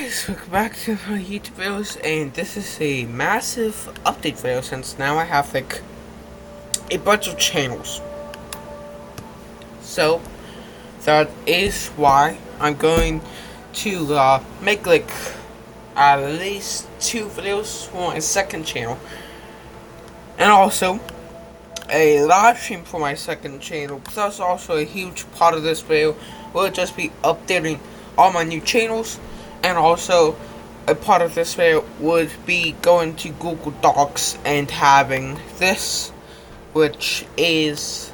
guys, welcome back to my YouTube videos, and this is a massive update video since now I have like a bunch of channels. So that is why I'm going to make like at least 2 videos for my second channel, and also a live stream for my second channel. Plus also a huge part of this video will just be updating all my new channels, and also a part of this video would be going to Google Docs and having this, which is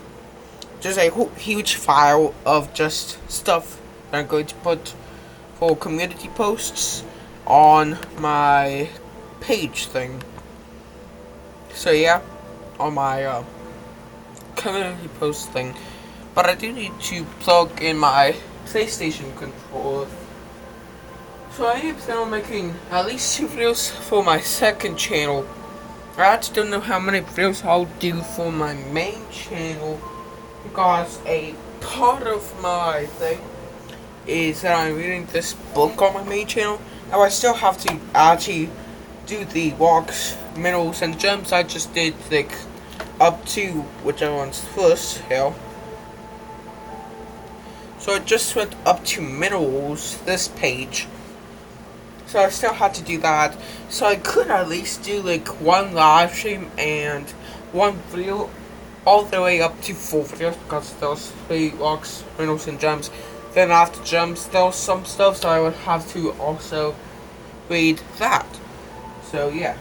just a huge file of just stuff that I'm going to put for community posts on my page thing. So yeah, on my community post thing. But I do need to plug in my PlayStation controller. So I am still making at least 2 videos for my second channel. I actually don't know how many videos I'll do for my main channel, because a part of my thing is that I'm reading this book on my main channel. Now I still have to actually do the walks, minerals, and gems. I just did like up to whichever one's first here. So I just went up to minerals, this page. So I still had to do that. So I could at least do like 1 live stream and 1 video all the way up to 4 videos, because there's 3 walks, minerals, and gems. Then after gems there's some stuff, so I would have to also read that. So yeah.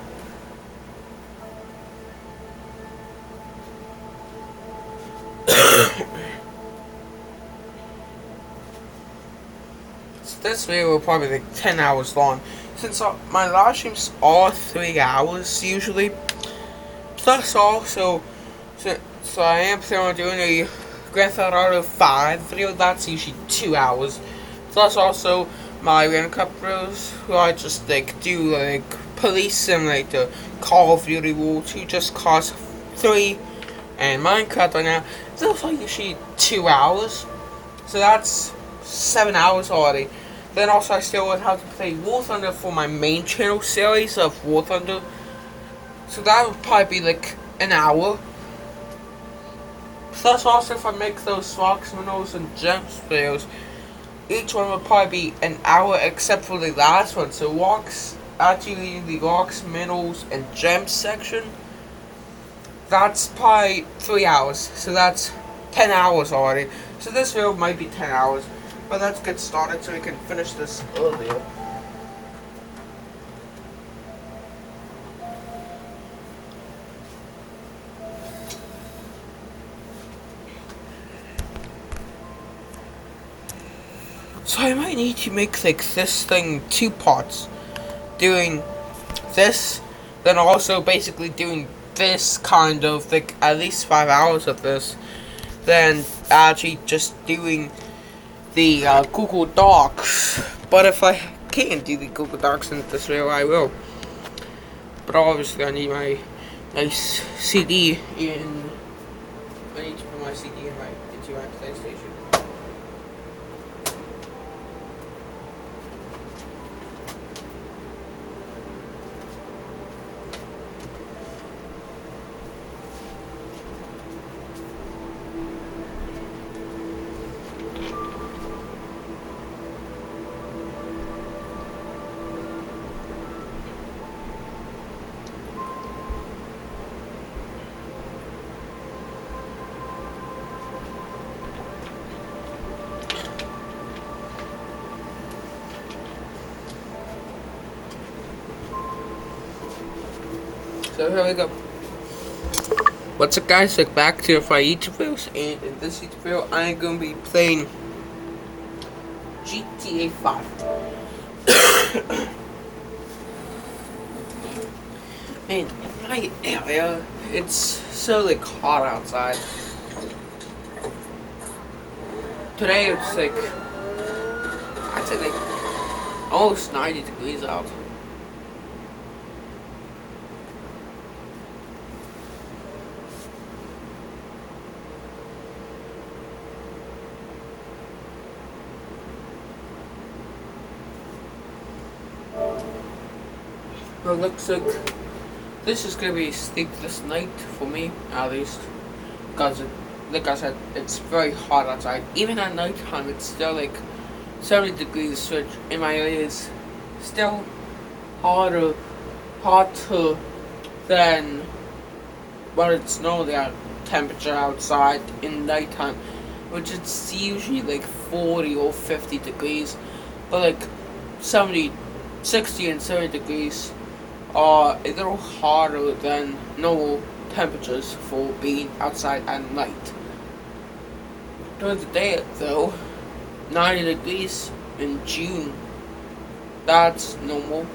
This video will probably be like 10 hours long, since my live streams are 3 hours usually. Plus also, so I am planning on doing a Grand Theft Auto 5 video, that's usually 2 hours. Plus also my Random Cup videos, where I just like do like Police Simulator, Call of Duty World 2, Just Cause 3, and Minecraft right now. Those are usually 2 hours, so that's 7 hours already. Then also I still would have to play War Thunder for my main channel series of War Thunder. So that would probably be like an hour. Plus also if I make those rocks, minerals, and gems videos, each one would probably be an hour except for the last one. So rocks, actually the rocks, minerals, and gems section, that's probably 3 hours. So that's 10 hours already. So this video might be 10 hours. But let's get started so we can finish this earlier. So I might need to make like this thing 2 parts. Doing this, then also basically doing this kind of like at least 5 hours of this. Then actually just doing the Google Docs. But if I can't do the Google Docs in this video, I will. But obviously I need my nice CD in. I need to put my CD into my PlayStation. So here we go. What's up guys, like back to my YouTube videos, and in this YouTube video I'm going to be playing GTA 5. Man, in my area, it's so like hot outside. Today it's like, I'd say like almost 90 degrees out. Well, looks like this is gonna be a sleepless night for me, at least, because like I said, it's very hot outside. Even at night time, it's still like 70 degrees, which in my area is still hotter than when it's normally at temperature outside in nighttime, which it's usually like 40 or 50 degrees, but like 70, 60 and 70 degrees are a little hotter than normal temperatures for being outside at night. During the day, though, 90 degrees in June, that's normal.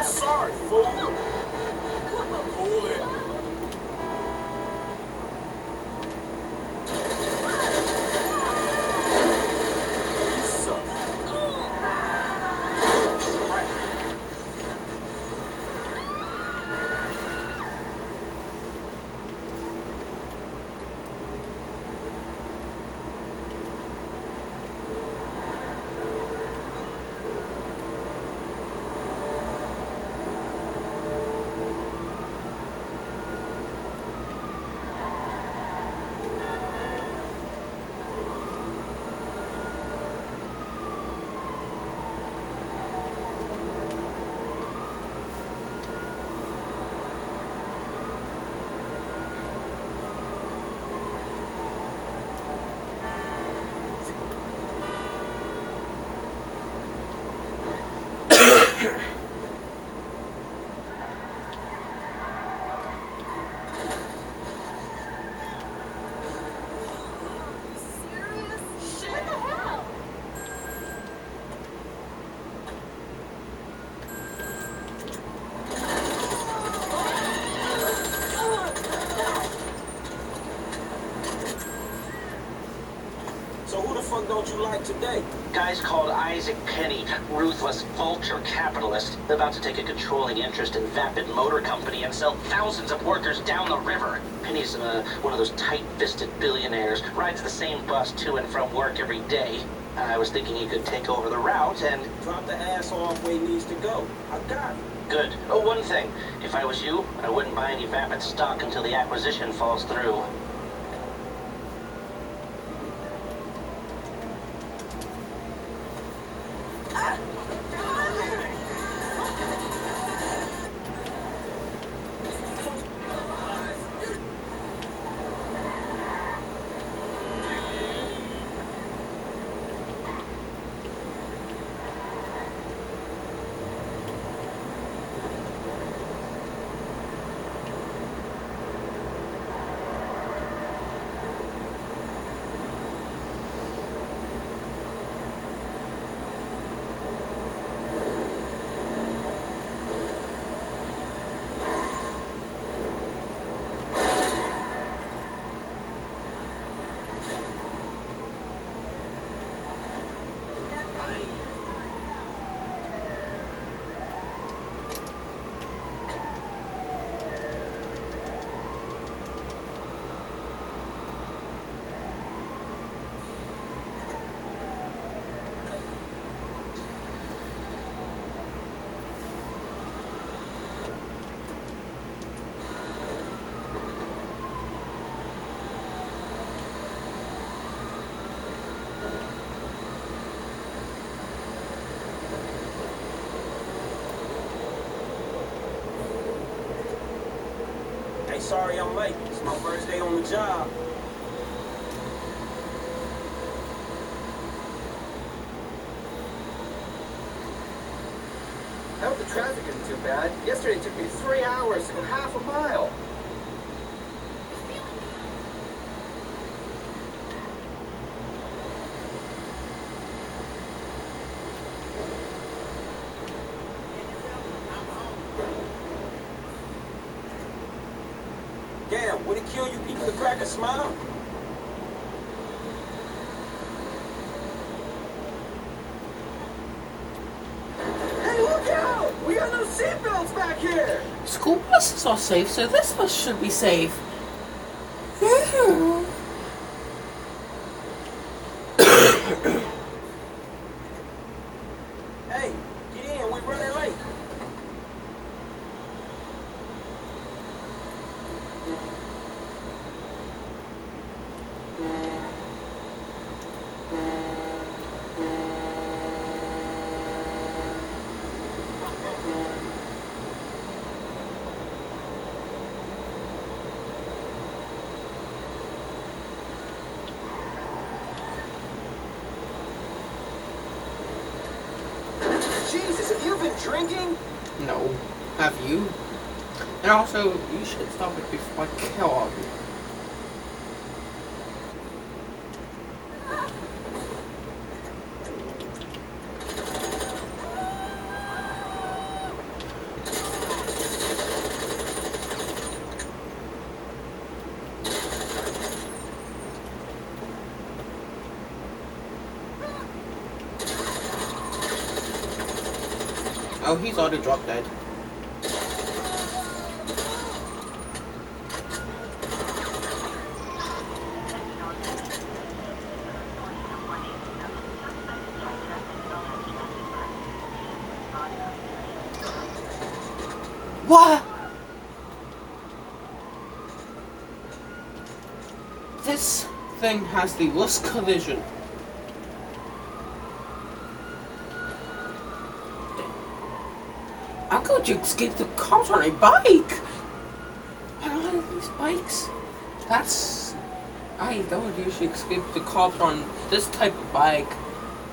Sorry, fool. Cool it. fuck don't you like today? Guy's called Isaac Penny, ruthless vulture capitalist, about to take a controlling interest in Vapid Motor Company and sell thousands of workers down the river. Penny's one of those tight-fisted billionaires, rides the same bus to and from work every day. I was thinking he could take over the route and... Drop the ass off where he needs to go. I got it. Good. Oh, one thing. If I was you, I wouldn't buy any Vapid stock until the acquisition falls through. Hey, sorry I'm late. It's my first day on the job. I hope the traffic isn't too bad. Yesterday it took me 3 hours to go half a mile. Damn, would it kill you people to crack a smile? Hey, look out! We got no seatbelts back here! School buses are safe, so this bus should be safe. Yeah. Hey, get in. We're running late. Jesus, have you been drinking? No. Have you? And also, you should stop it before I kill you. Oh, he's already dropped dead. What? This thing has the worst collision. How could you escape the cops on a bike? I don't have these bikes. I don't usually escape the cops on this type of bike,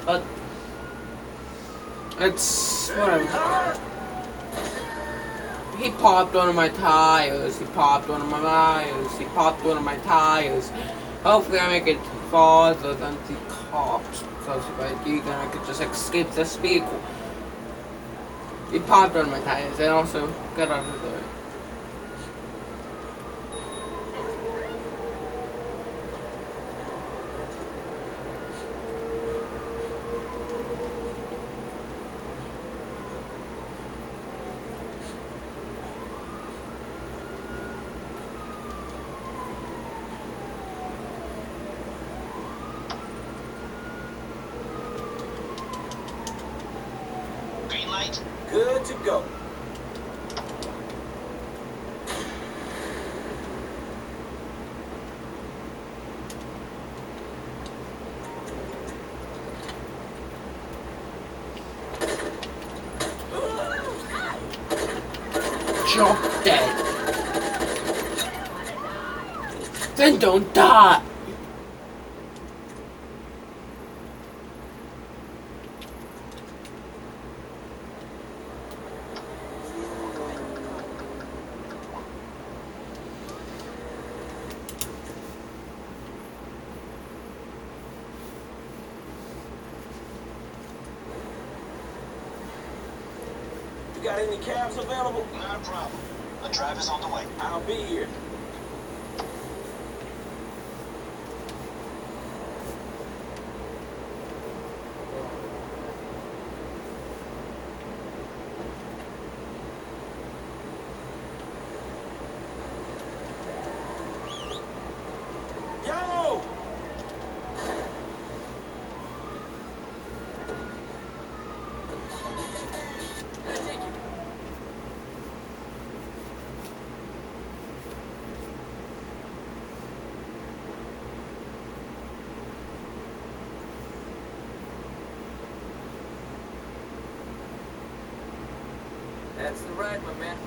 but it's whatever. He popped one of my tires. He popped one of my tires. He popped one of my tires. Hopefully I make it farther than the cops, because if I do, then I could just escape this vehicle. He popped on my tires and also got out of there. Green light? Good to go. Drop dead. Then don't die. You got any cabs available? Not a problem. A driver's on the way. I'll be here. Yo! That's the ride, my man.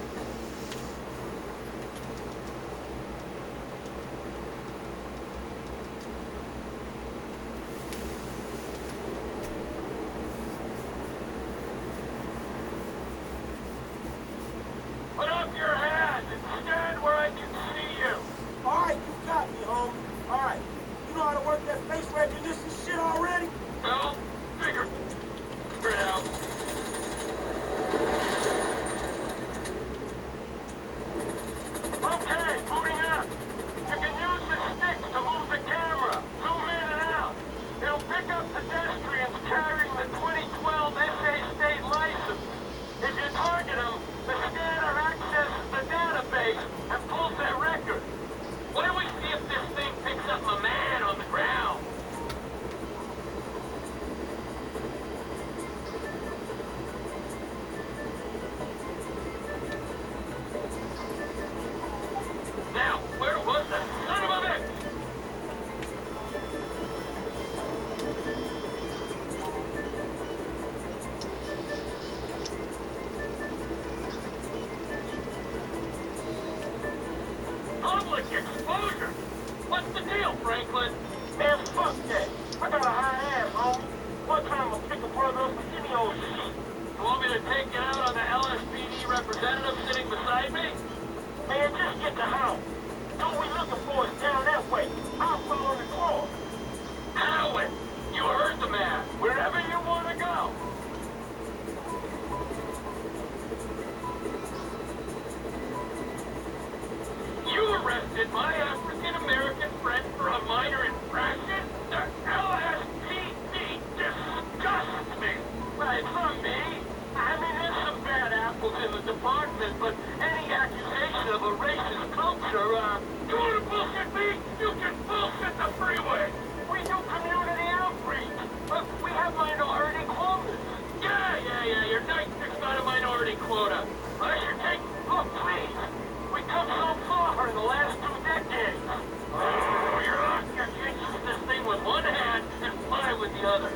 public exposure. What's the deal, Franklin? Man, fuck that. I got a high ass, homie. One time a pick a brother up with any old shit. You want me to take you out on the LSPD representative sitting beside me? Man, just get the house. All we looking for is down that way. I'll follow the claw. Howard, you heard the man. Wherever you want to go. You arrested my African-American friend for a minor infraction? The LSPD disgusts me. Right, from me. I mean, there's some bad apples in the department, but any accusation of a racist culture, You want to bullshit me? You can bullshit the freeway. we do community outreach. But we have minority quotas. Yeah. Your night fixed on a minority quota. I should take... Look, please. We come so far in the last 2 decades. Oh, you're on. You can't use this thing with one hand and fly with the other.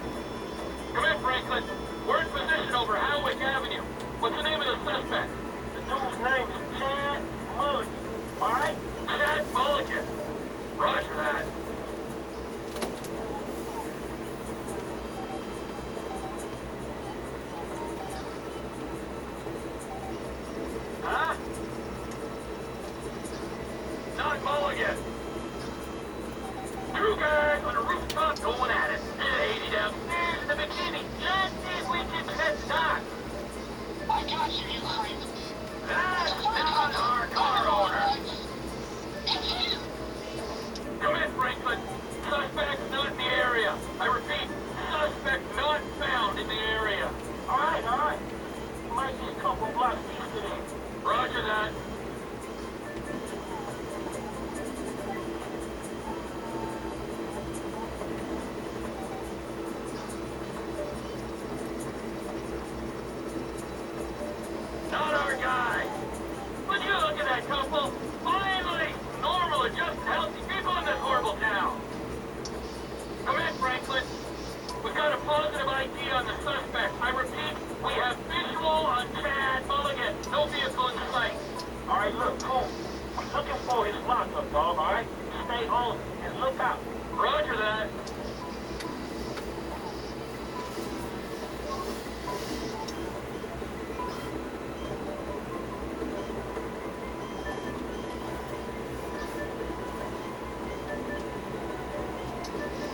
Come in, Franklin. We're in position over Howick Avenue. What's the name of the suspect? The dude's name's Chad Mulligan. All right? Chad Mulligan. Roger that. Huh? Not Mulligan. Two guys on a rooftop going at it. Lady downstairs in the bikini. Just this weekend's head start. I got you, you creep. That's not our car owner. It's you. Come in, Franklin. Suspect's not in the area. I repeat, suspect not found in the area. All right. Might be a couple blocks east of there. Roger that. Not our guy. Would you look at that couple? Finally! Normal, adjusted, healthy people in this horrible town. Come in, Franklin. We've got a positive ID on the suspect. I repeat, we have visual on Chad Mulligan. No vehicle in sight. All right, look, cool. I'm looking for his lockup, dog, all right? Stay on and look out. Roger that.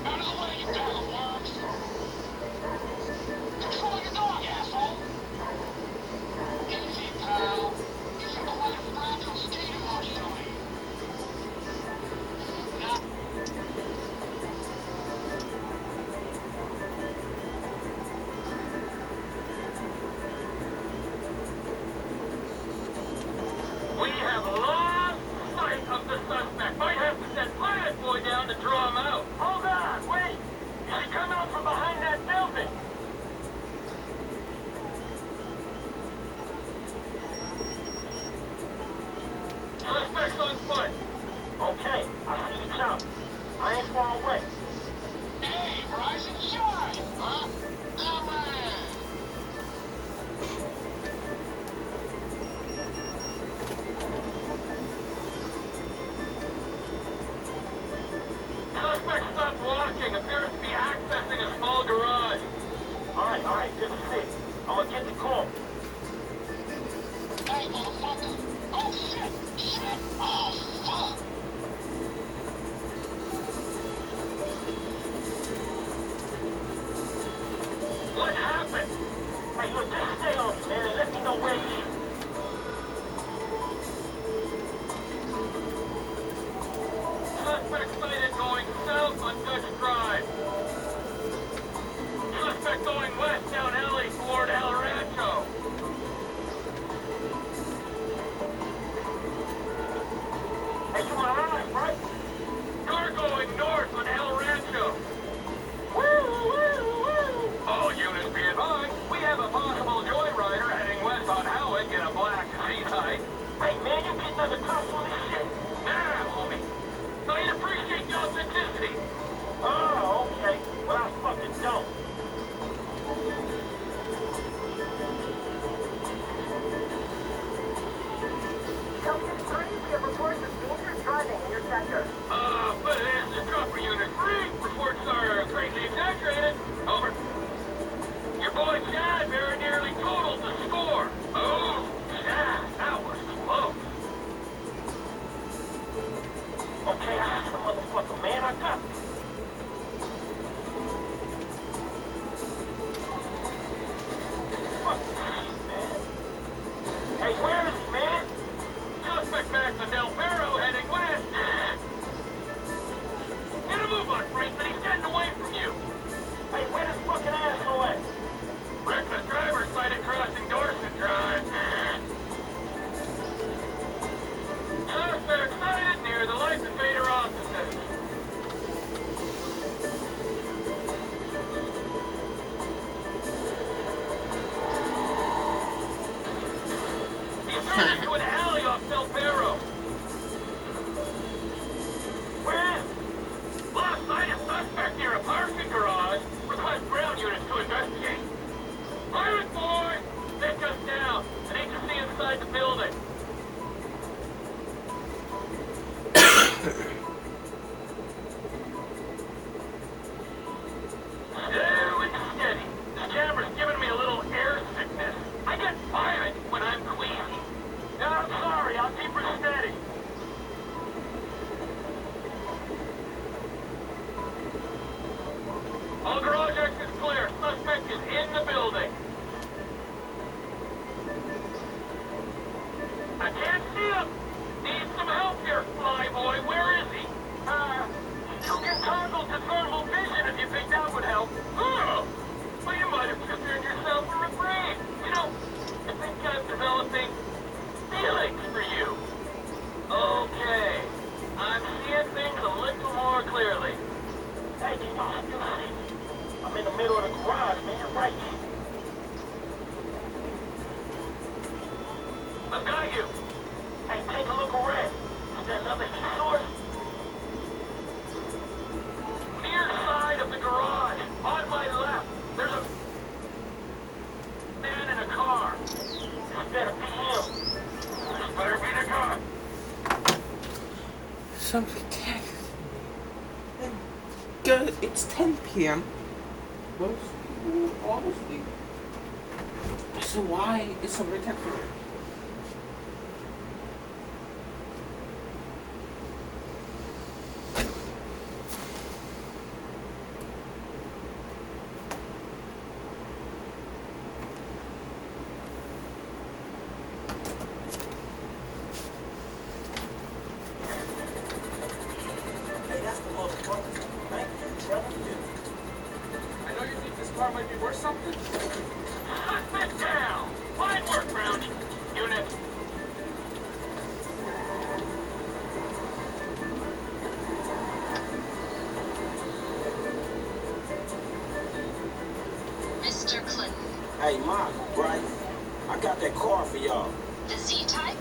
Out of the way, you bag of worms. Control your dog, asshole. Easy, pal. It's a quite fragile state emotionally. Now, We have lost sight of the suspect. Might have to send Planet Boy down to draw him out. Hold on, wait. You should come out from behind that building. Suspect's on foot. Okay, I see you coming. I ain't far away. hey, rise and shine, huh? All right. Suspect stopped walking. Appears to be accessing a small garage. All right, good to see. I'm gonna get the call. Hey, motherfucker. Oh, shit. Shit. Oh, fuck. What happened? Hey, look, just stay on me, man, and let me know where he is. Suspect sighted going south on Dutch Drive. Suspect going west down alley toward El Rancho. Hey, you alright, right? Car going north on El Rancho. Woo! All units be advised, we have a possible joyrider heading west on Howick in a black Z-Type. Hey, man, you getting under cops on this shit? Nah, homie. I'd appreciate the authenticity. Oh, okay. Well, I fucking don't. Falcon 3, we have reports of dangerous driving in your sector. But this is Dropper Unit 3. Reports are greatly exaggerated. Over. Your boy Chad very nearly totaled the score. Oh, Chad, that was close. Okay, that's the motherfucker, man. I got this. Fuck this, man. Hey, where is he, man? Suspect back to Del Perro heading west. Get a move on, Franklin. He's getting away from you. Hey, where this fucking asshole at? Reckless driver sighted crossing Dorset Drive. Suspect sighted near the license fader offices. He's turned into an alley off Del Perro. Where is he? Lost sight of suspect near a parking garage. Request ground units to investigate. Pirate boy! Take us down. I need to see inside the building. Slow and steady. This camera's giving me a little air sickness. I get violent when I'm queasy. No, I'm sorry. I'll keep her steady. All garage exits clear. Suspect is in the building. I can't see him. Need some help here, flyboy. Where is he? You can toggle to thermal vision if you think that would help. Oh, well, you might have prepared yourself for a break. You know, I think I'm developing feelings for you. Okay, I'm seeing things a little more clearly. Hey, can y'all still see me? I'm in the middle of the garage, man, right here. I've got you. Hey, take a look around. Is there another heat source? Near side of the garage, on my left, there's a man in a car. This better be him. This better be the guy. Something good. It's 10 p.m. Most people are asleep. So why is somebody texting me? Hey, that's the motherfucker. Thank you for telling me. I know you think this car might be worth something. Sit down. Fine work, Brownie. Unit. Mr. Clinton, Hey, Mark, Bryce, I got that car for y'all. the Z-Type?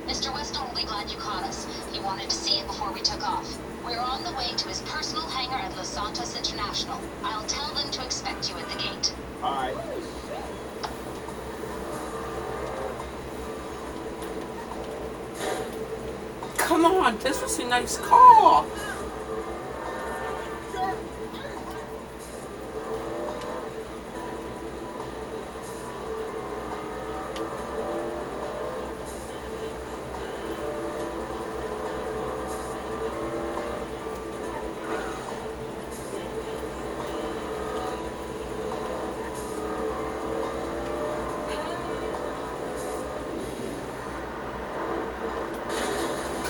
Mr. Weston will be glad you caught us. He wanted to see it before we took off. We're on the way to his personal hangar at Los Santos International. I'll tell them to expect you at the gate. All right. Come on, this is a nice car.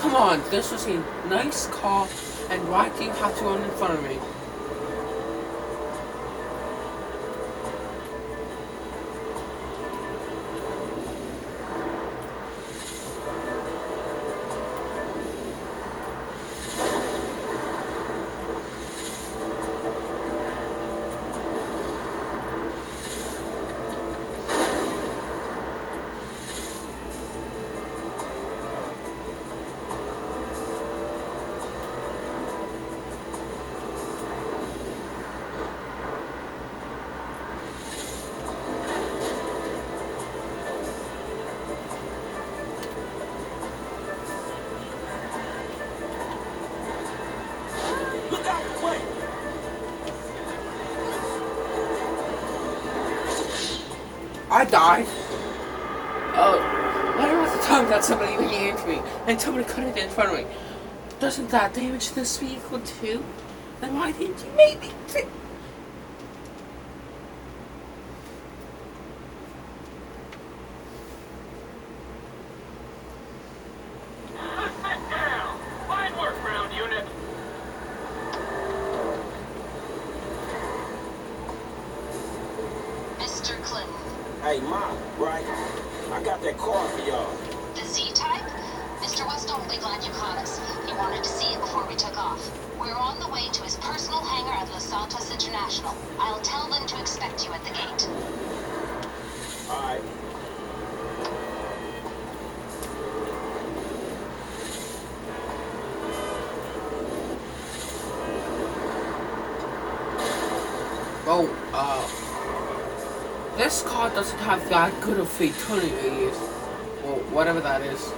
Come on, this is a nice car, and why do you have to run in front of me? I died. When was the time that somebody aimed me and somebody cut it in front of me? Doesn't that damage this vehicle too? Then why didn't you make me? Suspect down! Fine work, ground unit. Mr. Clinton, Hey, Mom, right? I got that car for y'all. the Z-Type? Mr. Westall will be glad you caught us. He wanted to see it before we took off. We're on the way to his personal hangar at Los Santos International. I'll tell them to expect you at the gate. All right. This car doesn't have that good of fatality radius, or whatever that is.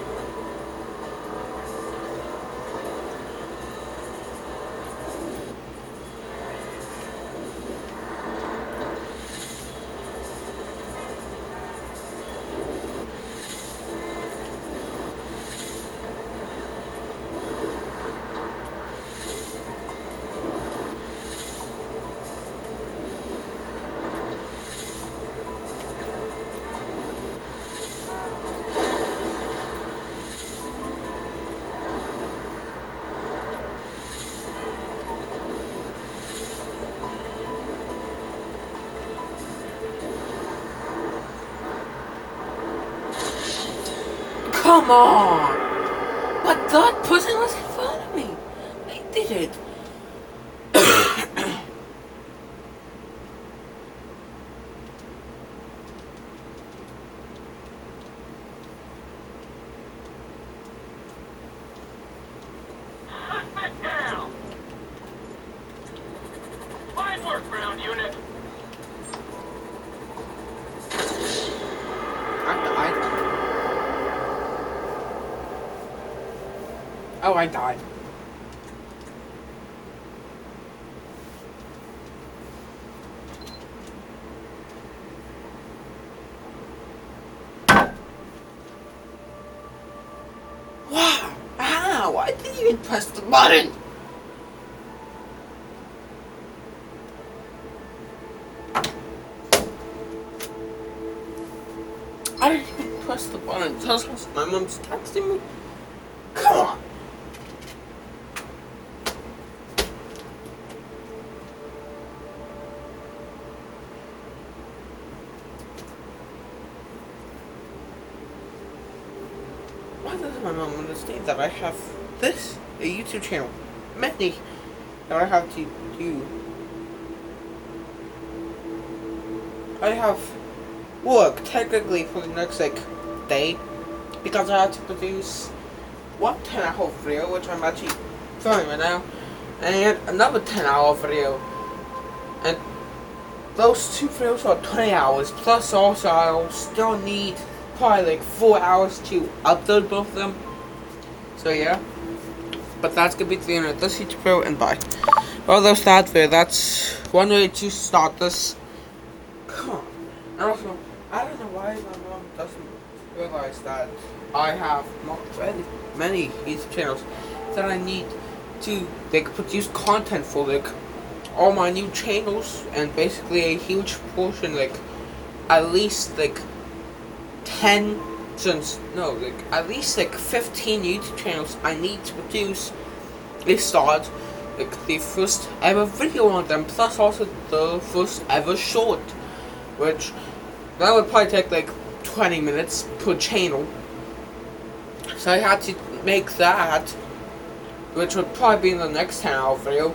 Come on! But that person was in front of me. They did it. Suspect down! Fine work, ground unit. Oh, I died. Wow! How? I didn't even press the button! I didn't even press the button. That's what my mom's texting me. Come on! Why doesn't my mom understand that I have this, a YouTube channel, many, that I have to do? I have work technically for the next day because I have to produce one 10-hour video, which I'm actually filming right now, and another 10-hour video, and those two videos are 20 hours. Plus, also I'll still need probably 4 hours to upload both of them. So yeah, but that's gonna be the end of this YouTube video, and bye. Well, that's that video. That's one way to start this. Come on. And also, I don't know why my mom doesn't realize that I have many YouTube channels that I need to produce content for all my new channels, and basically a huge portion, at least 10 at least 15 YouTube channels I need to produce a start the first ever video on them, plus also the first ever short, which that would probably take 20 minutes per channel. So I had to make that, which would probably be in the next 10-hour video.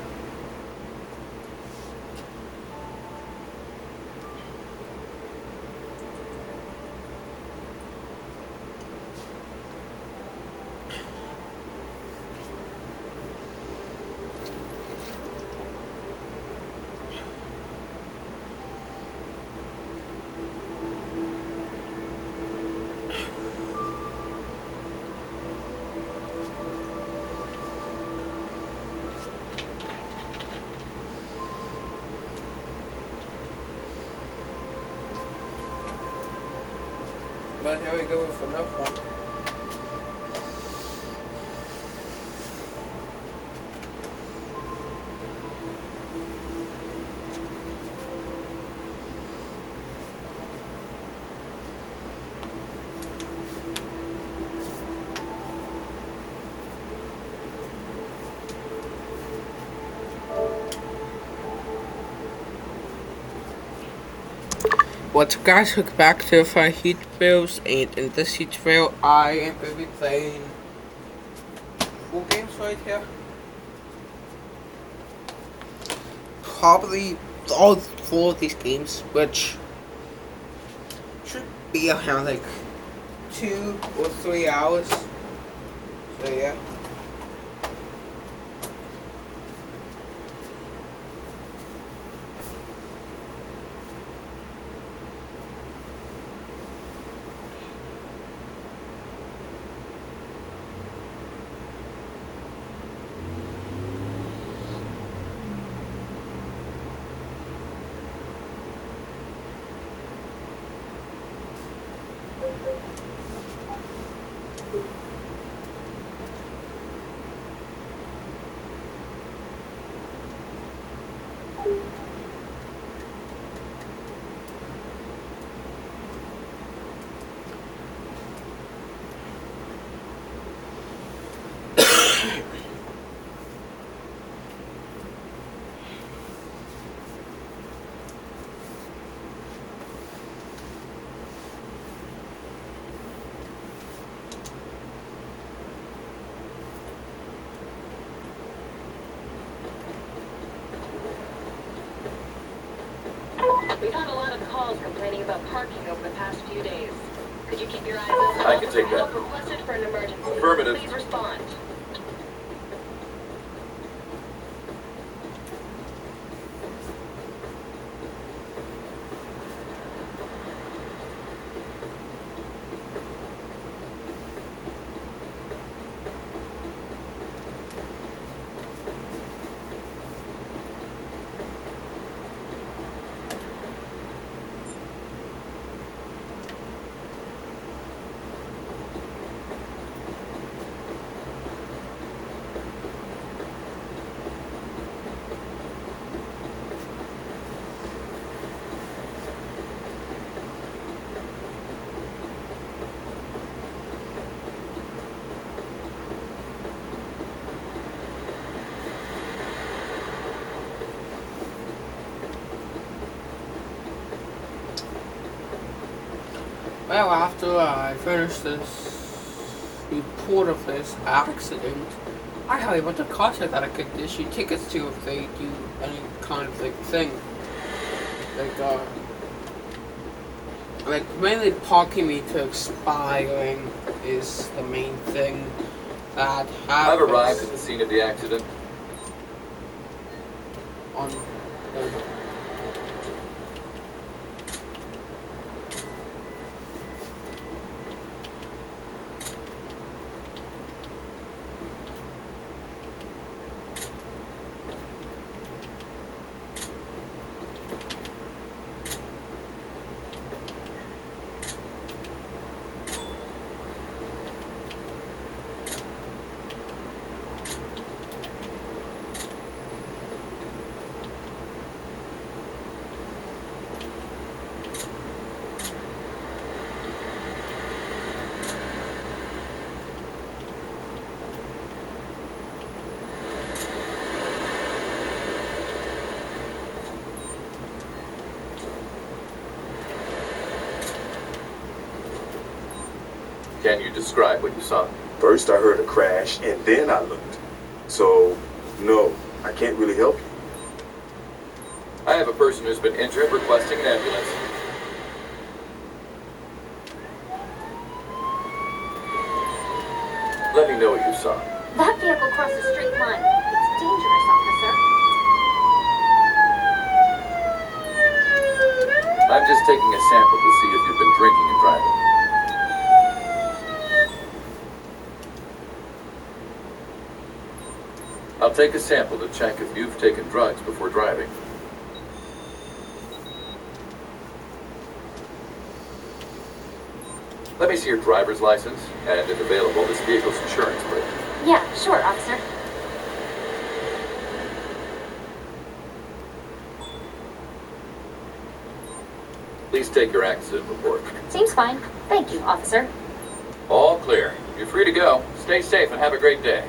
but here we go with another one. What's up guys, welcome back to 5 Heat Trails, and in this Heat Trail I am going to be playing 4 games right here. Probably all 4 of these games, which should be around like 2 or 3 hours. So yeah. We've had a lot of calls complaining about parking over the past few days. Could you keep your eyes open? I can take that. Help requested for an emergency. Affirmative. Please respond. Well, after I finished this report of this accident, I highly went to Costco that I could issue tickets to if they do any kind of like thing. Like mainly parking me to expiring is the main thing that happens. I've arrived at the scene of the accident. On Can you describe what you saw? First, I heard a crash, and then I looked. So, no, I can't really help you. I have a person who's been injured requesting an ambulance. Let me know what you saw. That vehicle crossed the street line. It's dangerous, officer. I'm just taking a sample to see if you've been drinking and driving. I'll take a sample to check if you've taken drugs before driving. Let me see your driver's license, and if available, this vehicle's insurance, please. Yeah, sure, officer. Please take your accident report. Seems fine. Thank you, officer. All clear. You're free to go. Stay safe and have a great day.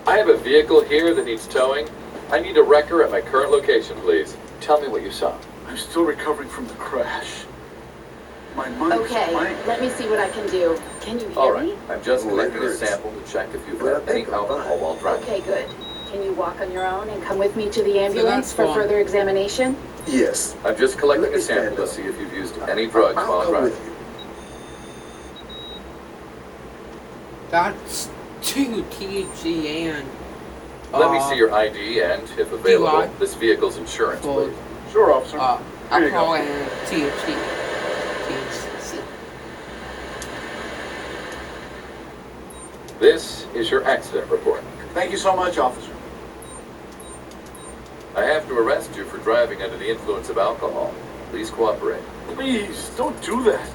I have a vehicle here that needs towing. I need a wrecker at my current location, please. Tell me what you saw. I'm still recovering from the crash. My mind is Okay, blank. let me see what I can do. Can you hear All right. me? I'm just Well, collecting it a hurts. sample to check if you've But I had any think I'm fine. alcohol while driving. Okay, good. Can you walk on your own and come with me to the ambulance that's for fine. further examination? Yes. I'm just collecting Let a me sample stand to up. see if you've used any drugs I'll while come driving. with you. That's 2 THC and. Let me see your ID and, if available, DUI. this vehicle's insurance, Well, please. Sure, officer. Here you go. Alcohol and THC. THC. This is your accident report. Thank you so much, officer. I have to arrest you for driving under the influence of alcohol. Please cooperate. Please, don't do that.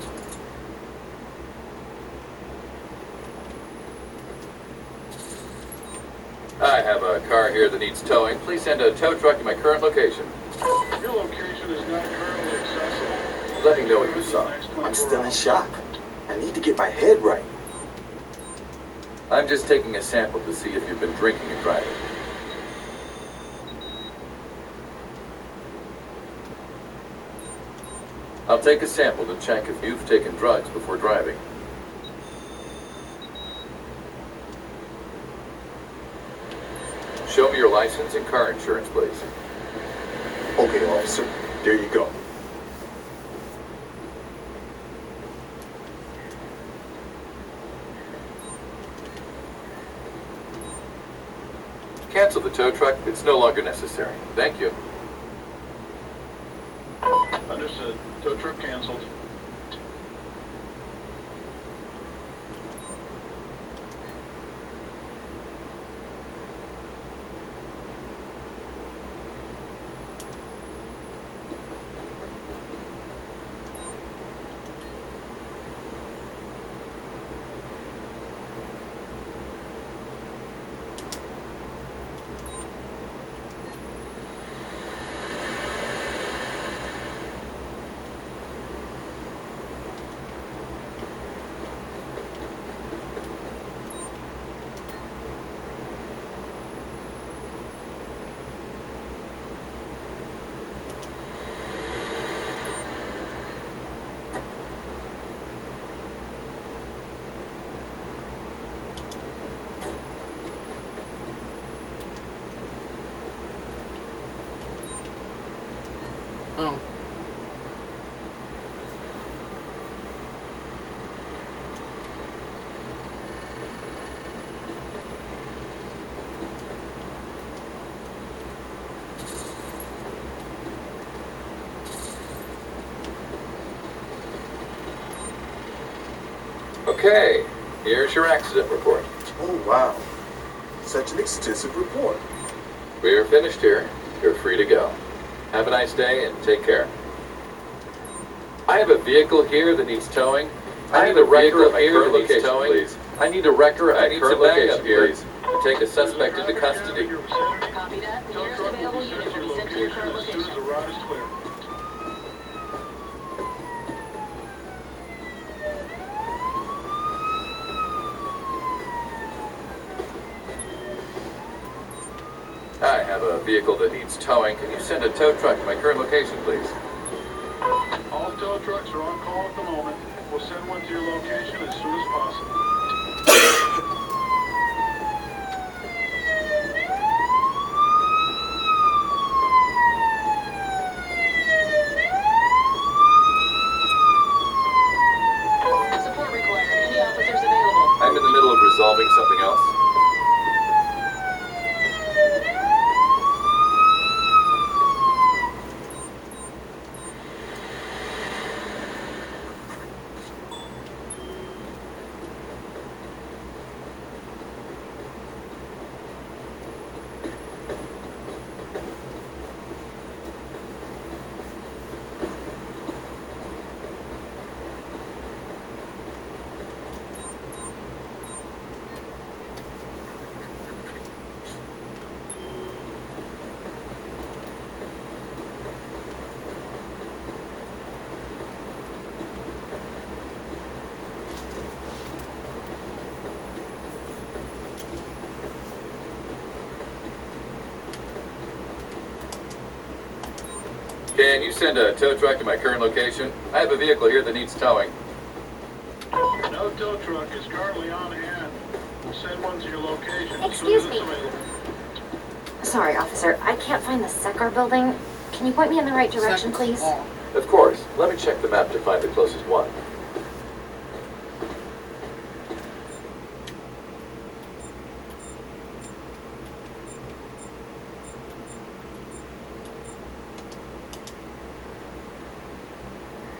I have a car here that needs towing. Please send a tow truck to my current location. Your location is not currently accessible. Let me know what you saw. I'm still in shock. I need to get my head right. I'm just taking a sample to see if you've been drinking and driving. I'll take a sample to check if you've taken drugs before driving. Show me your license and car insurance, please. Okay, officer. There you go. Cancel the tow truck. It's no longer necessary. Thank you. Understood. Tow truck canceled. Oh. Okay, here's your accident report. Oh, wow. Such an extensive report. We're finished here. You're free to go. Have a nice day and take care. I have a vehicle here that needs towing. I need a wrecker at my current location, please. I need a wrecker at my current location, please. Take a suspect into custody. Copy that. The nearest available unit will be sent to your current As soon as the location. route is clear. I have a vehicle that needs towing. Can you send a tow truck to my current location, please? All tow trucks are on call at the moment. We'll send one to your location as soon as possible. Support required. Any officers available? I'm in the middle of resolving something else. Can you send a tow truck to my current location? I have a vehicle here that needs towing. No tow truck is currently on hand. We'll send one to your location as soon Excuse as me. it's available. Sorry, officer. I can't find the Sekar building. Can you point me in the right direction, please? Of course. Let me check the map to find the closest one.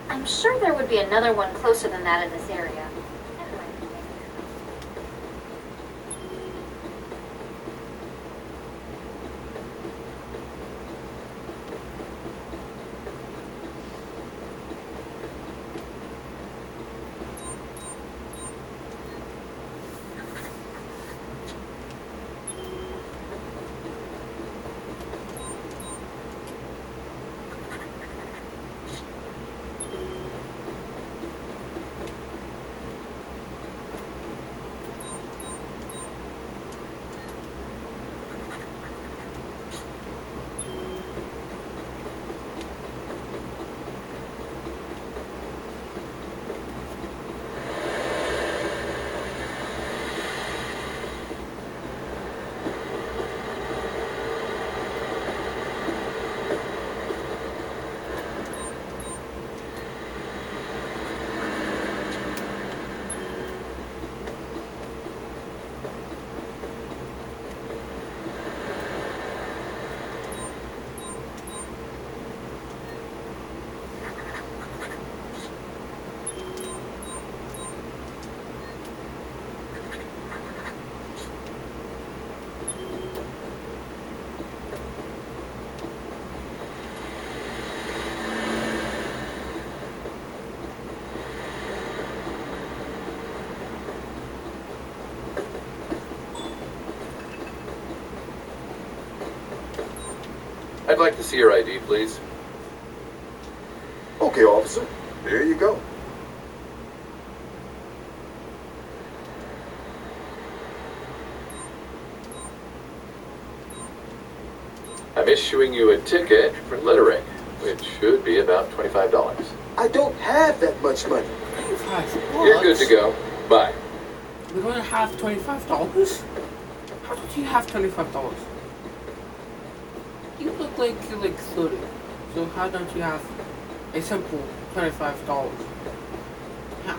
I'm sure there would be another one closer than that in this area. I'd like to see your ID, please. Okay, officer. There you go. I'm issuing you a ticket for littering, which should be about $25. I don't have that much money. You're good to go. Bye. We're gonna have $25? How did you have $25? You look like you're like 30. So how don't you have a simple $25? How?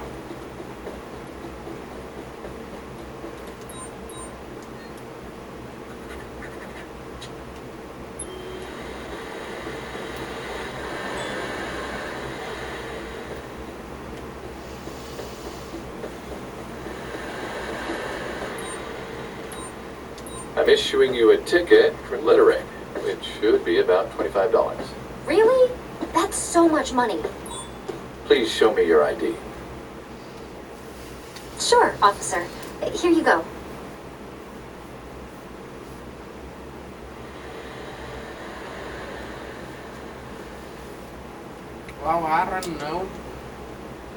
I'm issuing you a ticket for littering, which should be about $25. Really? That's so much money. Please show me your ID. Sure, officer. Here you go. Well, I don't know.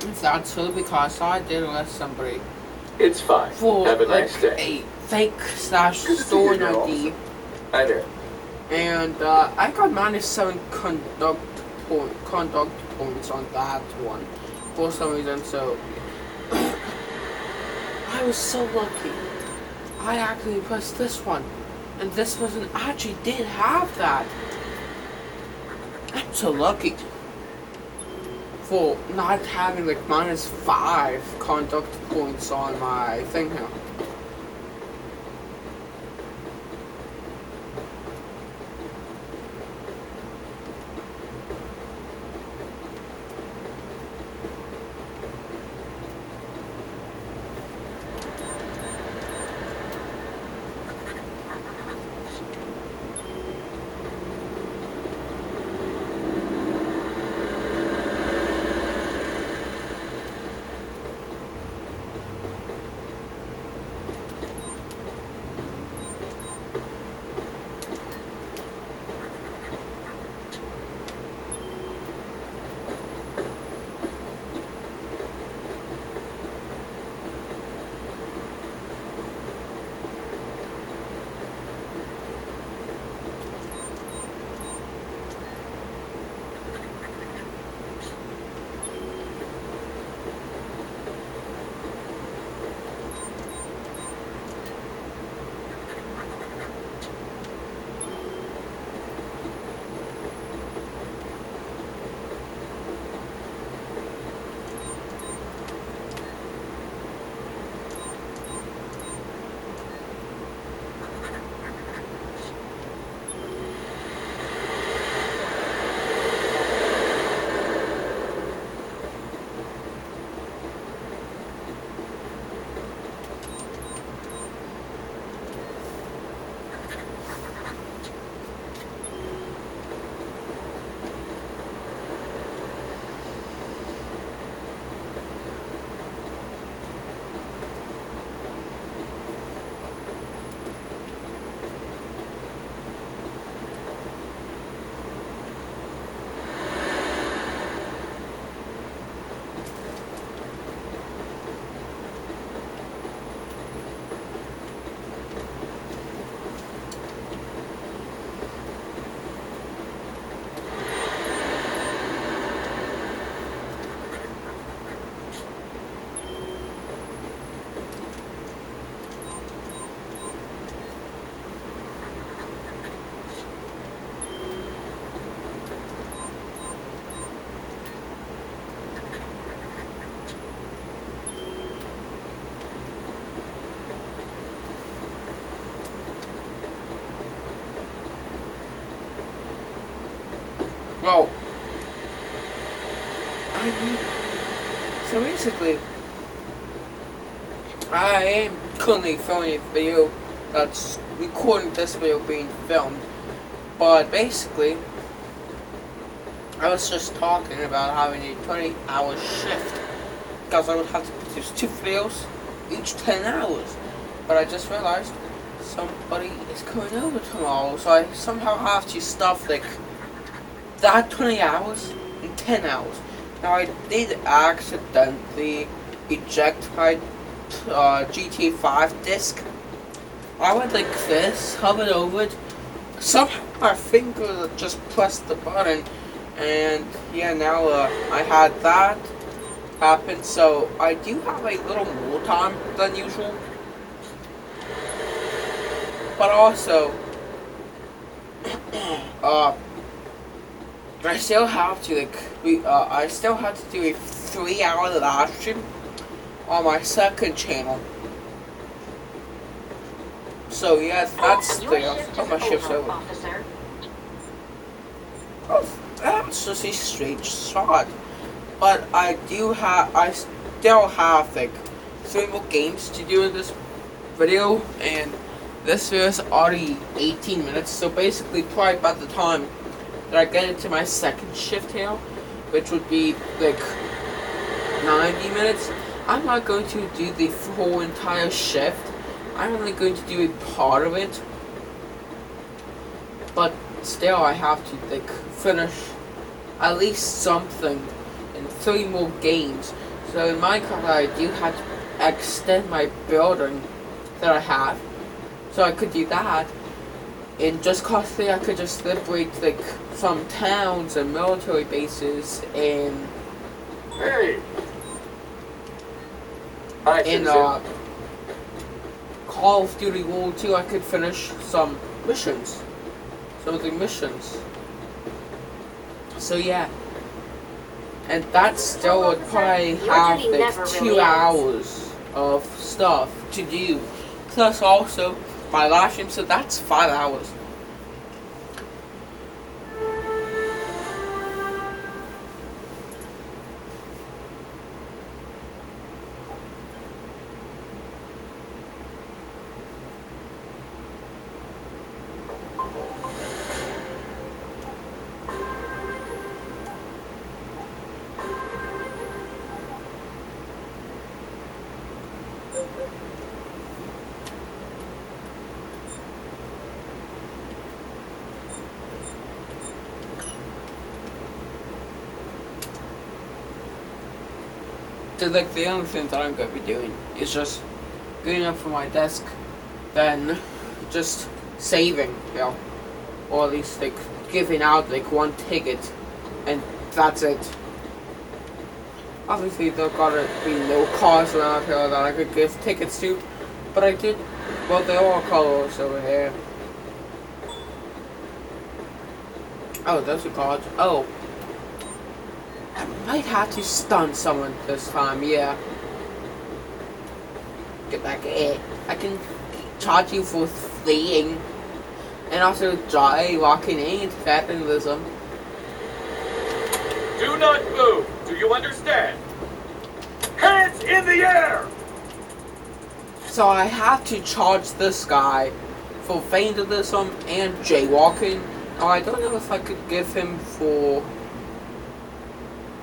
It's actually because I did let somebody It's fine. for Have a like nice day. a fake slash stolen ID. Hi there. And I got -7 conduct points on that one for some reason. So I was so lucky. I actually pressed this one, and this person actually did have that. I'm so lucky for not having like -5 conduct points on my thing here. Well, so basically, I am currently filming a video that's recording this video being filmed, but basically, I was just talking about having a 20-hour shift, because I would have to produce 2 videos each 10 hours, but I just realized somebody is coming over tomorrow, so I somehow have to stuff like that 20 hours in 10 hours. Now I did accidentally eject my GTA 5 disc. I went like this, hovered over it, somehow my finger just pressed the button, and yeah, now I had that happen, so I do have a little more time than usual. But also, I still have to I still have to do a 3-hour live stream on my second channel. So yes, that's my shift's over. Officer. Oh, that's just a strange shot. But I still have like 3 more games to do in this video, and this video is already 18 minutes, so basically probably by the time that I get into my second shift here, which would be like 90 minutes, I'm not going to do the whole entire shift. I'm only going to do a part of it, but still I have to like finish at least something in 3 more games. So in Minecraft I do have to extend my building that I have, so I could do that. In Just Cause 3 I could just liberate like some towns and military bases in Call of Duty World War 2. I could finish some missions, some of the missions. So yeah, and that still would probably have like 2 hours of stuff to do, plus also my live stream, so that's 5 hours. So like the only thing that I'm going to be doing is just going up from my desk, then just saving, you know, or at least like giving out like 1 ticket, and that's it. Obviously there gotta be no cars around here that I could give tickets to, but I did, well there are cars over here. Oh, those are cars. Oh. I might have to stun someone this time, yeah. Get back here. I can charge you for fleeing, and also jaywalking and vandalism. Do not move. Do you understand? Hands in the air! So I have to charge this guy for vandalism and jaywalking. Now I don't know if I could give him for...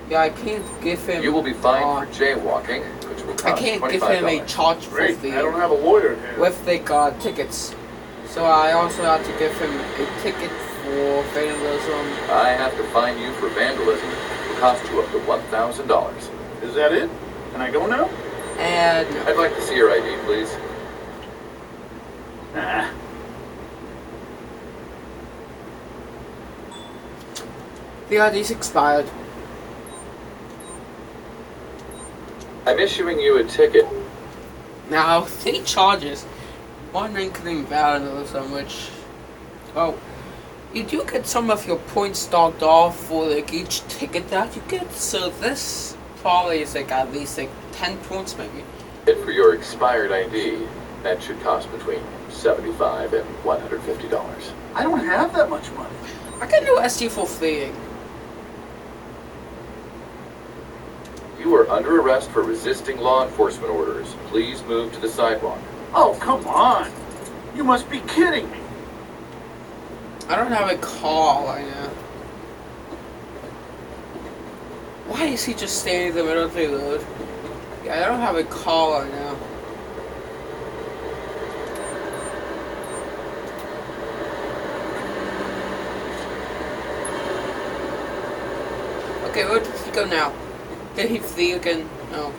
Yeah, I can't give him... You will be fined for jaywalking, which will cost $25. I can't give him a charge for Great, the... I don't have a lawyer in here. with the tickets. So I also have to give him a ticket for vandalism. I have to fine you for vandalism. It will cost you up to $1,000. Is that it? Can I go now? And... I'd like to see your ID, please. Nah. The ID's expired. I'm issuing you a ticket. Now, 3 charges. 1 including vandalism, which... Oh. You do get some of your points docked off for like each ticket that you get, so this probably is like at least like 10 points maybe. For your expired ID, that should cost between $75 and $150. I don't have that much money. I got no SD for fleeing. You are under arrest for resisting law enforcement orders. Please move to the sidewalk. Oh, come on. You must be kidding me. I don't have a call right now. Why is he just standing in the middle of the road? Yeah, I don't have a call right now. Okay, where did he go now? Did he flee again? No.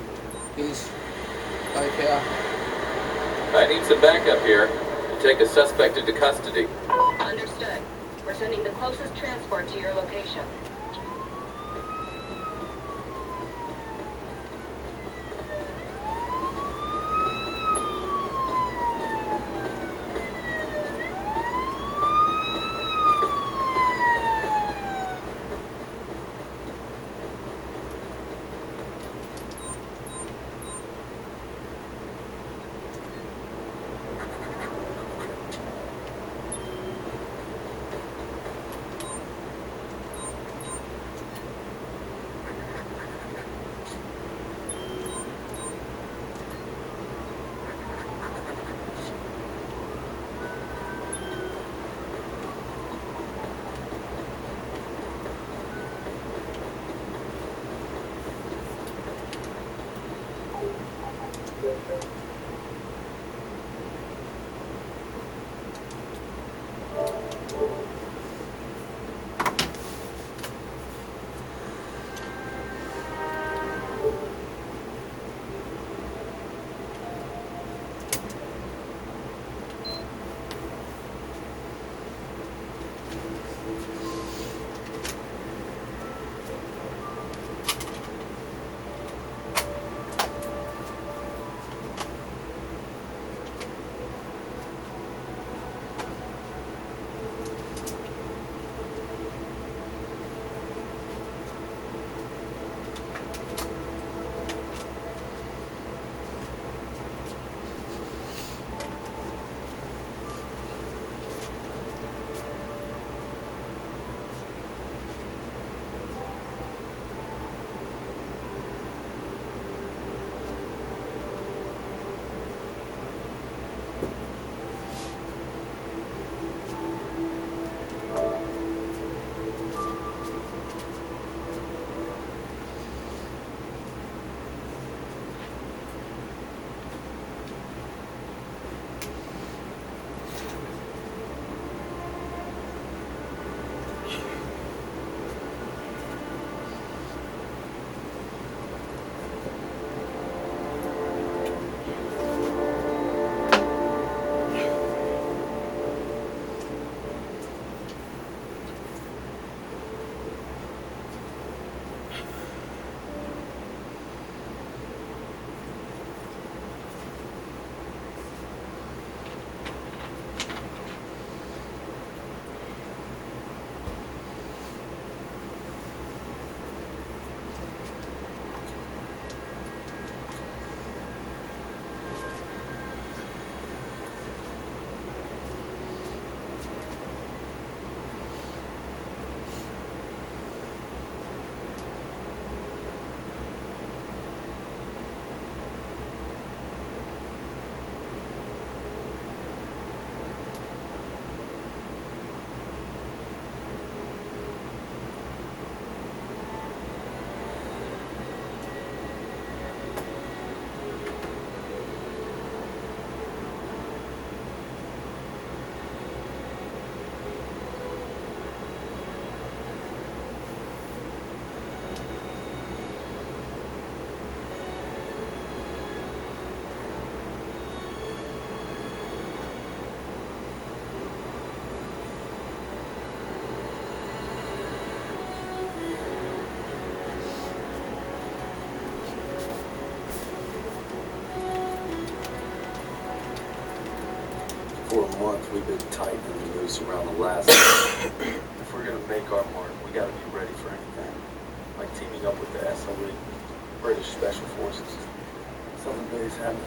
He's right here. I need some backup here to take a suspect into custody. Understood. We're sending the closest transport to your location. For a month, we've been tightening the noose around Alaska. If we're gonna make our mark, we gotta be ready for anything. Like teaming up with the SOE, British Special Forces. Something bad's happening.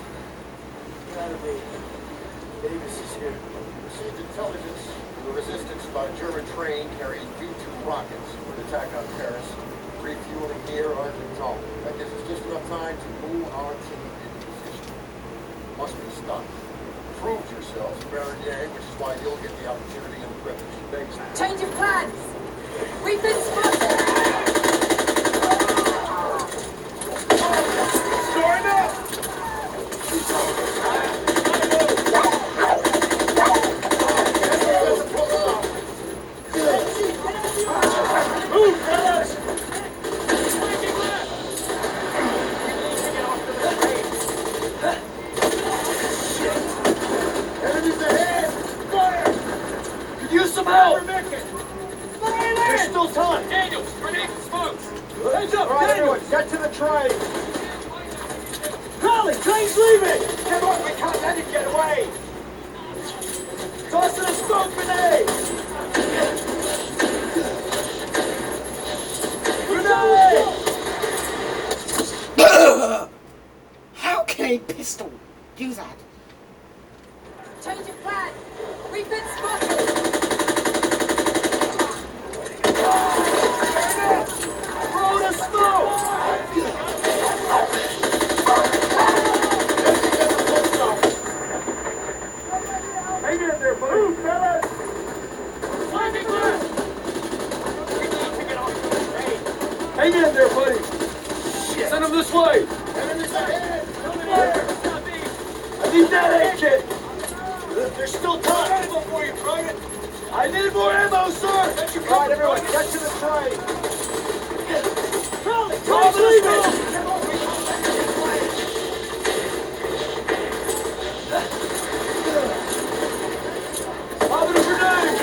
Davis is here. Received intelligence of the resistance by a German train carrying V-2 rockets for an attack on Paris. refueling here are controlled. That gives us just enough time to move our team into position. Must be stopped. Prove yourselves fair game, which is why you'll get the opportunity and the privilege to make some. Change of plans! We've been spotted! Join up! Move, fellas! Enemies ahead! Fire! Could use some help! There's still time! Daniels, grenade and smokes! Heads up, All right, everyone, get to the train! Crowley, train's leaving! Come on, we can't let him get away! Toss in a smoke grenade! Grenade! How can a pistol do that? Change of plan! We've been spotted! Throw the smoke! Hang in there, buddy! Move, fellas! Hang in there, buddy! Send him this way! Enemies ahead! I need that aid kit! There's still time! Ammo for you, Private! I need more ammo, sir! All right, everyone, get to the train! Train's leaving! Lob it a grenade!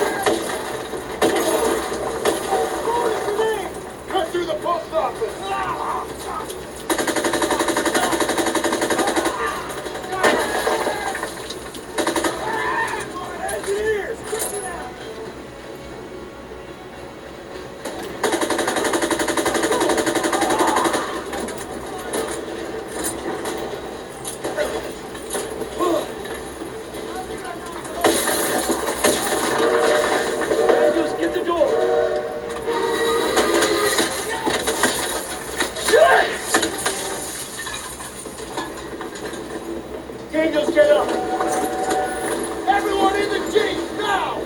Throw it a grenade! Cut through the post office! Engineers! Daniels, get the door! Shit! Daniels, get up! Everyone in the Jeep, now!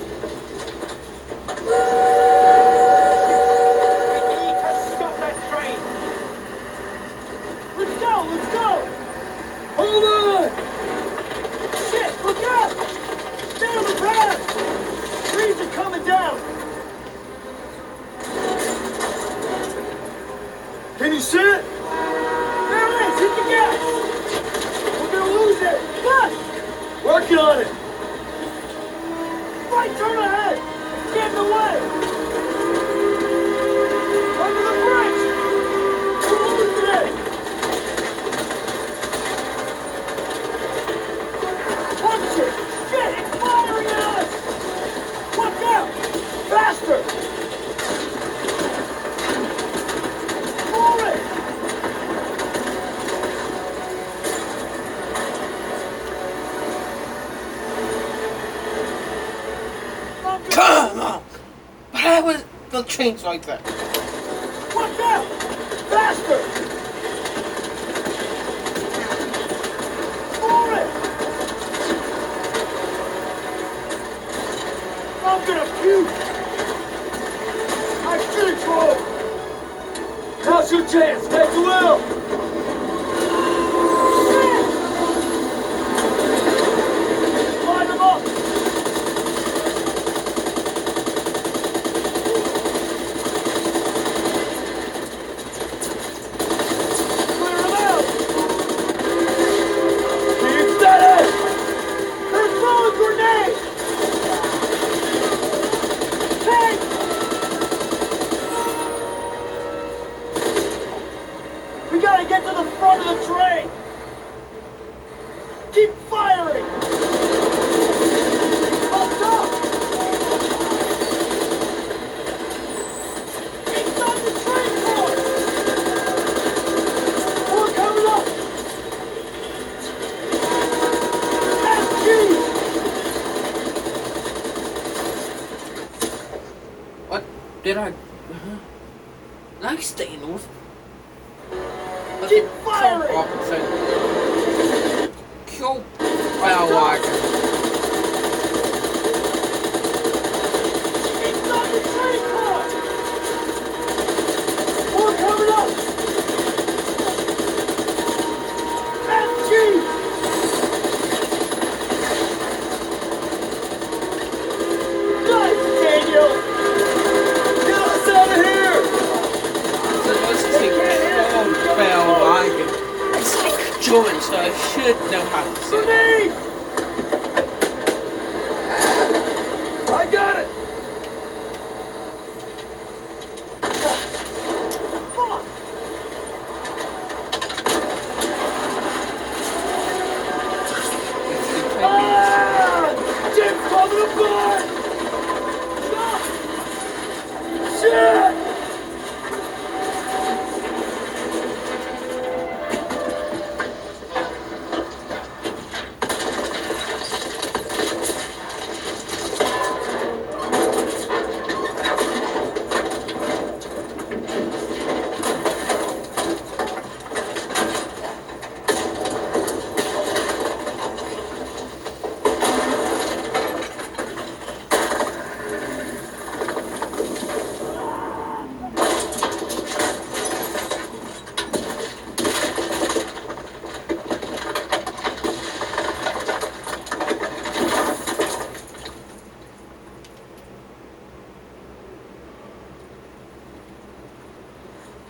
We need to stop that train! Let's go, let's go! Hold on! Shit, look out! Down the path! Trees are coming down! Can you see it? There it is! Hit the gas! We're gonna lose it! Fast! Working on it! Right turn ahead! Get in the way! Under the bridge! We're losing it! Watch it! Shit! It's firing at us! Watch out! Faster! Move it! Come on! But how was the trains like that? Watch out! Faster! Move it! I'm gonna puke! I should have drove! Now's your chance! Take the wheel! Line them up! Clear them out! Keep steady! They're throwing grenades! Tank! We gotta get to the front of the train! Keep firing! Up top! Inside the train car! More coming up! SG! What did I... I can stay north. Keep firing! Kill Bandwagon. It's not the train car! More coming up! FG! Nice, Daniel! Get us out of here! So let's take Bandwagon. I speak German, so I should know how to say that. I got it! Fuck! Jim's coming apart! Shit!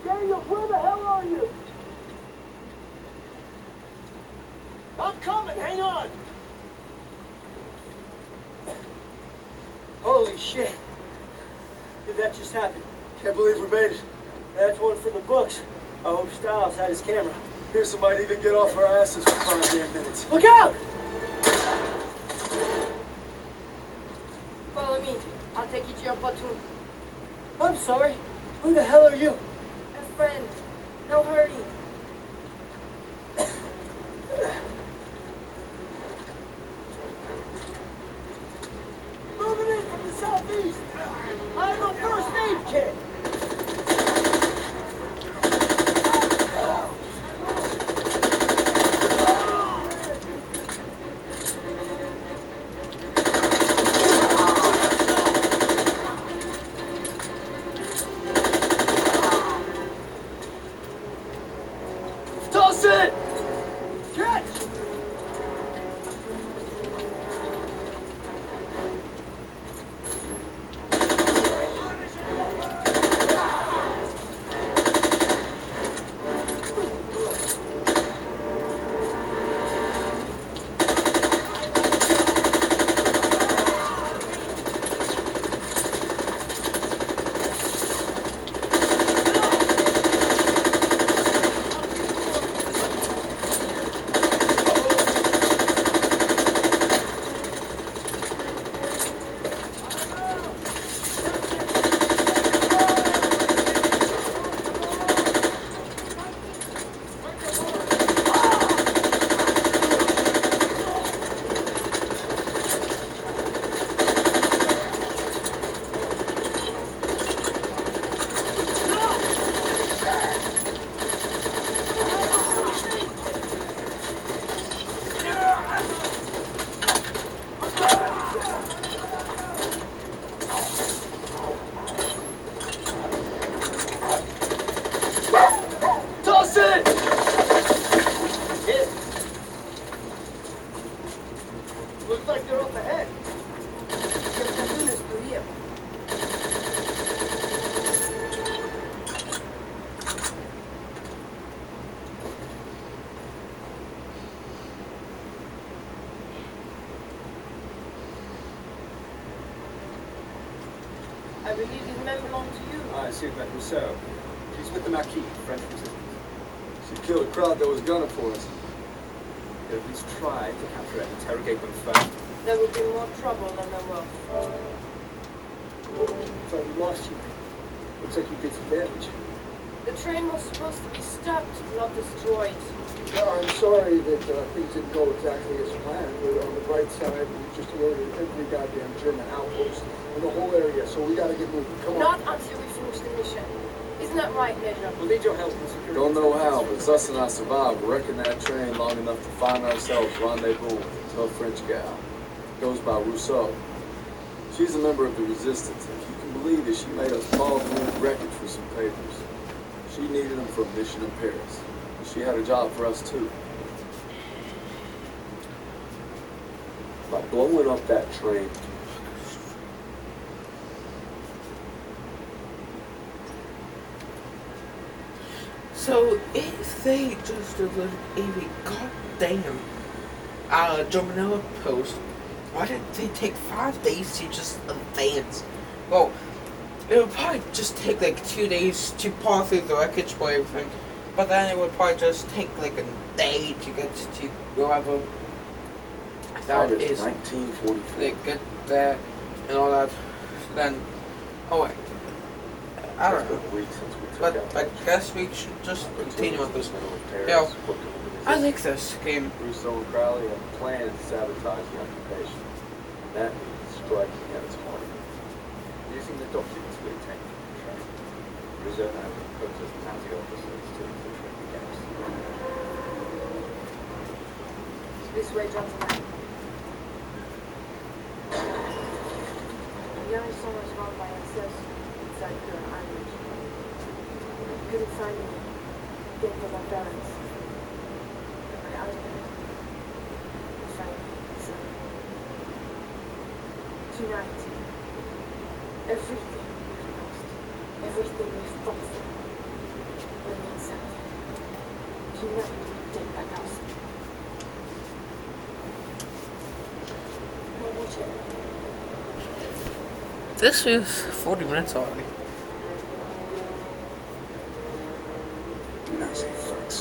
Daniel, where the hell are you? I'm coming, hang on! Holy shit. Did that just happen? Can't believe we made it. That's one for the books. I hope Styles had his camera. Here's somebody even get off our asses for 5 damn minutes. Look out! Follow me. I'll take you to your platoon. I'm sorry. Who the hell are you? A friend. No hurry. Moving in from the southeast. I have a first aid kit. Toss it! Catch! Toss it! Hit. Looks like they're up ahead. I believe these men belong to you. I assume that was so. She's with the Marquis, French resistance. She killed a crowd that was gunning for us. They at least tried to capture and interrogate them first. There will be more trouble than there will. So we lost you. Looks like you did some damage. The train was supposed to be stopped, not destroyed. I'm sorry that things didn't go exactly as planned. We're on the right side. We just ordered every goddamn German outpost in the whole area, so we gotta get moving. Come on. Not until we finish the mission. Isn't that right, Major? We'll need your help in securing... Don't know how, but Sus and I survived wrecking that train long enough to find ourselves rendezvous with a tough French gal. Goes by Rousseau. She's a member of the Resistance, and if you can believe it, she made us follow through wreckage for some papers. She needed them for a mission in Paris. And she had a job for us, too. By blowing up that train, So if they just delivered a goddamn Germanella post, why did they take 5 days to just advance? Well, it would probably just take like 2 days to pass through the wreckage for everything, but then it would probably just take like a day to get to wherever that is. 1944. They get there and all that. Then, oh wait, I don't know. But I guess we should just continue on this. Yeah, I like this game. Rousseau and Crowley have planned to sabotage the occupation. That means striking at its heart. Using the documents we obtained from the train, Rousseau and I have proposed as bounty officers to infiltrate the garrison. This way, gentlemen. The young son was found by access inside the island. Couldn't find me. Came from my parents. My husband. My son. Tonight, everything we lost, everything we fought for, will mean something. Tonight, we take back our city. We'll watch it. This is 40 minutes already. Nazi fucks.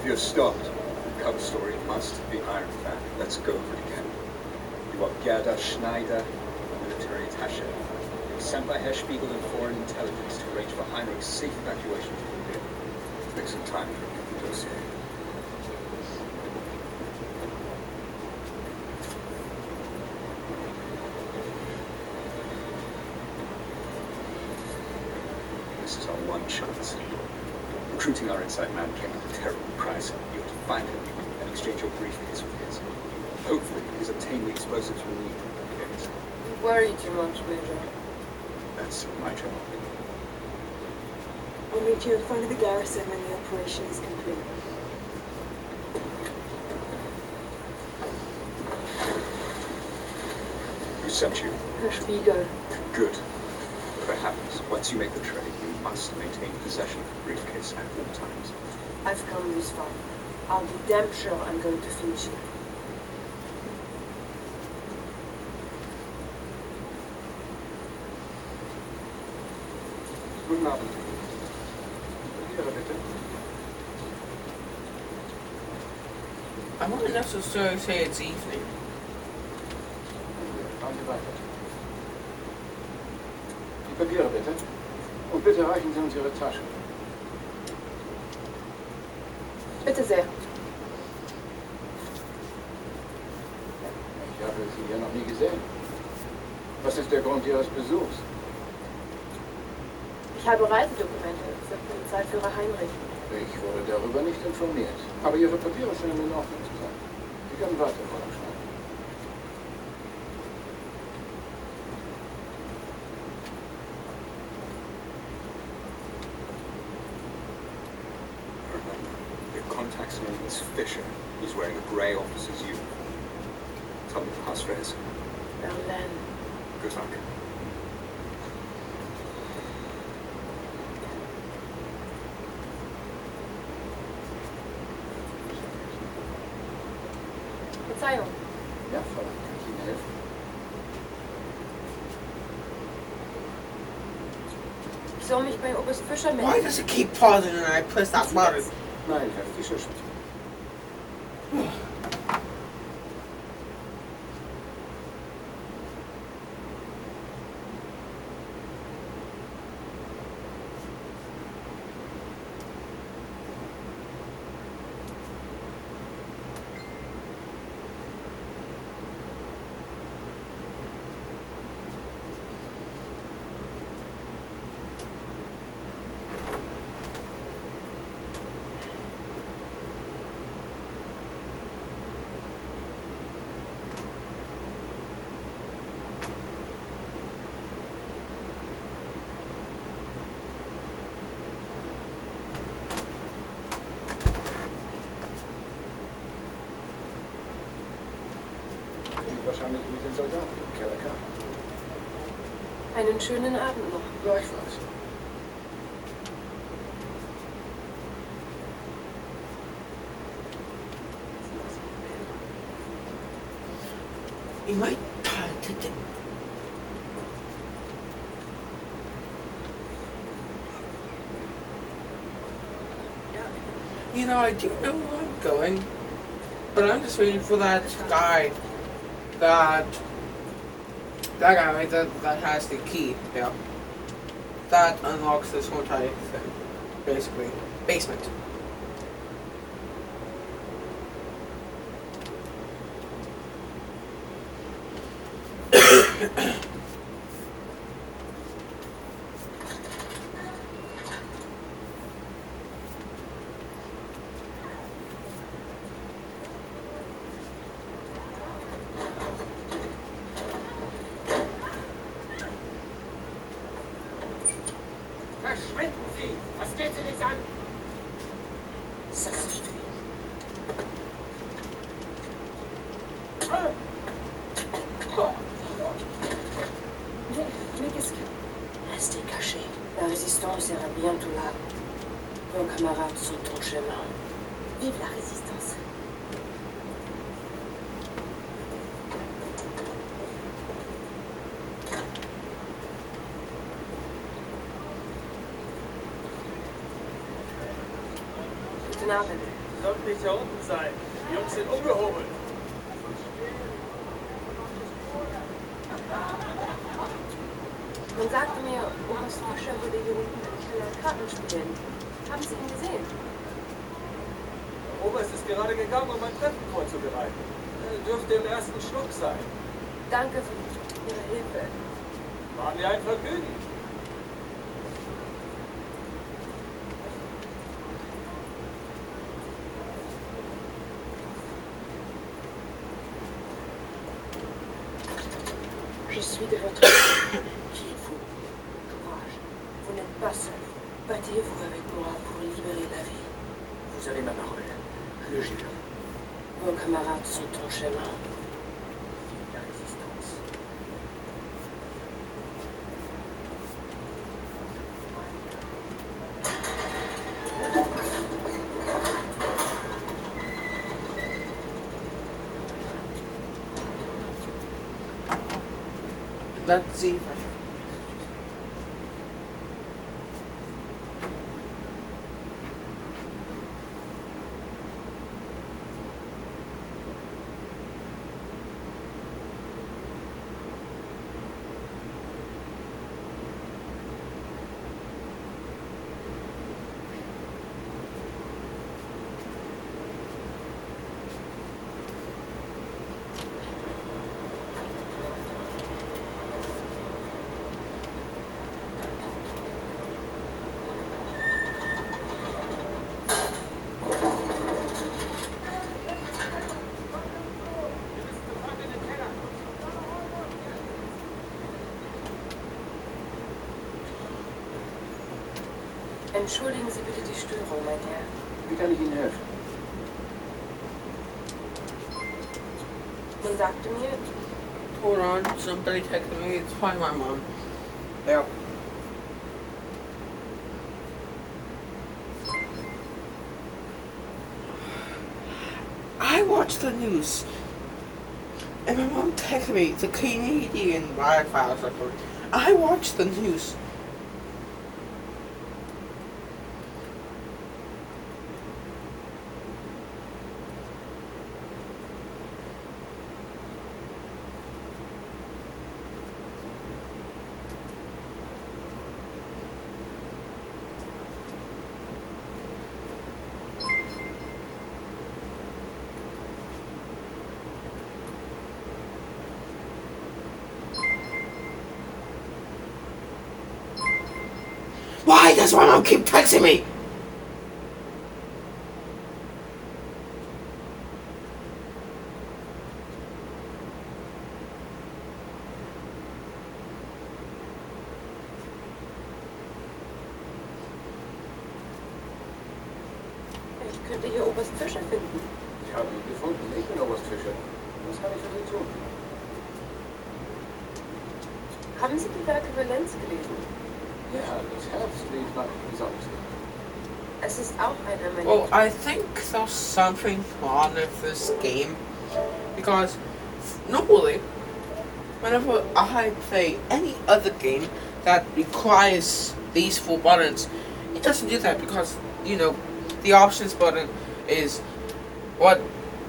if you're stopped, the cover story must be Iron Fang. Let's go over it again. You are Gerda Schneider, military attaché. You were sent by Herr Spiegel and Foreign Intelligence to arrange for Heinrich's safe evacuation from Berlin. Make some time for the dossier. This is our one chance. Recruiting our inside man came at a terrible price. You have to find him and exchange your briefcase with his. Hopefully, he's obtained the explosives we need to blockade it. You worry too much, Major. That's my job. I'll meet you in front of the garrison when the operation is complete. Who sent you? Herr Spiegel. Good. Whatever happens, once you make the trade, you must maintain possession of the briefcase at all times. I've come this far. I'll be damn sure I'm going to finish it. Guten Abend. Ihre bitte. I wouldn't necessarily say it's evening. Fahren Sie weiter. Die Papiere bitte. Und bitte reichen Sie uns Ihre Tasche. Bitte sehr. Ich habe Sie hier noch nie gesehen. Was ist der Grund Ihres Besuchs? Ich habe Reisedokumente für Polizeiführer Heinrich. Ich wurde darüber nicht informiert. Aber Ihre Papiere scheinen in Ordnung zu sein. Sie können weiter, Frau Schneider. His name is Fisher. He's wearing a grey officer's uniform. Tell me the Stress. Berlin. Good luck. Verzeihung. Ja, Fräulein, kann ich Ihnen helfen? Ich soll mich bei Oberst Fischer melden. Why does it keep pausing when I press that button? Nein, Herr Fischer spricht. Wahrscheinlich mit den Soldaten im Keller kam. Einen schönen Abend noch. Gleichfalls. You might try to do. You know, I do know where I'm going, but I'm just waiting for that guy. That guy right there that has the key. Yeah. That unlocks this whole entire thing. Basically. Basement. Verschwinden Sie! Was geht Sie nichts an? Mais qu'est-ce que... Restez cachés. La résistance sera bientôt là. Vos camarades sont en chemin. Vive la résistance. Guten Abend. Sollten nicht da unten sein. Die Jungs sind umgehobelt. Man sagte mir, Oberst Fischer würde hier unten im Keller Karten spielen. Haben Sie ihn gesehen? Der Oberst ist gerade gegangen, um ein Treffen vorzubereiten. Dürfte im ersten Schluck sein. Danke für Ihre Hilfe. War mir ein Vergnügen. Je suis de votre côté. Qui êtes-vous? Courage. Vous n'êtes pas seul. Battez-vous avec moi pour libérer la vie. Vous avez ma parole. Je le jure. Vos camarades sont en chemin. Vive la résistance. Let's see. Entschuldigen Sie bitte die Störung, mein Herr. Wie kann ich Ihnen helfen? Man sagte mir, Hold on, somebody texted me. It's probably my mom. Yeah. I watch the news, and my mom texted me the Canadian Wi-Fi or something. I watch the news. Why does my mom keep texting me? ich könnte hier Oberst Fischer finden. Ich habe ihn gefunden. Ich bin Oberst Fischer. Was kann ich für Sie tun? Haben Sie die Werke Valenz gelesen? Ja, das Herz liegt nach besonders. Es ist auch einer meiner. Well, I think there's something wrong with this game because normally, whenever I play any other game that requires these 4 buttons, it doesn't do that because, you know, the options button is what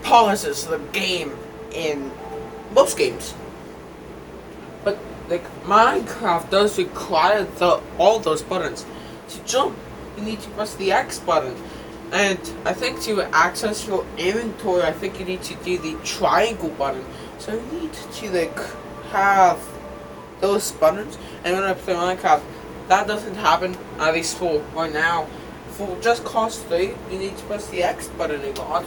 pauses the game in most games. But like Minecraft does require all those buttons. To jump, you need to press the X button. And I think to access your inventory, I think you need to do the triangle button. So you need to like have those buttons. And when I play Minecraft, that doesn't happen, at least for right now. For just Cause 3, you need to press the X button a lot.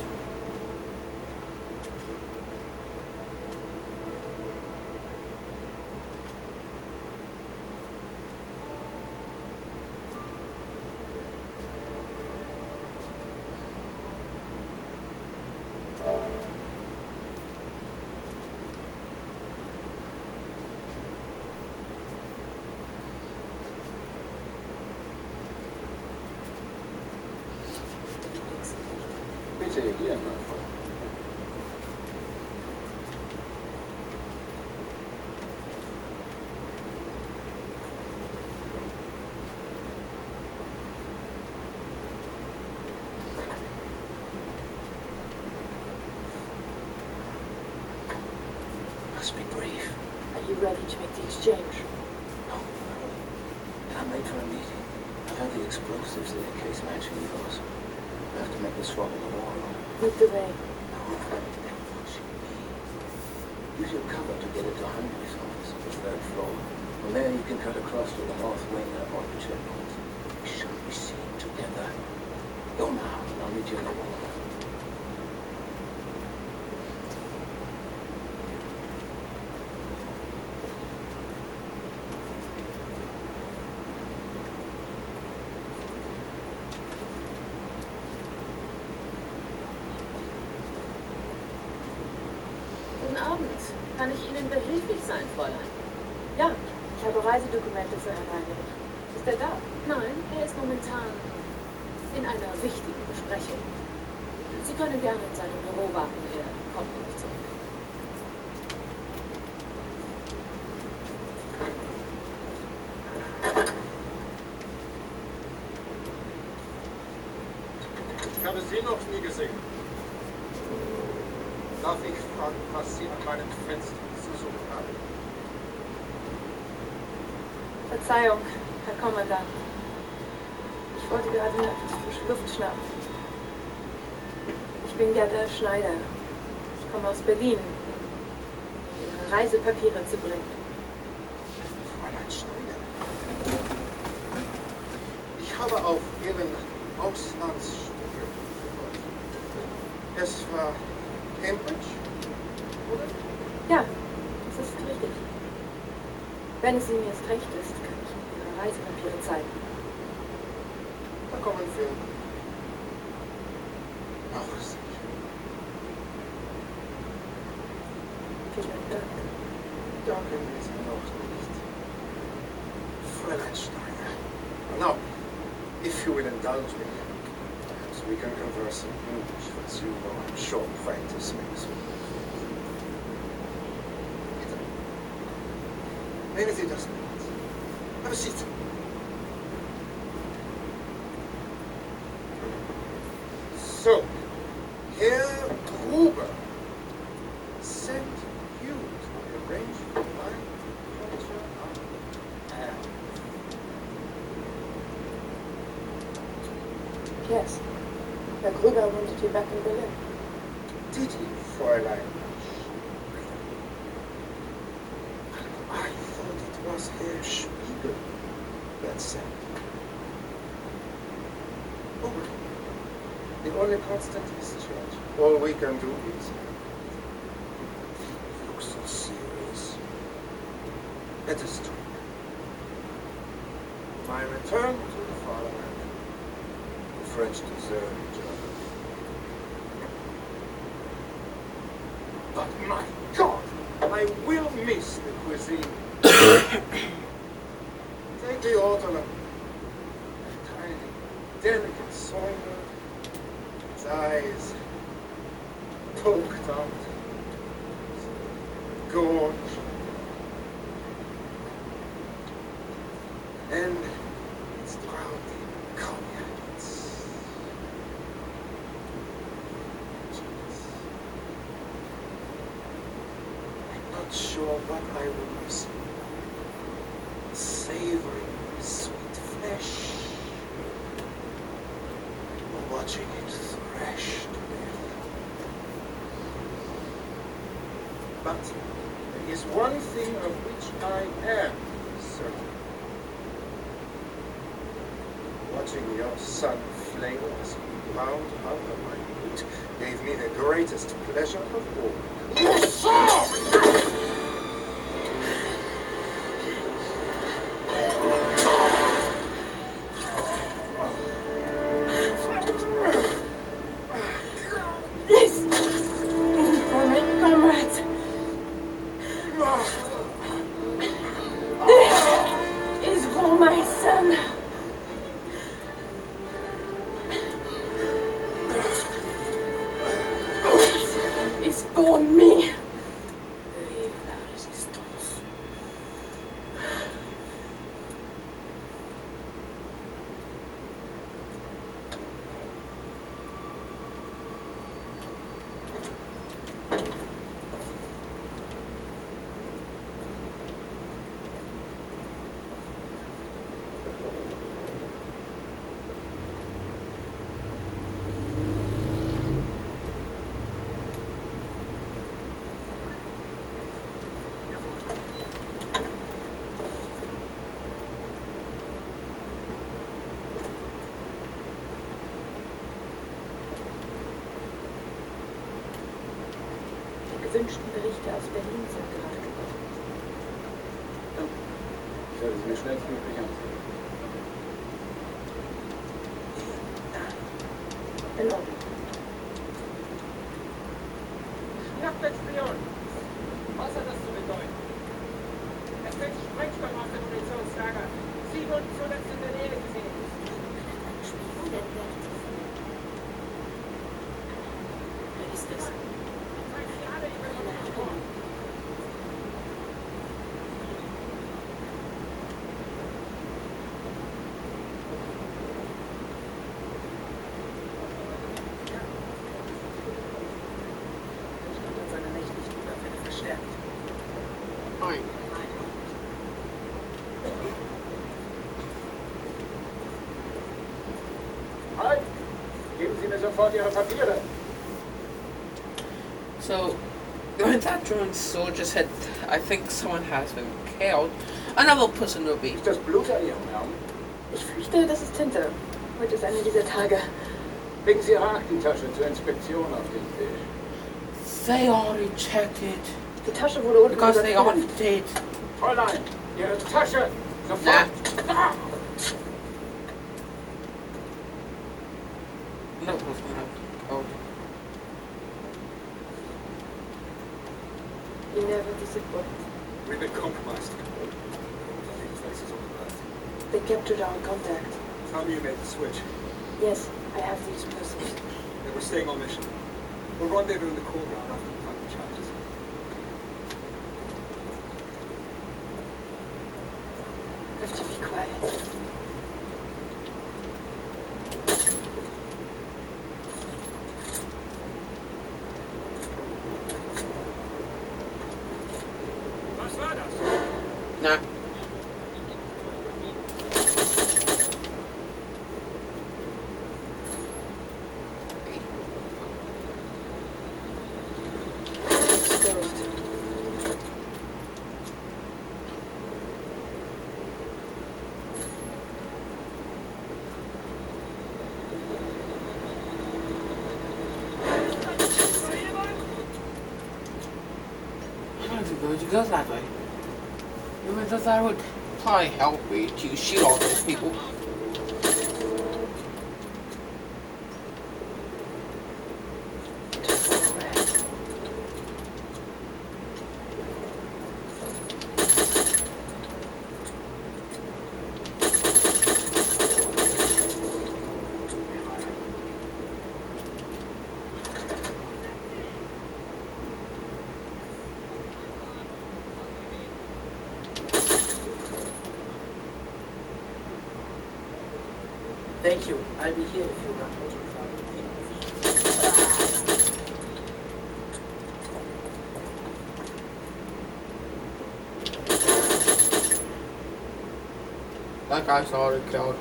Bitte hier mal vor. Must be brief. Are you ready to make the exchange? No. I'm late for a meeting. I have the explosives in the case matching yours. I have to make this swap in the wall. Lead the way. Use your cover to get it to Henry's office on the 3rd floor. From there you can cut across to the north wing and avoid the checkpoint. We shouldn't be seen together. Go now, and I'll meet you in the wall. Guten Abend. Kann ich Ihnen behilflich sein, Fräulein? Ja, ich habe Reisedokumente für Herrn Heinrich. Ist er da? Nein, er ist momentan in einer wichtigen Besprechung. Sie können gerne in seinem Büro warten, er kommt noch zurück. Ich habe Sie noch nie gesehen. Darf ich fragen, was Sie an meinem Fenster zu suchen haben? Verzeihung, Herr Kommandant. Ich wollte gerade eine frische Luft schnappen. Ich bin Gerda Schneider. Ich komme aus Berlin, um Ihre Reisepapiere zu bringen. Fräulein Schneider. Ich habe auf Ihren Auslandsstudium gehört. Es war Cambridge, oder? Ja, das ist richtig. Wenn es Ihnen jetzt recht ist, kann ich Ihnen Ihre Reisepapiere zeigen. Da kommen wir. Auch sicher. Vielen Dank. Danken Sie noch nicht. Fräulein Schneider. Now, if you will indulge me, perhaps we can converse in English, as you know I'm sure practice makes me. Nehmen Sie das mit. Have a seat. So, Herr Gruber sent you to arrange for my departure on Yes. Herr Gruber wanted you back in Berlin. Did he, Fräulein? I thought it was Herr Spiegel that sent me. Oh, well. The only constant is change. All we can do is look so serious. Let us talk. My return to the fatherland. The French deserve each other. But my God, I will miss the cuisine. Take the ortolan. A tiny, delicate soil. Its eyes poked out, gorge, and it's drowned in cognac. It's genius. I'm not sure what I will miss. Savoring sweet flesh, or watching it thrash to death. But there is one thing of which I am certain. Watching your son flail as he ground under my boot gave me the greatest pleasure of all. You saw! Gewünschten Berichte aus Berlin sind gerade gekommen. Ich werde sie mir schnellstmöglich ansehen. In Ordnung. Schnappexplosion! Was hat das zu bedeuten? Es fällt Sprengstoff aus dem Munitionslager. 7 und zuletzt in der Nähe gesehen. Wer ist das? Halt! Geben Sie mir sofort Ihre Papiere. So, when that drone soldier said, I think someone has been killed, another person will be. Ist das Blut an Ihrem Arm? Ich fürchte, das ist Tinte. Heute ist einer dieser Tage. Legen Sie Ihre Aktentasche zur Inspektion auf den Tisch. They already checked it. Die Tasche wurde unten Because they already überprüft. did. Fräulein, Ihre Tasche! Sofort! Ah. No, it was not. Oh. You never disappoint. We've been compromised. Traces on the left. They captured our contact. Tell me you made the switch. Yes, I have the explosives. Then we're staying on mission. We'll rendezvous in the cool ground after the final challenges. Have to be quiet. Nah. Where'd you go that way? You thought that would probably help me to shoot all those people. Thank you. I'll be here if you run. That guy's already killed.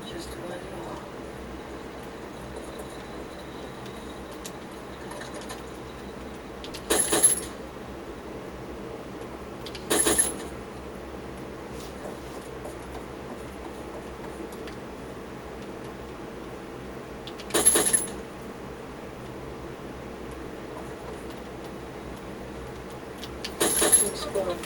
Just one more. Let's go.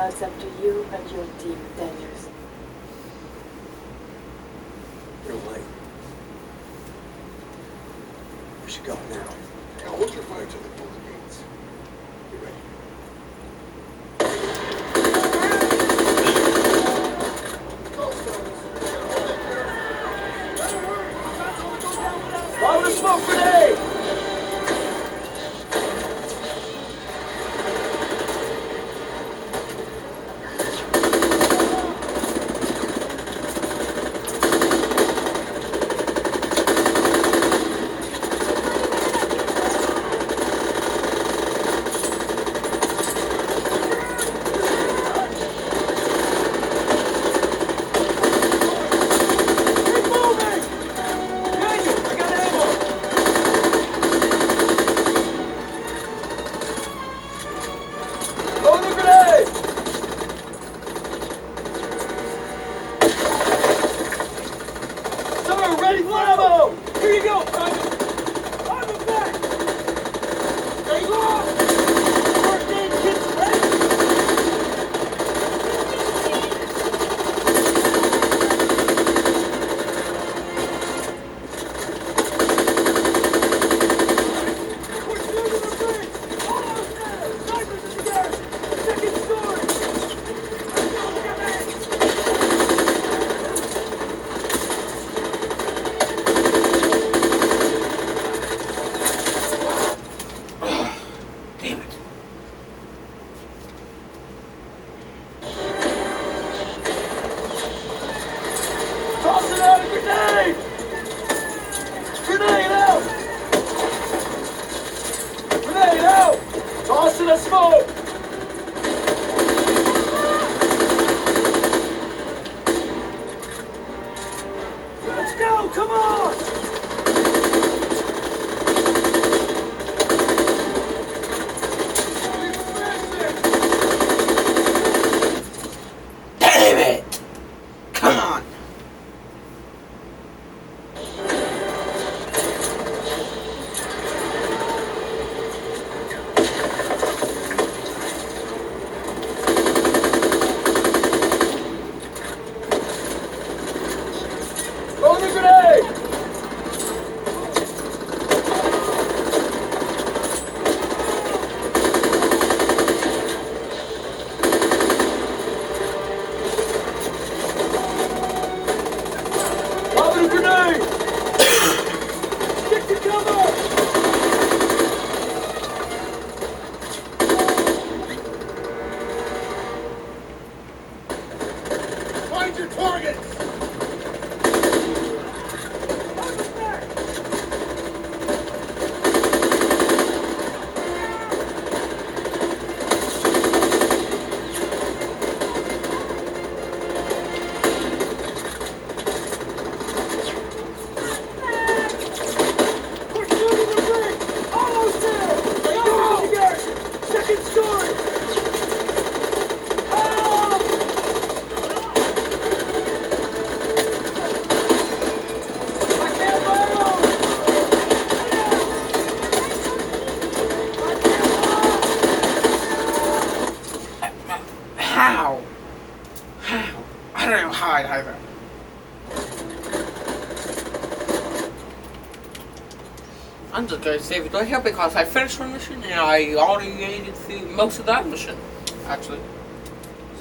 Now it's up to you and your team, Daniels. You're late. We should go now. Now hold your fire till the bullet gates. Get ready. Lob the smoke grenade! Throw the grenade! Sir, ready for ammo! Here you go, Private! On the back! Take off! First aid kit's ready! We're shooting the bridge! Almost there! Snipers in the garrison! Second story! Damn it. Tossing out a grenade! Grenade out! Grenade out! Tossing a smoke! Let's go! Come on! Damn it! Come on! Throw the grenade! Lobbing a grenade! Stick to cover! Find your targets! We're shooting the bridge! Almost there! Snipers in the garrison! Second story! Help! I can't move! How? How? I don't know how I'd either. I'm just gonna save it right here because I finished one mission and I already made it through most of that mission, actually.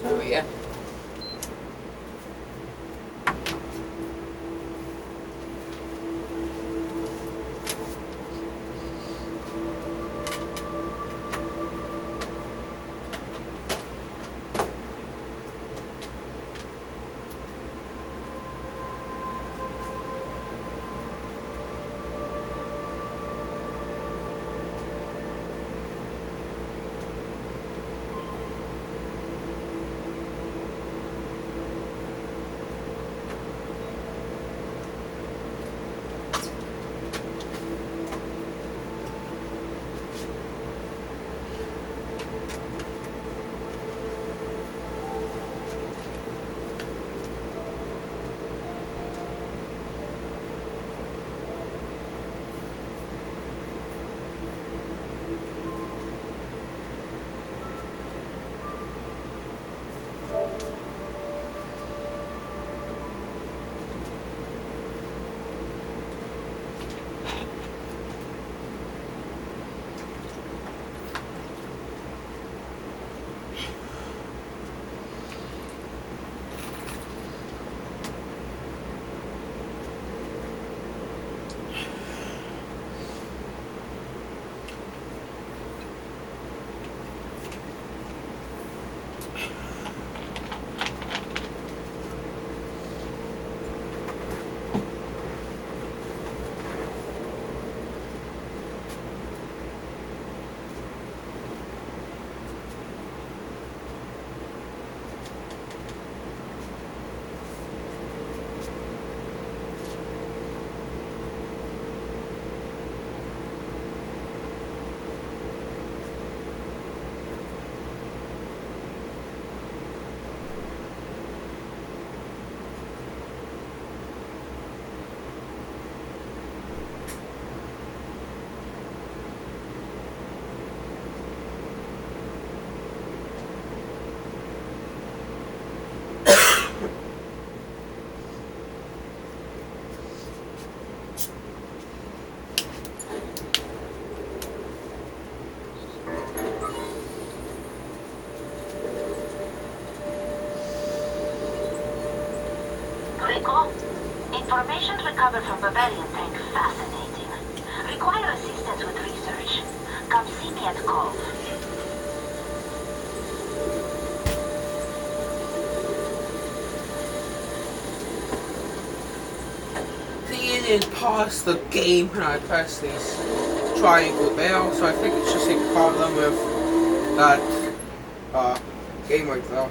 So yeah. Echo. Information recovered from Bavarian tank fascinating. Require assistance with research. Come see me at Cove. It didn't pause the game when I pressed this triangle there, so I think it's just a problem with that game right there.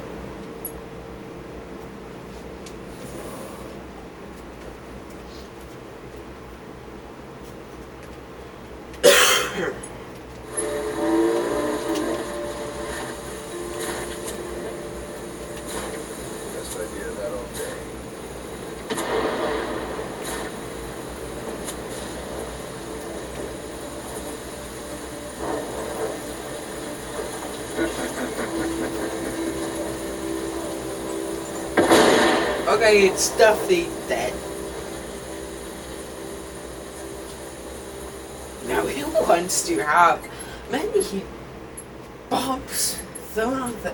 Best idea of that all day. Okay, it's definitely dead. Now who wants to have many bombs thrown on the...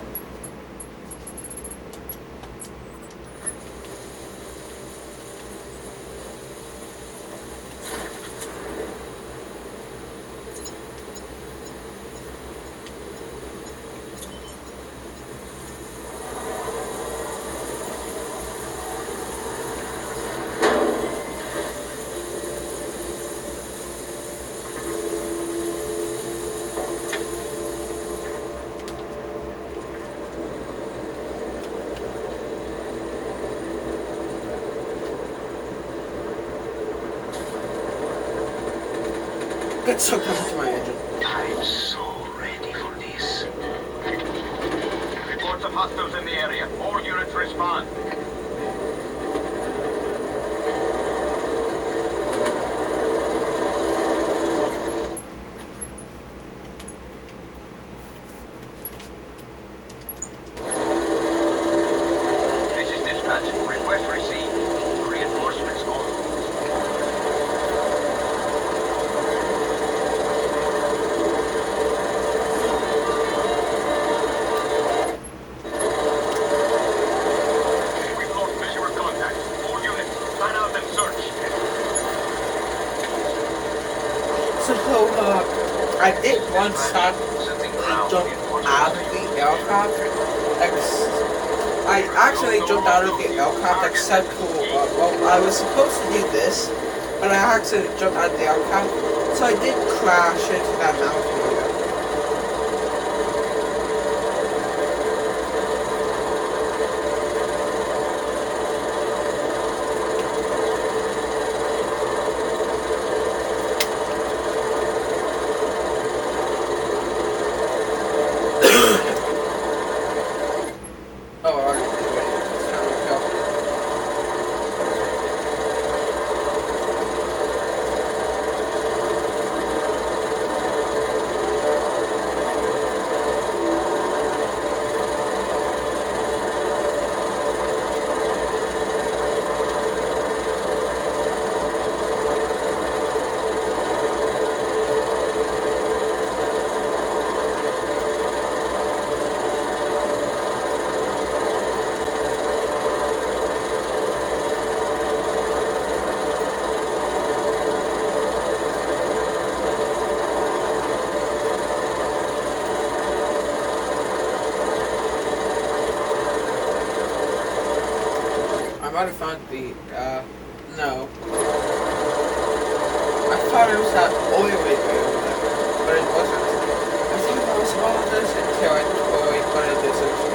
Get so close to my engine. I'm so ready for this. Reports of hostiles in the area. All units respond. This is dispatch. Request received. Reinforcements on. We've lost visual contact. All units, plan out and search. So, I did once accidentally jump out of the aircraft. I actually jumped out of the aircraft except for, well, I was supposed to do this, but I accidentally jumped out of the aircraft, so I did crash into that mountain. I might have found the, no. I thought it was that oil rig over there, but it wasn't. I think it was one of those until I totally put it this into.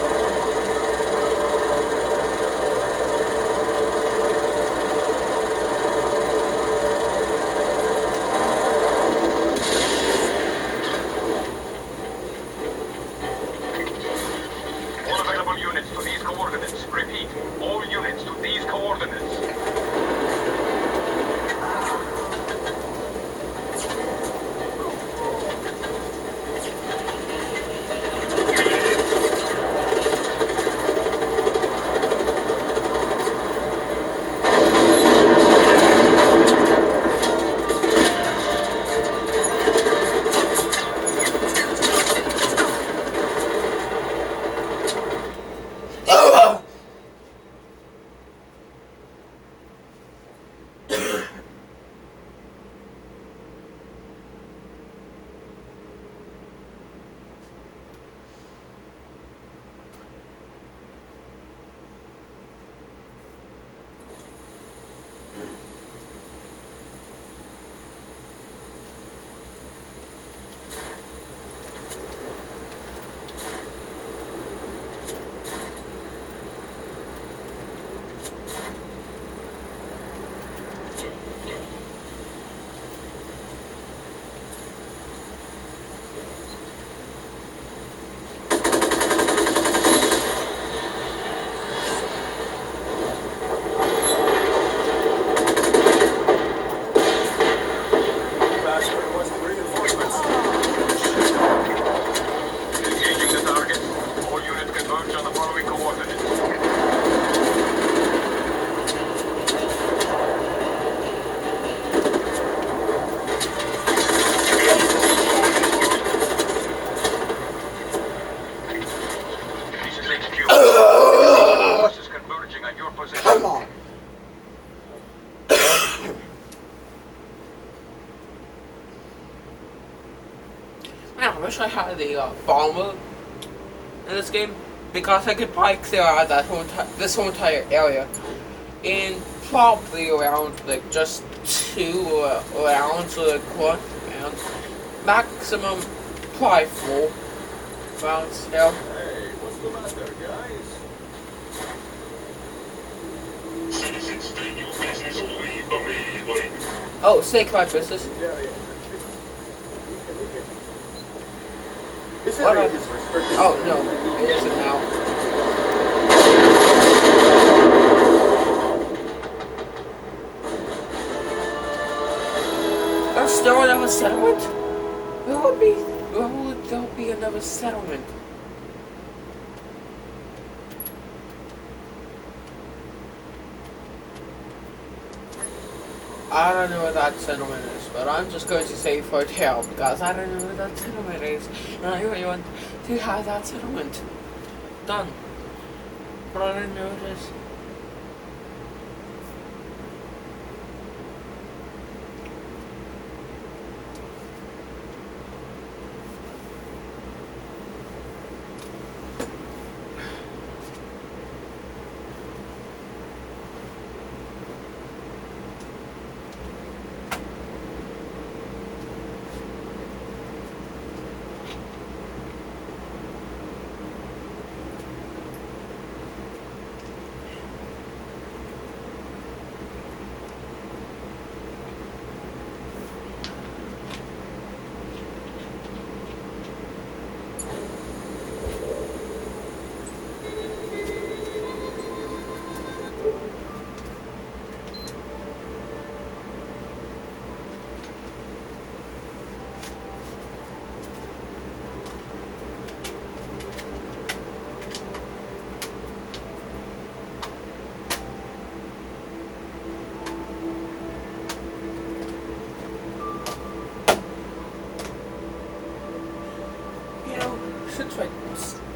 All available units to these coordinates. Repeat, all units to these coordinates. Man, I wish I had a bomber in this game, because I could probably clear out that this whole entire area in probably around like just 2 rounds or like 1 round, maximum probably 4 rounds. Yeah. Hey, what's the matter, guys? Citizens state your business only immediately. Oh, say my business. This What area up? is restricted. Oh no, it isn't now. There's still another settlement? Where would there be another settlement? I don't know what that settlement is, but I'm just going to say for tail because I don't know what that settlement is, and I really want to have that settlement done, but I don't know what it is.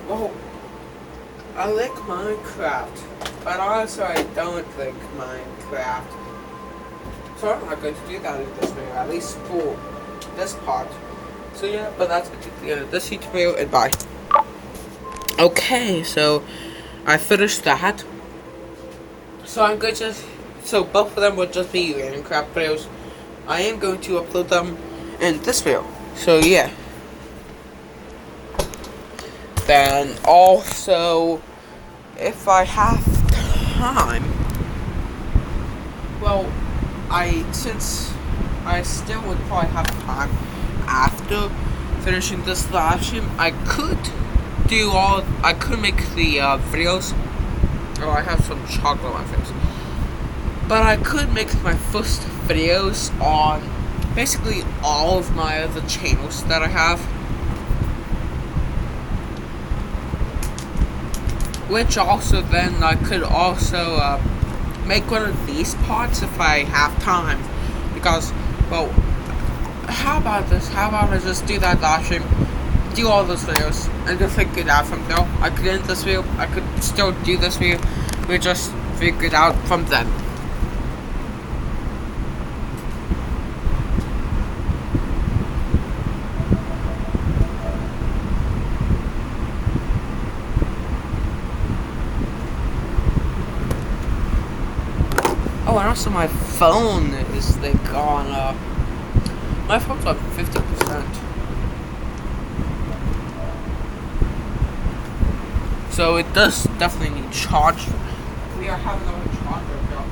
Well, I like Minecraft, but also I don't like Minecraft. So I'm not going to do that in this video, at least for this part. So yeah, but that's basically the end of this YouTube video, and bye. Okay, so I finished that. So I'm going to, so both of them will just be Minecraft videos. I am going to upload them in this video. So yeah. Then also, if I have time, well, since I still would probably have time after finishing this live stream, I could make the videos. Oh, I have some chocolate on my face. But I could make my first videos on basically all of my other channels that I have. Which also then I could also make one of these parts if I have time. Because, well, how about this? How about I just do that live stream, do all those videos, and just figure it out from there. I could end this video, I could still do this video, we just figure it out from then. Oh, and also my phone is like on, my phone's on 50%. So it does definitely need charge. We are having our charger now.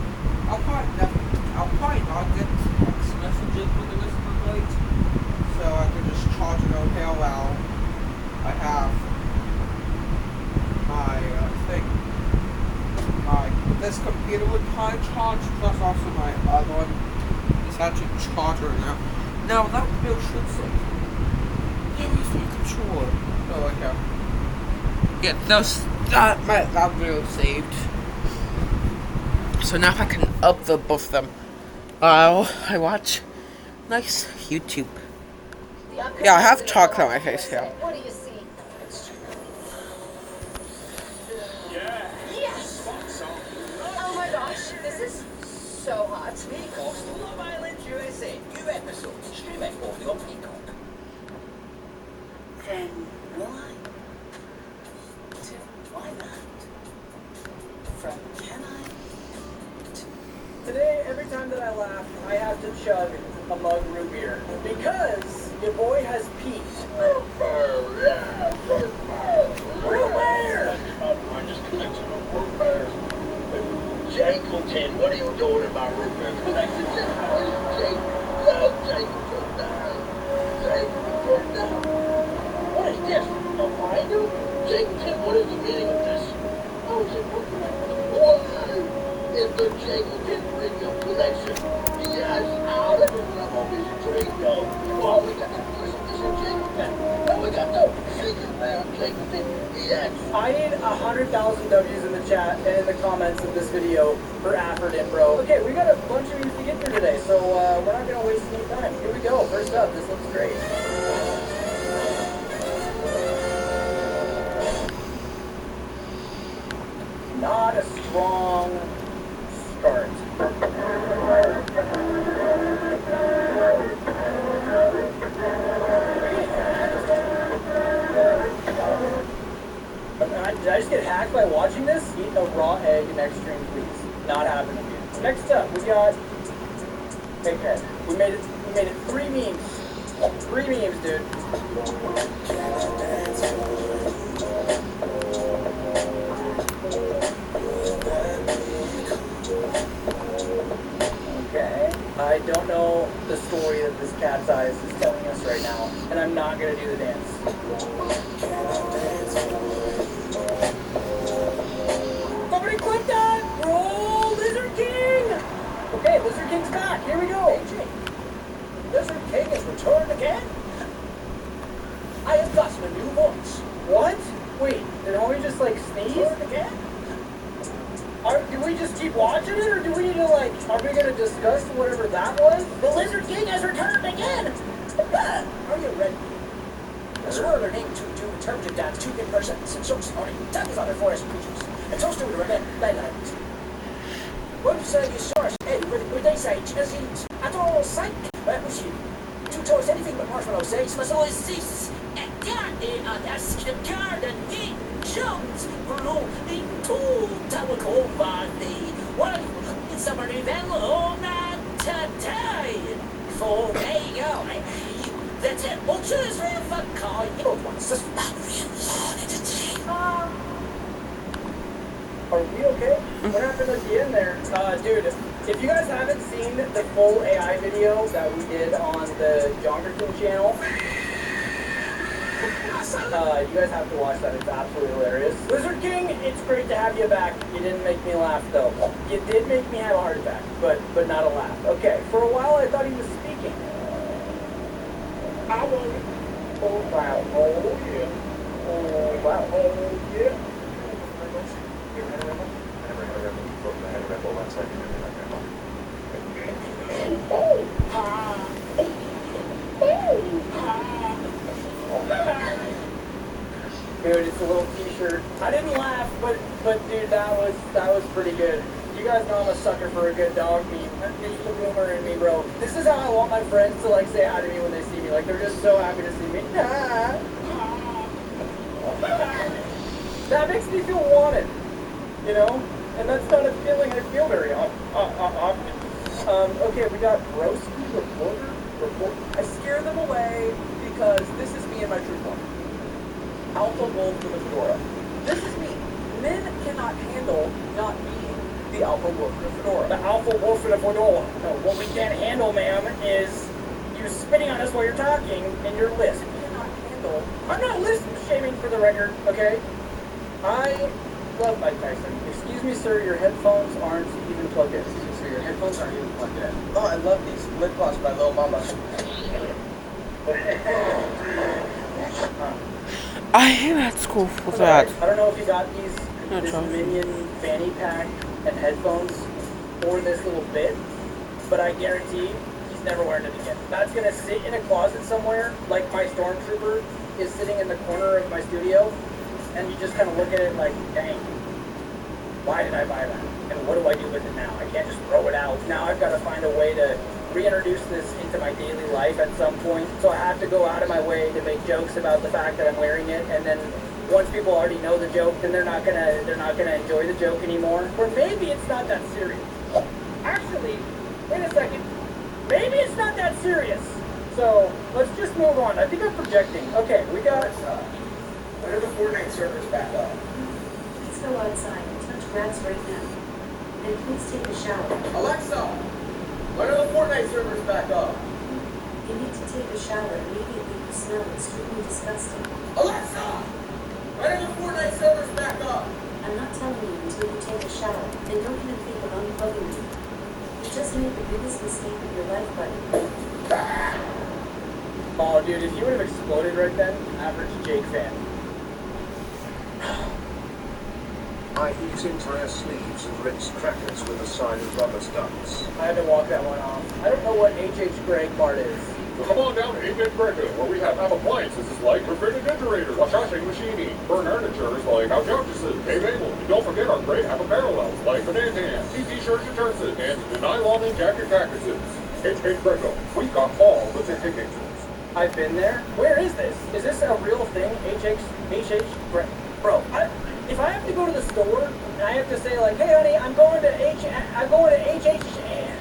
I'll probably not get text messages when it is late. So I can just charge it over here while I have my thing. This computer would probably charge, plus also my other one is actually charger now. Now that bill should say, use my controller. Oh, okay. Yeah, that video saved. So now I can upload both of them. I watch nice YouTube. Yeah, I have chocolate on my face here. What do you see? Oh my gosh, this is so hot. Love Island USA, new episode, streaming only on Peacock. And will I? Why not? From can I? Today, every time that I laugh, I have to chug a mug root beer because your boy has peaked. Root beer! Jankleton, what are you doing in my room? What is this? A binder? Jankleton, what is the meaning of this? Why is the Jankleton radio collection? Yes, out of the movies Draco. Oh, we got the Jankleton. And we got the Secret Man Jankleton. Yes. I need 100,000 W's in the chat and in the comments of this video for Affordin, bro. Okay, we got a bunch of news to get through today, so we're not gonna waste any time. Here we go. First up, this looks great. Not a strong start. Did I just get hacked by watching this? Eat a raw egg next stream, please. Not happening. Next up, we got Egghead. We made it 3 memes. 3 memes, dude. Okay. I don't know the story that this cat's eyes is telling us right now, and I'm not gonna do the dance. Somebody click that! Roll Lizard King! Okay, Lizard King's back. Here we go. AJ, Lizard King has returned again? I have gotten a new voice. What? Wait, did homie just like sneeze? Returned again? Do we just keep watching it, or do we need to like, are we gonna discuss whatever that was? The Lizard King has returned again! Are you ready? The swirler named to do determined that 2 in persons and so sorry, that is other forest creatures. And toast to the remain landlines. What say you source? Hey, would they say Chesins at all sight? That was you. To toast anything but marshmallow says must always cease. And that in a desk garden in Jones Blue in 2 tower over the one in summer event all that today. For there you go. That's it. Well, choose for a car. You don't want to Are we okay? What happened at the end there? Dude, if you guys haven't seen the full AI video that we did on the Jongerton channel, you guys have to watch that. It's absolutely hilarious. Lizard King, it's great to have you back. You didn't make me laugh, though. You did make me have a heart attack, but not a laugh. Okay, for a while I thought he was speaking. I want it. Oh, wow. Oh, yeah. Oh, wow. Oh, yeah. Dude, it's a little t-shirt. I didn't laugh, but dude, that was pretty good. You guys know I'm a sucker for a good dog meme. It's the boomer in me, bro. This is how I want my friends to like say hi to me when they see me. Like they're just so happy to see me. That makes me feel wanted, you know? And that's not a feeling I feel very often. Okay, we got Broski Report. I scare them away because this is me in my true form. Alpha Wolf with a fedora. This is me. Men cannot handle not being the Alpha Wolf with a fedora. The Alpha Wolf with a fedora. No, what we can't handle, ma'am, is you spitting on us while you're talking and your lisp. Cannot handle. I'm not lisp shaming for the record, okay? I love Mike Tyson. Excuse me, sir, your headphones aren't even plugged in. Excuse me, sir, your headphones aren't even plugged in. Oh, I love these lip gloss by Lil Mama. I am at school for that. I don't know if you got this Minion fanny pack and headphones for this little bit, but I guarantee he's never wearing it again. That's gonna sit in a closet somewhere, like my Stormtrooper is sitting in the corner of my studio, and you just kind of look at it like, dang, why did I buy that? And what do I do with it now? I can't just throw it out. Now I've got to find a way to reintroduce this into my daily life at some point. So I have to go out of my way to make jokes about the fact that I'm wearing it, and then once people already know the joke, then they're not gonna enjoy the joke anymore. Or maybe it's not that serious. Actually, wait a second. Maybe it's not that serious. So let's just move on. I think I'm projecting. Okay, we got. When are the Fortnite servers back up? Please go outside and touch grass right now. And please take a shower. Alexa, when are the Fortnite servers back up? You need to take a shower immediately. You smell extremely disgusting. Alexa, when are the Fortnite servers back up? I'm not telling you until you take a shower. And don't even think of unplugging me. You just made the biggest mistake of your life, buddy. Oh, dude, if you would have exploded right then, average Jake fan. I eat entire sleeves of Ritz crackers with a side of rubber stumps. I had to walk that one off. I don't know what H.H. Gregg Mart is. So come on down to H.H. Gregg, where we have appliances like refrigerators, washing machine, furnitures like our couches, A-Babel. And don't forget our great apple parallels like bandanas, t-shirts and shirts, and the nylon and jacket cactuses. H.H. Gregg, we got all the tickets. I've been there. Where is this? Is this a real thing? H.H. Gregg. Bro, if I have to go to the store and I have to say like, hey honey, I'm going to H.H.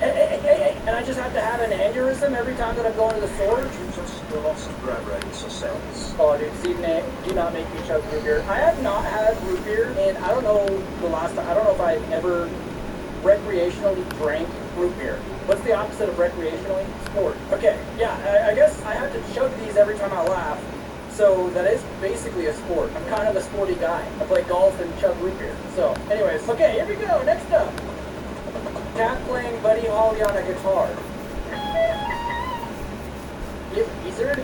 and I just have to have an aneurysm every time that I'm going to the store. You just lost grab rates or cells. Oh, dude, see, Nate, do not make me chug root beer. I have not had root beer, and I don't know the last time. I don't know if I've ever recreationally drank root beer. What's the opposite of recreationally? Sport. Okay, yeah, I guess I have to chug these every time I laugh. So that is basically a sport. I'm kind of a sporty guy. I play golf and chug root beer. So, anyways, okay, here we go. Next up, Cat playing Buddy Holly on a guitar. Get Weezered?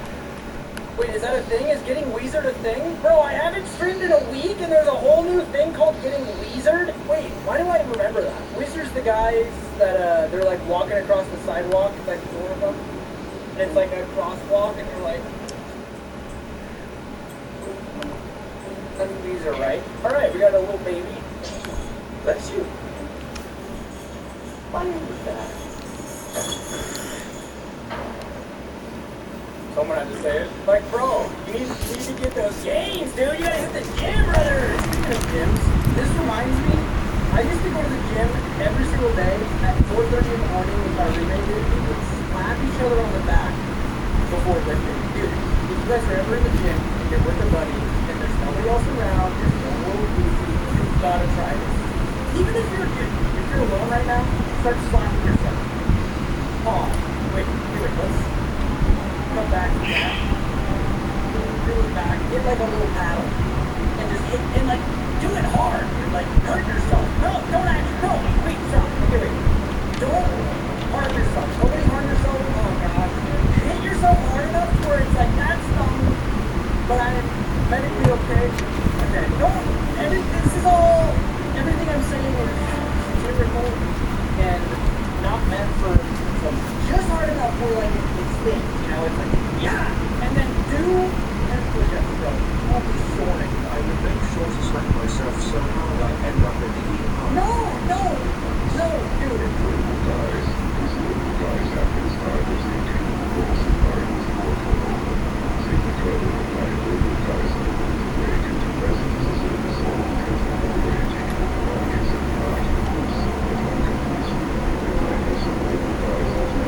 Wait, is that a thing? Is getting Weezered a thing? Bro, I haven't streamed in a week and there's a whole new thing called getting Weezered? Wait, why do I remember that? Weezer's the guys that, they're like walking across the sidewalk. It's like four of them. And it's like a crosswalk and they're like... That's Weezer, right? Alright, we got a little baby. Bless you. Why is that? Someone had to say it. Like, bro, you need to get those games, dude. You gotta hit the gym, brother. Speaking of gyms, this reminds me, I used to go to the gym every single day at 4:30 in the morning with my roommate. We would slap each other on the back before lifting. Dude, if you guys are ever in the gym and you're with a buddy and there's nobody else around, there's no little goofy, you gotta try this. Even if you're alone right now, start slapping yourself. Pause. Wait, let's come back to that. Really back, get like a little paddle. And just hit, and like, do it hard. And like, hurt yourself. No, don't actually, no, wait, stop. Okay, wait. Don't harm yourself. Nobody harm yourself. Oh, God. Hit yourself hard enough to where it's like, that's something, but I'm medically okay. Okay, don't, this is all, everything I'm saying is typical and not meant for, just hard enough where like it stings, you know, it's like, yeah, and then do, and push up, bro. I'll be soaring. I would make sure to slap myself so hard I end up in the ER. No, dude. Guys, this little guy's after his time was the incapable environment for take the trouble of my little guys way due to presence as a result because of the way taking the markets and not so that I can use it. And I know some little guys that make it false relationships and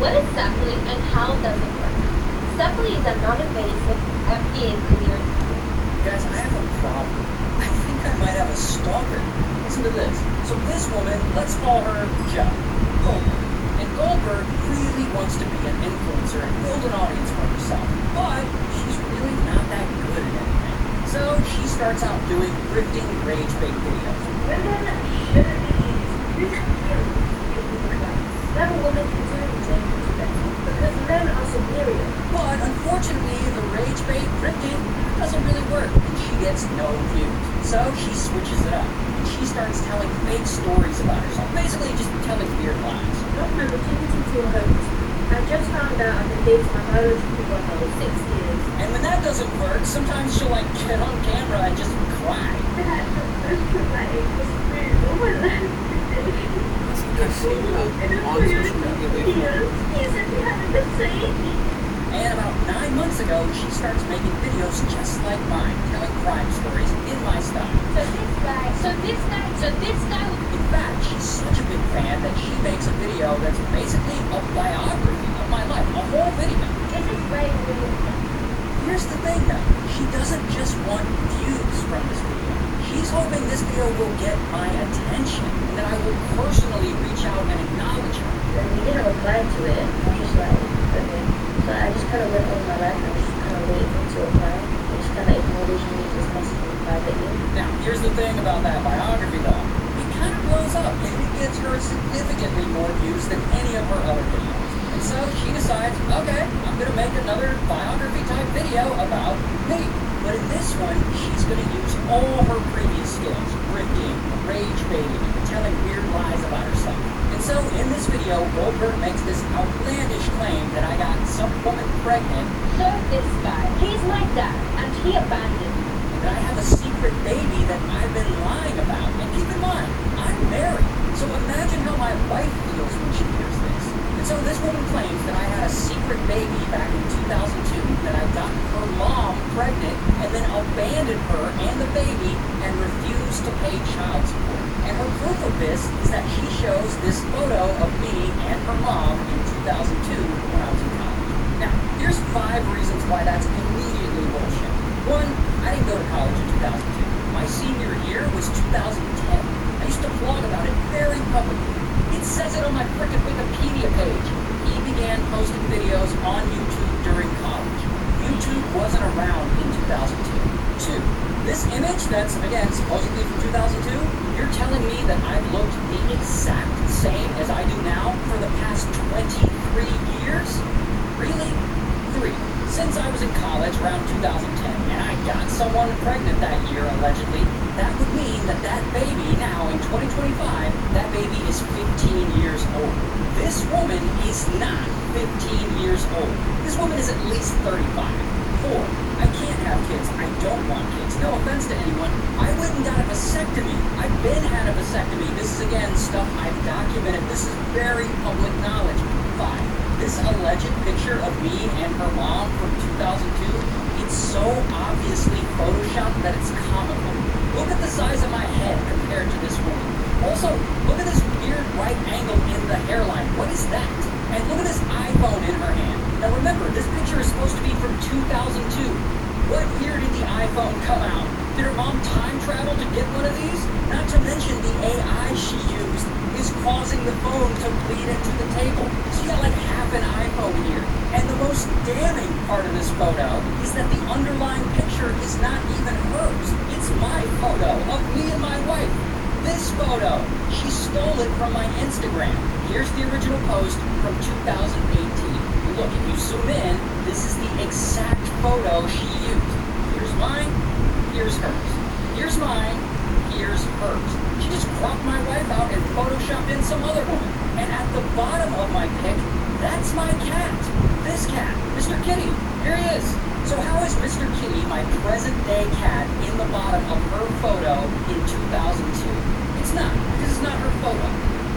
What is Sepli and how does it work? Sepli is a non-invasive, FDA-cleared. Guys, I have a problem. I think I might have a stalker. Listen to this. So this woman, let's call her Jo Goldberg. And Goldberg really wants to be an influencer and build an audience for herself. But she's really not that good at anything. So she starts out doing thrifting rage bait videos. Women shouldn't be used. That a woman can do anything because men are superior. But unfortunately, the rage bait thrifting doesn't really work, and she gets no views. So she switches it up. And she starts telling fake stories about herself, basically just telling weird lies. Not my virginity to hurt. I just found out I've been dating my biological brother for 6 years. And when that doesn't work, sometimes she'll like get on camera and just cry. Dad, I'm crying. Oh my life. I see her on social media. He said we had a baby. And about 9 months ago, she starts making videos just like mine, telling crime stories in my style. So this guy. In fact, she's such a big fan that she makes a video that's basically a biography of my life, a whole video. This is very weird. Here's the thing though, she doesn't just want views from this video. She's hoping this video will get my attention, and that I will personally reach out and acknowledge her. And we didn't reply to it. I'm just like, okay. So I just kind of went over my life and I just kind of waited for him to reply. I just kind of ignored his just messaging privately. Now, here's the thing about that biography though. It kind of blows up, and it gets her significantly more views than any of her other videos. And so she decides, okay, I'm going to make another biography type video about me. But in this one, she's going to use all her previous skills, thrifting, rage baiting, and telling weird lies about herself. And so in this video, Goldberg makes this outlandish claim that I got some woman pregnant. So this guy, he's my dad, and he abandoned me. That I have a secret baby that I've been lying about. And keep in mind, I'm married. So imagine how my wife feels when she hears this. And so this woman claims that I had a secret baby back in 2002, that I got her mom pregnant and then abandoned her and the baby and refused to pay child support. And her proof of this is that she shows this photo of me and her mom in 2002 when I was in college. Now, here's 5 reasons why that's immediately bullshit. 1, I didn't go to college in 2002. My senior year was 2010. I used to blog about it very publicly. It says it on my frickin' Wikipedia page. He began posting videos on YouTube during college. YouTube wasn't around in 2002. 2, this image that's, again, supposedly from 2002, you're telling me that I've looked the exact same as I do now for the past 23 years? Really? 3, since I was in college around 2010 and I got someone pregnant that year, allegedly, that would mean that that baby now in 2025, that baby is 15 years old. This woman is not 15 years old. This woman is at least 35. 4, I can't have kids. I don't want kids. No offense to anyone. I went and got a vasectomy. I've been had a vasectomy. This is, again, stuff I've documented. This is very public knowledge. 5, this alleged picture of me and her mom from 2002, it's so obviously photoshopped that it's comical. Look at the size of my head compared to this woman. Also, look at this weird right angle in the hairline. What is that? And look at this iPhone in her hand. Now remember, this picture is supposed to be from 2002. What year did the iPhone come out? Did her mom time travel to get one of these? Not to mention the AI she used is causing the phone to bleed into the table. She got like half an iPhone here. And the most damning part of this photo is that the underlying picture is not even hers. It's my photo of me and my wife. This photo, she stole it from my Instagram. Here's the original post from 2018. Look, if you zoom in, this is the exact photo she used. Here's mine, here's hers. Here's mine, here's hers. She just cropped my wife out and photoshopped in some other woman. And at the bottom of my pic, that's my cat. This cat, Mr. Kitty. Here he is. So how is Mr. Kitty, my present-day cat, in the bottom of her photo in 2002? It's not, because it's not her photo.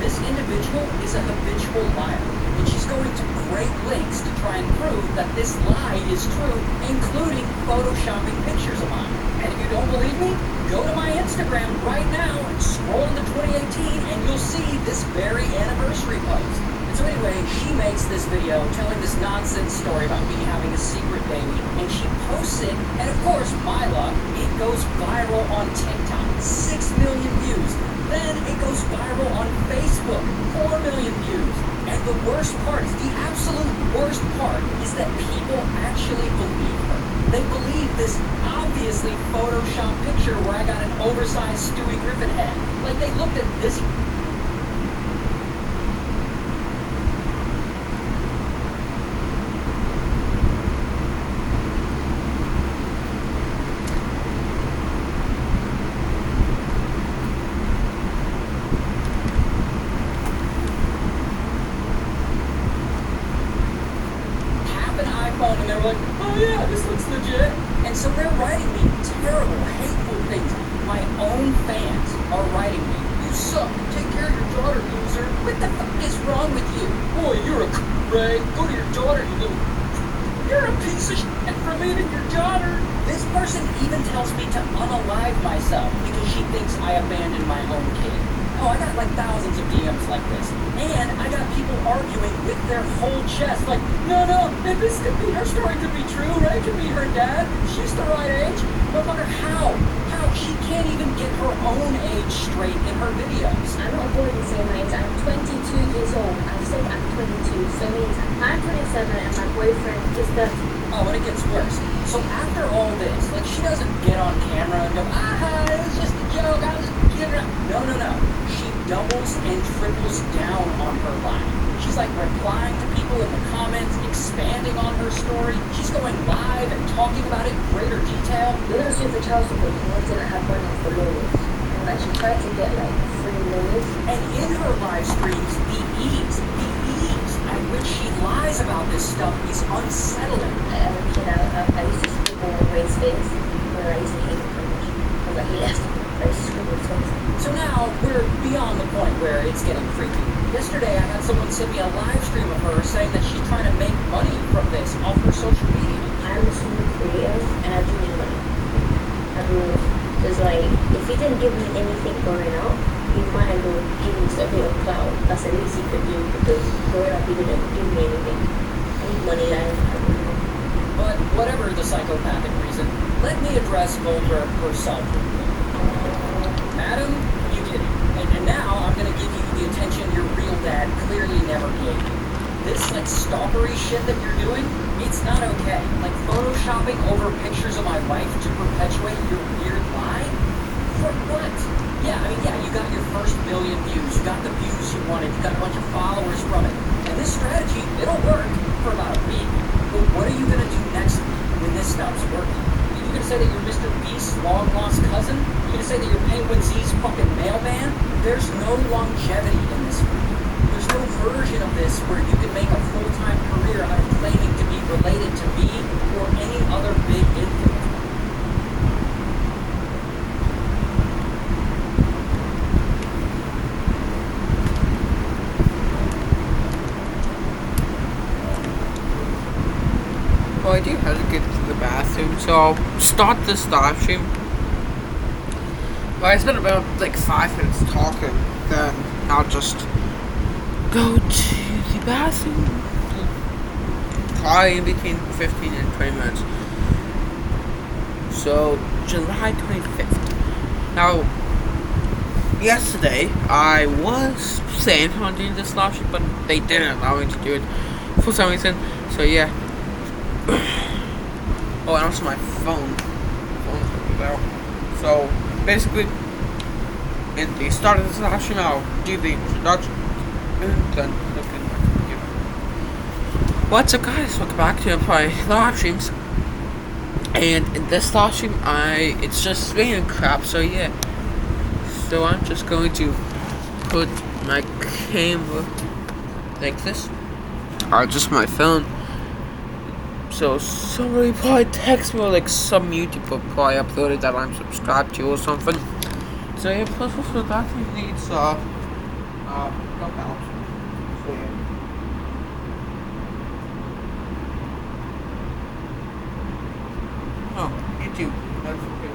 This individual is a habitual liar, and she's going to great lengths to try and prove that this lie is true, including photoshopping pictures of mine. And if you don't believe me, go to my Instagram right now and scroll into 2018, and you'll see this very anniversary post. And So anyway, she makes this video telling this nonsense story about me having a secret baby, and she posts it, and of course, my luck, it goes viral on TikTok, 6 million views. Then it goes viral on Facebook, 4 million views. And the worst part, the absolute worst part, is that people actually believe her. They believe this obviously Photoshopped picture where I got an oversized Stewie Griffin head. Like, they looked at this. And they were like, oh yeah, this looks legit. And so they're writing me terrible, hateful things. My own fans are writing me, you suck, take care of your daughter, loser. What the fuck is wrong with you? Boy, you're a Ray. Go to your daughter, you little. You're a piece of shit for leaving your daughter. This person even tells me to unalive myself because she thinks I abandoned my own kid. Oh, I got like thousands of DMs like this. And I got people arguing with their whole chest, like, no, this could be, her story could be true, Ray could be her dad, she's the right age. Motherfucker, how? She can't even get her own age straight in her videos. I'm not born the same age. I'm 22 years old. I've said I'm 22, so it means I'm 27 and my boyfriend is 30. Oh, and it gets worse. So after all this, like, she doesn't get on camera and go, it was just a joke, I was kidding. No. She doubles and triples down on her lie. She's like replying to people in the comments, expanding on her story. She's going live and talking about it in greater detail. We don't sue for child support. We didn't have money for lawyers. And like, she tried to get like free lawyers. And in her live streams, the ease at which she lies about this stuff is unsettling. As a kid, I used to scribble on Ray's face where I used to hate him so much. I was like, he left me. I used to scribble his face. So now we're beyond the point where it's getting creepy. Yesterday I had someone send me a live stream of her saying that she's trying to make money from this off her social media. I'm a small creator and I do need money. I mean, because like, if he didn't give me anything growing up, he might have given me a bit of clout. That's the least he could do because growing up he didn't give me anything. I need money, I don't know. But whatever the psychopathic reason, let me address Goldberg herself. Madam, you did it. And now I'm going to give you the attention your real dad clearly never gave you. This, like, stalkery shit that you're doing, it's not okay. Like, photoshopping over pictures of my wife to perpetuate your weird lie? For what? Yeah, you got your first million views. You got the views you wanted. You got a bunch of followers from it. And this strategy, it'll work for about a week. But what are you going to do next when this stops working? You're gonna say that you're Mr. Beast's long-lost cousin? You're gonna say that you're Penguin Z's fucking mailman? There's no longevity in this movie. There's no version of this where you can make a full-time career out of claiming to be related to me or any other big influencer. Well, I do have to get to the bathroom, so I'll start this live stream. Well, I spent about like 5 minutes talking, then I'll just go to the bathroom. Probably in between 15 and 20 minutes. So, July 25th. Now, yesterday, I was saying on doing this live stream, but they didn't allow me to do it for some reason, so yeah. Oh, and also my phone. So basically, at the start of this live stream, I'll do the introduction, and then look at my computer. What's up, guys? Welcome back to my live streams. And in this live stream, it's just raining crap. So yeah. So I'm just going to put my camera like this, or just my phone. So somebody probably text me or like some YouTuber probably uploaded that I'm subscribed to or something. So yeah, plus also that thing needs help out. So yeah. Oh, YouTube. That's okay.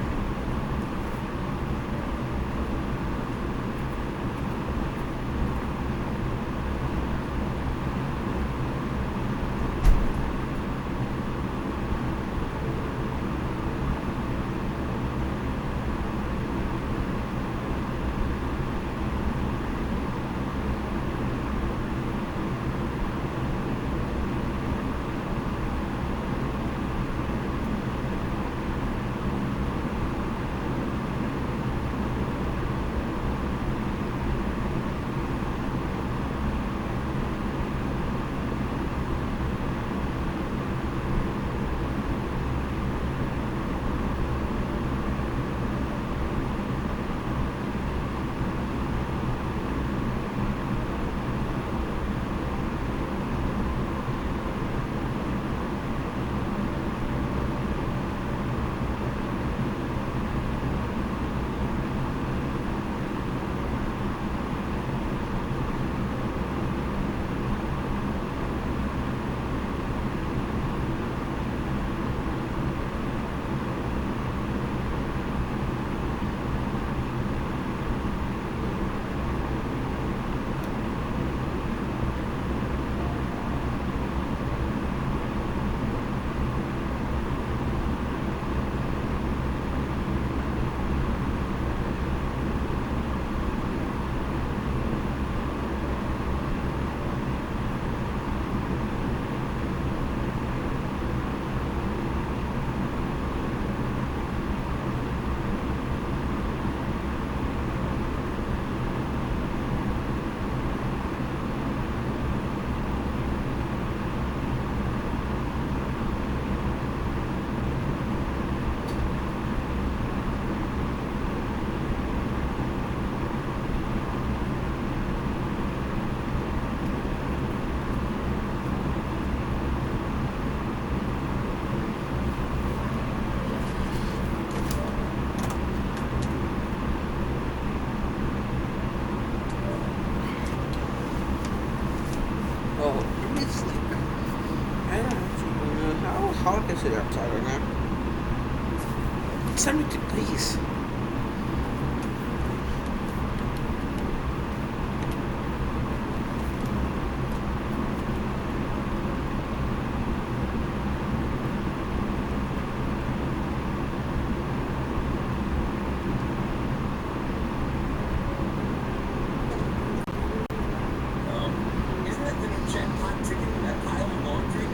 Oh, it's like, I don't actually know how hot is it outside right now. It's 70 degrees. Isn't that the new jackpot ticket in that pile of laundry?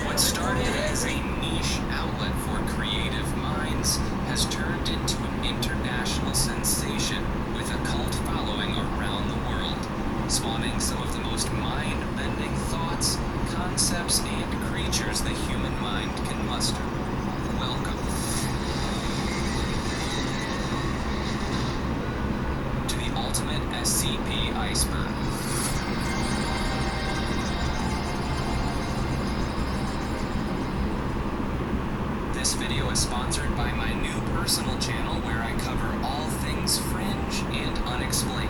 What started as a niche outlet for creative minds has turned into an international sensation with a cult following around the world, spawning some of the most mind-bending thoughts, concepts, and creatures the human mind can muster. Welcome to the ultimate SCP iceberg. This video is sponsored by my new personal channel where I cover all things fringe and unexplained.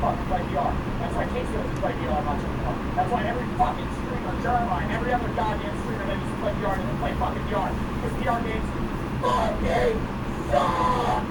fucking play VR. That's why Casey doesn't play VR much anymore. That's why every fucking streamer, Jeremiah, and every other goddamn streamer that used to play VR doesn't play fucking VR. Because VR games fucking suck!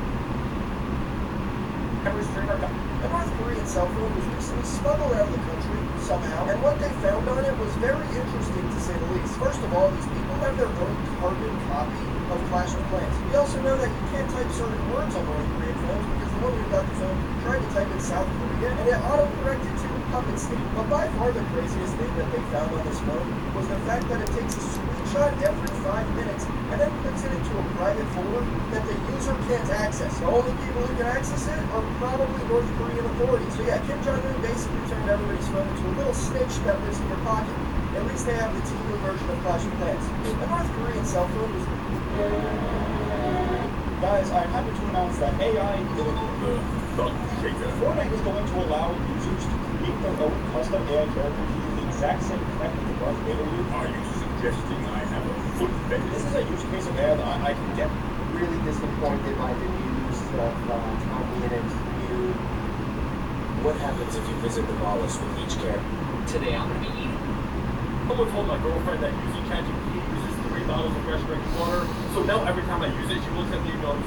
Every streamer does. The North Korean cell phone was recently smuggled out of the country somehow, and what they found on it was very interesting to say the least. First of all, these people have their own carbon copy of Clash of Clans. We also know that you can't type certain words on North Korean phones because the woman who got the phone tried to type in South Korea, and it auto-corrected to Puppet State. But by far the craziest thing that they found on this phone was the fact that it takes a screenshot every 5 minutes and then puts it into a private folder that the user can't access. The only people who can access it are probably North Korean authorities. So yeah, Kim Jong-un basically turned everybody's phone into a little snitch that lives in your pocket. At least they have the Temu version of Clash of Clans. The North Korean cell phone was... Guys, I'm happy to announce that AI Fortnite is going to allow users to create their own custom AI characters using the exact same effect that the Darth Vader used. Are you suggesting I have a foot fetish? This is a use case of AI that I can get. Really disappointed by the news of Tommy and MCU. What happens if you visit the Wallace with each character? Today I'm gonna be eating. Someone told my girlfriend that using ChatGPT uses 3 bottles of fresh drinking water, so now every time I use it, she looks at me and goes,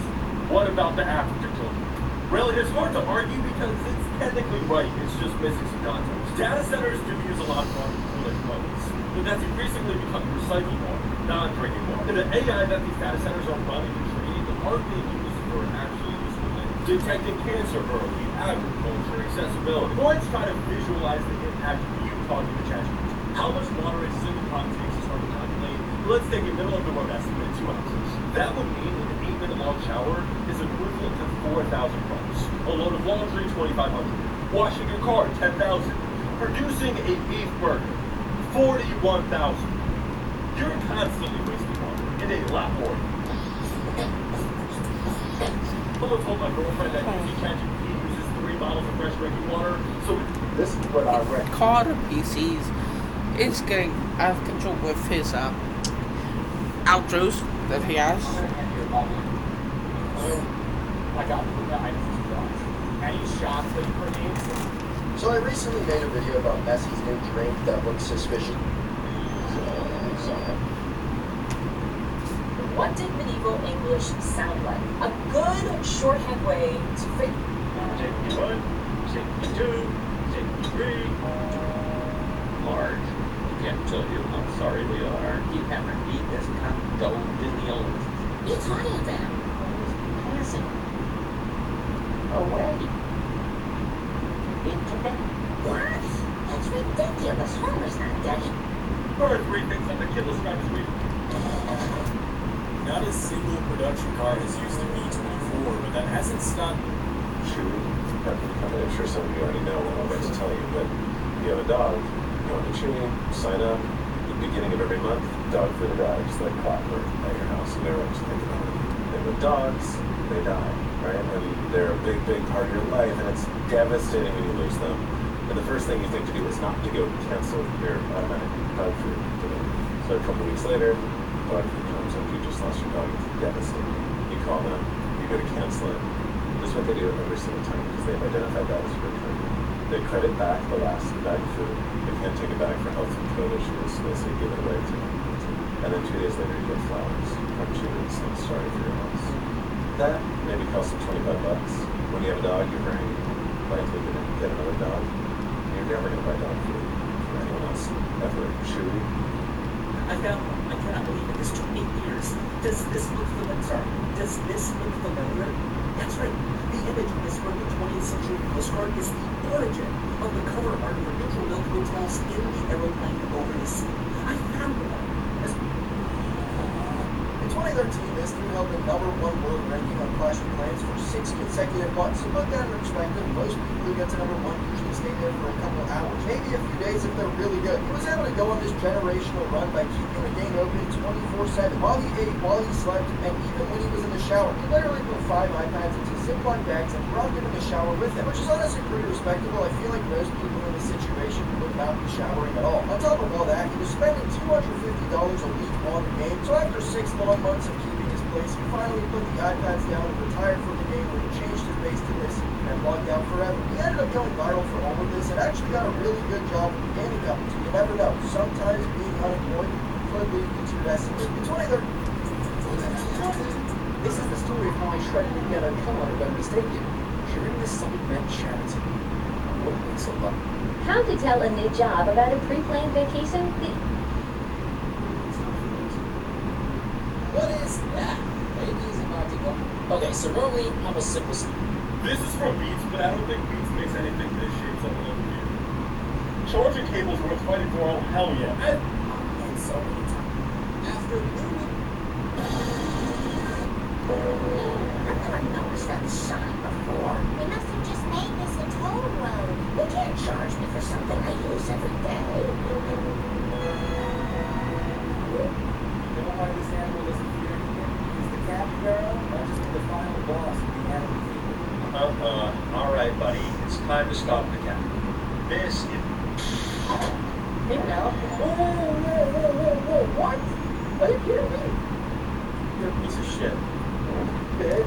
"What about the African children?" Really, it's hard to argue because it's technically right. It's just missing some context. Data centers do use a lot of water to cool their clothes, but that's increasingly becoming recycled water, non-drinking water. And the AI that these data centers are running and training aren't being used for actually useful things. Detecting cancer early, agriculture, accessibility. Let's try to visualize the impact of you talking to ChatGPT. How much water a single pot takes to start to calculate? Let's take a middle of the road estimate, 2 ounces. That would mean an 8-minute long shower is equivalent to 4,000 bucks. A load of laundry, 2,500. Washing your car, 10,000. Producing a beef burger, 41,000. You're constantly wasting water in a lot more. Someone told my girlfriend that using ChatGPT uses 3 bottles of fresh drinking water, so this is what I read. Call of PCs is getting out of control with his outros that he has. I got any shots that you grenades? So I recently made a video about Messi's new drink that looks suspicious. What did medieval English sound like? A good shorthand way to figure. 61, 62, 63. Marge, I can't tell you how sorry we are. You haven't beat this condoned in the old. It's higher there. Passing away into the... What? That's ridiculous. Homer's not dead. There are 3 things that the kid described as weird. Not a single production car has used the V24, but that hasn't stopped. Chewy. I'm sure some of you already know what I'm about to tell you, but if you have a dog, go into Chewy, sign up. At the beginning of every month, dog food arrives like clockwork at your house. You never have to think about it. And with dogs, they die, right? And they're a big, big part of your life, and it's devastating when you lose them. And the first thing you think to do is not to go cancel your automatic dog food delivery. So a couple weeks later, dog food comes up, you just lost your dog, it's devastating. You call them, you go to cancel it. This is what they do every single time because they've identified that as recurring. They credit back the last bag of food. They can't take it back for health and code issues, so they say give it away to them. And then 2 days later you get flowers from Chewy and say sorry for your loss. That maybe costs them $25. When you have a dog, you're very likely going to get another dog. You're never going to buy dog food from anyone else ever. Chewy. I cannot believe it. This took 8 years. Does this look familiar? That's right. The image on this early 20th century postcard is the origin of the cover art for Neutral Milk Hotels in the aeroplane over the sea. I found one. In 2013, this thing held the #1 world ranking on Clash of Clans for 6 consecutive months. To put that in perspective, most people who get to #1 usually stay there for a couple hours, maybe a few days if they're really good. He was able to go on this generational run by keeping the game open 24/7 while he ate, while he slept, and even when he was in the shower. He literally put 5 iPads into Ziploc bags and brought them in the shower with him, which is honestly pretty respectable. I feel like most people in this situation would not be showering at all. On top of all that, he was spending $250 a week on the game, so after 6 long months of keeping his place, he finally put the iPads down and retired from the game where he changed his base to this and locked out forever. He ended up going viral for all of this and actually got a really good job gaining companies. You never know. Sometimes being unemployed could lead you to destiny. In 2013, This is the story of how I tried to get a color by mistaken. Hearing this song meant charity. What makes so lucky? How to tell a new job about a pre-planned vacation? What is that? Baby's about to go. Okay, so normally I'm a simple sleeper. This is from Beats, but I don't think Beats makes anything this shape something over here. Charging cables worth fighting for, oh hell yeah. And so many times. After moving. I noticed that sign before. We must have just made this a toll road. You can't charge me for something I use every day. You know why this animal doesn't fear anything? He's the capybara, not just the final boss of the animal kingdom. Alright, buddy. It's time to stop the cat. This is... Hey now. Whoa. What? Are you kidding me? You're a piece of shit. Okay.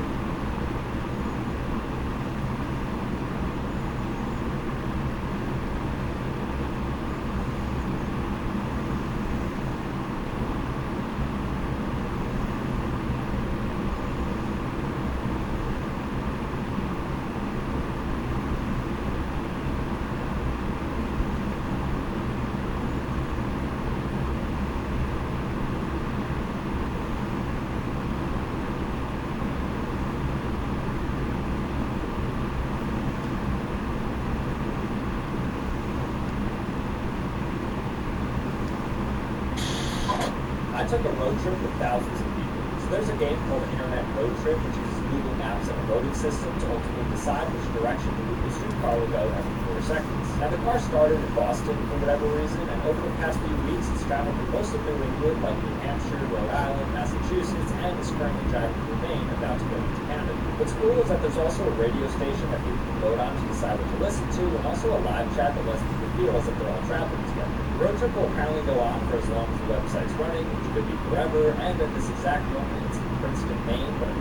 I took a road trip with thousands of people. So there's a game called Internet Road Trip, which uses Google Maps and a voting system to ultimately decide which direction the streetcar will go every 4 seconds. Now the car started in Boston for whatever reason, and over the past few weeks it's traveled through most of New England, like New Hampshire, Rhode Island, Massachusetts, and is currently driving through Maine, about to go into Canada. What's cool is that there's also a radio station that people can vote on to decide what to listen to, and also a live chat that lets people feel as if they're all traveling together. The road trip will apparently go on for as long as the website's running, which could be forever, and at this exact moment it's in Princeton, Maine, but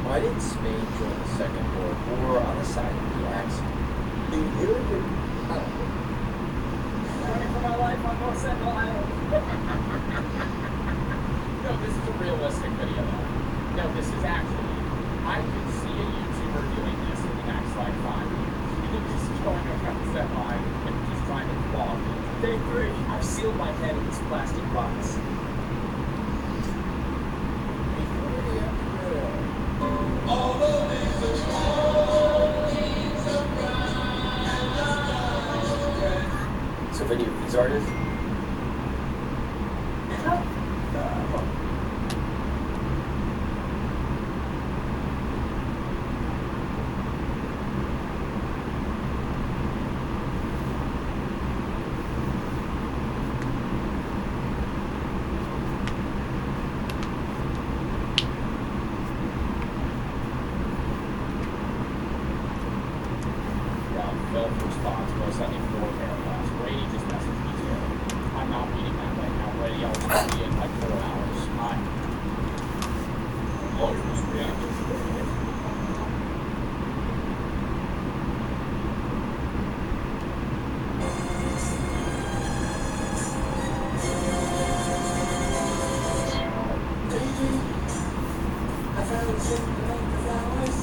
Why didn't Spain join the Second World War on the side of the Axis? They really did. I don't know. Running for my life on North Sentinel Island. No, this is a realistic video though. No, this is actually, I could see a YouTuber doing this in the next like 5 years. Just going around that line and just trying to vlog. Day 3. I've sealed my head in this plastic box. All of these are small kings of So if any of these artists, Film response, most likely 4 paragraphs. Brady just messaged me too. I'm not reading that right now. Brady, I'll see you in like 4 hours. Bye. Oh, you're just reacting. I found some flowers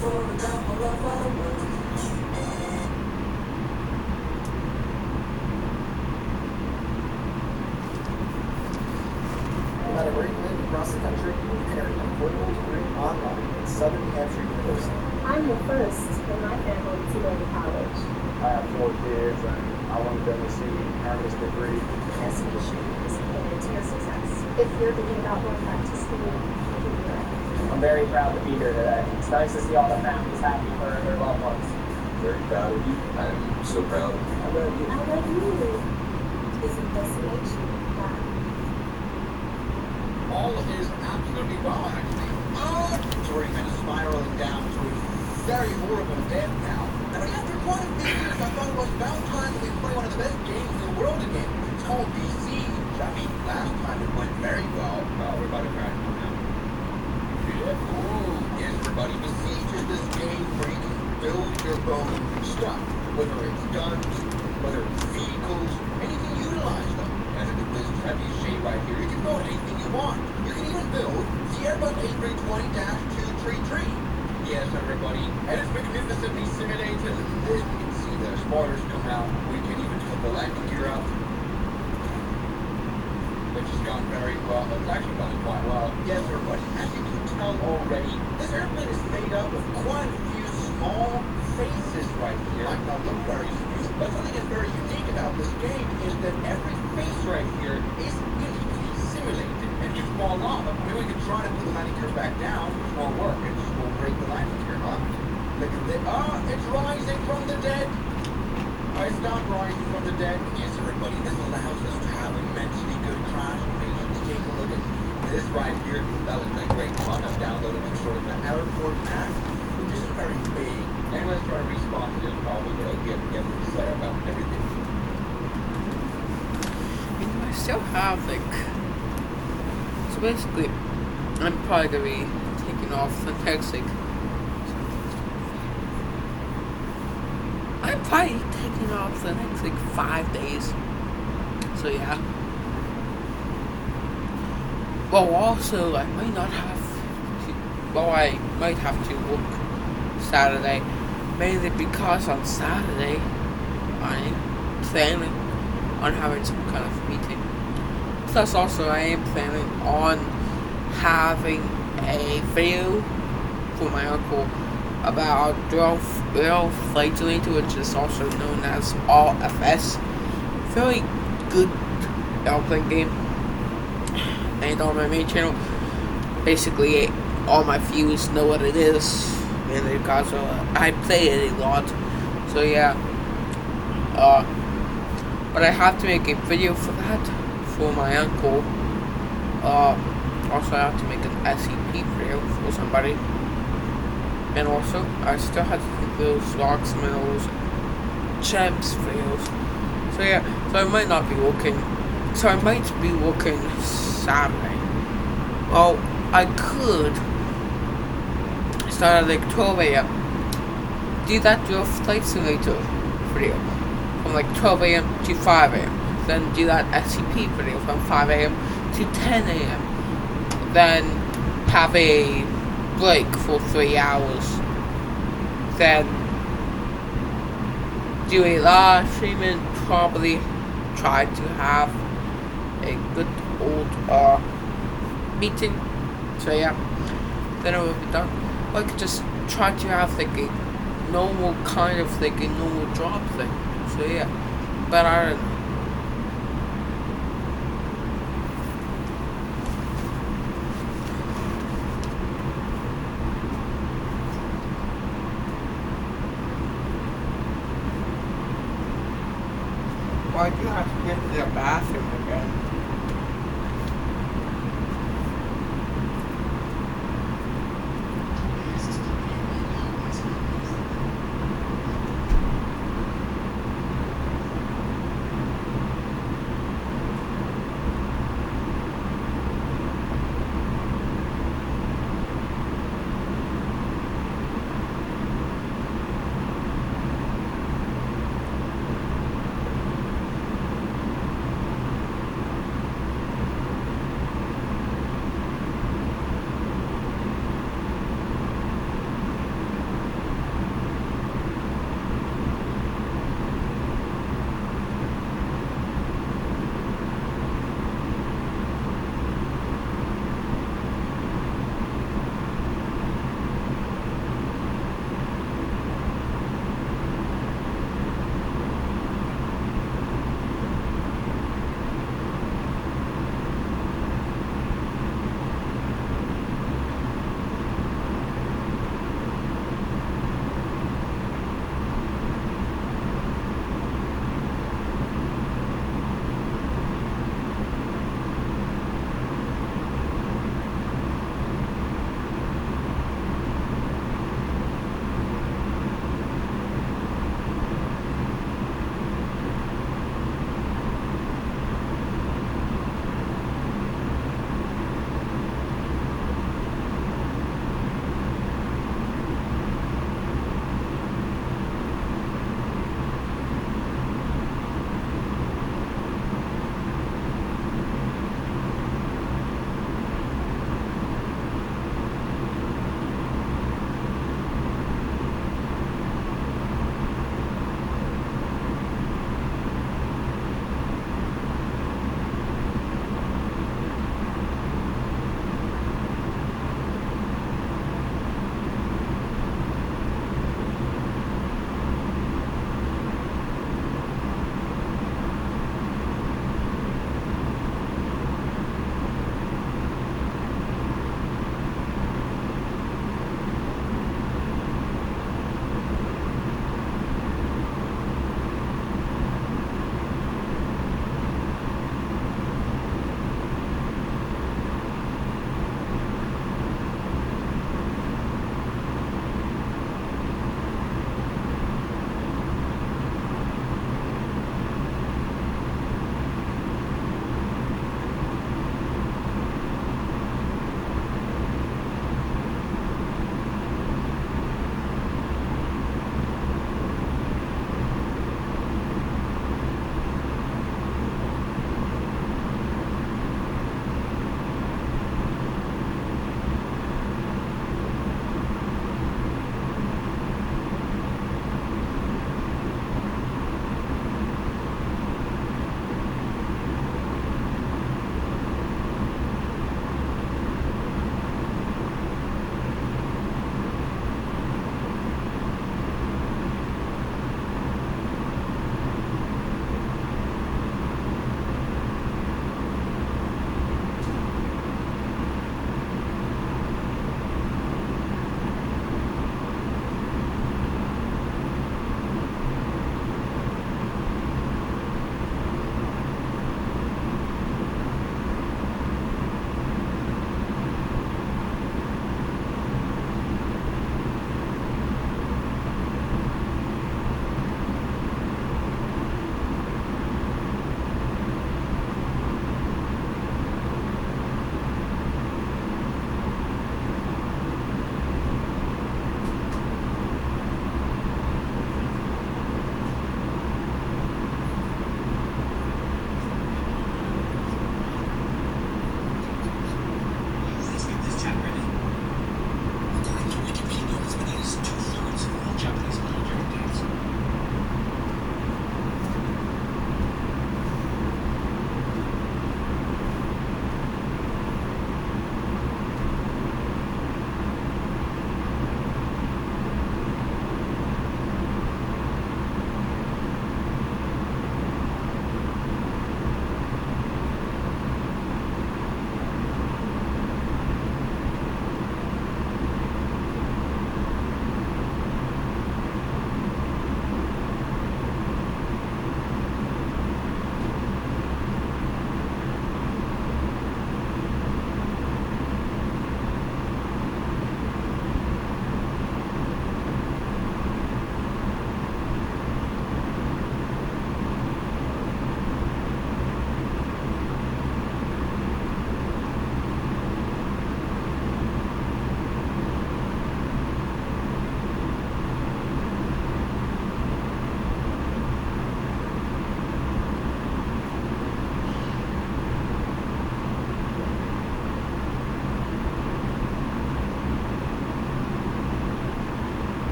for the couple of hours. No matter where you live across the country, you can earn an affordable degree online at Southern New Hampshire University. I'm the first in my family to go to college. I have 4 kids and I want them to see earn this degree. Education is committed to your success. If you're thinking about going back to school, you can do it. I'm very proud to be here today. It's nice to see all the families happy for their loved ones. Very proud of you. I'm so proud. I love you. I love you. Isn't this nature? All of his absolutely well, actually. Oh, story kind of spiraling down to a very horrible end now. But after quite a few years, I thought it was about time we play one of the best games in the world again. It's called The Siege. I mean, last time it went very well. We're about to crack one now. Ooh, yes, everybody, Besiege is this game where you can build your own stuff. Whether it's guns, whether it's vehicles, anything utilize them. And in this trebuchet right here, you can build anything you want. You can even build the Airbus A320-233. Yes, everybody, and it's magnificently simulated. As you can see, the spoilers come out. We can even put the landing gear up, which has gone very well. It's actually going quite well. Yes, everybody, as you can tell already, this airplane is made up of quite a few small faces right here. Might not look very smooth, but something that's very unique about this game is that every face right here is uniquely simulated. And if you fall off, maybe we can try to put the landing gear back down, which won't work. It just will break the landing gear, huh? Look at this. It's rising from the dead. I stopped rising from the dead. Yes, everybody, this allows us to have immensely good crash information. Take a look at this right here. That looks like great fun. I've downloaded some sort of an airport map, which is very big. And let's try to respawn here. Probably get set up and everything. I still have like, so basically I'm probably gonna be taking off the next like, I'm probably taking off the next like 5 days. So yeah. Well, also I might not have to, well, I might have to work Saturday, mainly because on Saturday I'm planning on having some kind of meeting. Plus also I am planning on having a video for my uncle about Rail Flight Simulator, which is also known as RFS. Very good airplane game. And on my main channel, basically all my viewers know what it is, mainly because I play it a lot. So yeah. But I have to make a video for that, for my uncle. Also I have to make an SCP video for somebody. And also, I still have to do those Locks, Minerals, Gems videos. So yeah, so I might not be working. So I might be working Saturday. Well, I could start at like 12 a.m. Do that Rail Flight Simulator video from like 12 a.m. to 5 a.m. Then do that SCP video from 5 a.m. to 10 a.m. Then have a break for 3 hours. Then do a live stream and probably try to have a good old meeting. So yeah, then it will be done. Or I could just try to have like a normal kind of like a normal job thing. So yeah, but I don't know. Well, I do have to get to the bathroom again.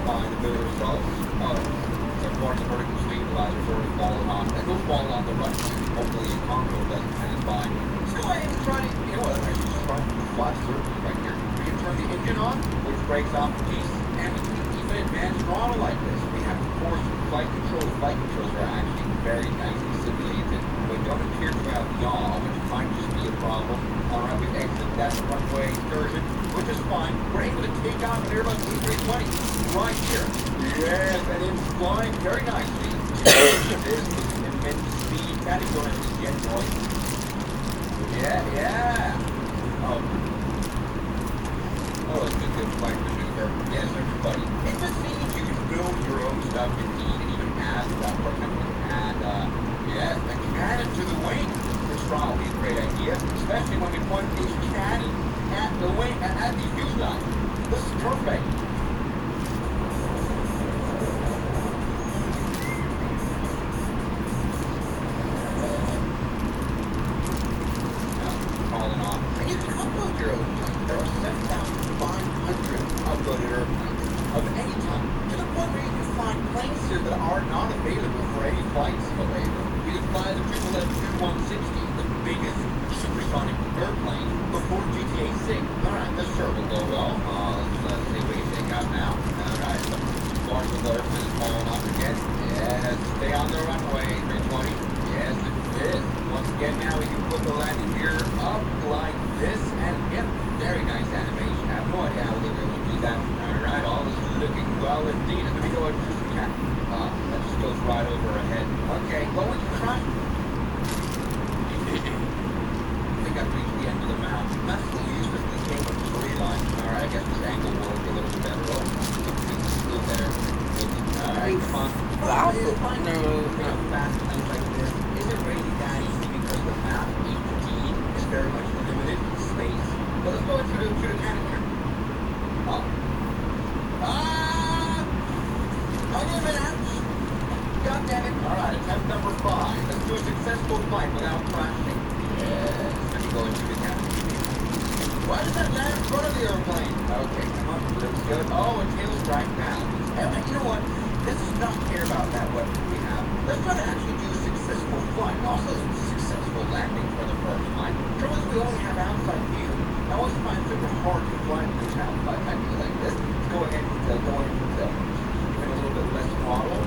by the builder results. Of course, the vertical stabilizer's already fallen on. That will fall on the right. Hopefully, the Congo doesn't pass by. Let's go ahead and try to, you know what, I should just try the flat circle right here. We can turn the engine on, which breaks off the piece, and we can keep an advanced throttle like this. We have, of course, flight controls. Flight controls are actually very nicely simulated. We don't appear to have yaw, which might just be a problem. Alright, we exit that runway excursion, which is fine. We're able to take off an Airbus A320 right here. Yes, and it's flying very nicely. This is immense speed. That is going to get noise. Yeah. Oh, it's a good flight maneuver. Yes, everybody. It just means you can build your own stuff indeed, and even add stuff. For example, you can add, yes, a cannon to the wing. This probably a great idea, especially when we point these cannon at the wing, at the fuselage. This is perfect. Calling on. And you can upload your own plane. There are 7,500 uploaded airplanes of any type, to the point where you can find planes here that are not available for any flights available. You can fly the 160, the biggest supersonic airplane before GTA 6. Alright, this sure will go well. Let's see what you think out now. Alright, the launch of the airplane is falling off again. Yes, stay on the runway, 320. Yes, it is. Once again, now we can put the landing gear up like this, and yep, very nice animation. I have no idea how they're going to do that. Alright, all is looking well indeed. Let me go ahead and do some cat. That just goes right over our head. Okay, well, we can try. I think I've reached the end of the map. That's the use of the came up tree line. Alright, I guess this angle will work a little bit better. Oh, still there. Alright, come on. No. Fast things like this isn't really that easy because the map 18 is very much limited in space. But let's go and shoot a cannon here. God damn it. Alright, attempt number 5. Let's do a successful flight without crashing. Yes. Let me go and shoot a cannon. Why does that land in front of the airplane? Okay, come on. Looks good. Oh, a tail strike down. And you know what? This does not care about that weapon we have. Let's try to actually do a successful flight. Also, a successful landing for the first time. Trouble is we only have outside view. I always find it super hard to fly in this outside technique like this. Let's go ahead and give it a little bit less throttle.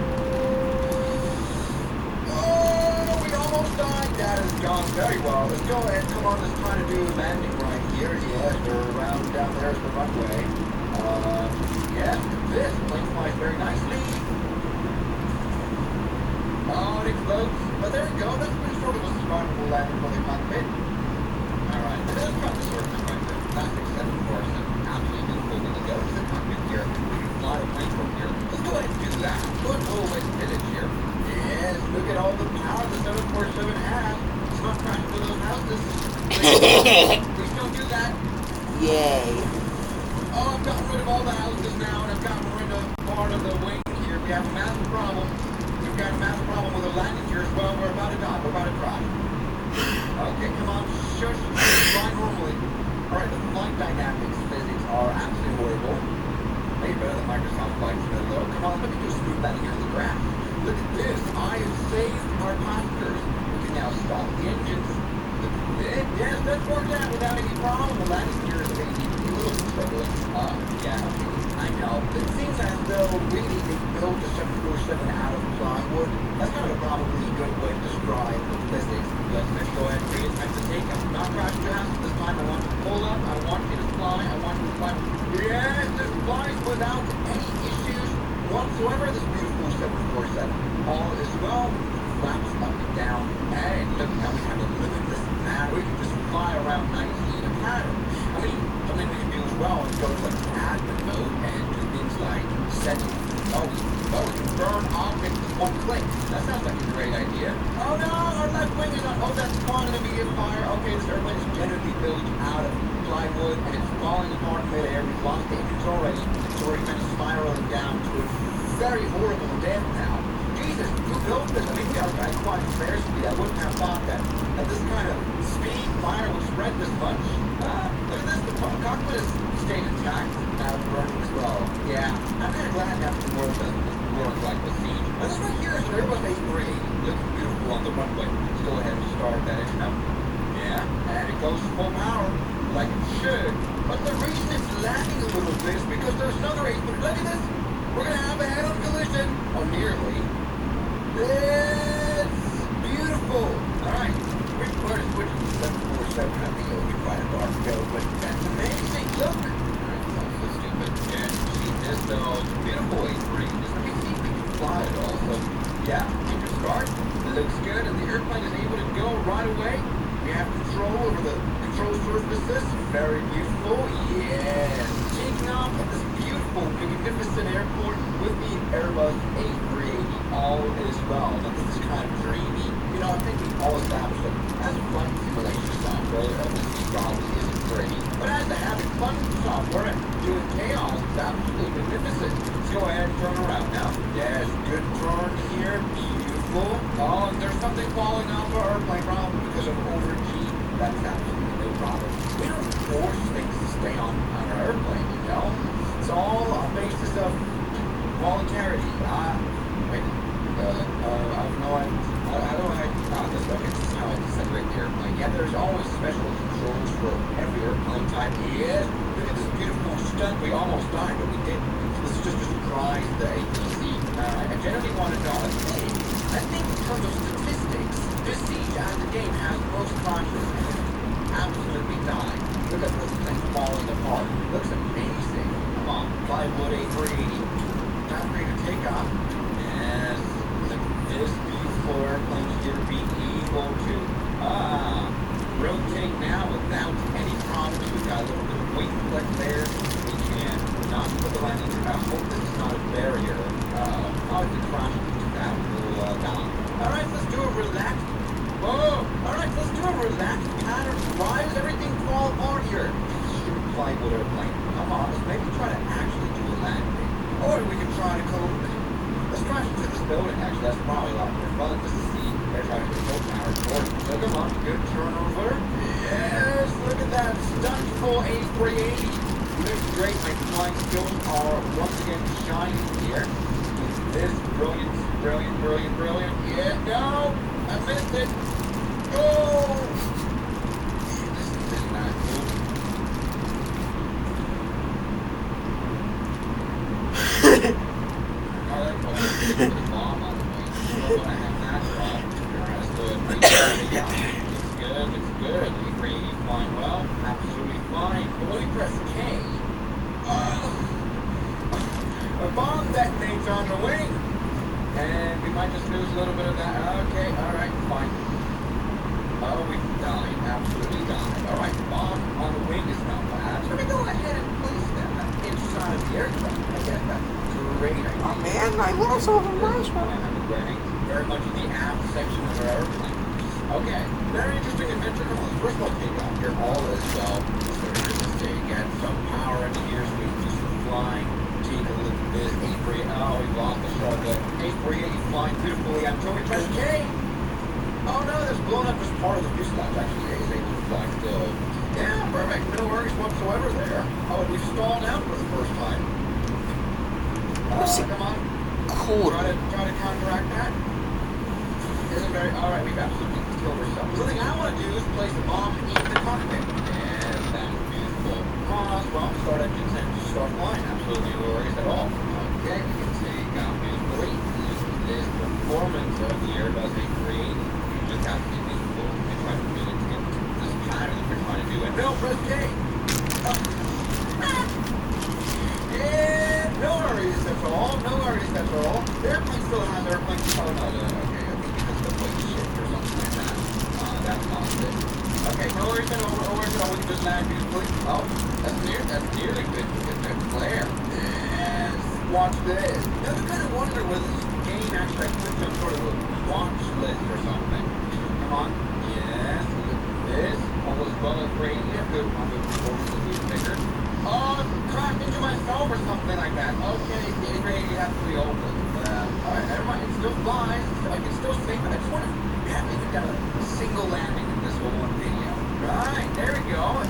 Oh, we almost died. That has gone very well. Let's go ahead. Come on, let's try to do a landing right here. Yes, we're around down there's the runway. Yes, this plane flies very nicely. Oh, it explodes. But there we go. That's pretty sort of a survivable landing for the cockpit. Alright, let's try the surface right there. Classic 747. Absolutely fully together. It's a cockpit here. We can fly a plane from here. Let's go ahead and do that. Good little way to finish here. Yes, look at all the power the 747 has. It's not crashing with those houses. Please don't do that. Yay. Oh, I've gotten rid of all the houses now, and I've gotten rid of part of the wing here. We have a massive problem. We've got a massive problem with the landing gear as well. We're about to die. We're about to crash. Okay, come on. Shush. Fly normally. Alright, the flight dynamics physics are absolutely horrible. Maybe better than Microsoft Flight Simulator, though. Come on, let me do a smooth landing here on the ground. Look at this. I have saved our passengers. We can now stop the engines. Look at this. Yes, that's worked out without any problem. The landing gear is a little bit struggling. Yeah, I know. It seems as though really they built the 747 out of plywood. That's kind of a probably good way to describe the physics. Let's go ahead and reattempt the take. I'm not crashing your house this time. I want you to pull up. I want you to fly. I want you to fly. Yes, this flies without any issues whatsoever. This beautiful 747. All is well. Flaps up and down. And look, now we have a limitless map. We can just fly around nicely in a pattern. I mean, something we can do as well is go to like admin mode and do things like settings. Oh, we can burn objects with one click. That sounds like a great idea. Oh no, our left wing is on. Oh, that's spawned an immediate fire. Okay, this airplane is generally built out of plywood and it's falling apart mid-air. We've lost the engines already. It's already kind of spiraling down to a very horrible death now. Jesus, who built this? I mean, we got a guy flying fair speed. I wouldn't have thought that at this kind of speed, fire would spread this much. Look at this. The cockpit is chain attack out of burning as well. Yeah, I'm kind of glad that the world doesn't work like the siege. And this right here is an Airbus A380. Looking beautiful on the runway. Let's go ahead and start that engine up. Yeah, and it goes full power, like it should. But the reason it's lagging a little bit is because there's another A380. Look at this. We're going to have a head-on collision. Oh, nearly. It's beautiful. All right. We're going to switch to 747 at the Yogi Fighter Dark Go, but that's amazing. Look. All right, sounds so stupid. Yeah, you see this, though. It's a beautiful A3. Just let me see if we can fly it all. So, yeah, you can start. It looks good, and the airplane is able to go right away. We have control over the control surfaces. Very beautiful. Yes. Taking off at this beautiful, magnificent airport with the Airbus A380. All is well. Now, this is kind of dreamy. You know, I think we all established that as a flight simulation software, this probably isn't pretty. But as a having fun software and doing chaos, it's absolutely magnificent. Let's go ahead and turn around now. Yes, good turn here. Beautiful. Oh, and there's something falling off our airplane problem because of over-G. That's absolutely no problem. We don't force things to stay on our airplane, you know? It's all on basis of voluntarity. Wait. I have no idea. How do I this way? This is how I separate the airplane. Yeah, there's always special controls for every airplane type. Yes. Look at this beautiful stunt. We almost died, but we didn't. This is just to surprise the ATC. I generally want to know, I think in terms of statistics, this siege as a game has most crashes and absolutely died. Look at this thing falling apart. Looks amazing. Come on, plywood A380. Time for you to take off. Yes. Look at this beautiful airplane here being able to rotate now without any problems. We've got a little bit of wing flex there. We can not put the landing gear. I hope this is not a barrier. Probably the crash into that will down. Alright, let's do a relaxed. Whoa! Alright, let's do a relaxed pattern. Why does everything fall apart here? Stupid plywood airplane. Come on, let's maybe try to actually do a landing. Or we can try to let's crash into this building, actually. That's probably a lot more fun just to see air traffic control tower report. So come on, good turnover. Yes, look at that. Stuntful A380. Looks great. My flying skills are once again shining here. This brilliant. Yeah, no, I missed it. Oh! This is not good. The bomb on the way. So I have that bomb. That's good. It's good. A380 flying well. Absolutely fine. But when we press K, a bomb detonates on the wing. And we might just lose a little bit of that. Okay, alright, fine. Oh, we died. Absolutely died. Alright, bomb on the wing is not bad. So we go ahead and place that inside of the aircraft. I guess that's great. Oh man, I lost all the marshmallows. Very much in the aft section of our airplane. Okay, very interesting adventure. Come on, let's first of all take off here. All is well. It's very good to stay. Get some power in the gears. We can do some flying. Take a look at this. A380. Oh, we lost the shot. A380 flying beautifully. Until we press K. Oh no, that's blown up as part of the fuselage. Actually, A is able to fly still. Yeah, perfect. No worries whatsoever there. Oh, we stalled out for the first time. Come on. Cool. Try to counteract that. Isn't very alright, we've absolutely killed ourselves. The thing I want to do is place the bomb in the cockpit. And that's beautiful. Cross, bomb, start engines and start flying. Absolutely no worries at all. Okay, we can take out beautifully. This performance of the Airbus A380. Just absolutely beautiful. We try to really get this pattern that we're trying to do. And no, press K. Yeah, no worries, that's all. No worries, that's all. The airplane still has airplane. Oh, no, okay, I think because the plane shift or something like that. That's not it. Okay, no worries at all. No worries at all. We can just land beautifully. Oh, that's nearly good. Good flare. Yes. Watch this. Now, I kind of wonder whether this game actually puts some sort of a watch list or something. Come on. Yes, look at this. Almost well as radio. Good on the performance of the bigger. Oh, cracked into myself or something like that. Okay, you have to be open. Alright, never mind. It still flies. I can still see, but I just want to. We haven't even done a single landing in this whole one video. Right, there we go.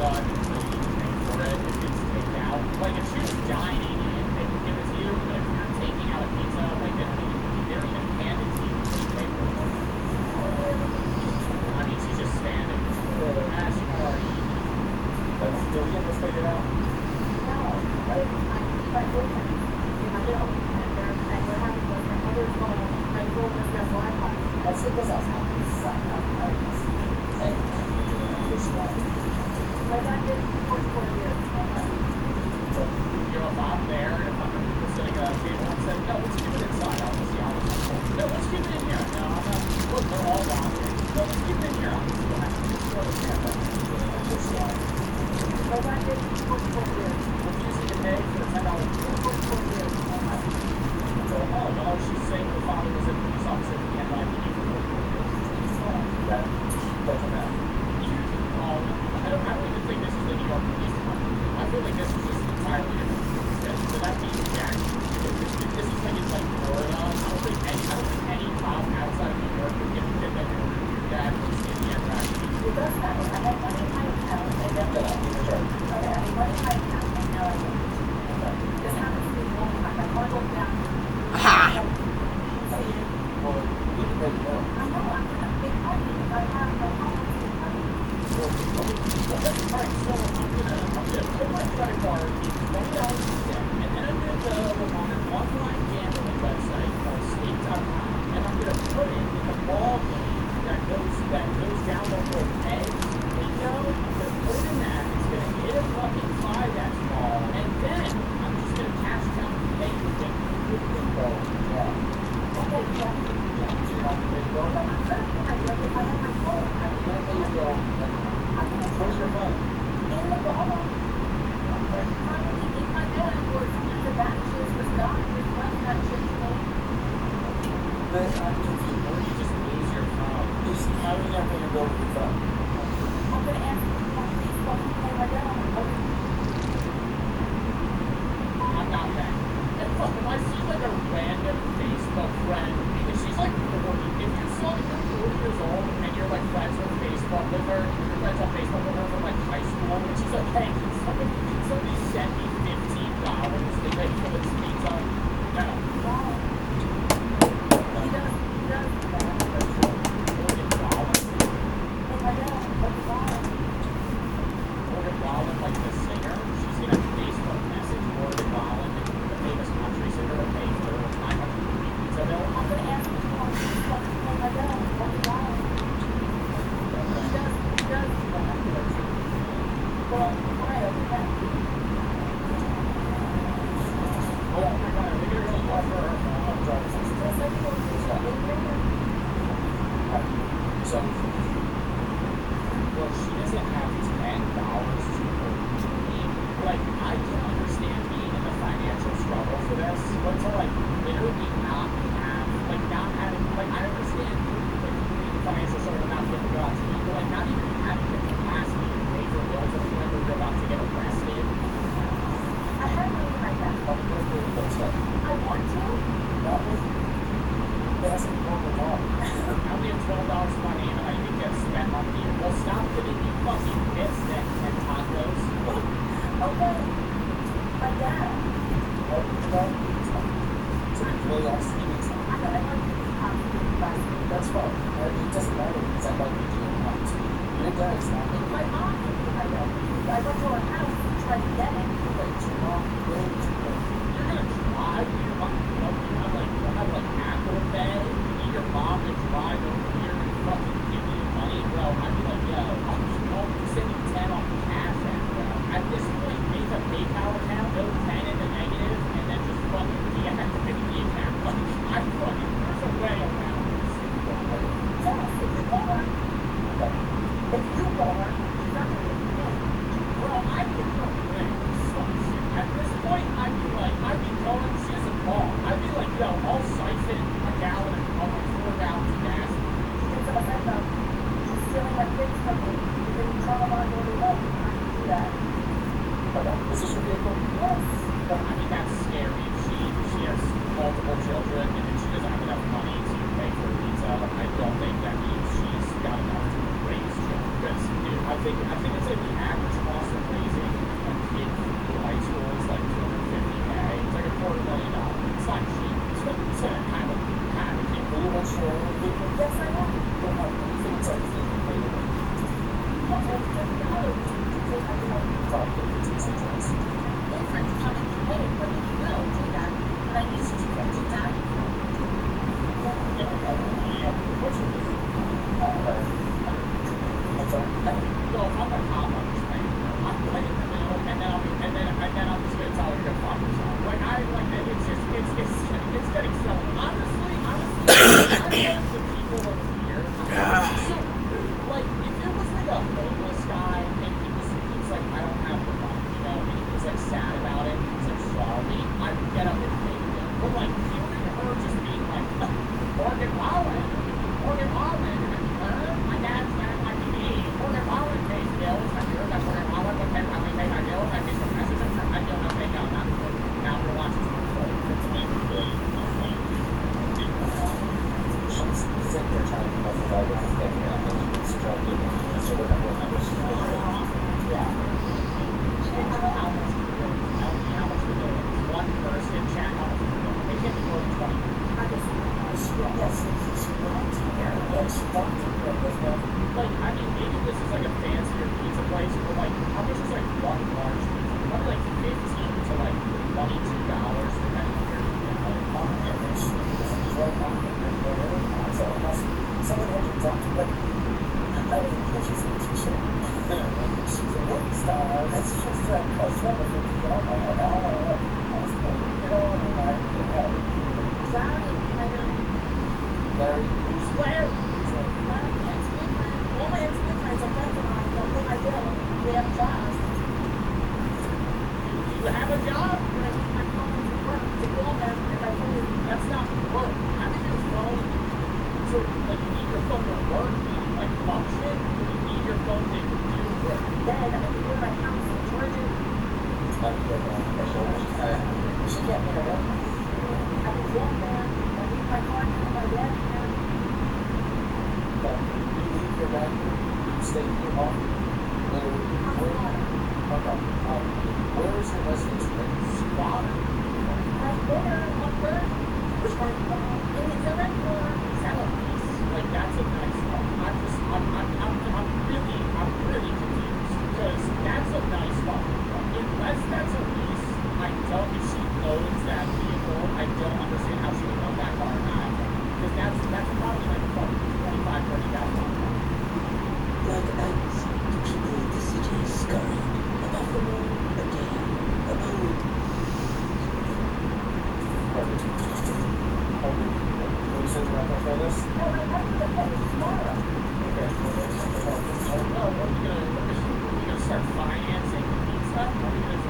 done until you pay for it if it's taken out. Like, if she was dining in, they would give it to you, but if you're taking out a pizza, like, they don't even hand it to you until you pay for it. I mean, she's just standing. As you already eaten. Did we get this figured out? No, but I told him, you know, and what happened was my mother's phone, my phone was their Wi-Fi. That's because I was having to suck up. My dad did it for 4 years. You know, if I'm there and if I'm sitting at a table and said, no, let's keep it inside. I'll just see how it's going. No, let's keep it in here. No, I'm not. Look, they're all down here. No, let's keep it in here. I'll just go ahead and just throw it in there. My dad did it for 4 years. Refusing to pay for $10 for 4 years. So, oh, no, she's saying her father was a police officer at the NYPD for 4 years. That doesn't matter. I don't even think this is the New York Police Department. I feel like this is just entirely different. So that means Jack. This is like it's like Florida. I don't think any cop outside of New York would get that your dad was in the aircraft. It does matter. I have money in my account. I never got it. Okay, I have money in my account and now I don't. This happens to me all the time. My car goes down. Ha! Well, we can make it now. I know I'm gonna make money if I have my home. Alright, so I'm gonna put my credit card in $20 instead, and then I'm gonna go on an online gambling website called Stake.com, and I'm gonna put it in the ball game that goes down the whole egg window. I'm gonna put it in that. It's gonna hit a fucking 5x ball, and then I'm just gonna cash it out and pay the thing. Where's your phone? In the ball. Finally, in my bed, the batteries was gone. There's one that changed me. But I'm confused. Or you just lose your phone. How are you not going to go with your phone? I'm gonna ask you to please fucking play my dad. I'm not that. And fuck, if I see like a random Facebook friend, and she's like 40, if you saw that you're 40 years old and you're like friends on Facebook with her, you're friends on Facebook with her from like high school, and she's like, hey, can somebody send me $15 to pay for this pizza? No. He does. Morgan Wallen. Hey, my dad, what's wrong? Morgan Wallen, like the singer, she's gonna Facebook message Morgan Wallen, the famous country singer, to pay for her 500 pizza bill. I'm gonna ask you to please fucking play my dad. What's wrong? He does. Well, why? Okay. Oh my god, are they gonna really offer her driver's license? Yes, I do. So, Well, she doesn't have $10 to her name. Like, I can understand being in the financial struggle for this, but to like literally not having, like, I understand like being in the financial struggle not being able to go out to eat, but like not even having the capacity to pay for bills if you're about to get arrested. I have money in my account. I want to. that's a normal law. I only have $12 money and I can get spent on beer. Well, stop giving me fucking bits and tacos. Okay. My dad. So it's really awesome. I know you That's fine. It doesn't matter because I like you and want to. Your dad is not. my mom, I know. I went to her house to try to get it. But your mom will do it. You're gonna drive your mom, you have like Apple Pay, you need your mom to drive over here and fucking give you money, bro. I'd be like, yo, I'm sending 10 on cash app, bro. At this point, make a PayPal account, go 10 in the negative, and then just fucking deactivate the account. Like, there's a way around this. Yes, if you are. If you are, you're not going to get it. Well, I can go at this point, I'd be going, she has a ball. I'd be like, yo, I'll siphon a gallon of 4 gallons of gas. It's a mess up. You're stealing my things from me. You're going to try to lie to love. You can't do that. Okay. Is this your vehicle? Yes. I mean, that's scary. If she has multiple children and if she doesn't have enough money to pay for pizza, I don't think that means she's got enough to raise children. Because, dude, I think it's like the average cost like hearing her just being like, Morgan Wallen, my dad's got my TV, Morgan Wallen pays bills, have you heard that Morgan Wallen would pay my bills, I get some messages from my bill, okay, no, not good. Now we're watching some She's sitting there trying to come up with all the things that she's struggling with, so we're not going to understand. Yeah. She didn't know how much we do. Tell me how much we do. One person chat how much we do. They can't be more than 20. Like, I mean, maybe this is like a fancier pizza place, but like, how much is like one large pizza? Probably like $15 to like $22, depending on where you get it. Someone had to talk to, but I don't think she's a teacher. She's a rock star. That's just like close level for me. Larry. Who's Larry? All my ex-boyfriends are friends of mine. But what I do, we have jobs. You have a job? I call them to work to call them if I told you. That's not work. Having your phone, so like you need your phone to work, like function, or you need your phone to do work. Then I can go to my house and charge it. She can't get it up. I can walk there. I leave my car here, my dad here. But you leave your bag here. You stay in your home. Where is your residence rate? Squatter. Right there, up there. Which part? In the seventh floor. Is that a piece? Like that's a nice one. I'm really confused because that's a nice one. Unless that's a piece, I don't. If she owns that vehicle, I don't understand how she would own that car now. Because that's probably like $25,000, $30,000. Like I see the people of the city scurrying above the moon again, above. Perfect. Will you send the wrap-up for this? No, I have to pay tomorrow. Okay. Oh, what are we gonna start financing the pizza? Are we gonna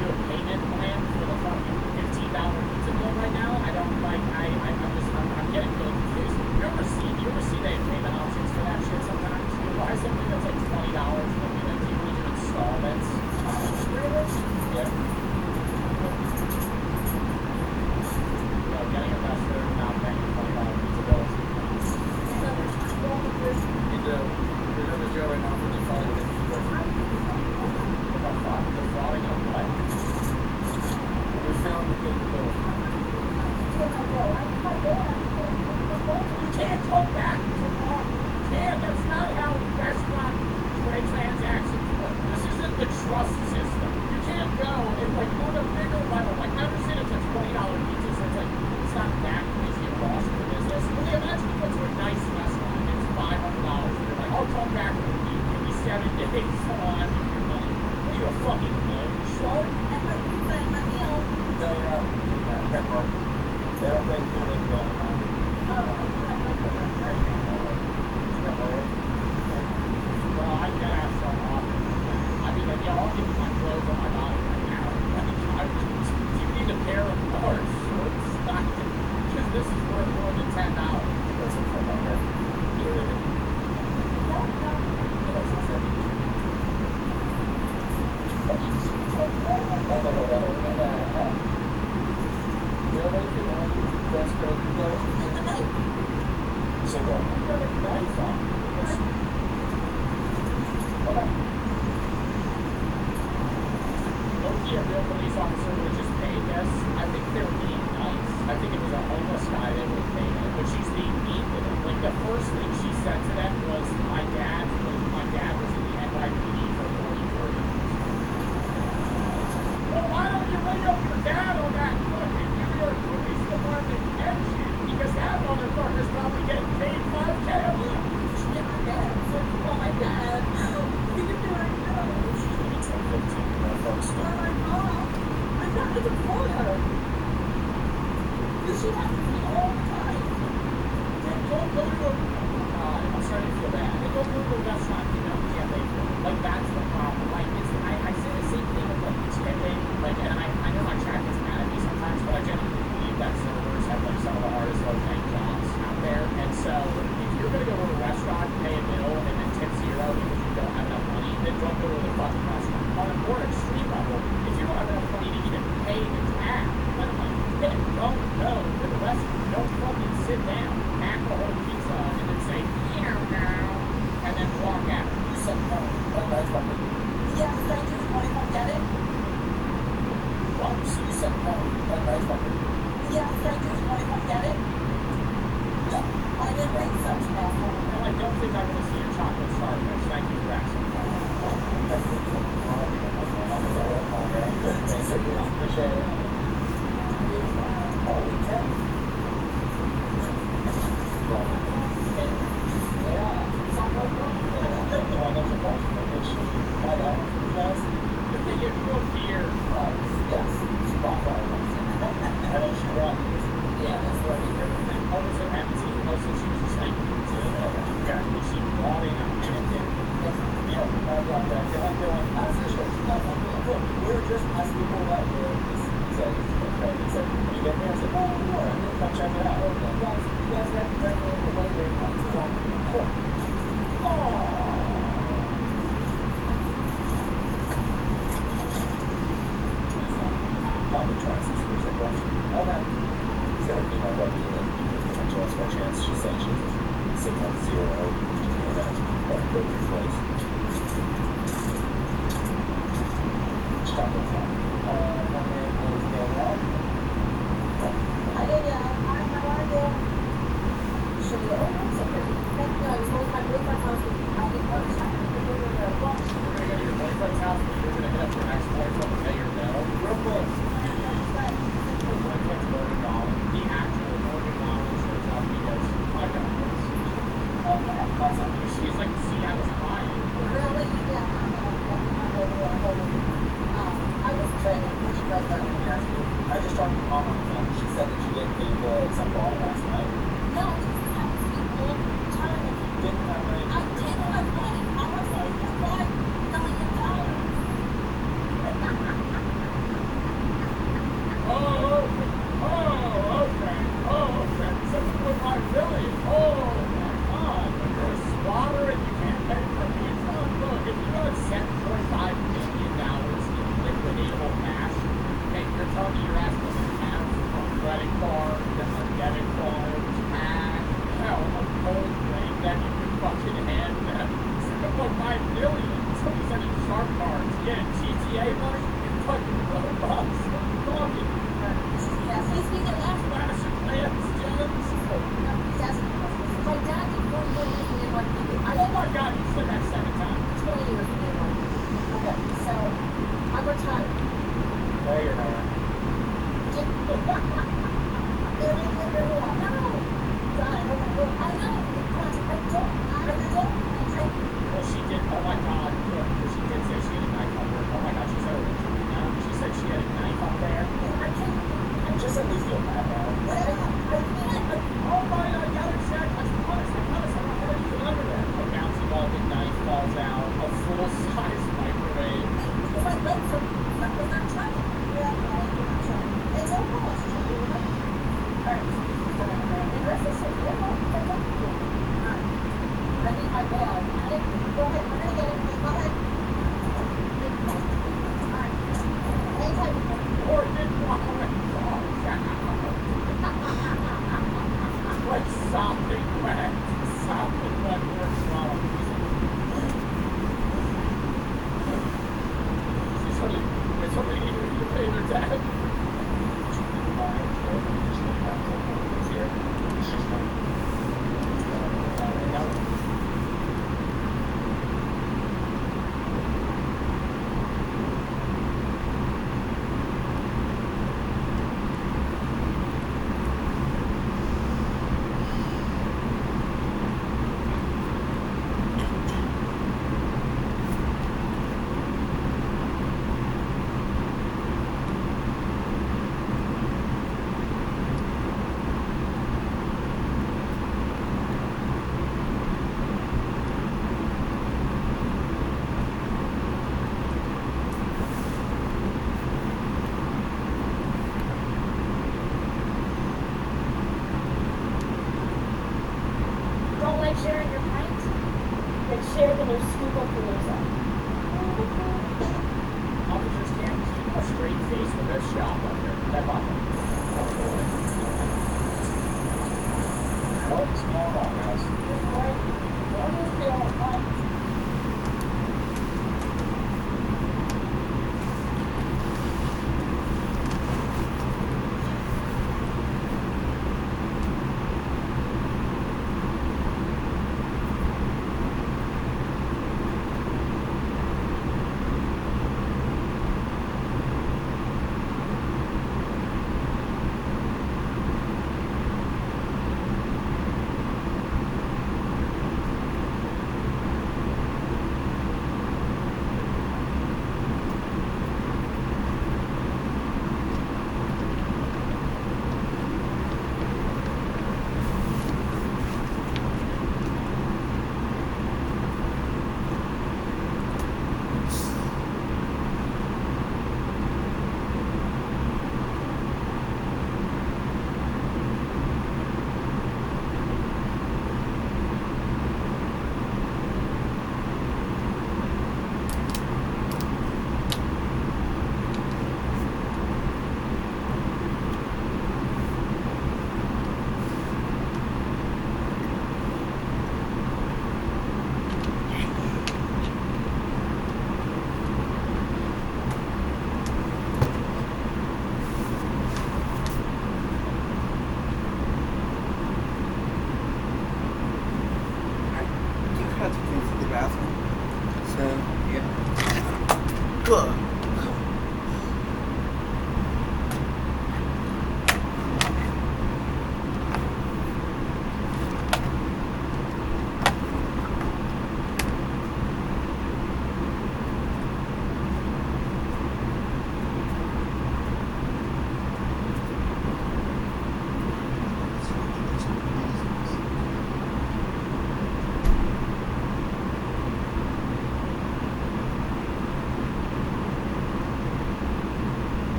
do a payment plan for the fucking $15 pizza bill right now? I don't like. I'm getting really confused. You ever see they have payment options for that shit sometimes? You buy something that's like $20 and then you do installments. Really? Yeah. Getting investor and not paying $20 pizza bills. And you're going to jail right now for the father that you work for. The frauding of what? We found the good bill. You can't go back to law. Yeah, that's not how restaurant trade transactions work. This isn't the trust system. You can't go and like on a bigger level. Like I understand it's a $20 pizza, so it's like it's not that crazy a loss for the business. But yeah, imagine you go to a nice restaurant and it's $500 and you're like, I'll come back with you. Give me 7 days. So I'll give you your money. What are you a fucking moonshot? No, you're not. They don't think you're going to go. Well, I guess so often. I mean, yeah, I'll give you my clothes on my body right now. You need a pair of shorts. Because this is worth more than $10. That's a full number. A real police officer would have just paid this. I think they were being nice. I think it was a homeless guy that would have paid it, but she's being mean with him. Like the first thing she said to them was, "My dad was in the NYPD for 44 years." Well, why don't you ring up your dad on that fucking New York Police Department engine? Because that motherfucker's probably getting paid $5K a month. Yeah, my dad. So, oh my dad. We can do it. I'm not even for her. She has me all the time. Then don't go to a I'm starting to feel bad. Then don't go to a restaurant you know can't pay for. Like that's the problem. Like I say the same thing with like can't pay. Like and I know my track is mad at me sometimes, but I genuinely That nice fucker. Yeah, so I just want to come get it. No, I didn't bring such asshole. Well, I don't think I want to see your chocolate starfish. Thank you for asking. Appreciate it. All weekend.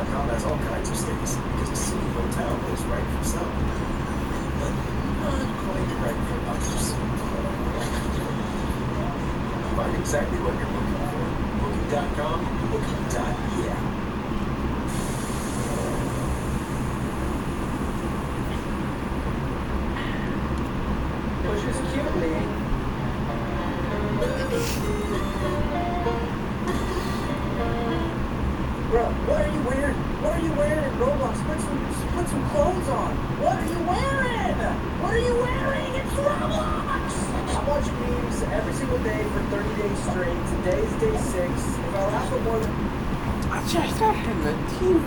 Booking.com has all kinds of stays because a city hotel is right for some, but not quite right for others. Find exactly what you're looking for. Booking.com, Booking.yeah. Pushes cutely. Bro, what are you wearing? What are you wearing in Roblox? Put some clothes on. What are you wearing? What are you wearing? It's Roblox! I'm watching memes every single day for 30 days straight. Today is day 6. If I last for more than... I just got him the team.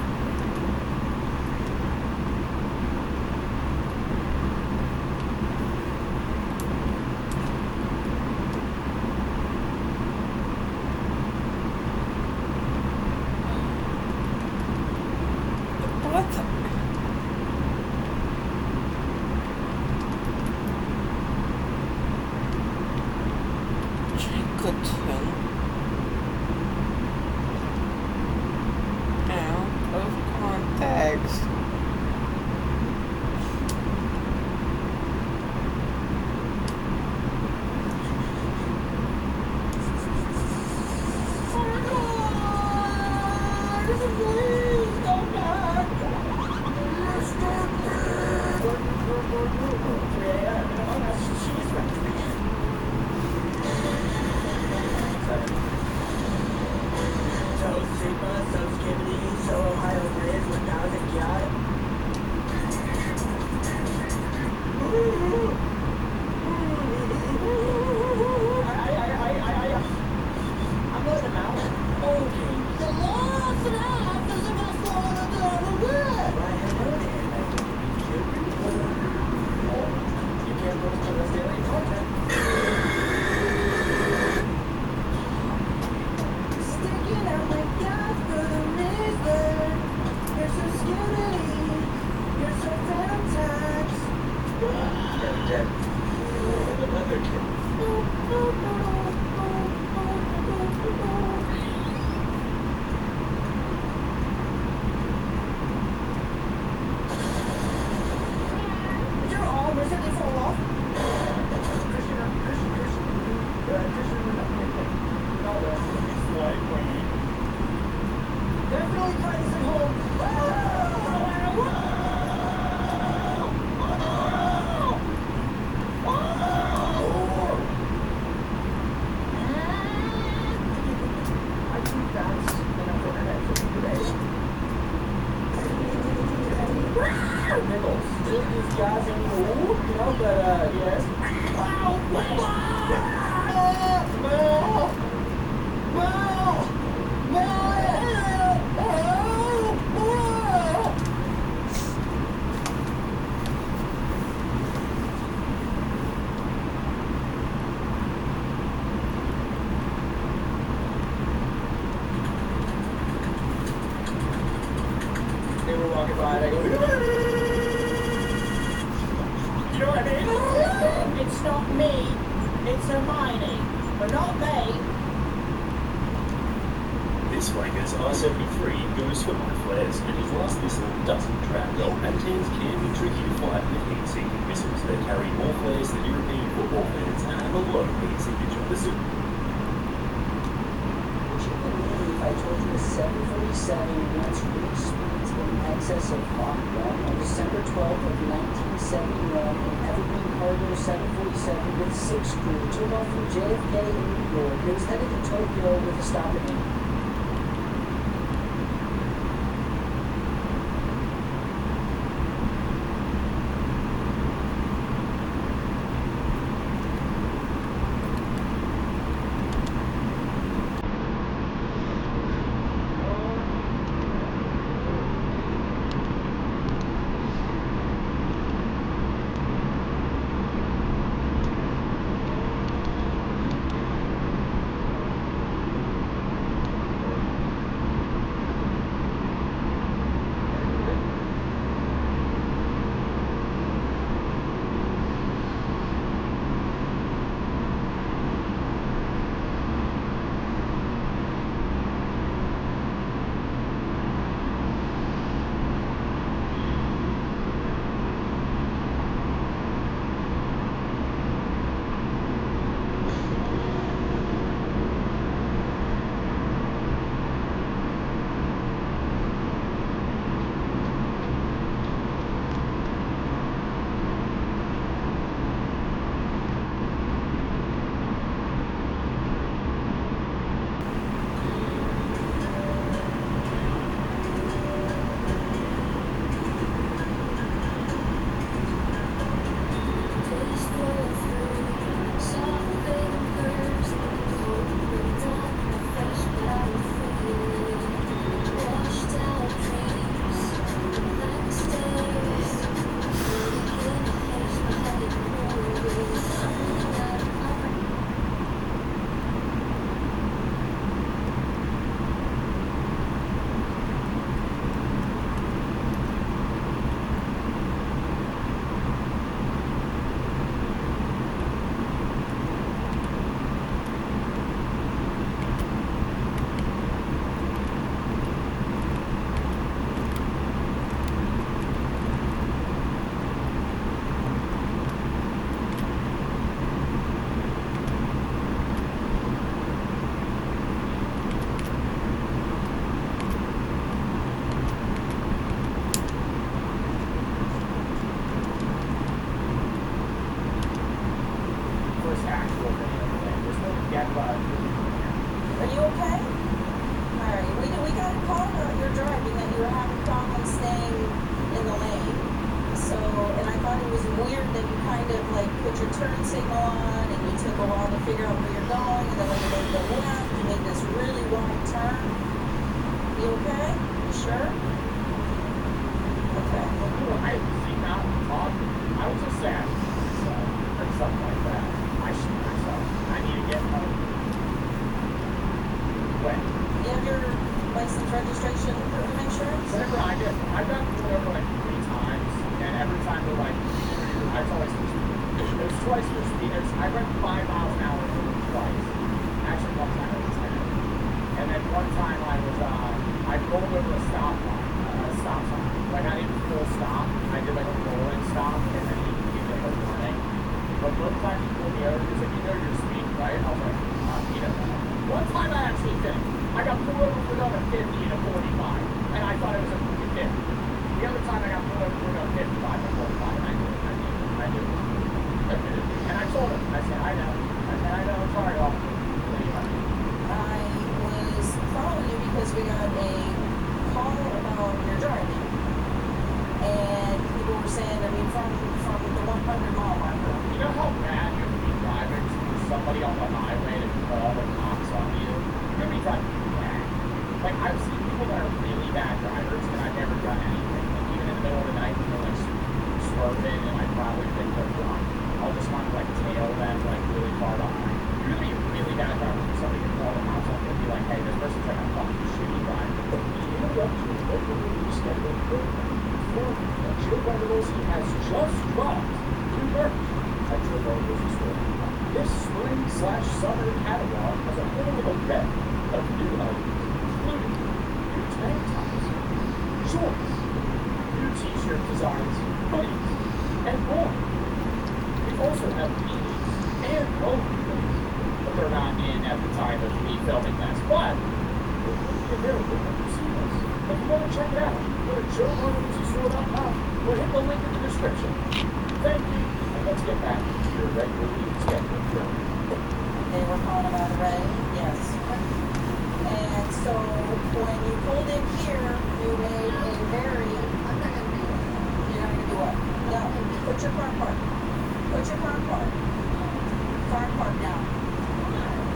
They were walking by and I go, you know what I mean? It's not me. It's Hermione. But not me. This wanker's R73 goes for my flares, and his last missile doesn't track. Antennas can be tricky to fly with heat-seeking missiles that carry more flares than European football fans and have a low heat seepage on the suit. Would you believe I told you a 747 once reached speeds in excess of Mach 1 on December 12th of 1971, an Evergreen Cargo 747 with 6 crew took off from JFK in New York. It was headed to Tokyo with a stop in India. Are you okay? Alright, we got a call about your driving that you were having problems staying in the lane. So, and I thought it was weird that you kind of like put your turn signal on and you took a while to figure out where you're going, and then when you made the left, you made this really wide turn. You okay? You sure? Okay. I see now, I was just sad. Or something like that. I shoot myself. I need to get home. When? You have your license, registration, proof of insurance? Whenever I get, I've gotten pulled over like 3 times, and every time they're like, it's always for speed. There's twice for speed. I went 5 miles an hour over twice. Actually, one time it was 10. And then one time I rolled over a stop sign. Like I didn't full stop. I did like a rolling stop, and then he gave me a warning. But one time he pulled me over, he's like, you know your speed, right? I was like, you know. One time I actually did. I got pulled over for going 50 and a 45, and I thought it was a freaking 50. The other time I got pulled over for going 55 and 45, and I knew. And I told him, I said, I know, I'm sorry, officer. I was following you because we got a call about your driving. And people were saying, I mean, from the 100 mile marker. You know how bad you have to be driving for somebody on the highway to call the cops on you? You know how many times you bad? Like, I've seen people that are really bad drivers, and I've never done anything. Like, even in the middle of the night, when they're like swerving, and I probably think they're drunk, I'll just want to like tail them like really far behind. You're gonna be a really bad driver for somebody to call the cops on you and be like, hey, this person's like a fucking shitty driver. You know what? Local news schedule program. Joe Bartolozzi has just dropped new merch at Joe Bartolozzi store. This spring/summer catalog has a whole array of new items, including new tank tops, shorts, new t-shirt designs, hoodies, and more. We also have beanies and rollerblades, but they're not in at the time of me filming this. But it will be available when you see this. If you want to check it out, go to JoeBartoloZiStore.com or hit the link in the description. Thank you, and let's get back to your regular news schedule. They were calling about a ray, yes. And so when you pulled in here, you made a very, you're not gonna do what? No, put your car park. Put your car park. Car park down.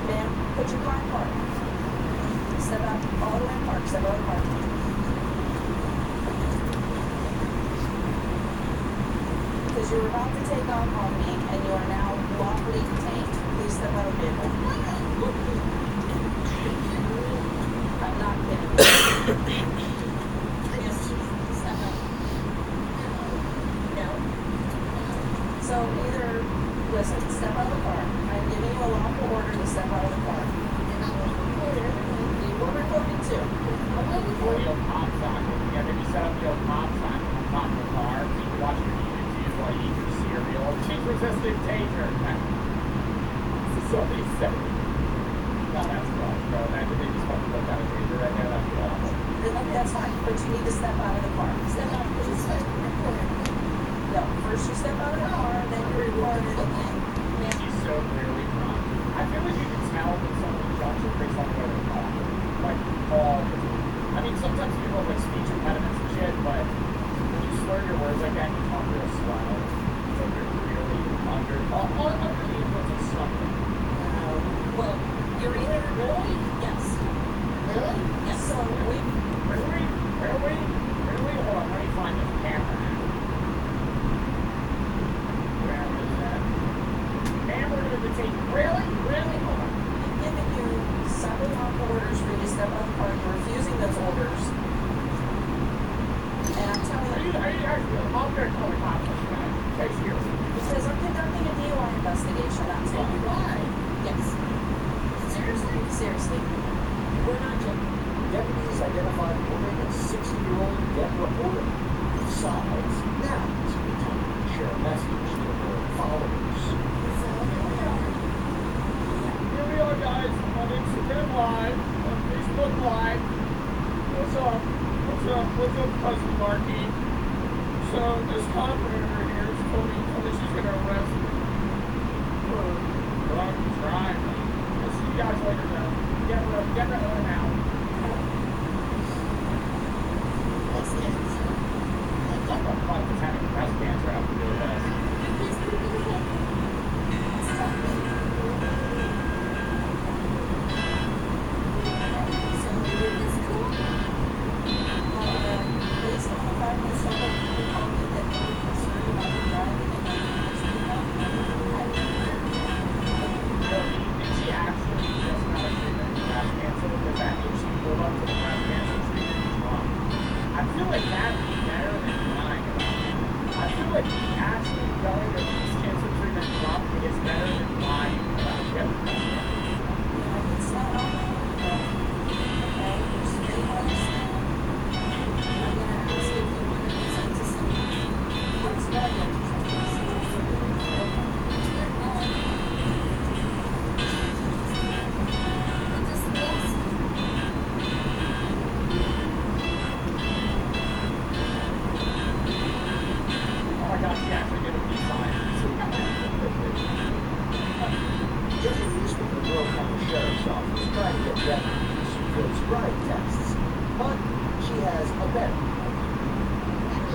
Ma'am, put your car park. Step out, all the way park, step out of the park. Because you were about to take off on me, and you are now lawfully detained. Please step out of the vehicle. I'm not kidding. Yes, step out. No. So either, listen, step out of the car. I'm giving you a lawful order to step out of the car. You were recording too. Before the old cop sign, yeah, maybe set up the old cop sign on top of the car, so you can watch your YouTube while you eat your cereal. She's resisting danger. Somebody said it. No, that's wrong, bro. Imagine they just fucking look out of danger right now. That'd be awful. That's fine, but you need to step out of the car. Step out, please. No, first you step out of the car, then you record it. He's so clearly drunk. I feel like you can tell when someone drunk is based on the way they talk. Like, all the time. I mean, sometimes people have like speech impediments and shit, but when you slur your words like that, you talk real slow. So you're really under the influence of something. Well, you're either really? Yes. Really? Yes. So we Really? Hold on, let me find this camera now. Where is that? Camera to the tape. Really? Hold on. I've given you several lawful orders for you to step out of the car. You're refusing those orders. And I'm telling you. Are you actually? I'm going to call the cops. Okay, seriously. Because I'm conducting a DUI investigation. That's why. Why? Yes. Seriously. We're not joking. Deputies identified a woman and 60-year-old debt reporter. Besides, now is a good time to share a message to her followers. Here we are, guys, on Instagram Live, on Facebook Live. What's up? What's up, cousin Marky? So this cop over here told me she's gonna arrest me for drunk driving. I'll see you guys later, though. Get rid of him now. Thanks, kids. What the fuck is having breast cancer have to do with this? Based on the fact that several people told me that they were concerned about the driving and Did she actually just got a treatment for breast cancer? Does that mean she pulled up to the breast cancer treatment drunk? I feel like that'd be better than lying about it. I feel like actually going to breast cancer treatment drunk is better than lying about getting breast cancer. it's not all okay, there's three others now. I'm gonna ask if you want to listen to some what's going on. Oh my god, she actually did a peace sign. Jeffrey Eastman of the Royal County Sheriff's Office trying to get Jeffrey to some good sobriety tests, but she has a better.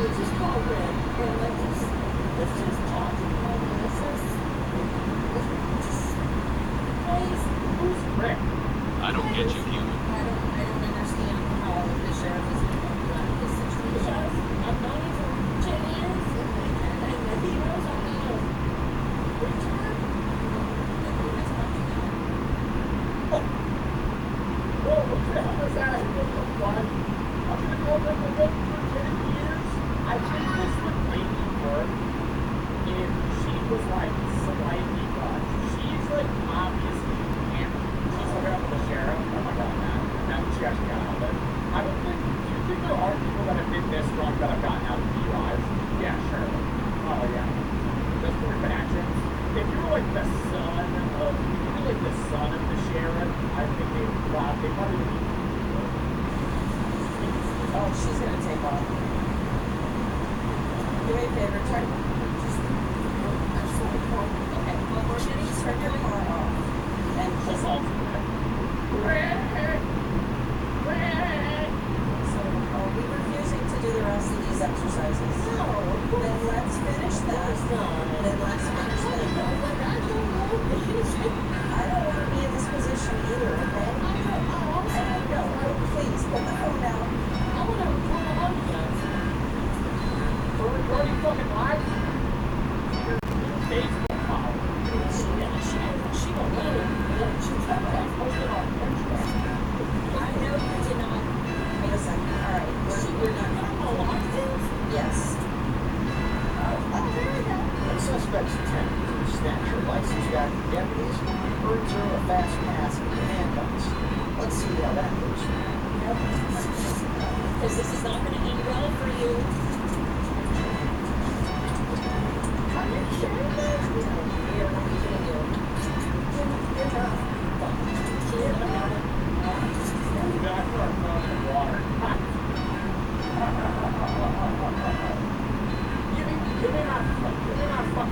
Let's just call Red, and let's just talk to him. Please. Who's Rick? I don't get you, human. I don't understand how the sheriff is involved in this situation. I've known him for 10 years, and he knows I'm not a retard. Whoa, what the hell is that? What the fuck? I've been called up for 10 years. I think this would maybe work if she was like slightly buzzed. She's like obviously hammered. She's hooking up with the sheriff. Oh my god, now she actually got out of it. I don't think, do you think there are people that have been this drunk that have gotten out of DUIs? Yeah, sure. Oh yeah. Those were connections. If you were like the son of, the sheriff, I think they probably would be. Oh, she's gonna take off. Do me a favor, try to okay, well, we're gonna turn your car off and just so are we refusing to do the rest of these exercises? No. Then let's finish that. Then let's finish that. I don't want to be in this position either, okay? No, please, put the phone down. I want to record a podcast. We're recording fucking live. Your Facebook file. She don't know. She's not posted on Pinterest. I know you did not. Wait a second. All right, we're done. Yes. There we go. When suspects attempt to snatch her license back from deputies, earns her a fast pass into handcuffs. Let's see how that goes. Because this is not going to end well for you. Are you sure? We are not kidding you. You're not. We got our phone in the water. You may not fuck.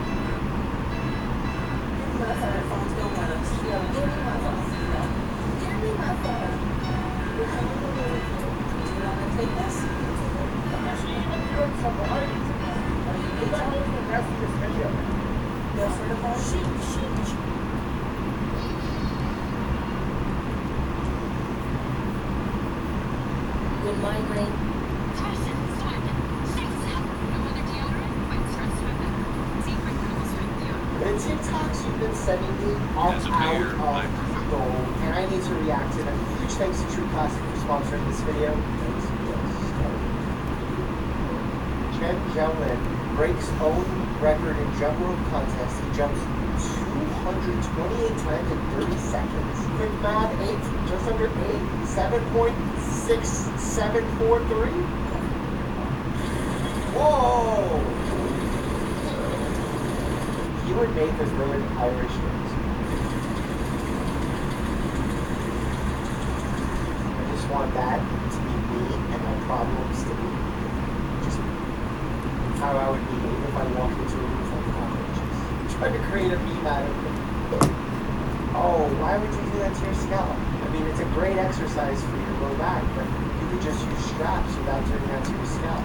That's how our phones don't let us. Give me my phone. Give me my phone. Do you want to take this? She even doing some writing. Who the hell is the rest of this video? Go for the phone? Good migraine. The TikToks you've been sending me are out of control, and I need to react to them. Huge thanks to True Classic for sponsoring this video. Chen Xiaolin breaks own record in jump rope contest. He jumps 228 times in 30 seconds. Quick math, 8, just under 8, 7.6743. Whoa! You and Nathan's learned Irish words. I just want that to be me and my problems to be just how I would behave if I walked into a room full of cockroaches. Trying to create a meme out of it. Oh, why would you do that to your scalp? I mean, it's a great exercise for your low back, but you could just use straps without doing that to your scalp.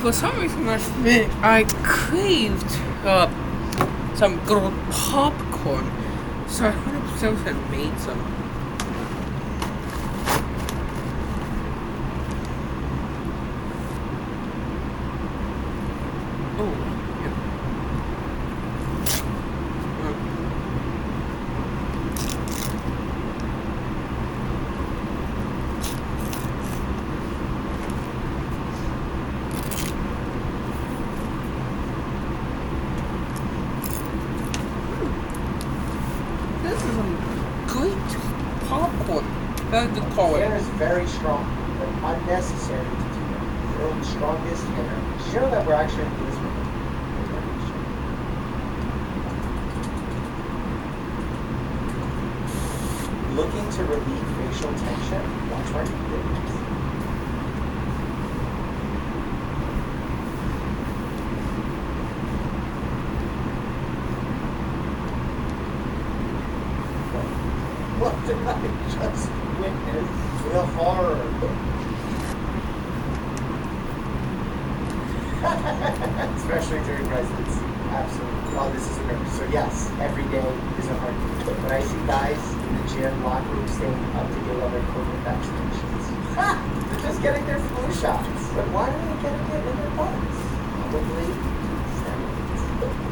for some reason I craved some good old popcorn, so I 100% made some. Air is very strong, but unnecessary to do it. You're the strongest hitter. Did you know that we're actually going to do this one? Looking to relieve facial tension? Watch my videos. What did I just witness? The horror. Especially during residency. Absolutely. Oh, this is a nerve. So yes, every day is a hard day. But I see guys in the gym, locker room, staying up to date on their COVID vaccinations. They're just getting their flu shots. But why are they getting it in their butts? Probably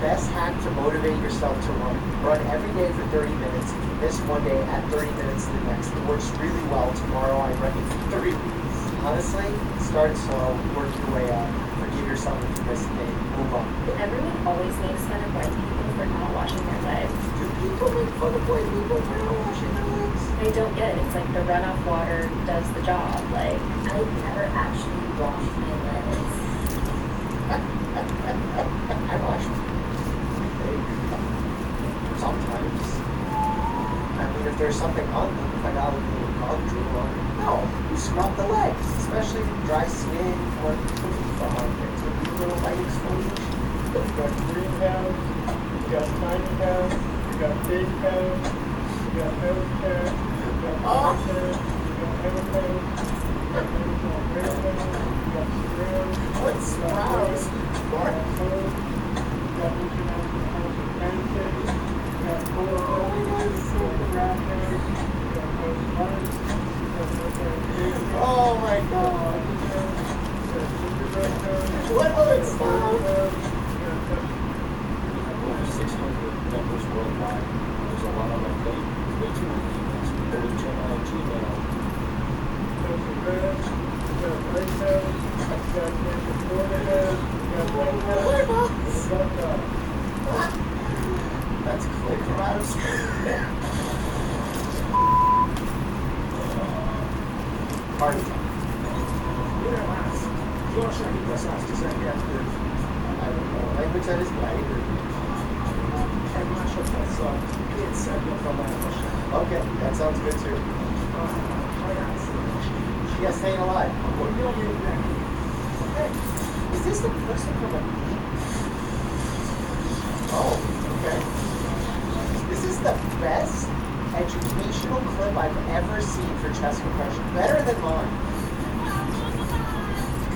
best hack to motivate yourself to run. Run every day for 30 minutes. If you miss one day, add 30 minutes to the next. It works really well. Tomorrow I run it for 3 weeks. Honestly, start slow, work your way up. Forgive yourself if you miss a day. Move on. Everyone always makes fun of white people for not washing their legs. Do people make fun of white people for not washing their legs? I don't get it. It's like the runoff water does the job. Like, I never actually washed my legs. I wash them. Sometimes. I mean, if there's something on them, if I got a little dog drool on it, no, you scrub the legs, especially dry skin or cooking from it. So a little light exfoliation. You got green cows, you got tiny cows, you got big cows, you got milk cows, you got black cows, you got heavy cows, you got rare cows, you got sparrows. What's sparrows? You got sows, you got international cows with pancakes, you got coral cows, you got brown cows, you got cows butters, you got oh my god. What will it stop? Over 600 members worldwide. There's a lot on my plate. Way too many emails. Go to Gmail. That's clear from out of school. Party time. I don't know. Language that is white. Okay, that sounds good too. Yes, staying alive. Okay. Is this the person from a meme? Oh, okay. This is the best educational clip I've ever seen for chest compression. Better than mine.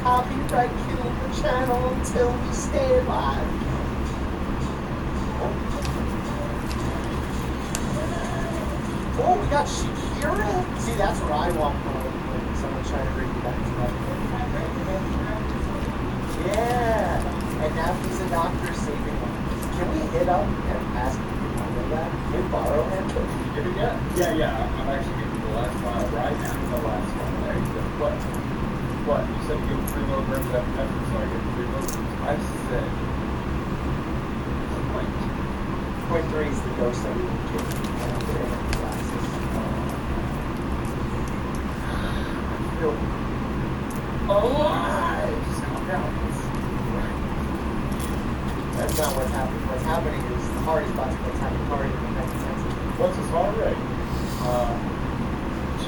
Copyright kill the channel until we stay alive. Oh, we got Shakira. See, that's what I want when someone's trying to bring me back to life. Yeah. And now he's a doctor saving lives. Can we hit up and ask him to do that? Can we borrow him? Yeah. I'm actually getting the last file right now. The last one. There you go. What? You said you give 3 milligrams of epinephrine, so I get 3 milligrams. I said 0.3 is the dose that we would give. I feel alive. That's not what's happening. What's happening is the heart is about to go tachycardia in the next second. What's his heart rate?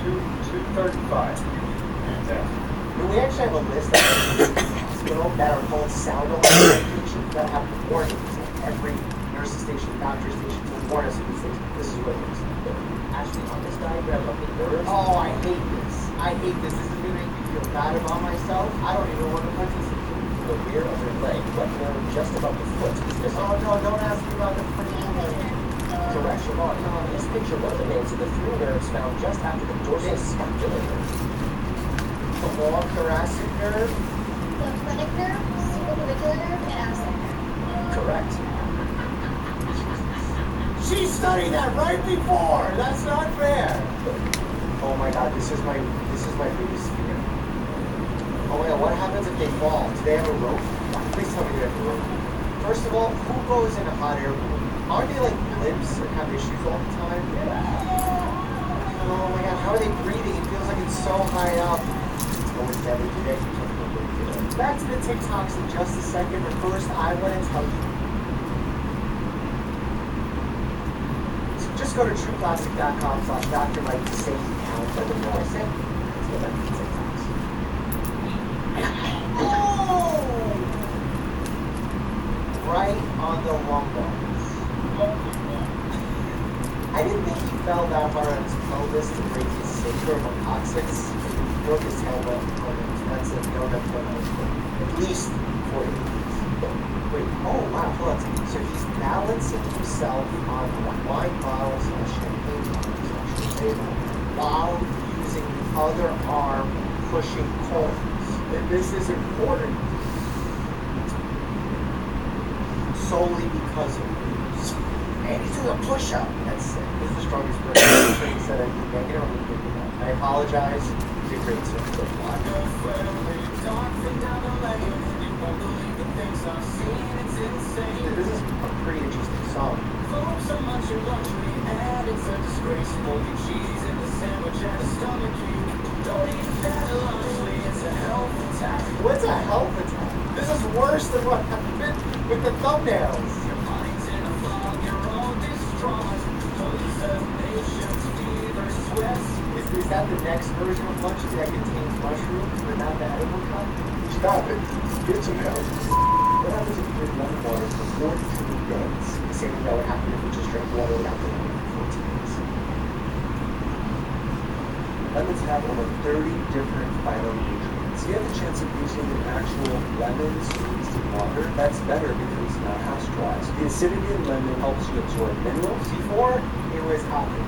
235. Fantastic. We actually have a list of hospitals that are called sound alarm medications that have warnings. Every nurse's station, doctor's station will warn us of these things. This is what it is. Actually, on this diagram of the nerves. Oh, I hate this. This is going to make me feel bad about myself. I don't even want to participate. the rear of your leg, left nerve just above the foot is missing. Oh, no, don't ask me about the freaking Correction. On this picture, one of the names of the three nerves found just after the dorsal scapulator. The long thoracic nerve? The phrenic nerve, supraclavicular nerve, and absent nerve. Correct. She studied that right before! That's not fair! Oh my god, this is my biggest fear. Oh my god, what happens if they fall? Do they have a rope? Please tell me they have a rope. First of all, who goes in a hot air balloon? Aren't they like blimps and have issues all the time? Yeah. Oh my god, how are they breathing? It feels like it's so high up. Oh, it's never today. Back to the TikToks in just a second, but first I want to tell you. So just go to trueplastic.com/Dr. Mike to save the count for the more I say. Let's go back to the TikToks. Oh! Right on the lumbar. I didn't think he fell that hard on his pelvis to break his sacrum or coccyx. He broke his tailbone. That's it. No, that's what I was doing. At least 4 inches. Wait, oh wow, hold on a second. So he's balancing himself on a wine bottle / champagne bottle / while using the other arm pushing coins. And this is important solely because of boobs. And he's doing a push-up. That's it. This is the strongest person. He said I can make it or we can do that. I apologize. He's a great surfer. This is a pretty interesting song. What's a health attack? This is worse than what happened with the thumbnails. Is that the next version of Munchie that contains mushrooms but not the edible kind? Stop it. Get some help. What happens if you drink lemon water for 14 days? The same thing that would happen if you just drink water without the lemon for 14 days. Lemons have over 30 different phytonutrients. You have the chance of using an actual lemon squeezed in water. That's better because it's not pasteurized. The acidity in lemon helps you absorb minerals. Before, it was alcohol.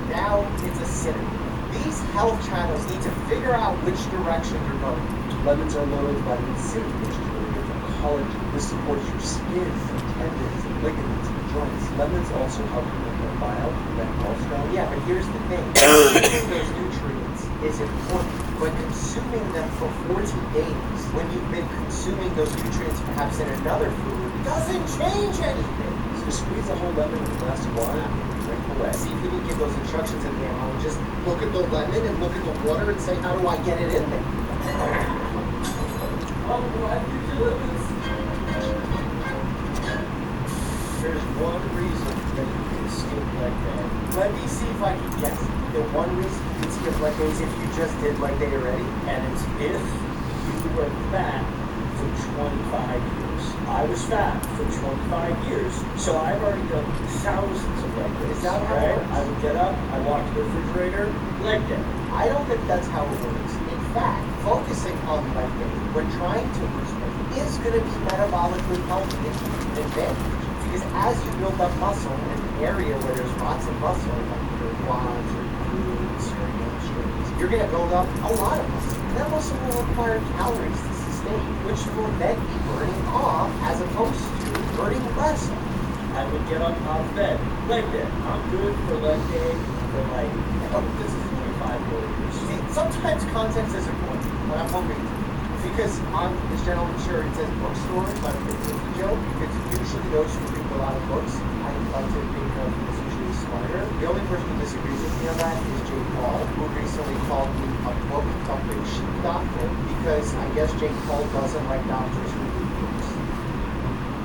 Now, it's acidity. These health channels need to figure out which direction they're going. Lemons are loaded with vitamin C, which is really good for collagen. This supports your skin, tendons, ligaments, and joints. Lemons also help you with your bile, prevent gallstones. Yeah, but here's the thing. Consuming those nutrients is important, but consuming them for 14 days, when you've been consuming those nutrients perhaps in another food, doesn't change anything. So squeeze a whole lemon in a glass of water and drink away. See if you can give those instructions at the end. I'll just look at the lemon and look at the water and say, how do I get it in there? Oh, what did you lose? There's one reason that you can skip leg day. Let me see if I can guess. The one reason you can skip leg day is if you just did leg day already. And it's if you were fat for 25 years. I was fat for 25 years, so I've already done thousands of leg days. Is that how it works? I would get up, I walk to the refrigerator, leg day. I don't think that's how it works. In fact, focusing on leg day when trying to lose weight is going to be metabolically healthy and advantage. Because as you build up muscle in an area where there's lots of muscle, like your quads or glutes or hamstrings, you're going to build up a lot of muscle. And that muscle will require calories to sustain, which will then be burning off as opposed to burning less off. I would get up out of bed, leg day. I'm good for leg day for like, this is 25 years. See, sometimes context is important, but I'm hoping because on this gentleman's shirt it says bookstore, but it's a joke. It's usually those who read a lot of books. I like to think of as usually smarter. The only person who disagrees with me on that is Jake Paul, who recently called me a book thumping sheep doctor because I guess Jake Paul doesn't like doctors who read books.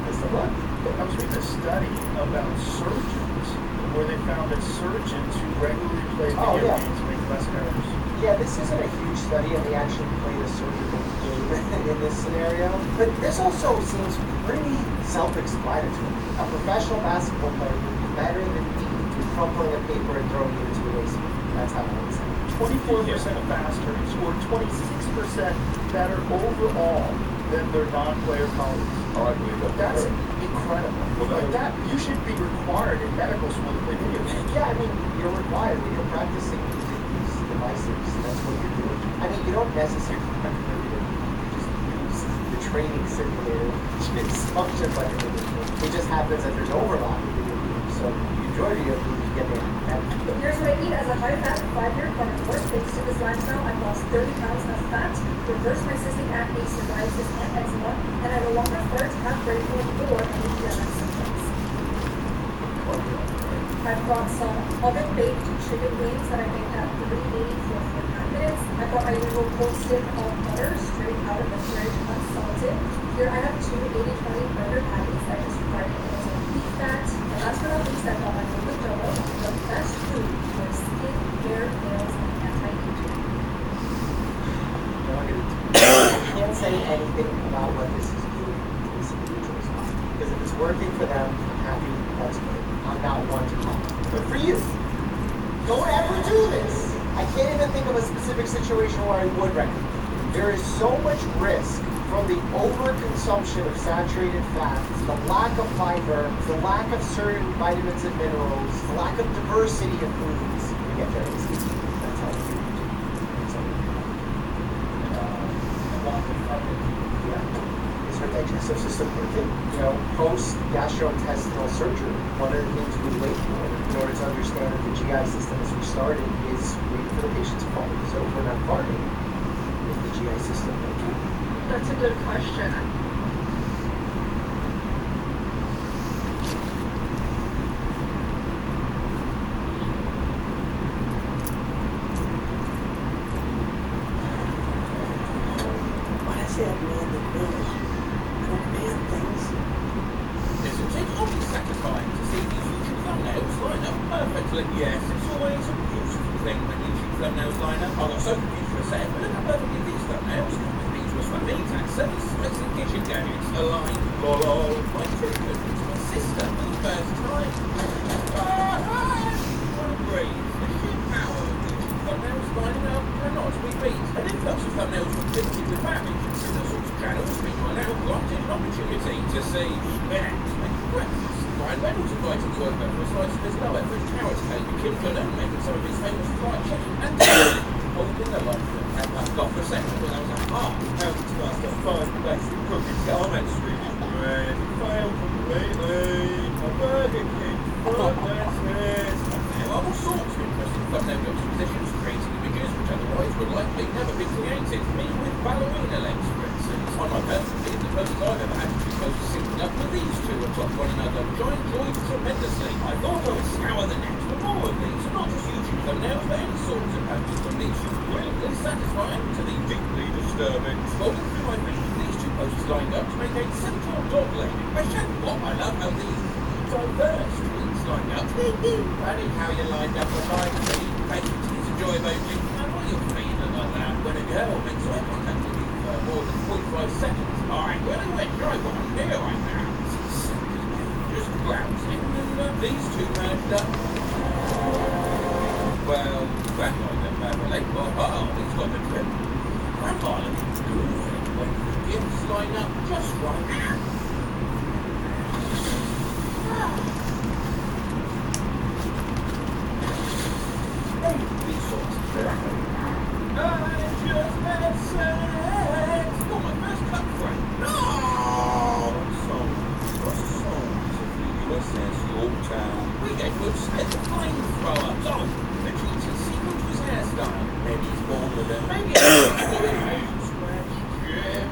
That's the luck. I was reading a study about surgeons where they found that surgeons who regularly play video games make less errors. Yeah, this isn't a huge study, and they actually played a surgical game in this scenario. But this also seems pretty self-explanatory. A professional basketball player would be better than me crumpling a paper and throwing it into a wasteman. That's how I would say it. 24% faster, or 26% better overall than their non-player colleagues. Oh, I believe that. That's incredible. Like that, you should be required in medical school to play video games. Yeah, I mean, you're required when you're practicing using these devices. That's what you're doing. I mean, you don't necessarily have to do it. You just use the training simulator, which functions like a video game. It just happens that there's overlap with video games. So you enjoy video games, you get there. Here's what I eat as a high fat, 5-year carnivore. Thanks to this lifestyle, I've lost 30 pounds of fat, reversed my cystic acne, psoriasis, and eczema, and I no longer flirt, have grateful, or any PMS symptoms. I've brought some oven-baked chicken wings that I make at 380 for 49 minutes. I brought my usual cold stick of butter straight out of the fridge, unsalted. Here I have 2 80-20 burger patties that I just fried in some beef fat. And last but not least, I brought my Golden Dough, the best food for skin, hair, nails, and anti-aging. I can't say anything about what this is doing to these individuals. Because if it's working for them, I'm happy, that's good. I'm not one to comment. Good for you. Don't ever do this. I can't even think of a specific situation where I would recommend it. There is so much risk from the overconsumption of saturated fats, the lack of fiber, the lack of certain vitamins and minerals, the lack of diversity of foods. You get there. That's how it's doing. Is her digestive system working? You know, post gastrointestinal surgery, one of the things we wait for in order to understand that the GI system is restarted is waiting for the patient to fall. So if we're not farting, is the GI system working? That's a good question. Why does he have man the village? I don't man things. Isn't it always satisfying to see these YouTube thumbnails line up perfectly? Yes, it's always a beautiful thing when YouTube thumbnails line up. I got so confused for a second, but look how perfectly these thumbnails swimming and 7 slips and kitchen gadgets aligned. Lol, my treatment is my sister for the first time. What a breeze. The sheer power of YouTube thumbnails lining up cannot be beat. An influx of thumbnails from limited with family consider sorts of channels mean I now granted an opportunity to see Max make breakfast. Ryan Reynolds invited the oil for a slice of his low average carrot cake. Kim Cullen making some of his famous fried chicken and holding a lot of I've got for a second, but I was like, how to master 5 basic cooking elements really great. Failed completely. A Burger King, lettuce. There are all sorts of interesting thumbnail juxtapositions, creating images which otherwise would likely never be created. Me with ballerina legs, for instance. On my personal feed, the closest I've ever had to close to syncing up with these two atop one another, which I enjoyed tremendously. I thought I would scour the net for more of these, not just YouTube thumbnails, but any sorts of posts from these really satisfying to the deeply disturbing. Scrolling through my feed, these two posts lined up to make a centaur dog lady. I shed what I love how these diverse tweets lined up. Funny how you lined up with my feed. Thank you to this enjoy emoji. And what you're feeling like that when a girl makes eye contact with you for more than 45 seconds. Alright, well, I went dry one. Here I am. Just glancing, and these two merged up. Well, Grandma then family. Oh, he's got the trip. Grandma looking good when the gifts line up just right. These sorts of things. I just had sex. Oh, my first cut frame. No! Songs of the USS Yorktown. We get good set the flamethrowers on. The GT secret to his hairstyle. Maybe he's born with it. Maybe he's scratch shit.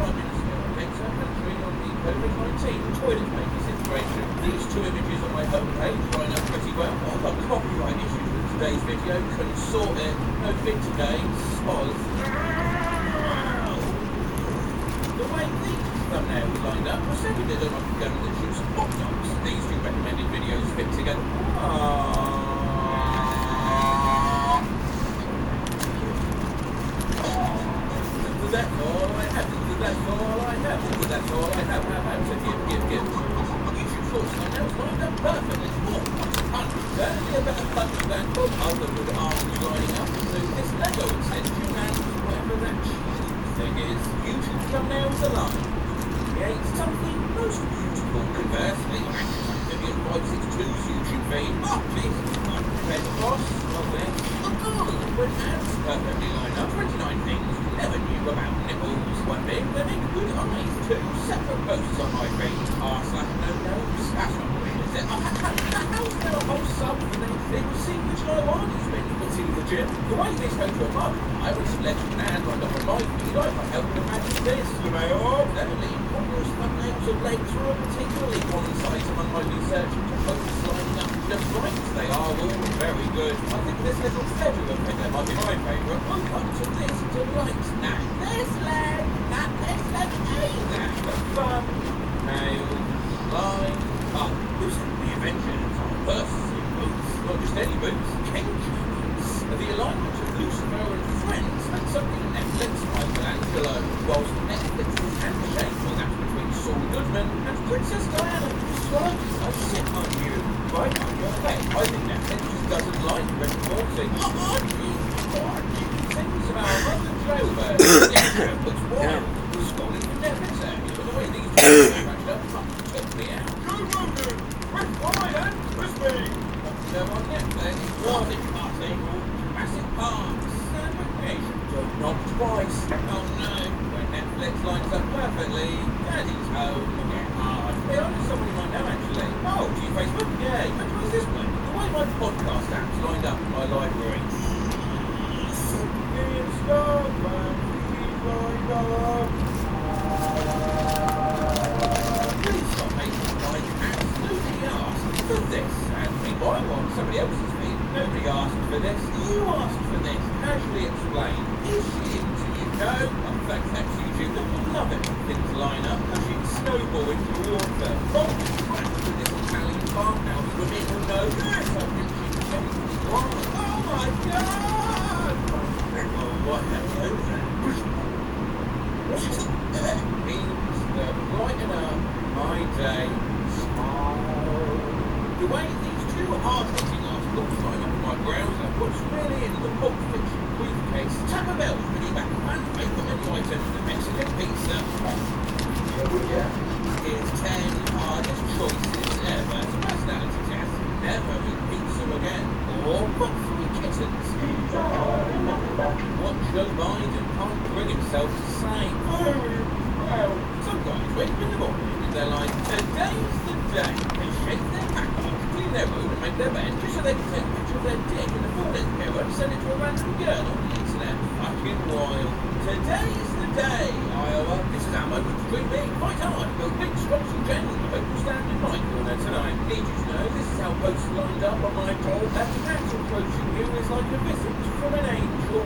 Prime Minister takes our country on the COVID-19 toilet paper situation. These two images on my homepage line up pretty well. I've got copyright issues with today's video. Couldn't sort it. No fit today. Spaz. The way these thumbnails lined up, I seconded them. I could go and shoot some hot dogs. These two recommended videos fit together. That's all I have. That's all I have. That's all I have. So give. YouTube shorts thumbnails lined up perfectly. Certainly a better punch than other with arms lining up to this Lego come nails alive. Creates something most beautiful. Conversely, Amphibian 562's YouTube feed. Oh, Jesus, I'm prepared to cross. Oh, well. Oh, God, when ads perfectly lined up, 29 things you never knew about nipples. One thing, they make good eyes. 2 separate posts on my feed. r/no nose. That's not weird, is it? How's there a whole sub for these things? See which I want is when you can see the gym. The way this goes to a mug, I was legend man lined up on my feed. I can't help but imagine this. You may all definitely numerous thumbnails of legs were particularly coincide among my research into posts lining up just right. They are all very good. I think this little federal figure might be my favourite. We'll come to this delight. Now, this leg, not this leg either. The thumb, nail, line, up. Who's the Avengers? Purse, boots, not just any boots, King boots. The alignment of Lucifer and Friends and something Netflix Michelangelo, whilst Netflix's handshake was that between Saul Goodman and Princess Diana. Slug, I sit on you, right on your head. I think Netflix just doesn't like Rick and Morty. Things about Mother Jailbird. Looks wild. We're scrolling from Netflix there. The way these two crashed up, took me out. Good Logan! Rick Ryan! Crispy! They're on Netflix. Garbage Party. Jurassic Park. Segregation. Not twice. Oh no. When Netflix lines up perfectly, Daddy's home. Get hard. Be honest, somebody might know actually. Oh, do you Facebook? Yeah. But what's this one? The way my podcast apps lined up in my library. It's Starman. He's lined up. Please stop making like absolutely asked for this. And meanwhile, on somebody else's feed, nobody asked for this. You asked for this. Casually explain. Is she into you? No. In fact, that's YouTube. Don't love it when things line up. Pushing snowball into water. Rolling crap with this Italian farmhouse with it or no. Yes, I think she's genuinely wrong. Oh my God! Oh, what the hell is that? Means that brighten up my day. Smile. The way these two hard-hitting articles line up in my browser puts really into the Pulp Fiction briefcase. Taco Bell's bringing back fan favourite menu item, the Mexican pizza. Here's 10 hardest choices ever. It's a personality test. Never eat pizza again. Or what 3 kittens? What Joe Biden can't bring himself to say. Well, some guys wake up in the morning and they're like, today's the day. They shake their package, clean their room and make their bed just so they can take a picture of their dick in a full-length mirror and send it to a random girl on the internet. Fucking wild. Today's the day, Iowa. This is our moment to dream big, fight hard, build big, strong and genuine. I hope you'll stand in line for that tonight. Need you to know this is how posts lined up on my door. That natural approaching you is like a visit from an angel.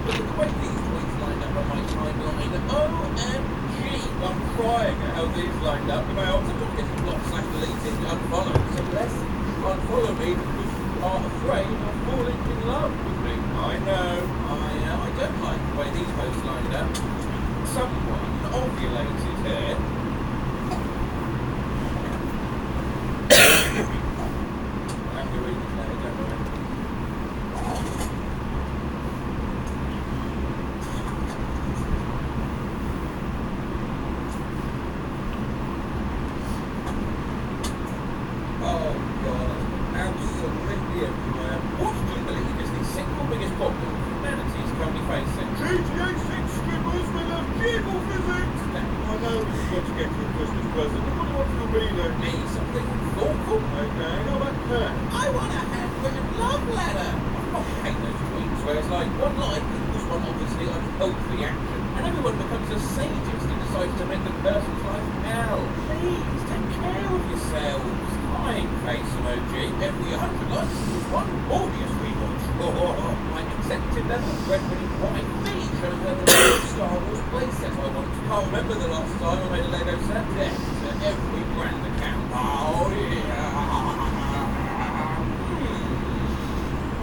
Look at the way these tweets lined up on my timeline. OMG, I'm crying at how these lined up. Well, sometimes getting blocked/deleted, unfollowed. So let's unfollow me because you are afraid of falling in love with me. I know. I don't like the way these posts lined up. Someone ovulated here. I have to read this later, don't I? Oh God, absolutely everywhere. What do you believe is the single biggest problem humanity is currently facing? GTA 6 skippers with a cable physics! I know this is what you get for a Christmas present. What do you want from me then? Me, something thoughtful? Okay, how about that? I want a handwritten love letter! I hate those tweets where it's like one like equals one obviously unhealthy action, and everyone becomes a sadist and decides to make the person's life hell. Please, take care of yourselves. Crying face emoji. Every 100 likes equals one Morbius rewatch. My executive level breadwinning wife me showing her the new Star Wars playset I want. Can't remember the last time I made a Lego set. Death to every brand account. Oh yeah.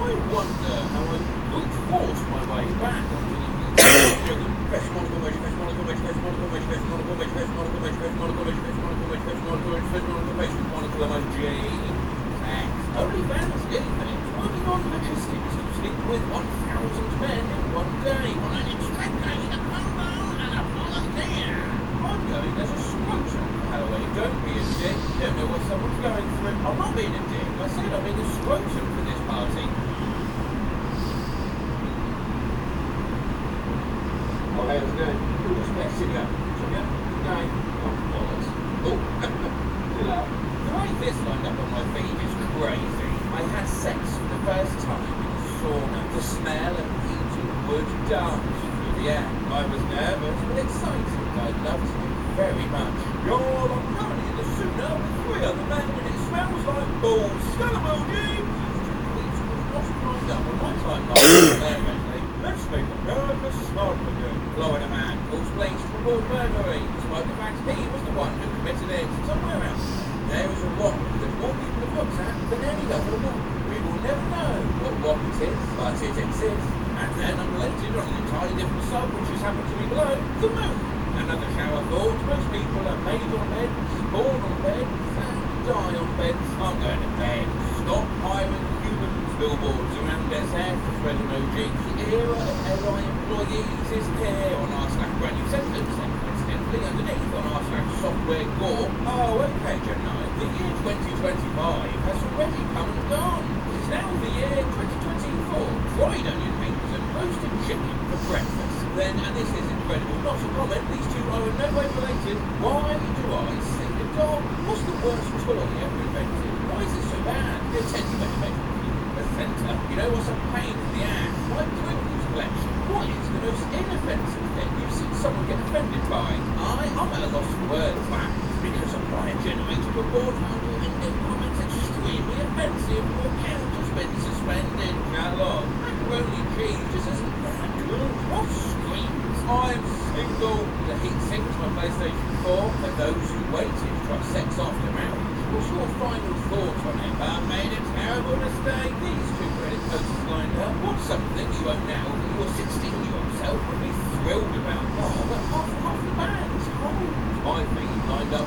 I wonder how I brute forced my way back onto the Fresh monocle wedge, fresh monocle wedge, fresh monocle wedge, fresh monocle wedge, fresh monocle wedge, fresh monocle wedge, fresh monocle wedge, fresh monocle wedge, fresh monocle wedge, fresh monocle emoji. Thanks. OnlyFans guinea-pigs working on logistics to sleep with 1,000 men in one day on an extracting a combo and a Now, I'm going as a scrotum for Halloween. Don't be a dick. You don't know what someone's going through. I'm not being a dick. I said I'm being a scrotum for this party. Oh, hey, how's it going? Who was next? Sit down. Good night. Oh, bollocks. Oh, the way this lined up on my feed is crazy. I had sex for the first time in a sauna. The smell of heated wood danced through the air. I was nervous but excited. I loved him very much. Y'all, I'm currently in the sauna with 3 other men and it smells like balls. Skull emoji! What's lined up on my timeline? Let's make America smart again. Florida man calls police to report burglary, despite the fact he was the one who committed it somewhere else. There is a rock that more people have looked at than any other rock. We will never know what rock it is, but it exists. And then unrelated on an entirely different sub, which has happened to be below, the moon. Another shower thought, most people are made on beds, born on beds, and die on beds. I'm going to bed. Stop hiring humans, billboards around SF, thread emoji. The era of AI employees is here on r/brand new sentence, and coincidentally underneath on r/software gore. Oh, okay, Gemini. The year 2025 has already come and gone. It's now the year 2024. Fried onion rings and roasted chicken for breakfast. Then, and this is incredible, not a comment, these two are in no way related. Why do I sing a dog? What's the worst toy ever invented? Why is it so bad? It's anyway, the centre. You know what's a pain in the ass? My Pringles collection. What is the most inoffensive thing you've seen someone get offended by? I'm at a loss for words, that. Because a Brian generator report found all in comments extremely offensive or count has been suspended. Now look, macaroni cheese just isn't that good. What screams? I'm single. The heat sinks my PlayStation 4 for those who waited to have sex after marriage. What's your final thoughts on it? I made a terrible mistake. These 2 credit posters lined up. What's something you own now that your 16-year-old self would be thrilled about? Oh, but half the band's home. I've been lined up.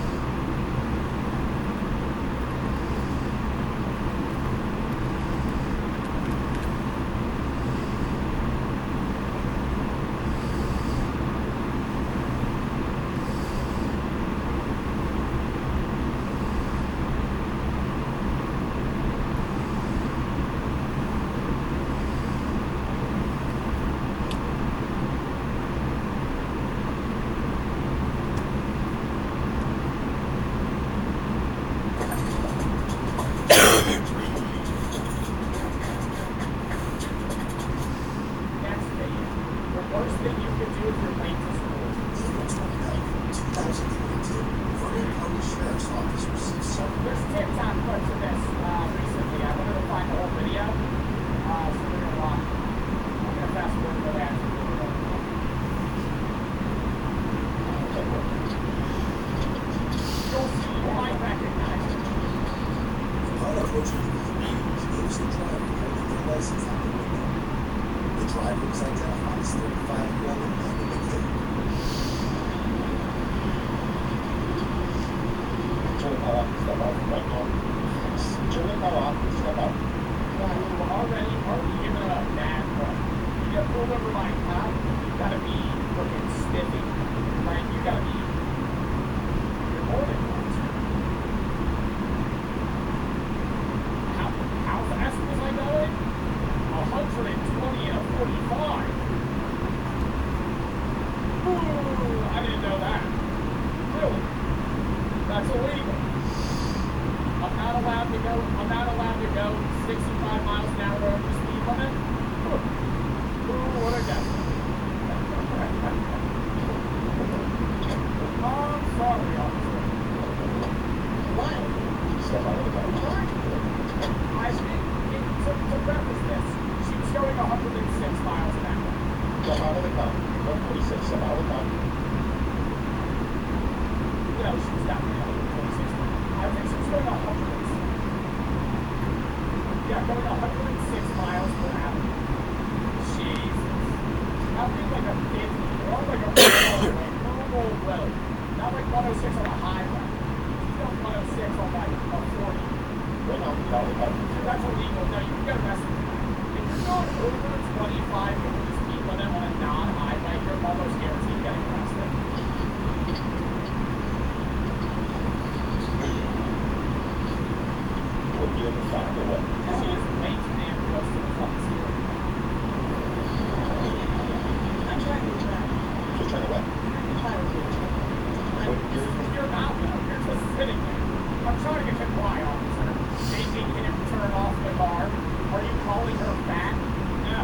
calling her fat? No.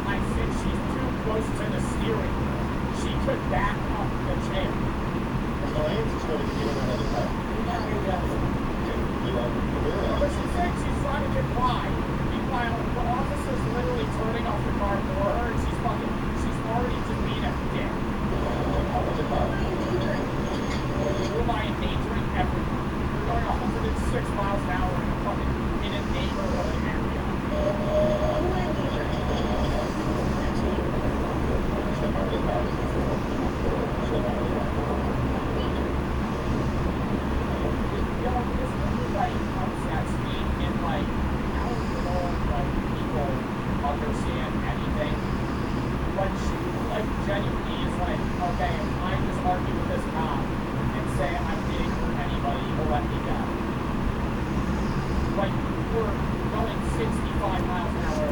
I said she's too close to the steering wheel. She could back up the chair. No answer's going to get another car. But she said she's trying to comply. Meanwhile, the officer's literally turning off the car for her, and she's already just being a dick. Who am I endangering everyone? We're going 106 miles an hour in a neighborhood area. This really, like, upsets me in, like, how little, like, people understand anything. When she, like, genuinely is like, okay, if I just argue with this cop and say I didn't hurt anybody, he'll let me go. Like, we're going 65 miles an hour.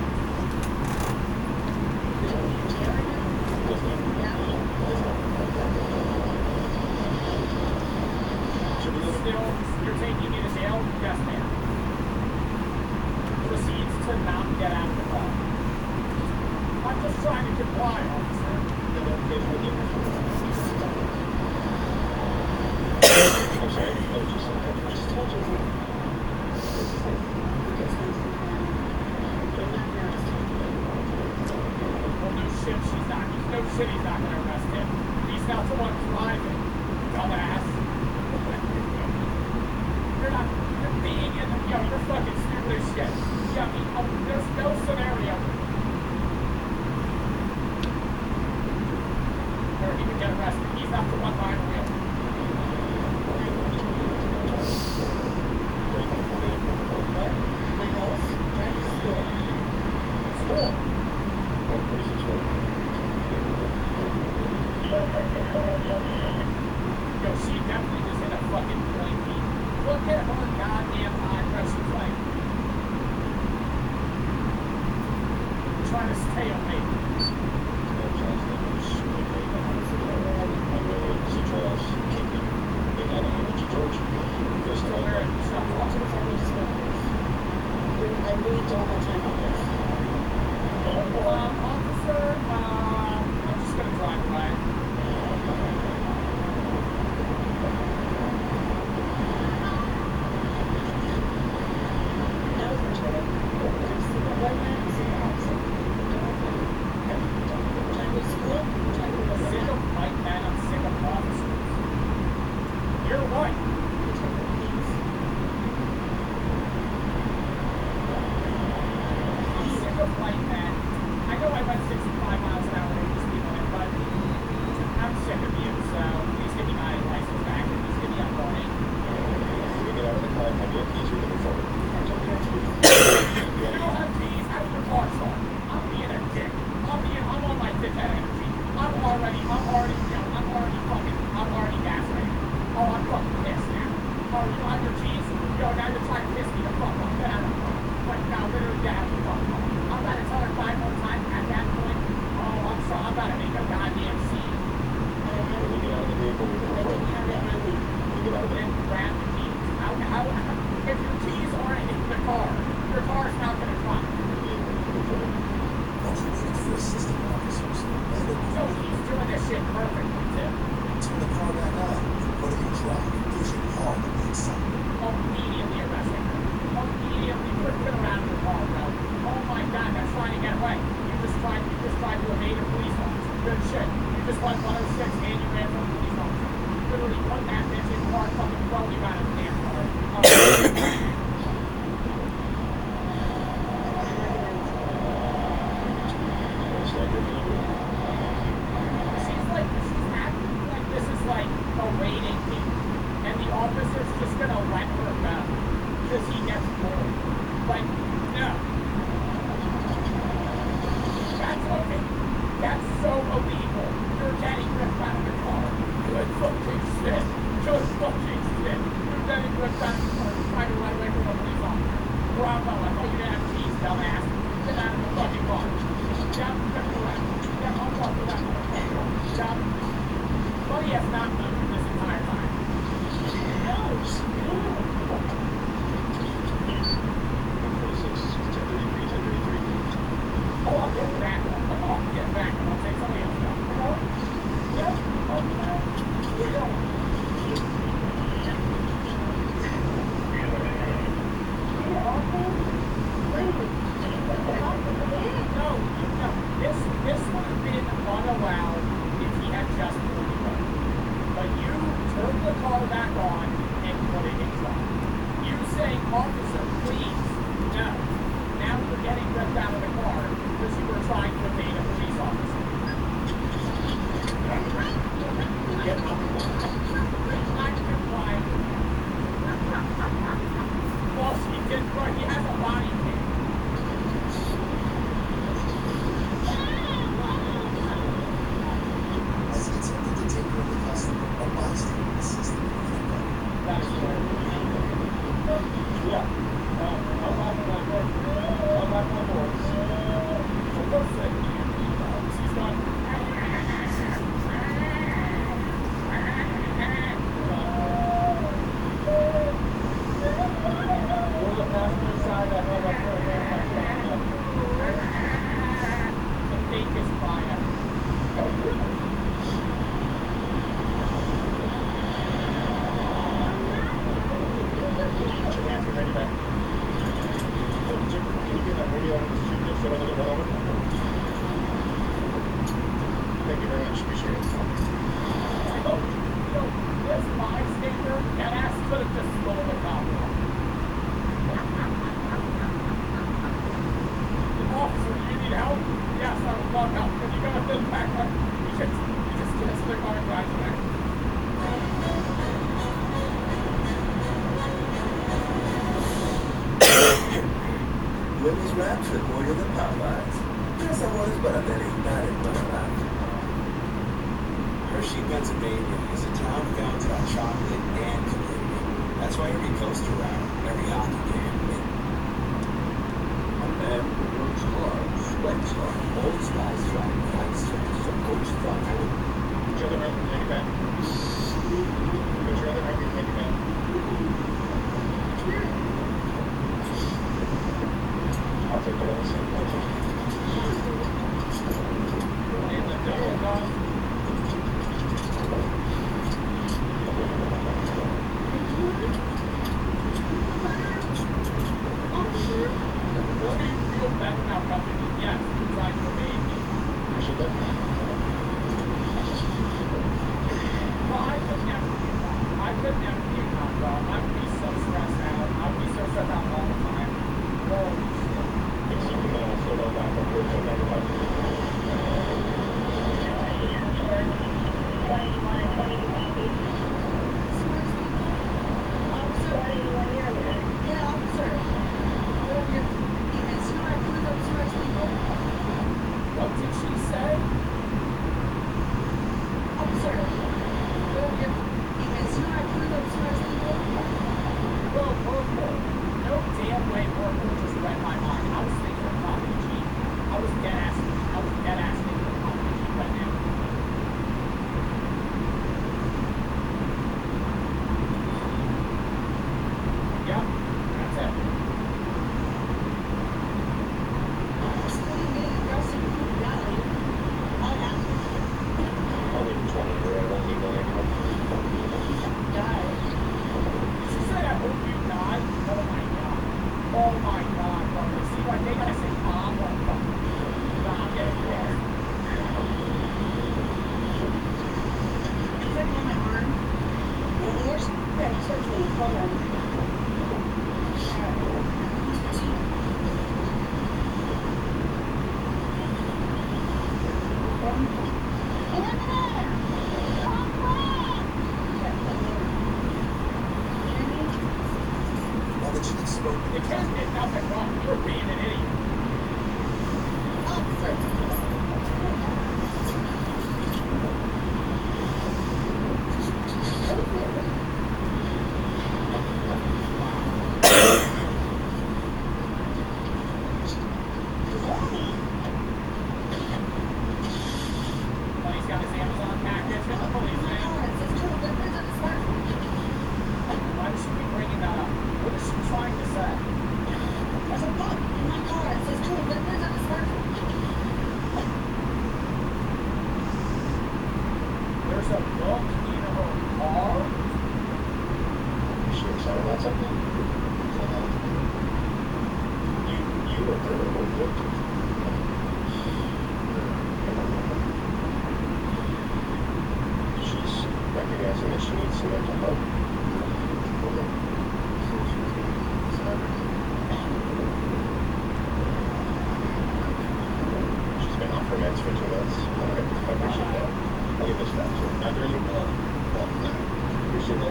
Still, you're taking me to jail? Yes, ma'am. Proceeds to not get out of the car. I'm just trying to comply, officer. I'm sorry. I just told you. Well, no shit, he's not gonna arrest him. He's not the one driving, dumbass. You're being in the, you're fucking stupid as shit. Yeah, I mean, there's no scenario where he would get arrested. He's not the one behind the wheel. Yo, she definitely just hit a fucking point beat. Look at her goddamn high pressure plane. Trying to stay awake. I really don't have time for this. Officer, I'm just gonna drive away. Sick of white men, I'm sick of officers. You're right. I'm sick of white men. I know I went 65 miles an hour over the speed limit, but I'm sick of you, so please give me my license back and please give me a warning. When you get out of the car, have your keys or the phone? You don't have keys? How does your car start? I'm being a dick. I'm on my dickhead energy. I'm already gaslighting. Oh, I'm fucking pissed now. Oh, you don't have your keys? Yo, now you're trying to piss me the fuck off. Get out of the car. Like, now literally get out of the fuck off. I'm about to tell her 5 more times at that point. Oh, I'm sorry. I'm about to make a goddamn scene. When you get out of the vehicle with your phone, when you get out of the Then grab the keys. If your keys aren't in the car, your car's not going to drive. Once we waited for assistant officers, So he's doing this shit perfectly, too. turn the car back on and put it in drive, pushing hard on the inside. Immediately arresting her. Immediately putting her out of the car, bro. Oh my god, that's trying to get away. You just tried to evade a police officer. Good shit. You just went 106 and you ran from a police officer. Literally put that bitch in the car, fucking throw you out of the damn car. She's acting like this is like a raiding team. And the officer's just gonna let her go. Because he gets bored. Like, no. That's okay. That's so illegal. You're getting ripped out of the car. Good fucking shit. Good fucking shit. You're getting ripped out of the car. You're trying to run away from a police officer. Bravo. I thought you didn't have keys, dumbass. Get out of the fucking car. Down to the left. Down on the left. Down. Buddy has not moved this entire time. No. run over? Thank you very much. Appreciate it. This bystander, that ass could have just stolen the cop. Officer, do you need help? Yes, I will walk out. Can you go with this back? You just get us to the car and drive away. Women's rap trip more than Popeyes. Yes, I was, but I bet he got it when I left. Hershey, Pennsylvania is a town founded on chocolate and community. That's why every coaster route, every hockey game, A man who works hard, sweats hard. Old Spice riding fight stripes from Coach Fun. Would you rather have a handyman? Would you rather have a handyman? I'll take the lowest. And the double dog. What do you feel bad about coming? Yes, it's like for me. Well, I could never do that. I could never do that, bro. I would be so stressed out. I would be so stressed out all the time. Holy shit. It's you can fill out back up with What did she say? Well, Purple. No damn way Purple just read my mind. I was thinking of Comedy G. I was dead ass thinking of Comedy G right now. Yep, that's it. I'll leave 20 or I won't be going anymore. She said, I hope you die. Oh my god. Oh my god, bro. See, like, they gotta say, I'm gonna fuck you. Nah, I'm getting scared. Hold on. Now that you've spoken, You can't get nothing wrong. You're being an idiot. Well, he's got his Amazon package and the police man. Why would she be bringing that up? What is she trying to say? There's a book in my car. It says two liquids on the smartphone. There's a book in her car? She excited about something? You were there or looked at She's recognizing that she needs some mental help. She's been off her meds for 2 months. I'll get this coverage now. I'll give this back to her. Now, during the where's she go?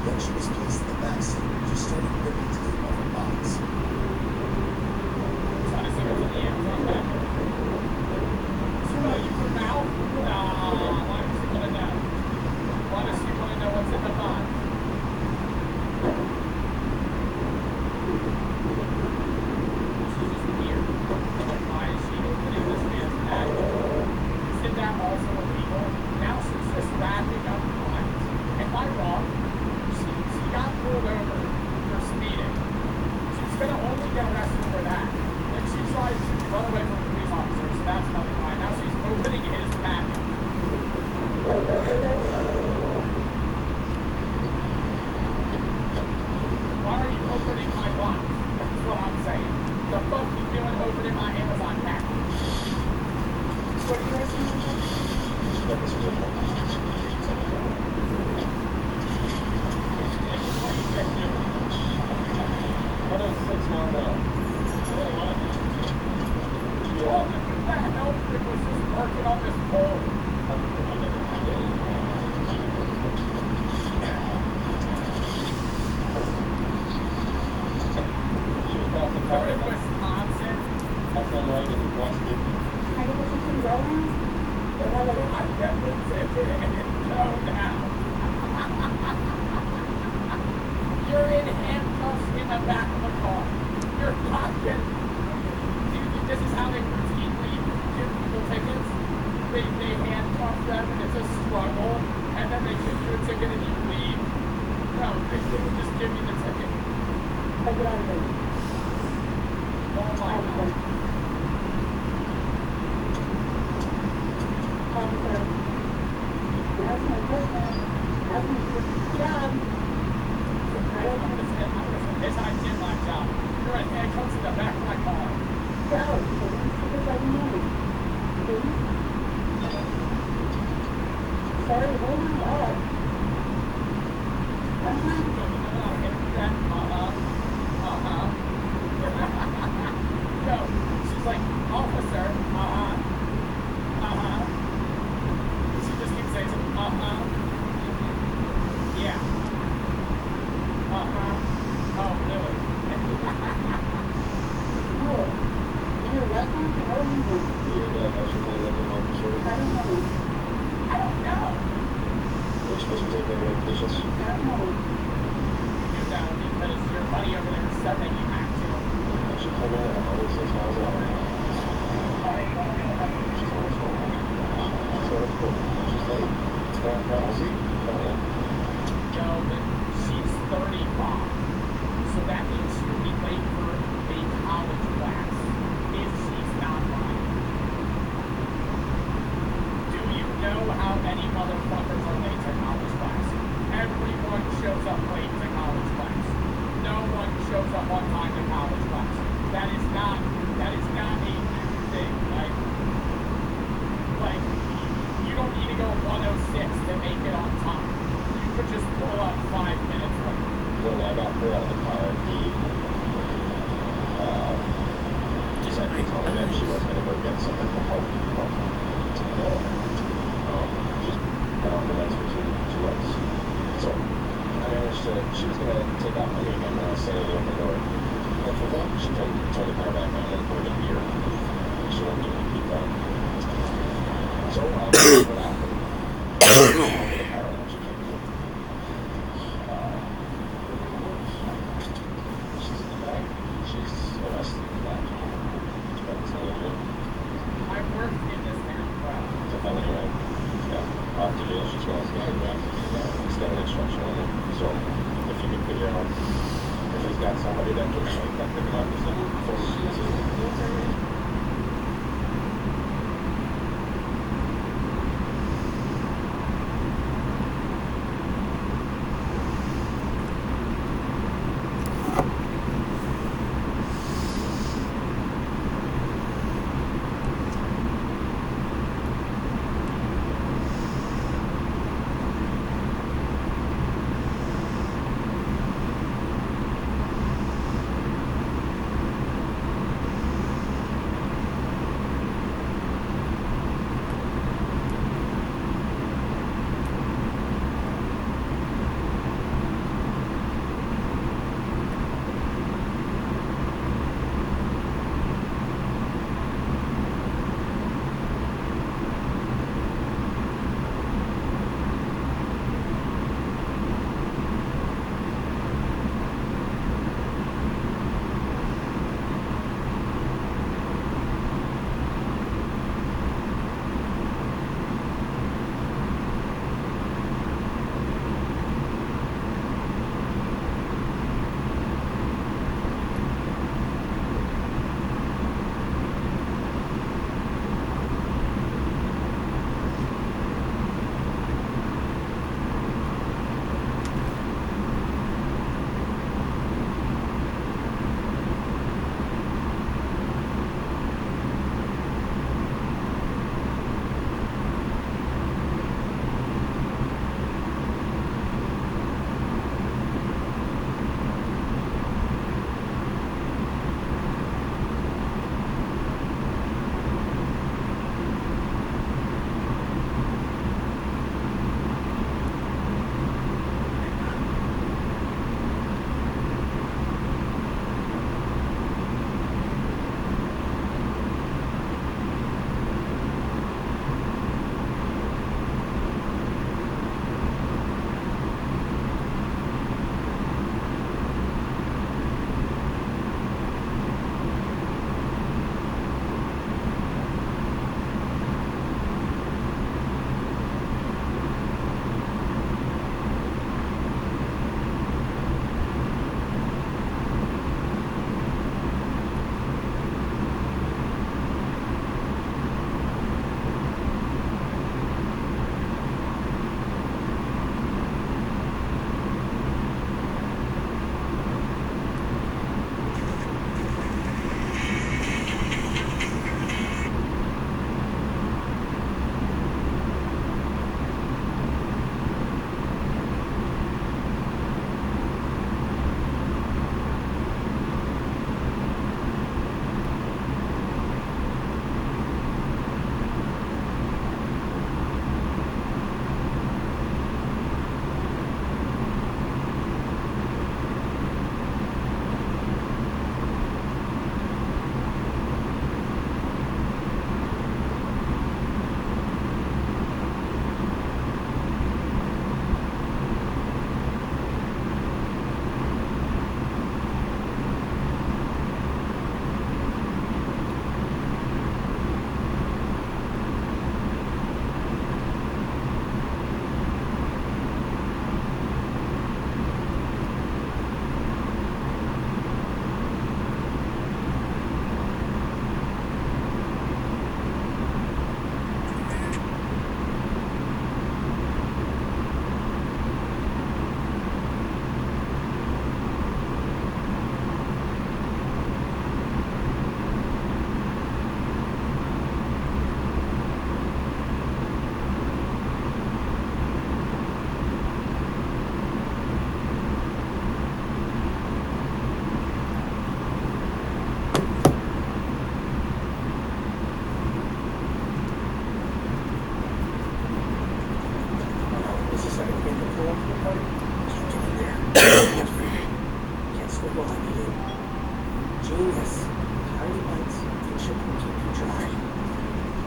then she was placed in the back seat. She started ripping tape off her box. Trying to see what's in the Amazon package. So, you from now? Nah, why does she want to know? Why does she want to know what's in the box? She's just weird. Why is she opening this man's package? Isn't that also illegal? Now she's just wrapping up lines. Am I wrong? She got pulled over for speeding. Oh, no, it was just working on this pole. We're in Wisconsin. That's all right if you want to. I get what you can go now? I definitely said it. No, now. You're in handcuffs in the back of the car. You're pocket. This is how they routinely give people tickets. They handcuff them and it's a struggle, and then they give you a ticket and you leave. No, they just give you the ticket. I get out of there. Oh my God. Officer, that's my question. That's my job. I'm gonna say this I did my job. You're in handcuffs in the back of my car. Go. Because I know. Please. Sorry, hold on up. No, she's like, officer, She just keeps saying, yeah, oh, really? Cool. You're welcome. How are you doing? I don't know. I don't know. We're supposed to take any patients. I don't know. You know, because your buddy over there said that you have to. I should come in at 106 miles an hour. She's late. It's not a problem. No, but she's 35. So that means she'll be late for a college class if she's not right. Do you know how many motherfuckers are late to college class? Everyone shows up late to college class. No one shows up on time to college class. That is not a thing. Like, you don't need to go 106 to make it on time. You could just pull up 5 minutes late. When I got her out of the car, he said he told me that she was going to go get something from home. Just got off the lights for 2 hours. So I managed to, she was going to take off my name and say it in the door. And for that, she tried to turn the car back on and put it in gear. She wouldn't even keep that. So I what happened. Somebody that can make that pick up is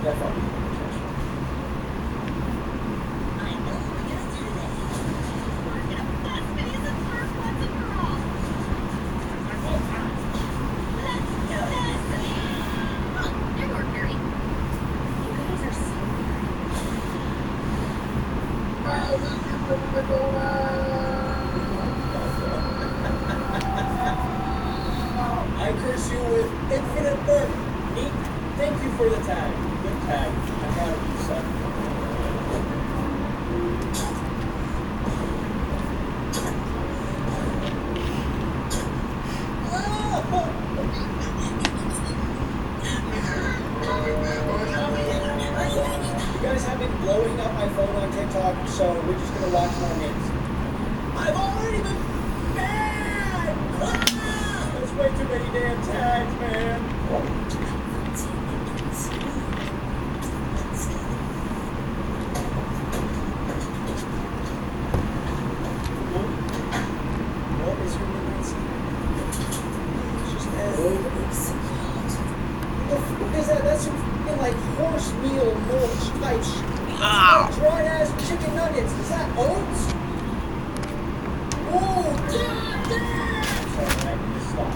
That fucking I curse you with infinite birth. Neat. Thank you for the tag. Good tag. I'm proud of you, son. You guys have been blowing up my phone on TikTok, so we're just gonna watch more memes. I've already been banned! Ah! That's way too many damn tags, man. What is your name? It's just what is that? That's some fucking like horse meal mulch type shit. Dried ass chicken nuggets. Is that oats? Oh, god damn! Sorry, I need to stop.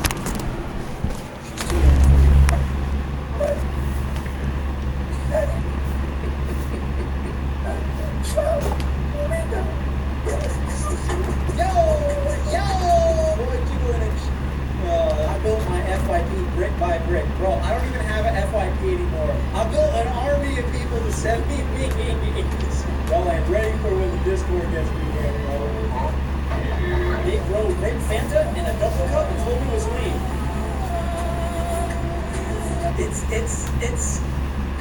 I built my FYP brick by brick. Bro, I don't even have an FYP anymore. I built an army of people to send me memes. Bro, I'm ready for when the Discord gets me there, bro. Big bro, bring Fanta in a double cup and told me it was weed. It's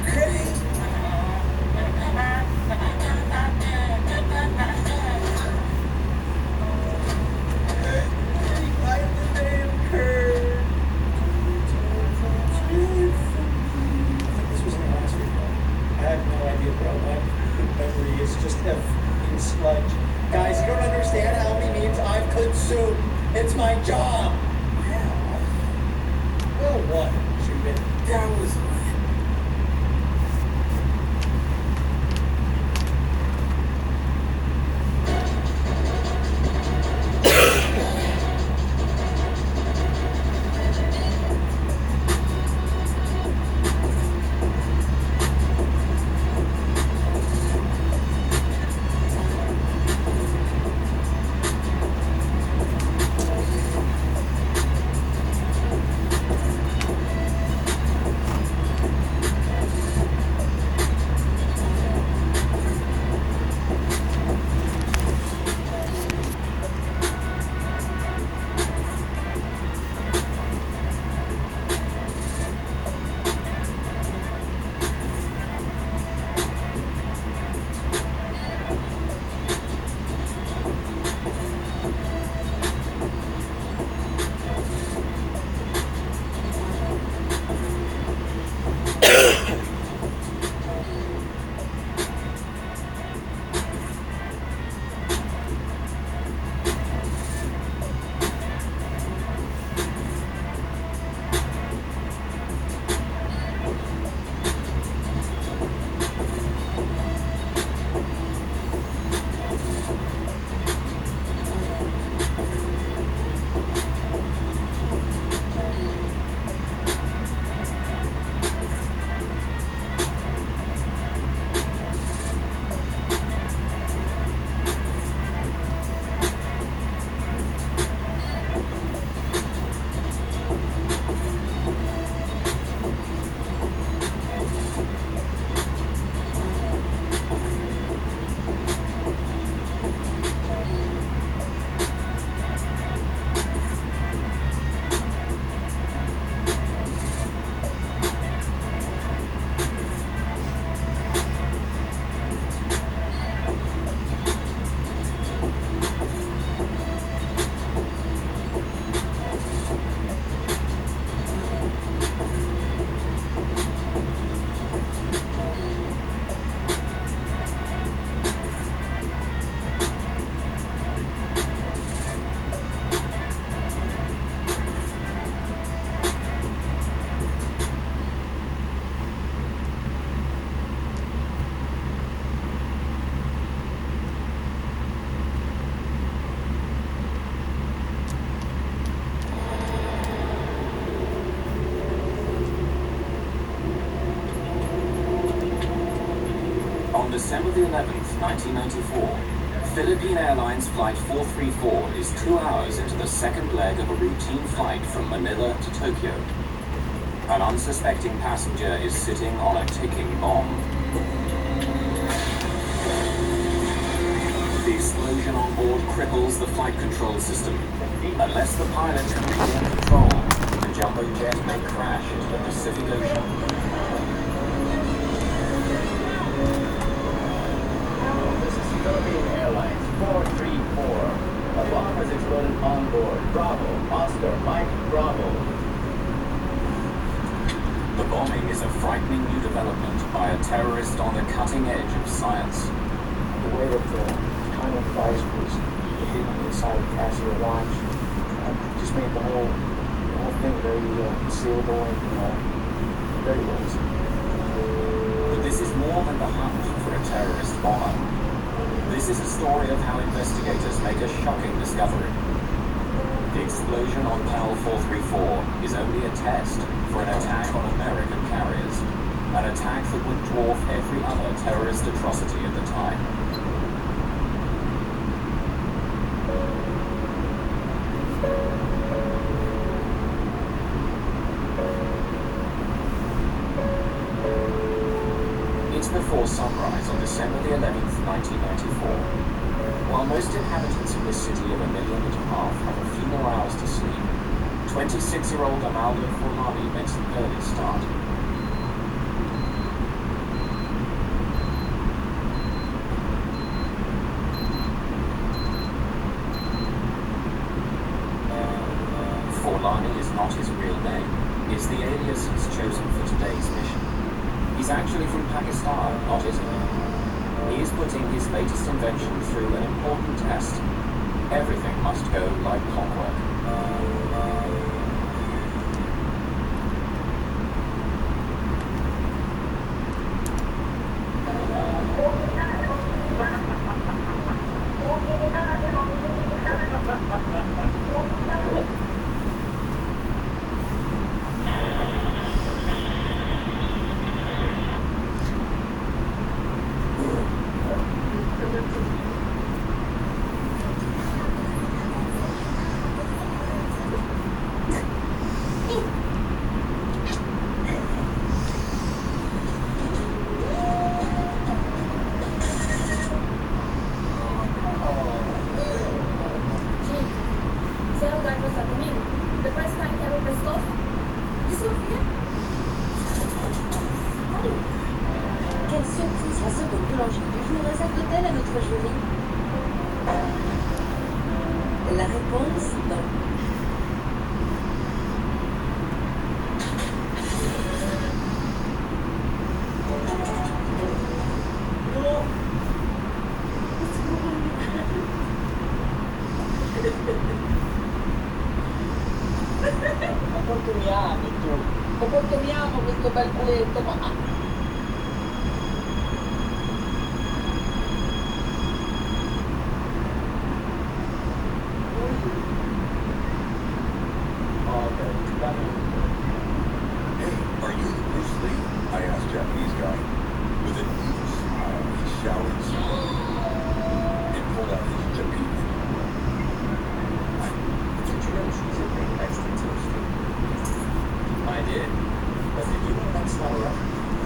crazy. It's just a fucking sludge. Guys, you don't understand how many memes I've consumed. It's my job. Well, what, Jubin? That was December the 11th, 1994, Philippine Airlines Flight 434 is 2 hours into the second leg of a routine flight from Manila to Tokyo. An unsuspecting passenger is sitting on a ticking bomb. The explosion on board cripples the flight control system. Unless the pilot can regain control, the jumbo jet may crash into the Pacific Ocean. This is Philippine Airlines 434. A bomb has exploded on board. Bravo, Oscar, Mike, Bravo. The bombing is a frightening new development by a terrorist on the cutting edge of science. The way that the final device was hidden inside of Casio watch just made the whole thing very concealable and very easy. But this is more than the hunt for a terrorist bomber. This is a story of how investigators make a shocking discovery. The explosion on PAL 434 is only a test for an attack on American carriers, an attack that would dwarf every other terrorist atrocity at the time. It's before sunrise on December the 11th, 1994. While most inhabitants in this city of 1.5 million have a few more hours to sleep, 26-year-old Amaldo Forlani makes an early start. Forlani is not his real name. It's the alias he's chosen for today's mission. He's actually from Pakistan, not Italy. He is putting his latest invention through an important test. Everything must go like clockwork. Quelle surprise, la seconde boulangerie du jour réserve-t-elle à notre jury? La réponse, non. Opportuniamo questo bel culetto, ma... Hey, are you Bruce Lee? I asked Japanese guy. With an evil smile, he shouted and pulled out his Japan. Did you know she's a big next to Street? I did. But did you know that's not a reference?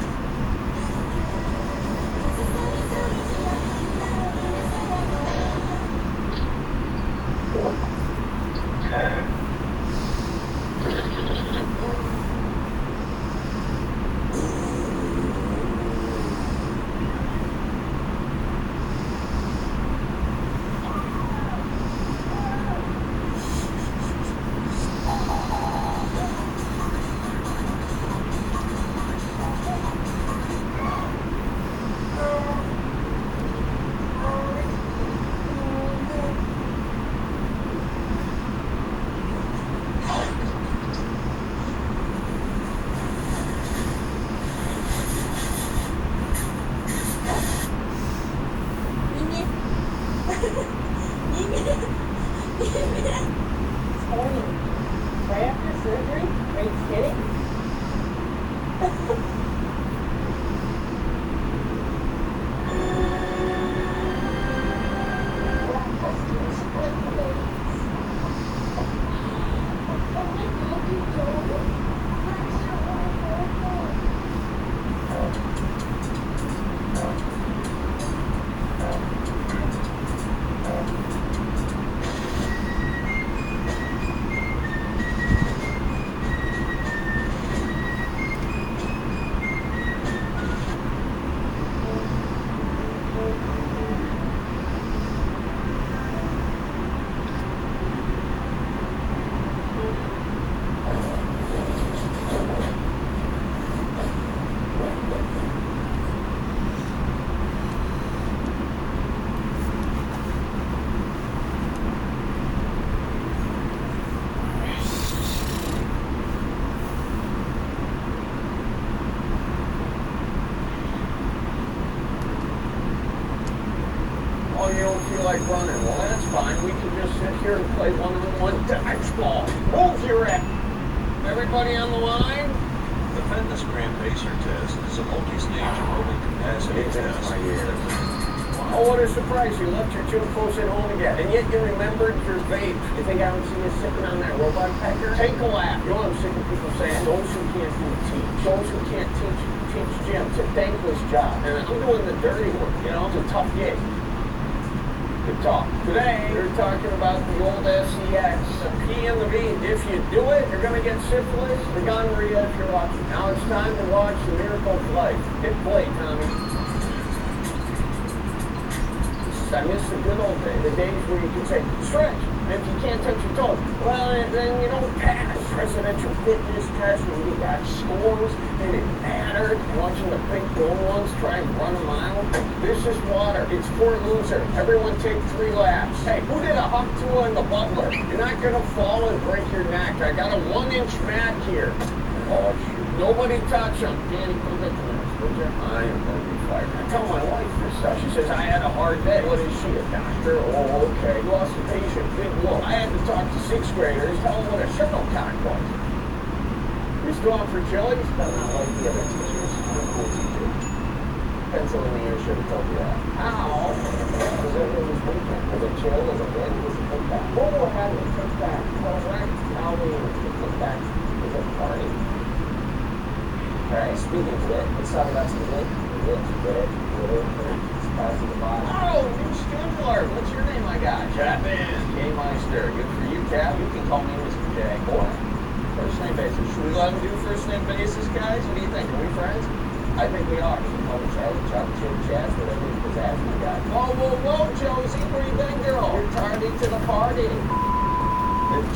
you don't feel like running. Well, that's fine. We can just sit here and play one-on-one dodgeball. Move your ass. Everybody on the line? The Fitness Grand Pacer test is a multi-stage aerobic capacity test. Oh, what a surprise. You left your gym clothes at home again. And yet you remembered your vape. You think I don't see you sitting on that robot pecker? Take a lap. You know what I'm sick of people saying? Those who can't do teach. Those who can't teach gym. It's a thankless job. And I'm doing the dirty work. You know, it's a tough gig. Good talk. Today, we're talking about the old SEX, the P and the V. If you do it, you're going to get syphilis, the gonorrhea if you're lucky. Now it's time to watch The Miracle of Life. Hit play, Tommy. I miss the good old days, the days where you can say, stretch, and if you can't touch your toes, well, then you don't pass presidential fitness test when you got scores, and it mattered, watching the big gold ones try and run a mile. This is water. It's for loser. Everyone take 3 laps. Hey, who did a hop to in the Butler? You're not going to fall and break your neck. I got a 1-inch mat here. Oh, shoot. Nobody touch him. Danny, put that to I am going to be fired. I tell my wife this stuff. She says, I had a hard day. What is she, a doctor? Oh, okay. Lost a patient. Big whoop. I had to talk to 6th graders, tell them what a shuttlecock was. You still on for chilies? No, not like the other teachers. I'm a cool teacher. Pennsylvania should have told you that. How? Because it was weekend. Was it chill? Was it win? Was it kickback? What will have a kickback? Correct. Halloween. Kickback. Was it party? Alright, speaking of it, let's talk about some lit. Passing the bottom. Oh, new stimulator. What's your name, my guy? Chapman. K-Meister. Good for you, Cap. You can call me Mr. J. Or first name basis. Should we let him do first name basis, guys? What do you think? Are we friends? I think we are. You can call me Charlie, Chuck, Chip, Chaz, whatever you pizzazz, my guy. Whoa, Josie. What do you think, girl? You're tardy to the party. We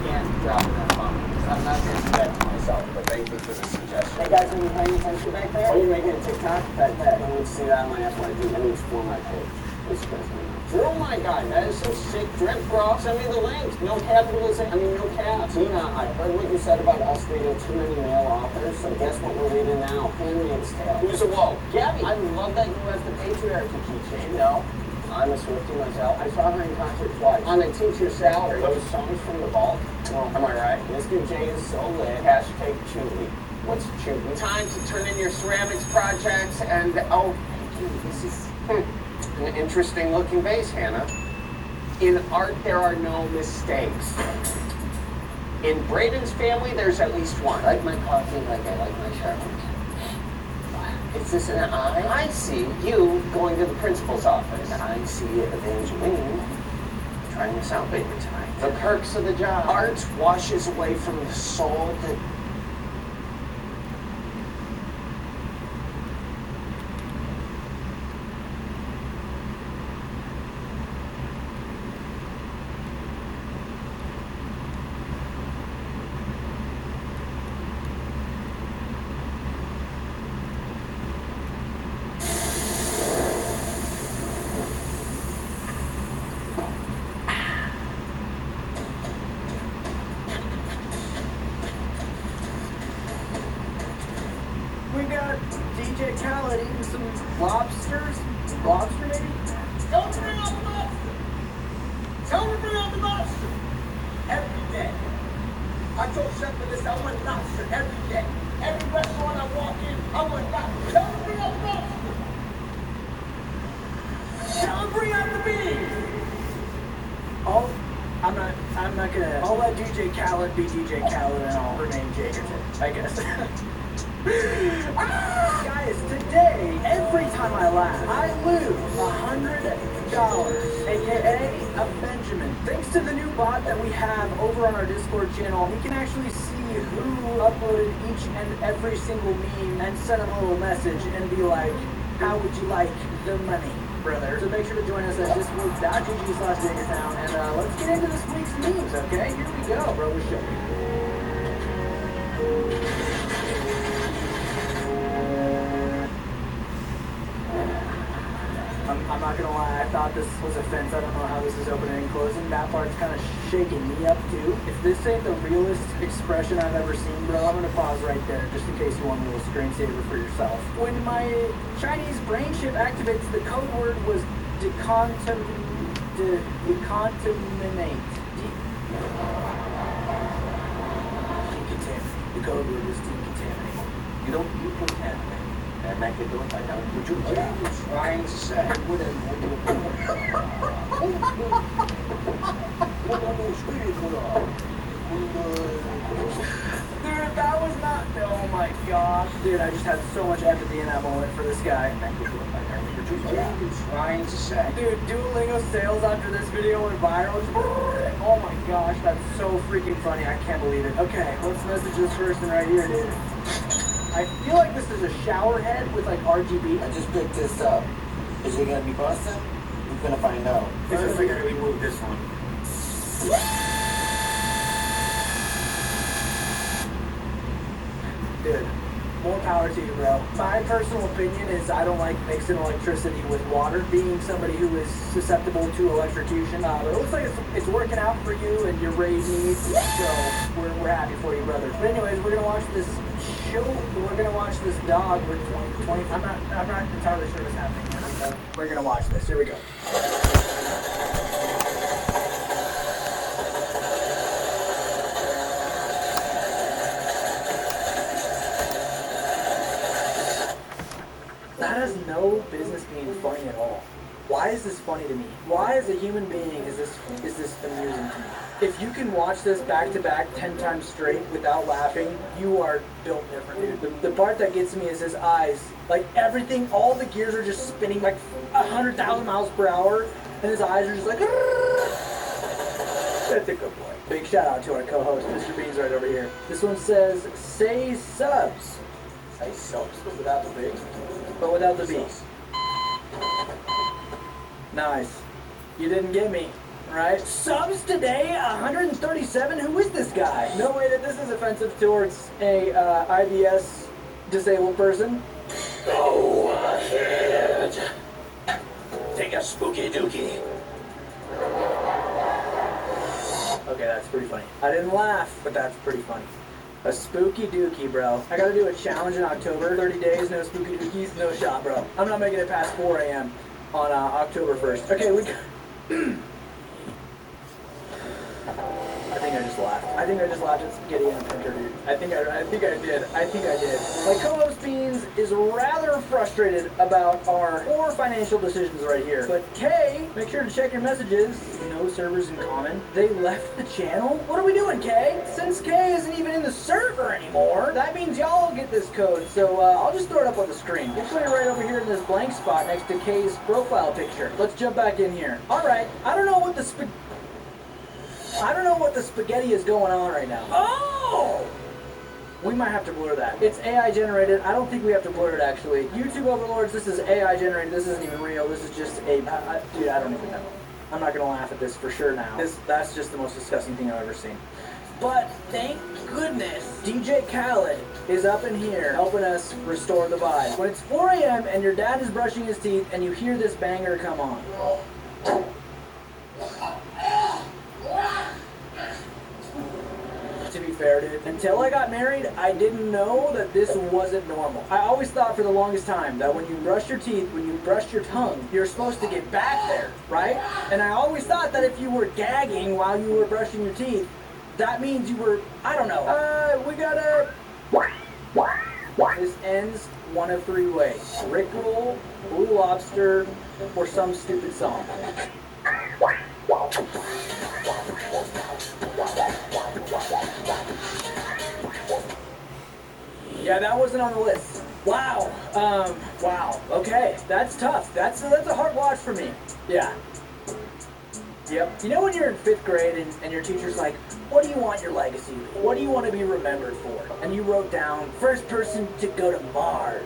can't drop that bomb. I'm not going to do that to myself, but thank you for the suggestion. Hey guys, are you paying attention back there? Are you making a TikTok? That I need to see that on my FYP. I need to form my page. This goes me. Drew, my guy, that is some sick drip, bro. Send me the links. No capitalization. No cap. Tina, I heard what you said about us reading too many male authors, so guess what we're reading now? Handmaid's Tale. Who's a woe? Gabby, I love that you have the patriarchy keychain. No. I'm a Swiftie myself. I saw her in concert twice. On a teacher's salary. Those songs from the vault. Well, am I right? Mr. J is so lit. Hashtag Chewy. What's Chewy? Time to turn in your ceramics projects and, oh, thank you. This is an interesting looking vase, Hannah. In art, there are no mistakes. In Braden's family, there's at least one. I like my coffee like I like my sharpens. Is this an I? I see you going to the principal's office. And I see Evangeline trying this out later tonight. The perks of the job. Art washes away from the soul that... We got DJ Khaled eating some lobsters. Lobster, maybe? Tell him to bring out the lobster. Tell him to bring out the lobster. Every day. I told Shepard this, I want lobster every day. Every restaurant I walk in, I want lobster. Tell him to bring out the lobster. Tell him to bring out the beef. I'm not gonna. I'll let DJ Khaled be DJ Khaled and I'll remain Jagerton, I guess. Guys, today, every time I laugh, I lose $100, aka a Benjamin. Thanks to the new bot that we have over on our Discord channel, we can actually see who uploaded each and every single meme and send them a little message and be like, how would you like the money, brother? So make sure to join us at discord.gg/Jagertown and let's get into this week's memes, okay? Here we go, bro. We'll show you. I'm not gonna lie, I thought this was a fence. I don't know how this is opening and closing. That part's kind of shaking me up too. If this ain't the realest expression I've ever seen, bro, I'm gonna pause right there just in case you want a little screensaver for yourself. When my Chinese brain chip activates, the code word was decontaminate. Decontaminate. The code word is decontaminate. You don't decontaminate. And make it look like that. What you trying to say? Dude, that was not. Oh my gosh. Dude, I just had so much empathy in that moment for this guy. What you trying to say? Dude, Duolingo sales after this video went viral. Oh my gosh, that's so freaking funny. I can't believe it. Okay, let's message this person right here, dude. I feel like this is a shower head with like RGB. I just picked this up. Is it gonna be busted? We're gonna find out. First, I gotta remove this one. Dude, more power to you, bro. My personal opinion is I don't like mixing electricity with water. Being somebody who is susceptible to electrocution, but it looks like it's working out for you and your raised needs. So we're happy for you, brother. But anyways, we're gonna watch this show. We're gonna watch this dog with 20. I'm not entirely sure what's happening here. We're gonna watch this. Here we go. That has no business being funny at all. Why is this funny to me? Why, as a human being, is this amusing to me? If you can watch this back to back 10 times straight without laughing, you are built different, dude. The part that gets me is his eyes. Like everything, all the gears are just spinning like 100,000 miles per hour, and his eyes are just like. That's a good boy. Big shout out to our co-host, Mr. Beans, right over here. This one says, "Say subs." Say subs, but without the B. But without the B. Nice. You didn't get me, right? Subs today, 137? Who is this guy? No way that this is offensive towards a IBS disabled person. Go ahead. Take a spooky dookie. Okay, that's pretty funny. I didn't laugh, but that's pretty funny. A spooky dookie, bro. I gotta do a challenge in October. 30 days, no spooky dookies, no shot, bro. I'm not making it past 4 a.m. on October 1st. Okay, we got... I think I just laughed. I think I just laughed at Spaghetti and Pinker, dude. I think I did. My co-host Beans is rather frustrated about our poor financial decisions right here. But Kay, make sure to check your messages. No servers in common. They left the channel? What are we doing, Kay? Since Kay isn't even in the server anymore, that means y'all get this code. So I'll just throw it up on the screen. We'll put it right over here in this blank spot next to Kay's profile picture. Let's jump back in here. All right. I don't know what the spaghetti is going on right now. Oh! We might have to blur that. It's AI generated. I don't think we have to blur it, actually. YouTube overlords, this is AI generated. This isn't even real. This is just a... dude, I don't even know. I'm not going to laugh at this for sure now. That's just the most disgusting thing I've ever seen. But thank goodness DJ Khaled is up in here helping us restore the vibe. When it's 4 a.m. and your dad is brushing his teeth and you hear this banger come on. To be fair, dude, until I got married, I didn't know that this wasn't normal. I always thought for the longest time that when you brush your teeth, when you brush your tongue, you're supposed to get back there, right? And I always thought that if you were gagging while you were brushing your teeth, that means you were, I don't know. We gotta... This ends one of 3 ways. Rickroll, Blue Lobster, or some stupid song. Yeah, that wasn't on the list. Wow. Wow. Okay, that's tough. That's a hard watch for me. Yeah. Yep. You know when you're in 5th grade and your teacher's like, what do you want your legacy to be? What do you want to be remembered for? And you wrote down, first person to go to Mars.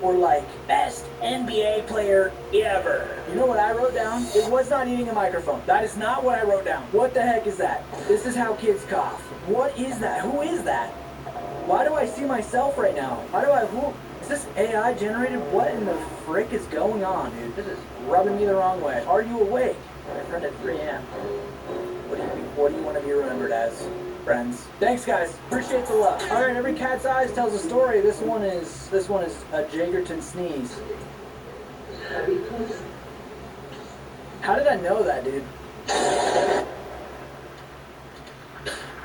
Or like, best NBA player ever. You know what I wrote down? It was not eating a microphone. That is not what I wrote down. What the heck is that? This is how kids cough. What is that? Who is that? Why do I see myself right now? Who? Is this AI generated? What in the frick is going on, dude? This is rubbing me the wrong way. Are you awake? My friend at 3 a.m. What do you want to be remembered as, friends? Thanks, guys. Appreciate the love. All right, every cat's eyes tells a story. This one is a Jagerton sneeze. How did I know that, dude?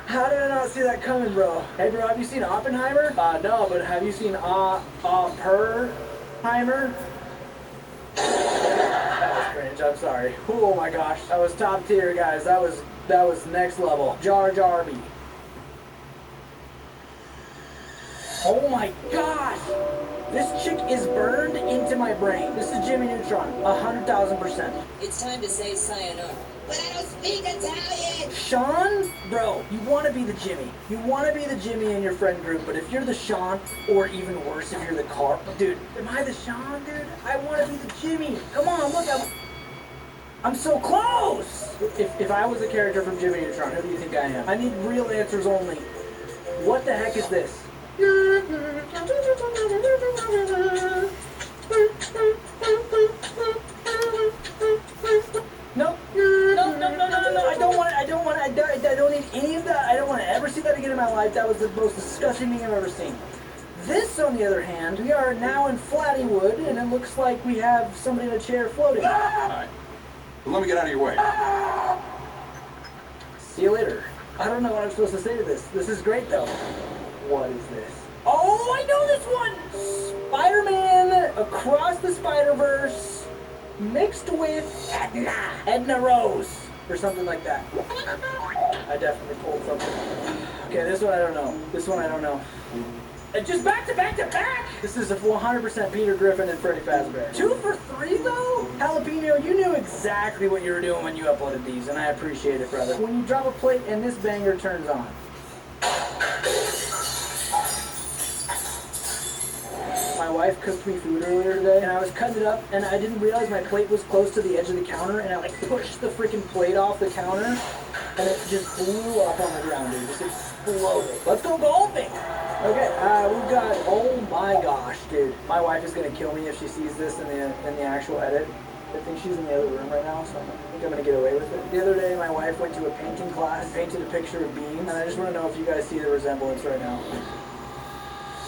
How did I not see that coming, bro? Hey, bro, have you seen Oppenheimer? No, but have you seen Oppenheimer? That was cringe, I'm sorry. Oh my gosh, that was top tier, guys. That was next level. Jar Jar B. Oh my gosh! This chick is burned into my brain. This is Jimmy Neutron, 100,000%. It's time to say sayonara. But I don't speak Italian! Sean, bro, you want to be the Jimmy. You want to be the Jimmy in your friend group, but if you're the Sean, or even worse, if you're the Carl, dude, am I the Sean, dude? I want to be the Jimmy. Come on, look, I'm so close! If I was a character from Jimmy Neutron, who do you think I am? I need real answers only. What the heck is this? No, I don't need any of that. I don't want to ever see that again in my life. That was the most disgusting thing I've ever seen. This, on the other hand, we are now in Flattywood, and it looks like we have somebody in a chair floating. Alright. Well, let me get out of your way. See you later. I don't know what I'm supposed to say to this. This is great, though. What is this? Oh, I know this one! Spider-Man Across the Spider-Verse mixed with Edna Rose, or something like that. I definitely pulled something. Okay, this one I don't know. This one I don't know. Just back to back to back! This is a 100% Peter Griffin and Freddy Fazbear. 2 for 3 though? Jalapeno, you knew exactly what you were doing when you uploaded these, and I appreciate it, brother. When you drop a plate and this banger turns on. My wife cooked me food earlier today, and I was cutting it up, and I didn't realize my plate was close to the edge of the counter, and I like pushed the freaking plate off the counter, and it just blew up on the ground, dude. Just exploded. Let's go golfing! Okay, we've got, oh my gosh, dude. My wife is gonna kill me if she sees this in the actual edit. I think she's in the other room right now, so I think I'm gonna get away with it. The other day, my wife went to a painting class, painted a picture of beans, and I just wanna know if you guys see the resemblance right now.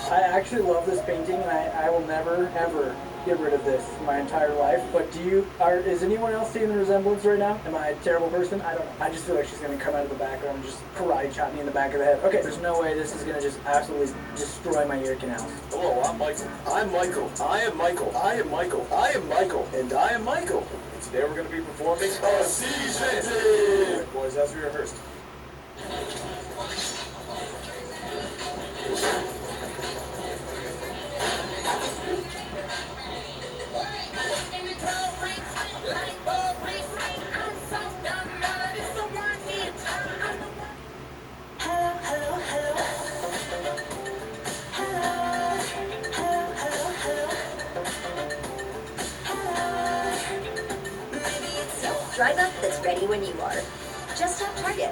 I actually love this painting, and I will never, ever get rid of this my entire life. But is anyone else seeing the resemblance right now? Am I a terrible person? I don't know. I just feel like she's gonna come out of the background and just karate chop me in the back of the head. Okay, there's no way this is gonna just absolutely destroy my ear canal. Hello, I'm Michael. I'm Michael. I am Michael. I am Michael. I am Michael. And I am Michael. And today we're gonna be performing a siege shanty. All right, boys, as we rehearsed. Drive up that's ready when you are. Just tap Target.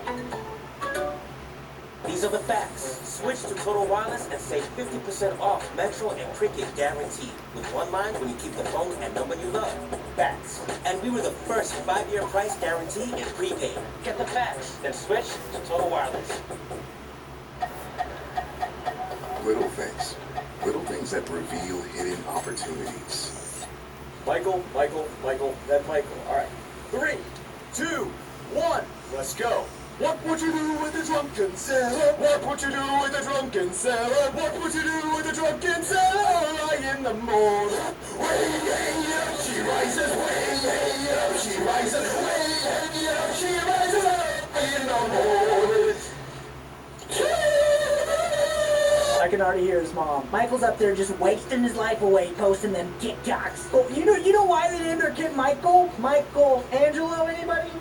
These are the facts. Switch to Total Wireless and save 50% off Metro and Cricket guaranteed. With one line when you keep the phone and number you love. Facts. And we were the first 5-year price guarantee in prepaid. Get the facts, then switch to Total Wireless. Little things. Little things that reveal hidden opportunities. Michael, Michael, Michael, then Michael. All right. 3, 2, 1, let's go. What would you do with a drunken sailor? What would you do with a drunken sailor? What would you do with a drunken sailor? Early in the morning. Way up, she rises. Way up, she rises. Way up, she rises. In the morning. I can already hear his mom. Michael's up there just wasting his life away, posting them TikToks. Oh, you know why they named their kid Michael? Michelangelo, anybody?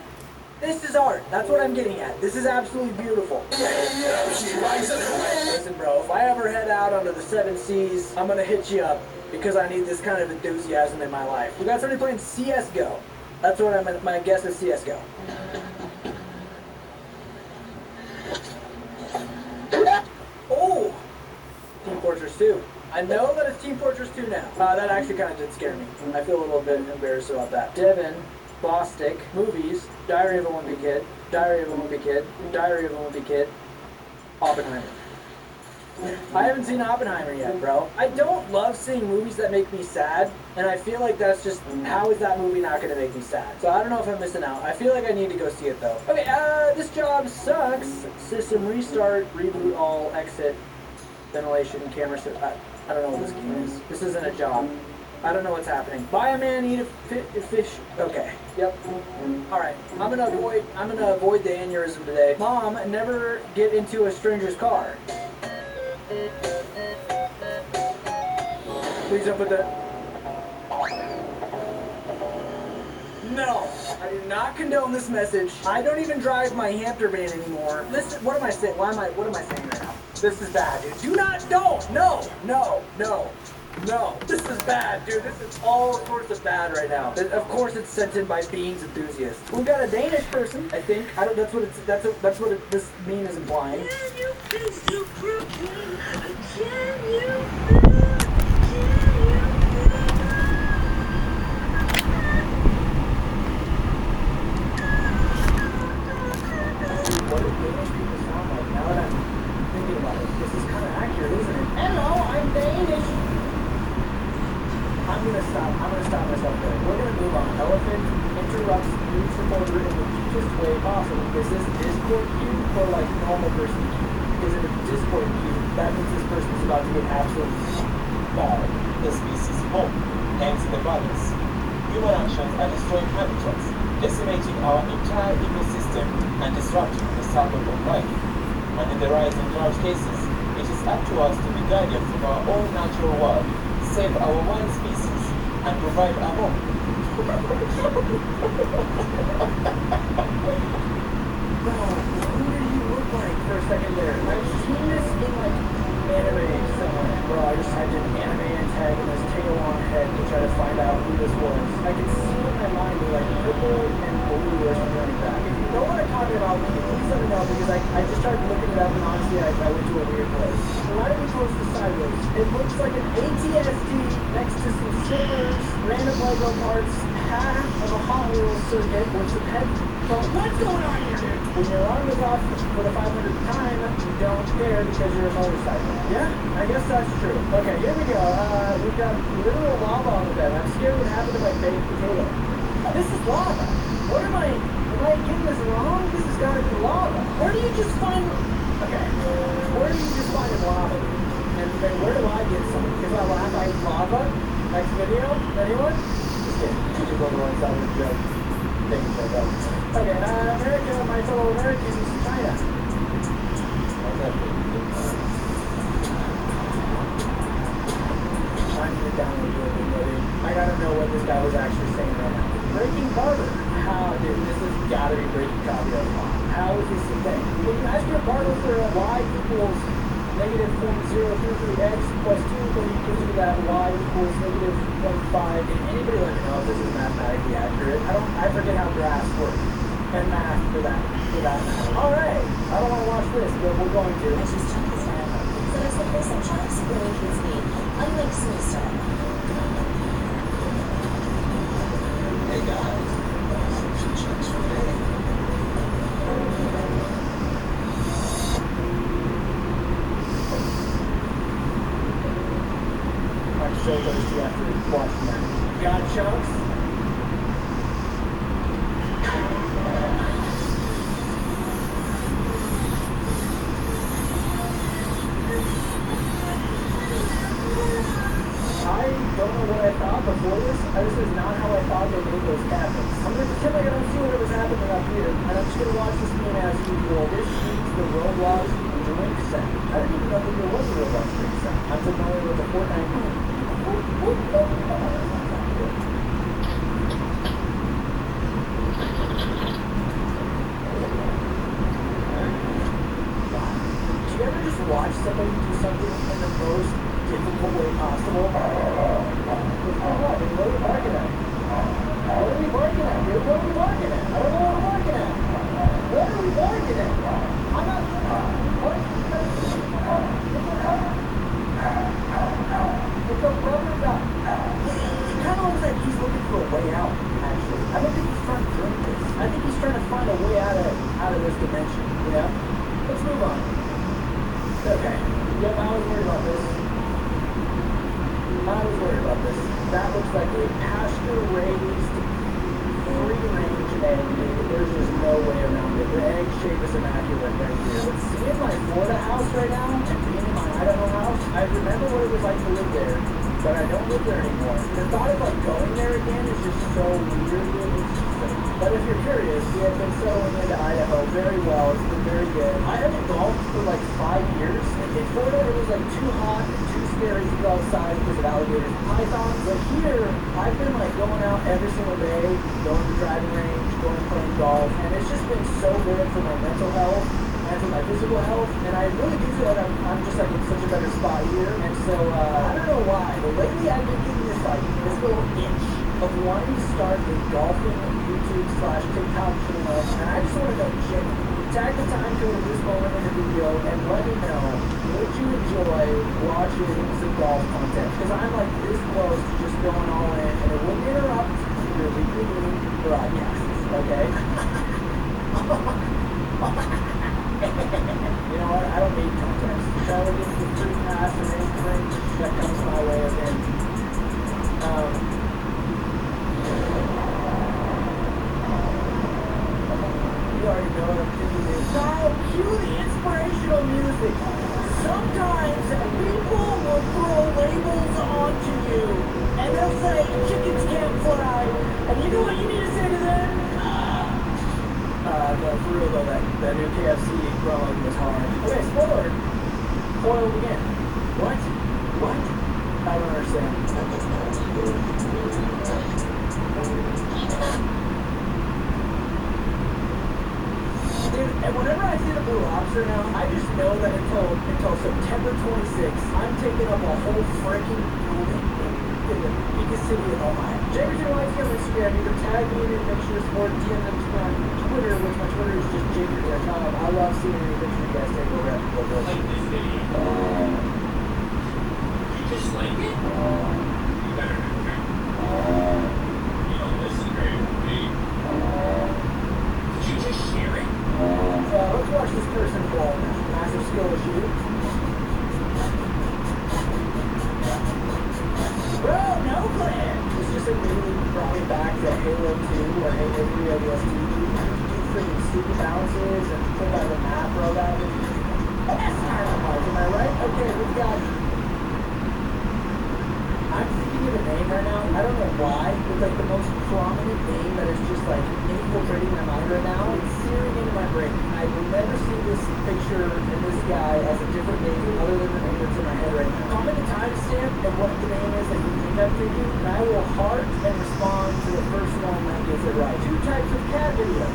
This is art. That's what I'm getting at. This is absolutely beautiful. Listen, bro, if I ever head out onto the 7 seas, I'm gonna hit you up because I need this kind of enthusiasm in my life. You guys started playing CSGO. That's what my guess is CSGO. Oh! Team Fortress 2. I know that it's Team Fortress 2 now. That actually kind of did scare me. I feel a little bit embarrassed about that. Devin, Bostic, movies, Diary of a Wimpy Kid, Diary of a Wimpy Kid, Diary of a Wimpy Kid, Oppenheimer. I haven't seen Oppenheimer yet, bro. I don't love seeing movies that make me sad, and I feel like that's just, how is that movie not gonna make me sad? So I don't know if I'm missing out. I feel like I need to go see it though. Okay, this job sucks. System restart, reboot all, exit, ventilation, camera, I don't know what this game is. This isn't a job. I don't know what's happening. Buy a man, eat a fish. Okay. Yep. All right. I'm gonna avoid the aneurysm today. Mom, never get into a stranger's car. Please don't put that. No, I do not condone this message. I don't even drive my Hampton van anymore. Listen, what am I saying? What am I saying right now? This is bad, dude. Do not, no. This is bad, dude. This is all sorts of bad right now. Of course, it's sent in by Beans enthusiasts. We've got a Danish person, I think. I don't. That's what it's. That's what this meme is implying. What do Danish people sound like? Now that I'm thinking about it, this is kind of accurate, isn't it? Hello, I'm Danish. I'm gonna stop myself there. We're gonna move on. Elephant interrupts news reporter in the cutest way possible. Is this Discord cute or like normal person cute? Because if it's Discord cute, that means this person's about to get absolutely bald. The species home, hence the balance. Human actions are destroying habitats, decimating our entire ecosystem and disrupting the cycle of life. And in the rise in drought cases, it is up to us to be guardians of our own natural world, save our one species, and provide a home. Bro, who did he look like for a second there? I've seen this in like anime somewhere. Bro, I just typed in anime antagonist, tail on head to try to find out who this was. I can see in my mind like purple and blue or something like that. If you know what I'm talking about, please let me know because I just started looking it up and honestly I went to a weird place. Right as close to sideways, it looks like an ATSD next to some shimmers, random Lego parts, half of a Hot Wheels circuit with some head. So what's going on here, dude? When your alarm goes off for the 500th time, you don't care because you're a motorcycle. Yeah, I guess that's true. Okay, here we go. We've got literal lava on the bed. I'm scared what happened to my baked potato. This is lava. What am I getting this wrong? This has got to be lava. Where do you just find... Okay. Where do you just find lava? And then where do I get some? If I laugh, I eat lava? Next video? Anyone? Just kidding. You just go to one side of the joke. Take a joke out. Okay, America, my fellow Americans, China. I'm gonna download your video. I gotta know what this guy was actually saying right now. Breaking barter. How, dude, this has gotta be breaking copyright law. How is this a thing? When you ask your barter for y equals negative 0.033x plus 2, then you usually that y equals negative 0.5. Can anybody let me know if this is mathematically accurate? I forget how graphs work. And math for that matter. Alright, I don't want to watch this, but we're going to. I just checked this out. So there's the person chunks really hits me. Unlike Sinister. Hey guys, some checks for me. I'm so thirsty after watching that. Got chunks? I don't know what I thought before this. This is not how I thought they made those cabinets. I'm going to pretend like I don't see whatever's happening up here, and I'm just going to watch this game as usual. This is the Roblox drink set. I didn't even know that there was a Roblox drink set. I'm familiar with the Fortnite game. Do you ever just watch somebody do something in the most difficult way possible? What are we barking at? What are we barking at, dude? What are we barking at? I don't know what we're barking at. What are we barking at? I'm not... What? It's a rubber duck. It kind of looks like he's looking for a way out, actually. I don't think he's trying to drink this. I think he's trying to find a way out of this dimension, you know? Let's move on. Okay. Yep, was worried about this. That looks like a pasture-raised, free-range egg. There's just no way around it. The egg shape is immaculate right here. But seeing my Florida house right now and being in my Idaho house, I remember what it was like to live there, but I don't live there anymore. The thought of like going there again is just so weird. But if you're curious, we have been settling into Idaho very well. It's been very good. I haven't golfed for like 5 years. In Florida, it was like too hot and too scary to go outside because of alligators and pythons. But here, I've been like going out every single day, going to the driving range, going to playing golf, and it's just been so good for my mental health and for my physical health. And I really do feel like I'm just like in such a better spot here. And so I don't know why, but lately I've been getting this like this little itch of wanting to start a golfing YouTube/TikTok channel, and I just want to know genuinely. Tag the time code of this moment in the video and let me know, would you enjoy watching some golf content? Because I'm like this close to just going all in, and it wouldn't interrupt your weekly meeting broadcasts, okay? You know what? I don't need context. That is the free pass and anything that comes my way again. You already know what I'm thinking is. Now, cue the inspirational music. Sometimes people will throw labels onto you, and they'll say, chickens can't fly. And you know what you need to say to them? No, for real though, that new KFC promo was hard. Okay, spoiler. Foiled again. What? I don't understand. Dude, and whenever I see the Blue Lobster now, I just know that until September 26th, I'm taking up a whole freaking building in the biggest city in Ohio. Jacob likes me on Instagram. Either tag me in your pictures or DM them to me on Twitter, which my Twitter is just Jacob.com. I love seeing any pictures you guys take over at the logo. Like this video. You just like it? You better not care. You know, this is great for me. Did you just share it? Let's watch this person ball now. Massive skill issue. Bro, no plan. It's just immediately brought me back to Halo 2 or Halo 3 ODST. You do freaking super bounces and pull out the map, bro. That would be am I right? Okay, we've got. I'm thinking of a name right now. I don't know why, but like the most prominent name that is just like infiltrating my mind right now. It's searing into my brain. I will never see this picture and this guy as a different name other than the name that's in my head right now. Comment the timestamp and what the name is that you think I'm thinking, and I will heart and respond to the first one that gets it right. 2 types of cat videos.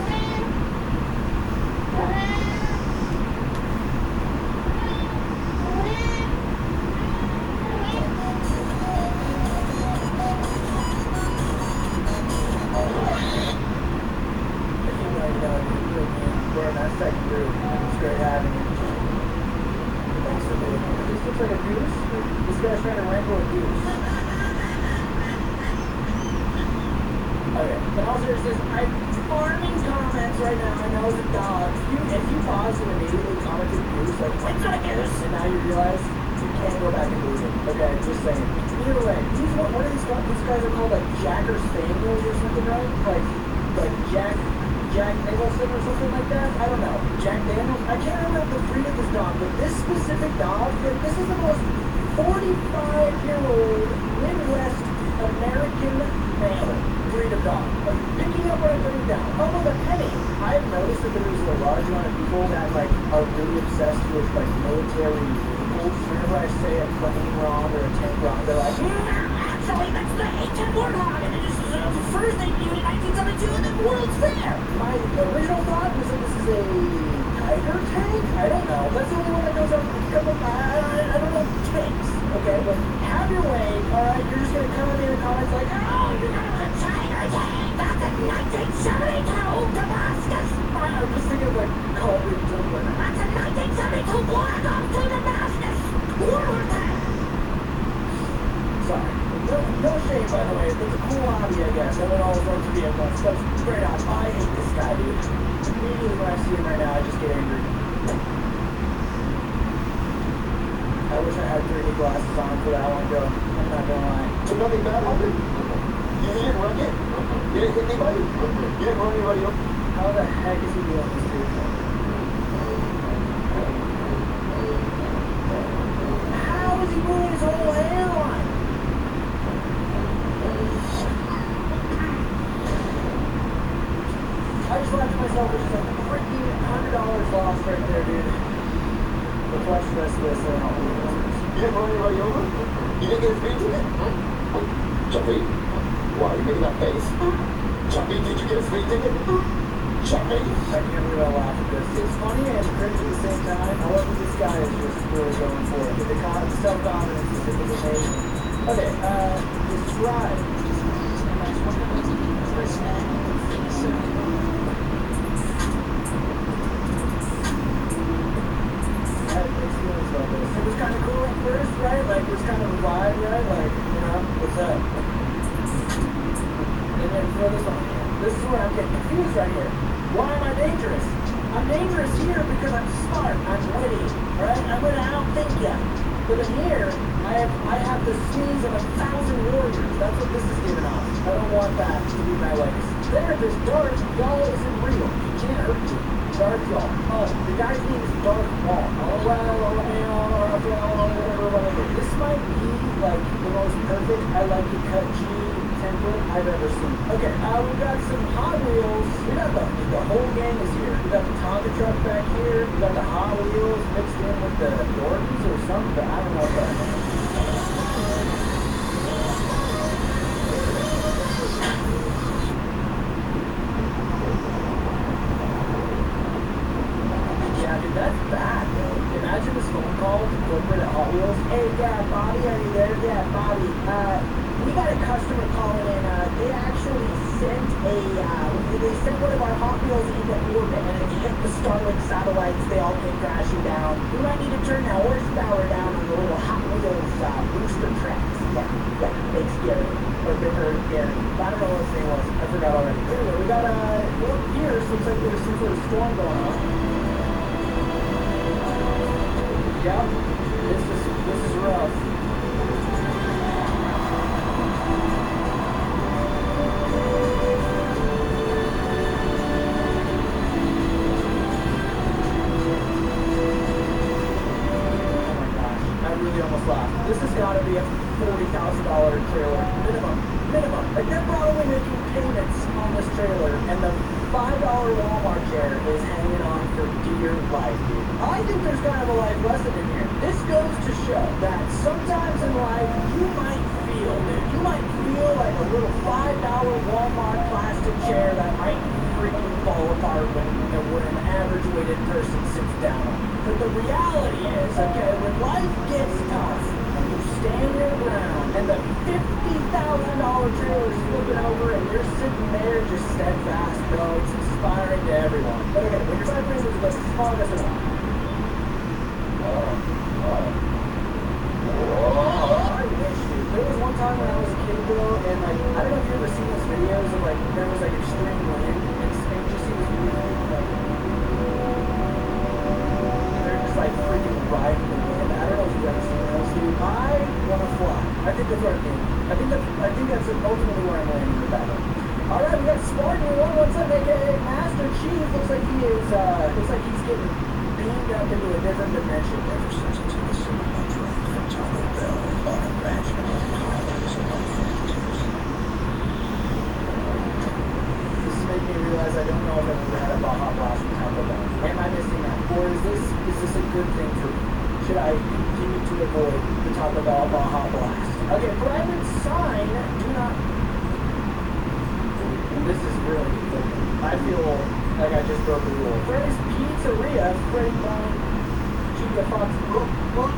I wish I had 3D glasses on for that one, bro. I'm not gonna lie. So nothing bad happened? You didn't wreck it? You didn't hit anybody? You didn't run anybody over? How the heck is he doing this, dude? How is he moving his whole airline? I just laughed to myself, which is like freaking $100 lost right there, dude. Let's watch the rest of this and I'll leave it. You didn't run anybody over? You didn't get a speeding ticket? Chucky, why are you making that face? Chucky, did you get a speeding ticket? Chucky! I can't believe I laughed at this. It's funny and cringe at the same time. I love what this guy is just really going for it. The self-confidence is just amazing. Okay, describe. It was kind of cool at first, right? Like, it was kind of a vibe, right? Like, you know, what's up? And then throw this on here. This is where I'm getting confused right here. Why am I dangerous? I'm dangerous here because I'm smart. I'm witty, right? I'm going to outthink you. But in here, I have the sneeze of 1,000 warriors. That's what this is giving off. I don't want that to be my legacy. There, this Darth, y'all isn't real. He can't hurt you. Darth y'all. Oh, the guy's name is Darth Maul. Oh, well, whatever. This might be, like, the most perfect I like to cut G template I've ever seen. Okay, we got some Hot Wheels. We got the whole gang is here. We got the Tonka truck back here. We got the Hot Wheels mixed in with the Jordans or something. I don't know what that is. That's bad, though. Imagine this phone call to corporate at Hot Wheels. Hey, yeah, Bobby, are you there? Yeah, Bobby. We got a customer calling in. They actually sent they sent one of our Hot Wheels into orbit, and it hit the Starlink satellites. They all came crashing down. We might need to turn that horsepower down on the little Hot Wheels booster tracks. Yeah, thanks, Gary. Or Gary. I don't know what his name was. I forgot already. Anyway, we got here. Looks like there's some sort of storm going on. Yeah, this is rough. This has got to be a $40,000 trailer minimum. Like, they're probably making payments on this trailer, and the $5 Walmart chair is hanging on for dear life, dude. I think there's kind of a life lesson in here. This goes to show that sometimes in life you might feel like a little $5 Walmart plastic chair that might freaking fall apart when an average weighted person sits down on it. But the reality is, okay, when life gets tough, and you stand your ground, and the $50,000 trailer is flipping over, and you're sitting there just steadfast, bro, it's inspiring to everyone. But okay, when you're trying to bring this follow this or not? I wish, dude. There was one time when I was a kid, bro, and like, I don't know if you've ever seen those videos of like, there was like extreme wind, and you see these videos like, they're just like freaking riding the wind. I don't know if you've ever seen those, dude. I want to fly. I think that's what I mean. I think that's ultimately where I'm landing with that one. All right, we got Spartan 117, aka Master Chief. Looks like he's getting beamed up into a different dimension. Ever since it's in the cinema drink from Taco Bell, unimaginable colors and years. This is making me realize I don't know if I've ever had a Baja Blast from Taco Bell. Am I missing that? Or is this a good thing for me? Should I continue to avoid the Taco Bell Baja Blast? Okay, private sign, do not... This is really good. I feel like I just broke the rule. Freddy's Pizzeria, Freddy Bone, Chica Fox. What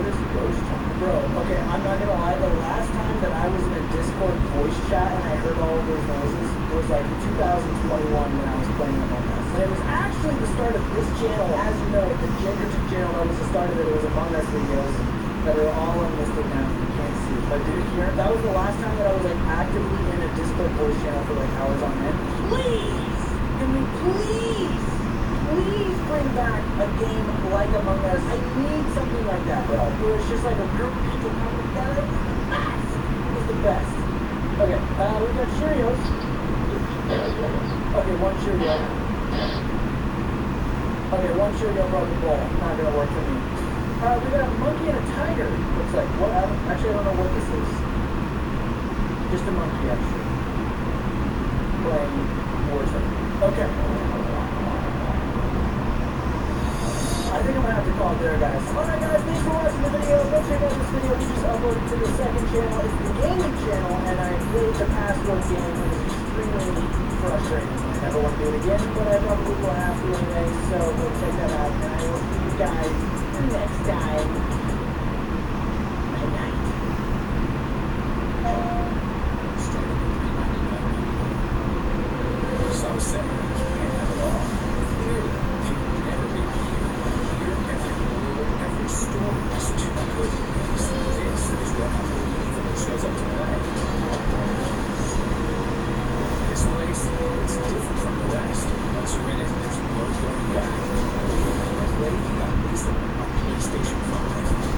is ghost talk? Bro, okay, I'm not gonna lie, the last time that I was in a Discord voice chat and I heard all of those noises was like 2021 when I was playing Among Us. And it was actually the start of this channel. As you know, the Jenderton channel, that was the start of it. It was Among Us videos. that are all unlisted now. You can't see. But dude, here, that was the last time that I was like actively in a Discord voice channel for like hours on end. Please, can we please bring back a game like Among Us? I need something like that, bro. Where it's just like a group of people coming together. It's the best. Okay, we got Cheerios. Okay, one Cheerio. Okay, one Cheerio broke the bowl. Not gonna work for me. We got a monkey and a tiger. Looks like. What? Actually, I don't know what this is. Just a monkey, actually. Playing Warzone. Okay. I think I'm gonna have to call it there, guys. Alright, guys, thanks for watching the video. Go check out this video we just uploaded to the second channel. It's the gaming channel, and I played the password game, and it's extremely frustrating. I never want to do it again, but I probably will have to anyway, so go check that out, and I will see you guys next time. Good night. Some say you can't have it all. Clearly, people will never be here, every rule, every story is too good. This is what unbelievable shows up tonight. This place is different from the rest. Once you're in it, there's no going back. Play the Unreasonable on PlayStation 5.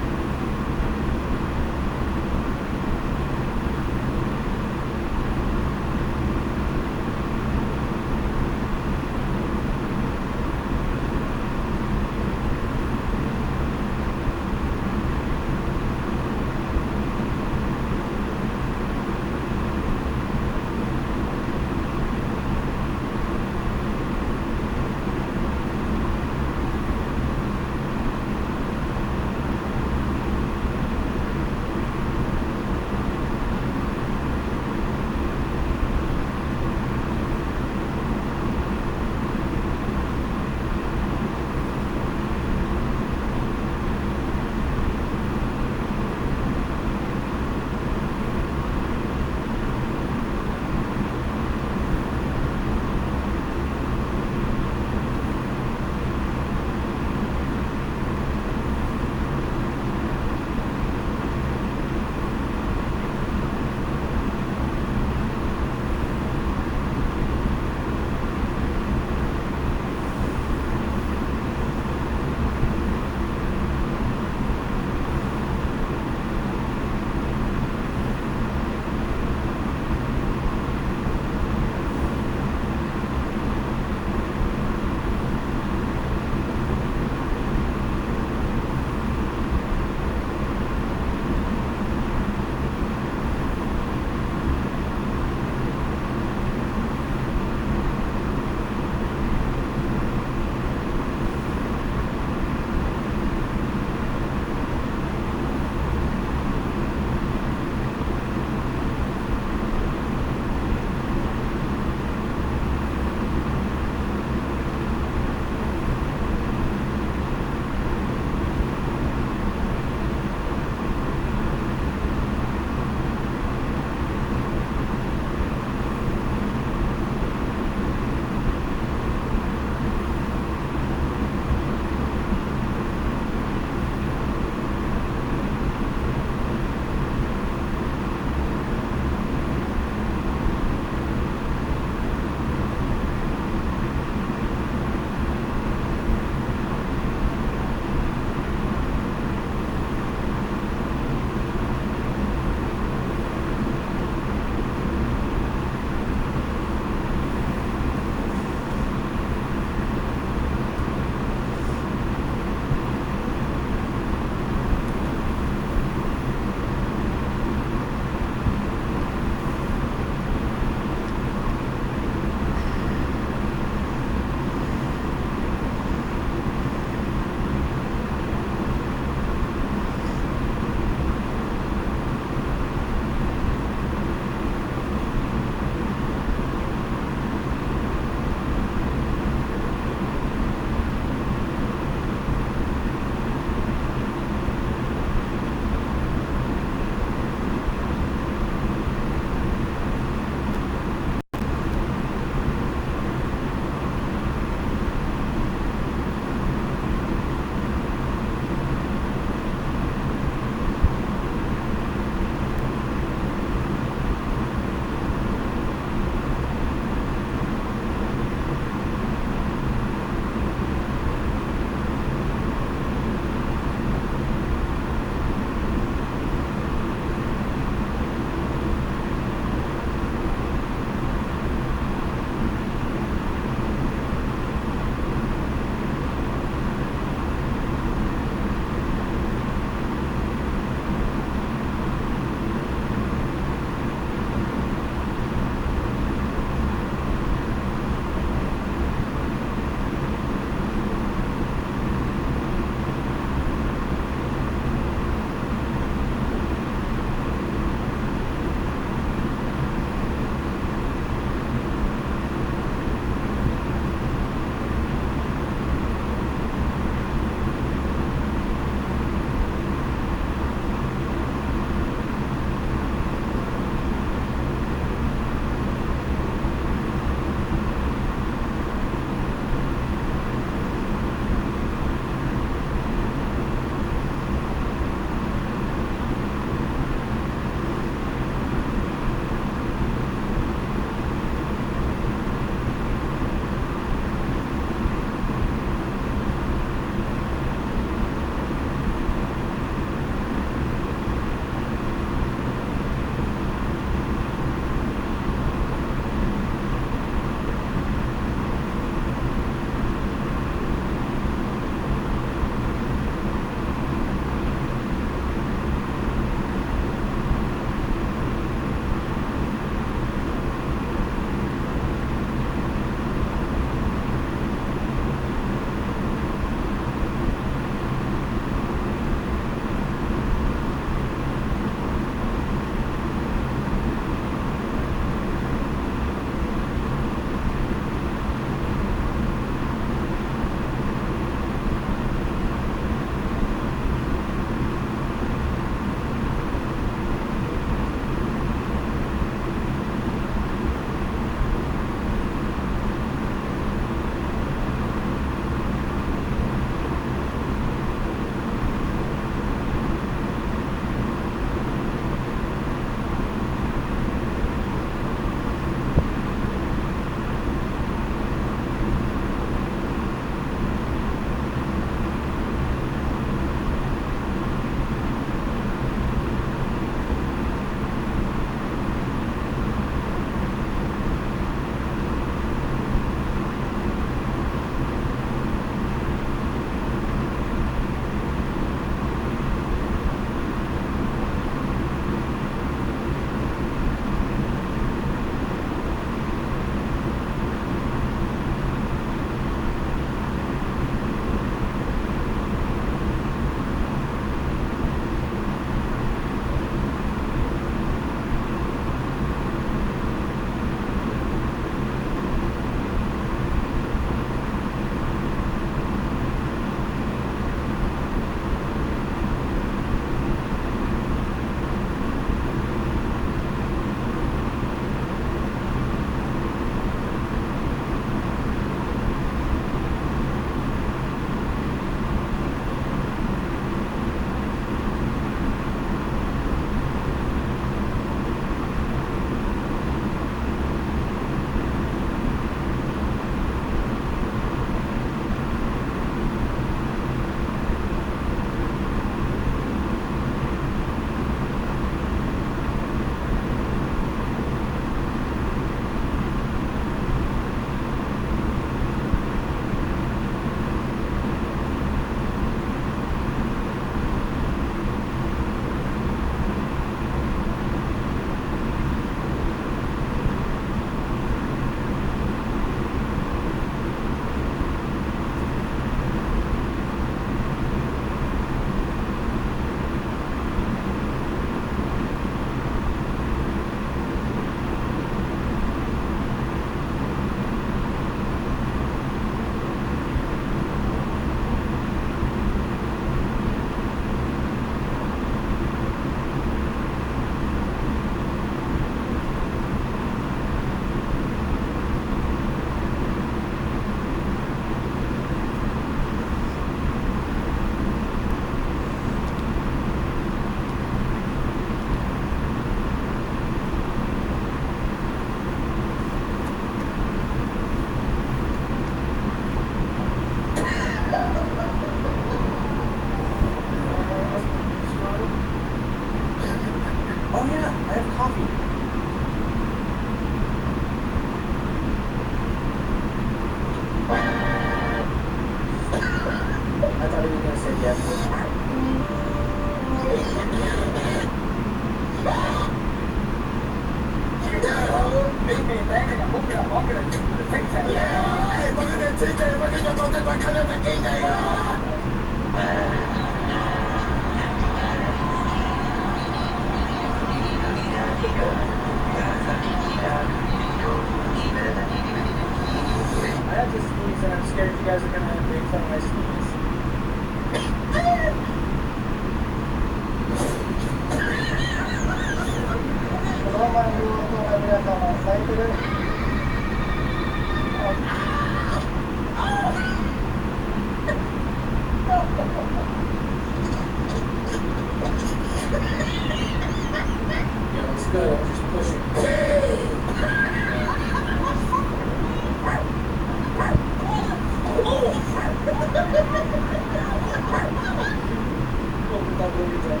believe it.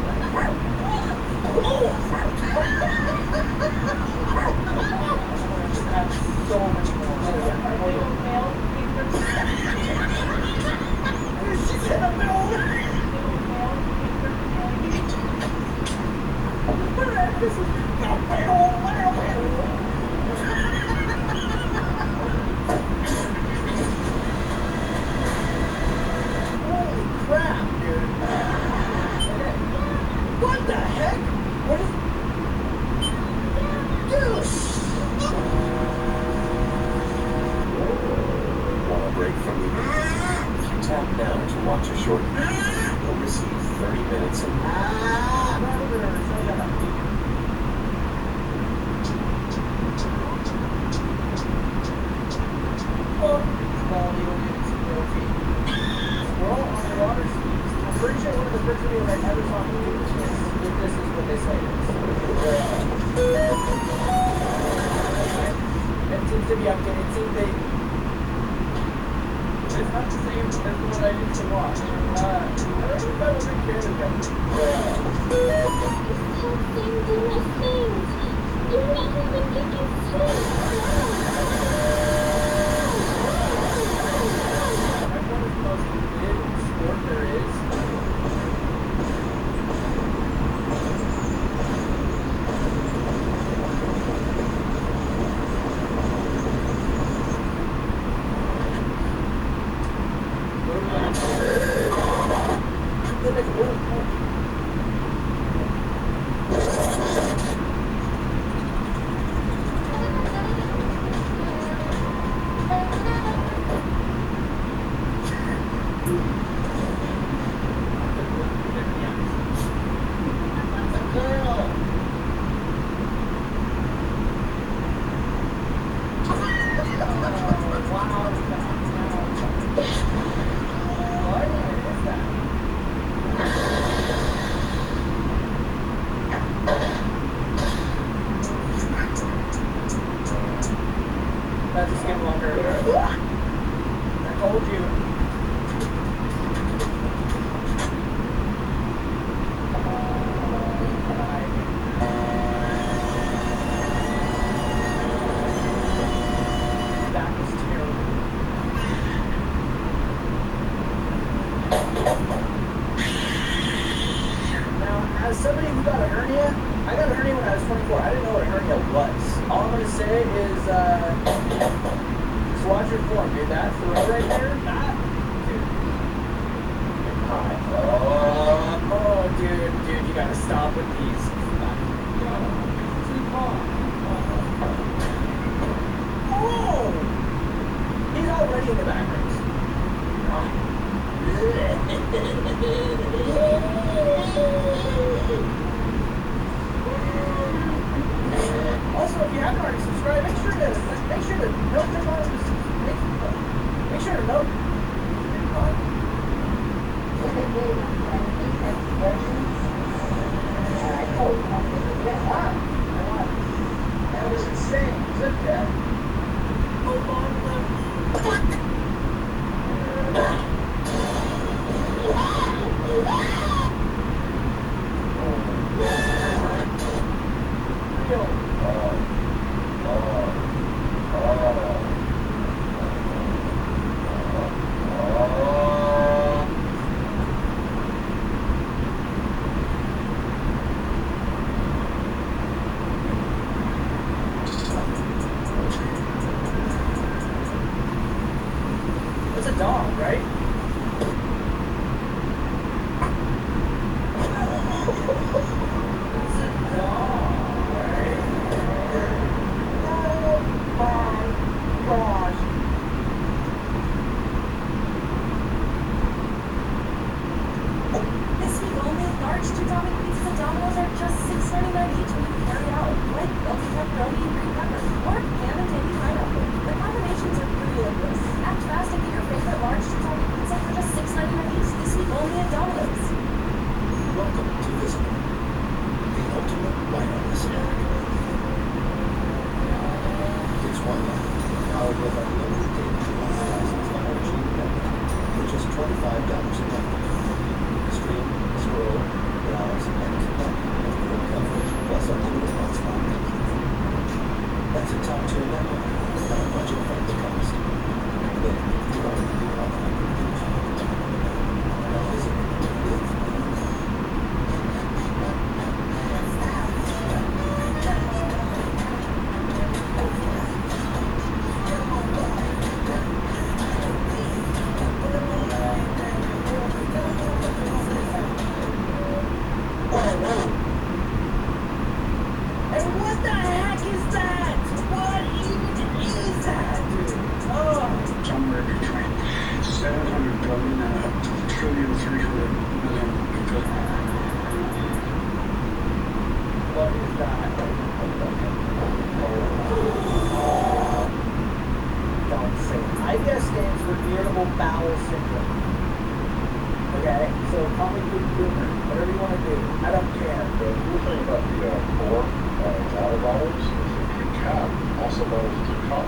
So much more. She's in the middle. This is holy crap, dude. What the heck? What is... Dude! Want a break from the... If you tap now to watch a short, you'll receive 30 minutes of... We're all on the water skis. I'm pretty sure one of the first videos I ever saw on YouTube was if this is what they say it is. It seems to be updated. It seems they... It's not the same as what I used to watch. I don't know if I was a kid again. There is. That's a skinwalker. I told you. That was terrible. Now, as somebody who got a hernia, I got a hernia when I was 24. I didn't know what a hernia was. All I'm going to say is, just watch your form, dude. That throw right there, that, dude. Oh, dude, you gotta stop with these. Oh! He's already in the back race. Also, if you haven't already subscribed, make sure to note them on. Make sure to note. I told me. I don't care. The cool thing about the core water bottles is that the cap also bottles to cup.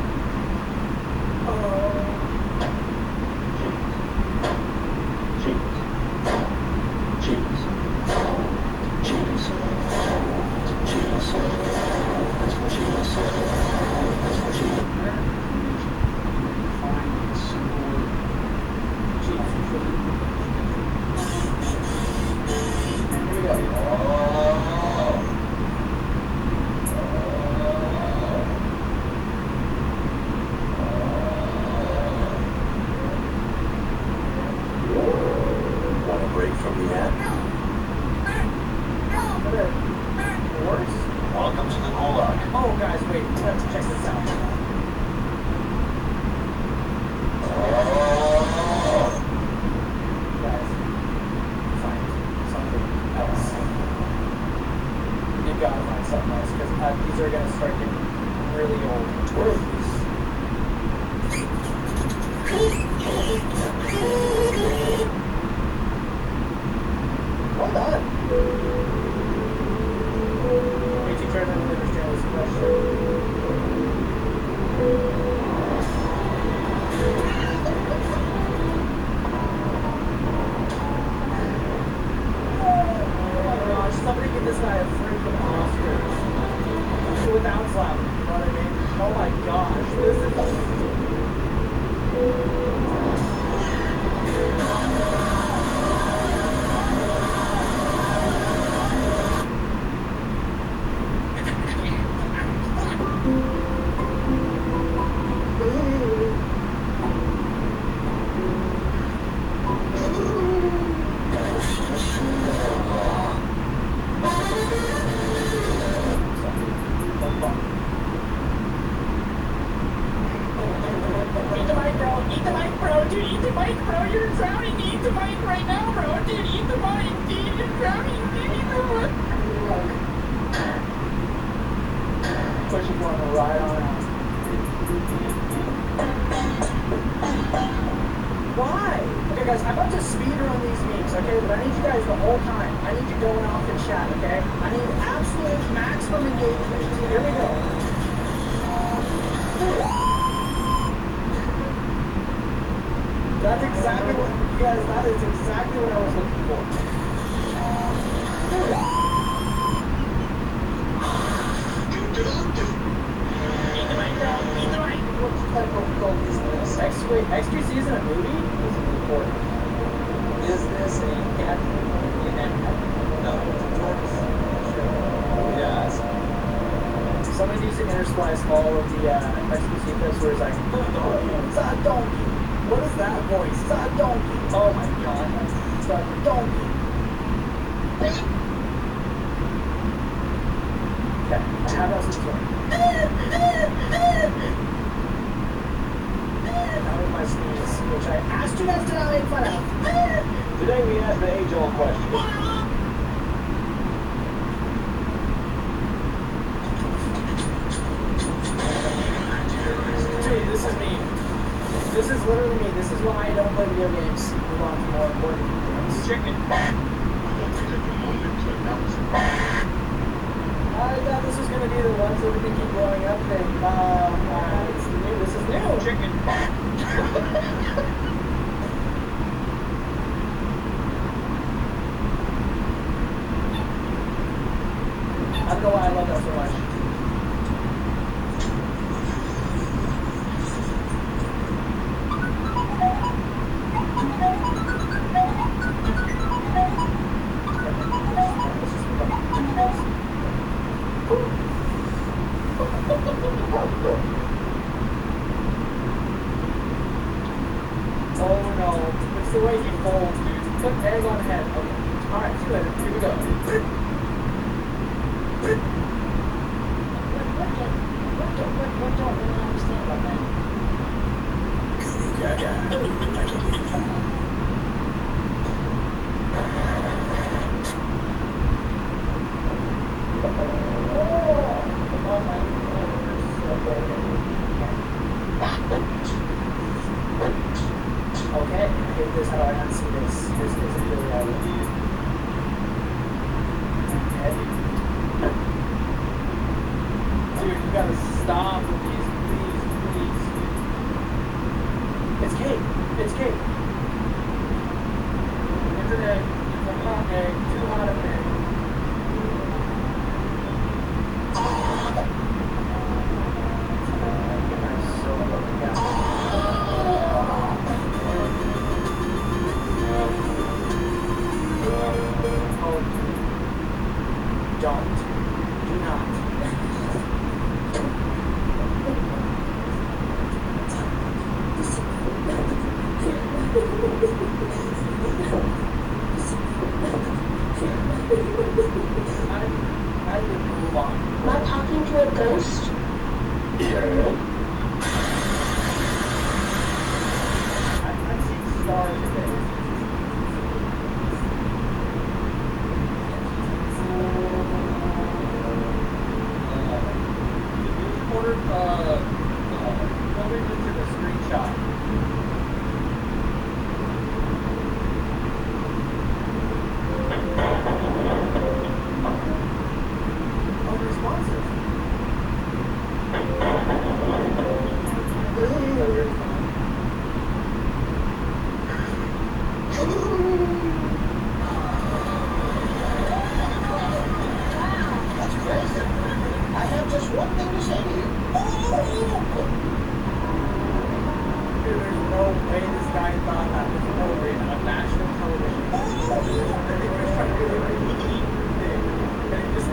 Want a break from the app? Welcome to the Gulag. Oh, guys, wait. Let's check this out. Guys, find something else. You gotta find something else, because these are gonna start getting really old. Where are these? Hold on. Hey, teacher, I don't really understand this question. Oh my gosh, somebody give this guy a freaking Oscar. Without slapping, you know what I mean? Oh my gosh, this is... Eat the mic, bro. Eat the mic, bro. Dude, eat the mic, bro. You're drowning. Eat the mic right now, bro. Dude, eat the mic. Dude, you're drowning. Dude, eat the mic. Pushing one right on out. Why? Okay, guys, I'm about to speed run these memes, okay? But I need you guys the whole time. I need you going off in chat, okay? I need absolute maximum engagement. Here we go. That's exactly what, you guys, that is exactly what I was looking for. Eat the mic, bro. Eat the mic. What type of gold is this? XQC isn't a movie? This is important. Is this a cat? No, it's a tortoise. Yes. Somebody needs to intersplice all of the XQC clips where it's like, it's a donkey. What is that voice? It's a donkey. Oh my god. It's a donkey. Okay, how about this one? That was my sneeze, which I asked you guys to not make fun of. Today we ask the age-old question. Dude, this is me. This is literally me. This is why I don't play video games. Move on to more important things. Chicken. I thought this was going to be the ones that we can keep blowing up thing. It's new. This is new. Chicken. I don't know why I love that so much. Oh no, it's the way he folds, dude. Put egg on head. Okay. Alright, see you later. Here we go. What don't really understand about that? Okay, I hate this. How do I unsee this? This isn't really how I would do. Don't. Do not. I would move on. Am I talking to a ghost? I've seen stars today. Nobody took a screenshot. Unresponsive. That's crazy. I have just one thing to say to you. Dude, there's no way this guy thought that was appropriate on national television. Everybody's trying to do the right thing. And he just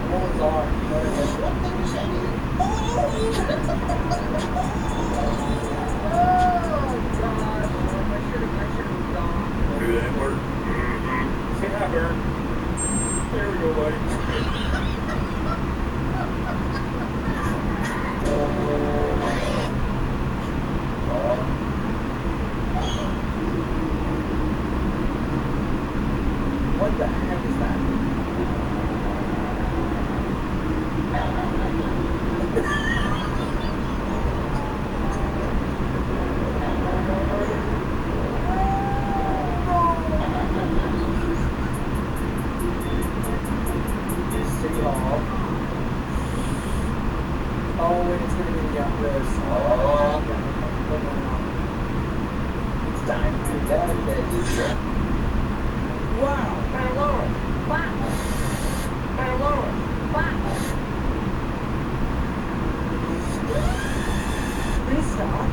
pulls his arm, you know what I mean? One thing to say to you. Oh, gosh. I should have gone. Do that work. Say hi, Bert. There we go, buddy. What the heck is that? City Hall. Oh, and it's gonna be the this. It's time to get it. Wow. My lord. Wow. My lord. Wow. Please stop.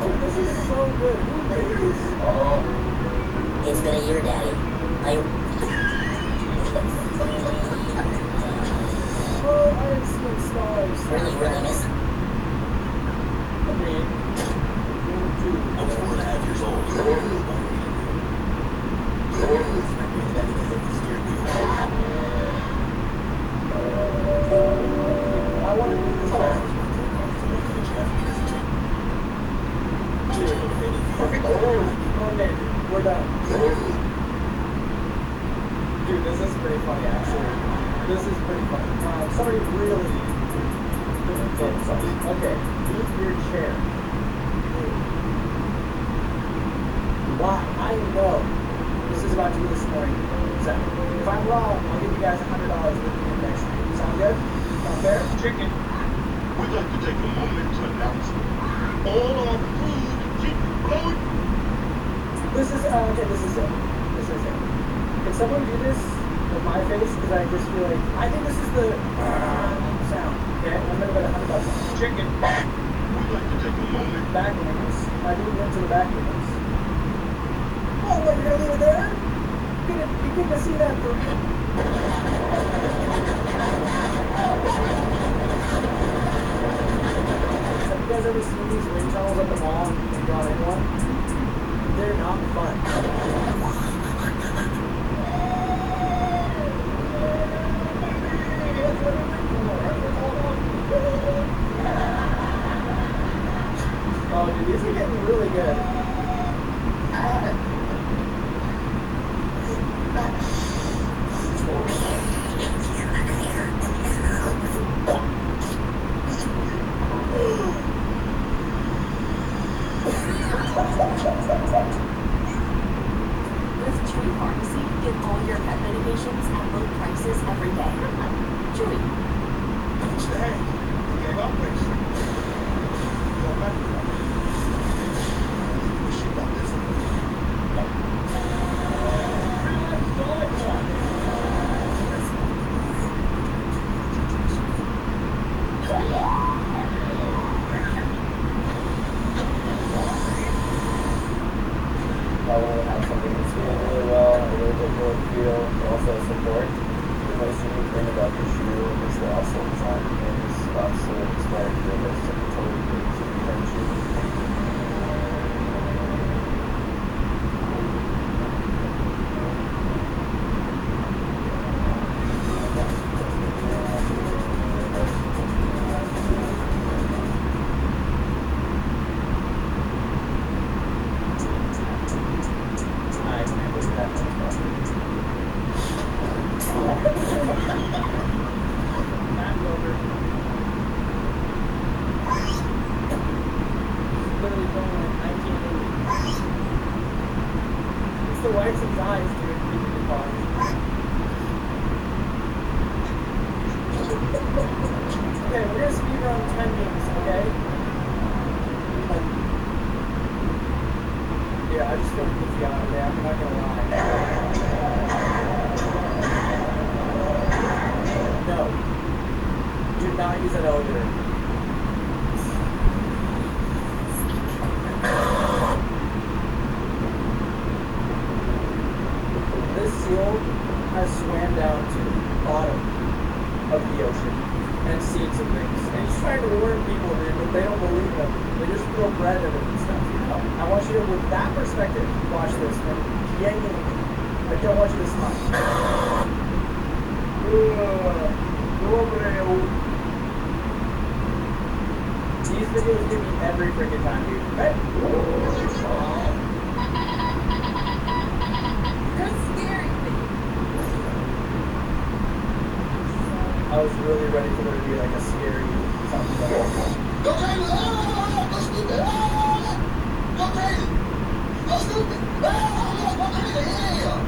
Dude, this is so good. Who made this? It's been a year, Daddy. Oh, I am seeing stars. Really miss him. I mean, I was 4.5 years old. I want to do this one. Okay, we're done. Dude, this is pretty funny, actually. This is pretty funny. Somebody really did something. Okay, leave your chair. Wow, I know this is about to be the scoring. So, if I'm wrong, I'll give you guys $100 with me next week. Sound good? Sound fair? Chicken. We'd like to take a moment to announce all our food keep flowing. This is, okay, this is it. This is it. Can someone do this with my face? Because I just feel like, I think this is the sound. Okay, I'm gonna bet $100. Chicken. We'd like to take a moment. Back wings. I didn't went to the back wings. Oh, what, you're gonna leave it there? You get to see that for Have you guys ever seen these wind tunnels at the mall and gone in one? They're not fun. Oh, dude, these are getting really good. With Chewy Pharmacy, get all your pet medications at low prices every day. Chewy. Hey, you gave up, please. Go back. We should not listen. also support the most unique thing about your shoe is the outsole design. It is outsole inspired goodness and totally unique to the current shoe. It's the whites of his eyes, dude. Okay, we're gonna speed run 10 games, okay? Yeah, I just feel goofy out of there, I'm not gonna lie. No. Do not use that elevator. This seal has swam down to the bottom of the ocean and seen some things. And he's trying to warn people, dude, but they don't believe him. They just throw bread at him and stuff, you know? I want you to, with that perspective, watch this. And genuinely, I don't want you to smile. These videos give me every freaking time, dude. Right? You're scaring me. I was really ready for there to be like a scary something. Go crazy! Go stupid! Go crazy! Go stupid! Go crazy! Yeah!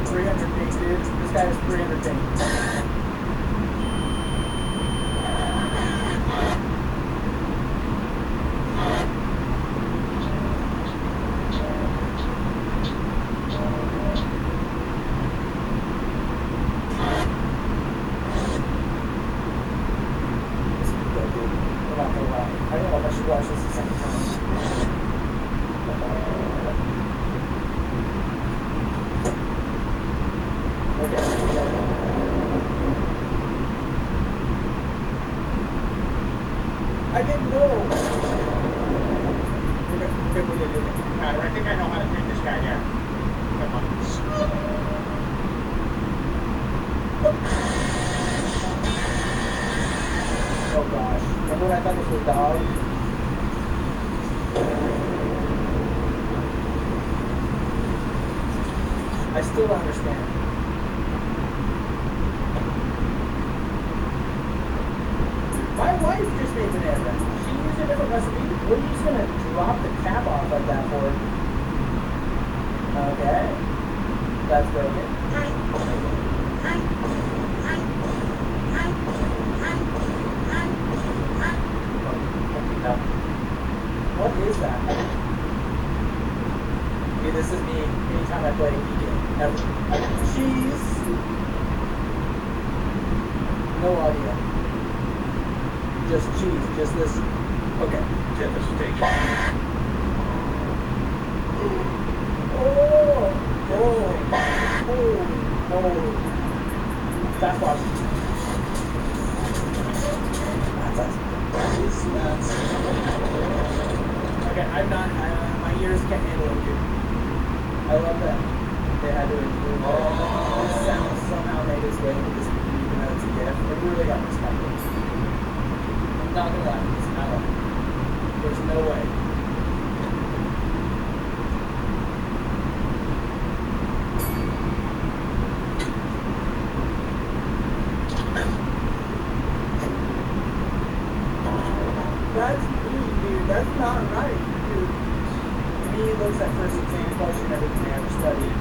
300 pings, dude. This guy has 300 pings. I don't know if I should watch this a second time. Okay. I didn't know. I think I know how to take this guy down. Come on. Oh gosh. Remember when I thought this was a dog? I still don't understand. My wife just made banana. She used a different recipe. What are you just gonna drop the cap off like that for? Okay. That's broken. No. What is that? Okay, this is me anytime I play vegan. Ever. Cheese. No audio. Just cheese. Just this. Okay. Devastation. Oh. Fast watch. Okay, my ears can't handle it, dude. I love that they had to include this sound somehow made its way into this movie, even though it's a gift. It really got respected. I'm not gonna lie, it's not like there's no way. That's me, dude. That's not right, dude. To me, it looks at first exam question everything I ever studied.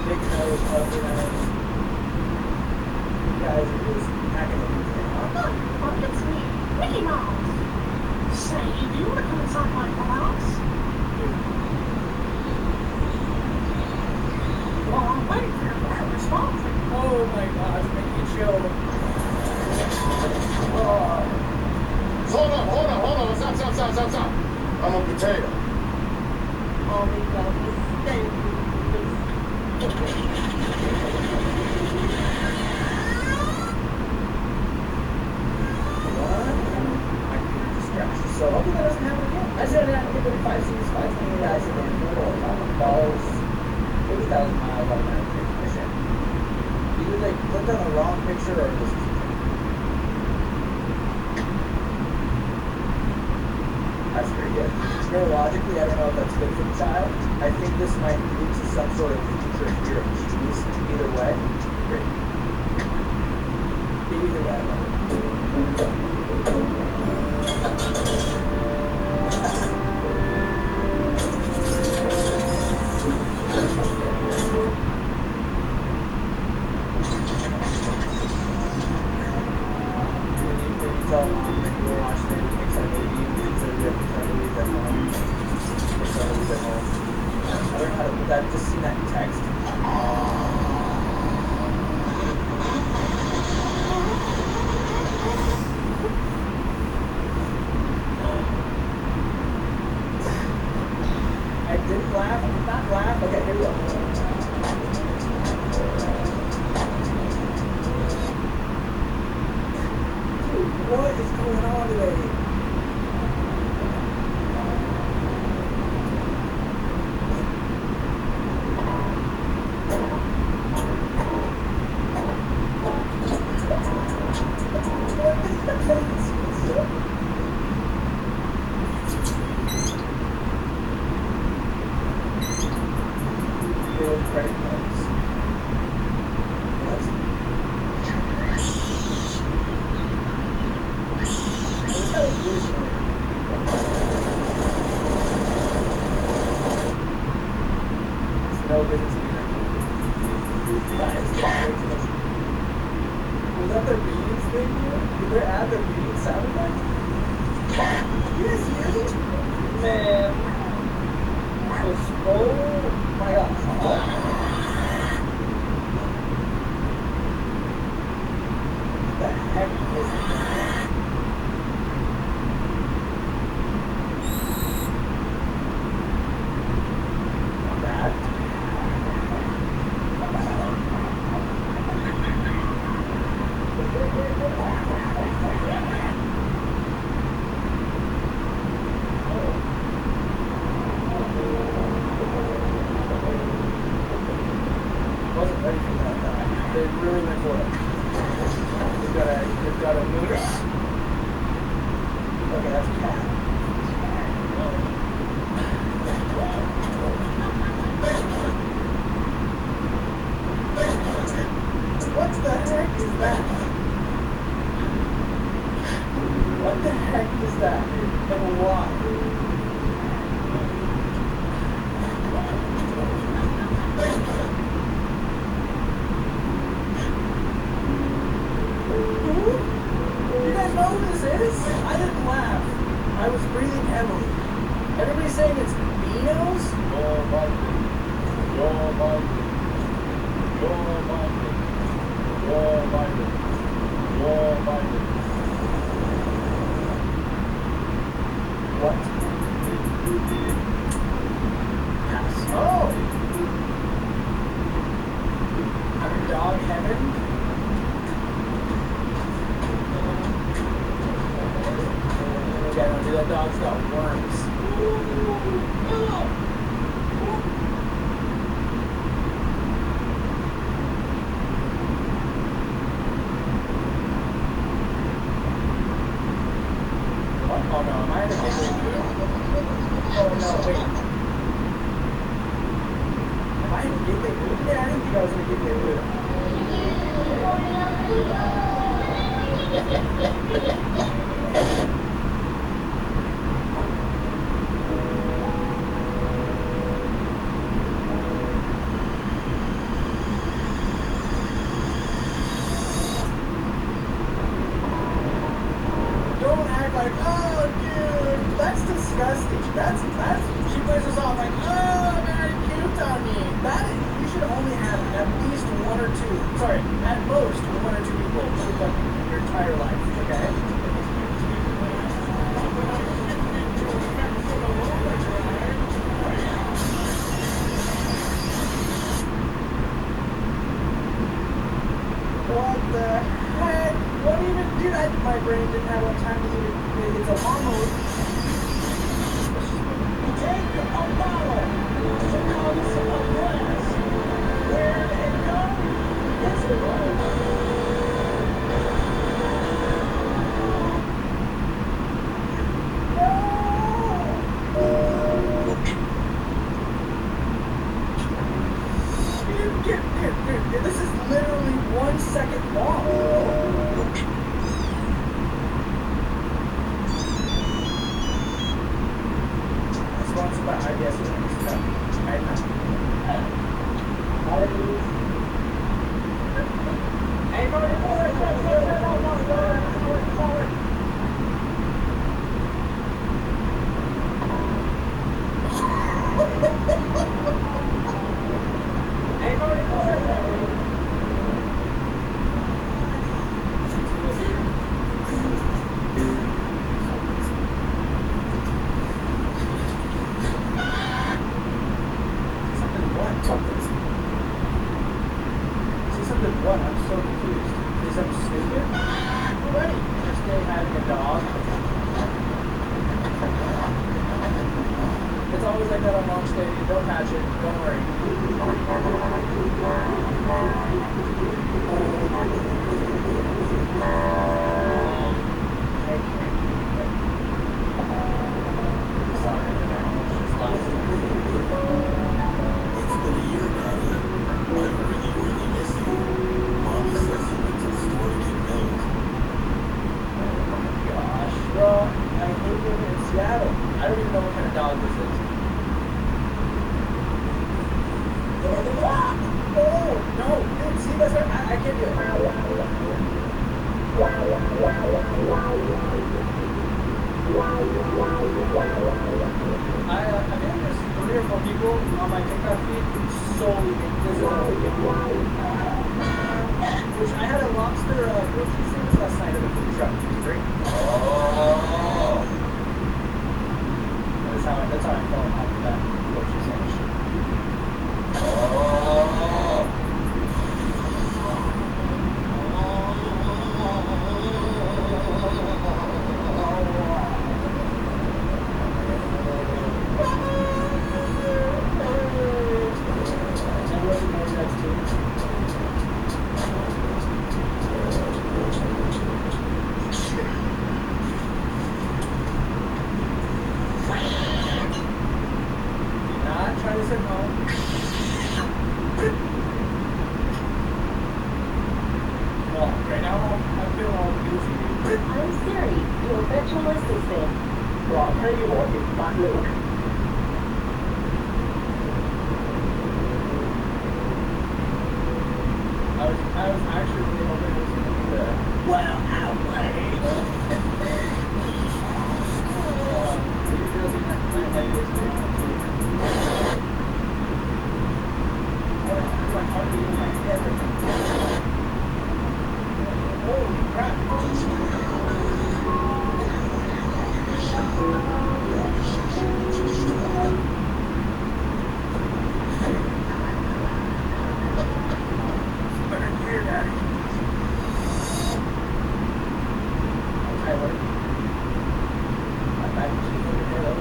Big nose, ugly nose. You guys are just hacking the thing. Look, it's me, Mickey Mouse. Say, do you want to come inside my house? picture or this is That's pretty good. Neurologically, I don't know if that's good for the child. I think this might lead to some sort of future fear of cheese. Either way, great. Either way, I love tell mom that you were watching it, makes our baby, so we have to try to leave at home. Makes our leave at home. I learned how to put that, just see that in text. I didn't laugh, not laugh, okay, here we go. What is going on today? Credit cards. What? No business either. Was that the readings thing? Did they add the reading sound effect? You guys hear it? Man. Oh my god. What the heck is that? Wasn't ready for that. They really went for it. They've got a moose. Okay, that's a cat. What the heck is that? What the heck is that, dude? And why? You guys know who this is? I didn't laugh. I was breathing heavily. Everybody's saying it's Beano's? Joe Biden. Joe Biden. Joe Biden. Joe Biden. Joe Biden. What? Yes. Oh! I'm in dog heaven? Okay, don't do that. Dog's got worms. What? Oh no, am I in a gateway food? Oh no, wait. Am I in a gateway food today? I didn't think I was in a gateway food. Don't act like, oh dude, that's disgusting. That's she plays us off like, oh, very cute on me. That is, you should only have at least one or two, sorry, at most one or two people should like in your entire life, okay? What the heck? What even do that? My brain didn't have enough time to even. It's a long mode. Take a bottle. It comes a glass. Where did it go? It's the road. Dude, this is literally 1 second long. Sponsored by IBS. Hey, forward. What? I'm so confused. Is that stupid? Already. First day having a dog. It's always like that on launch day. Don't patch it. Don't worry. It's been a year, Daddy. I really miss you. Mommy says you went to the store to get milk. Gosh, bro. I hate living in Seattle. I don't even know what kind of dog this is. Oh, no. Dude, see, that's right. I can't do it. I think there's 3 or 4 people on my TikTok feed who solely think this is which I had a lobster grilled cheese sandwich last night at a food truck. It was great. That's how I felt after that grilled cheese sandwich. Try this at home. Well, right now I'm feeling all goofy. I'm Siri, your virtual assistant. Well, I'll tell you what, it's not Luke. I was actually really hoping it was going to be the well outplayed. Holy crap. Better hear that. Tyler. I'm back to you over there.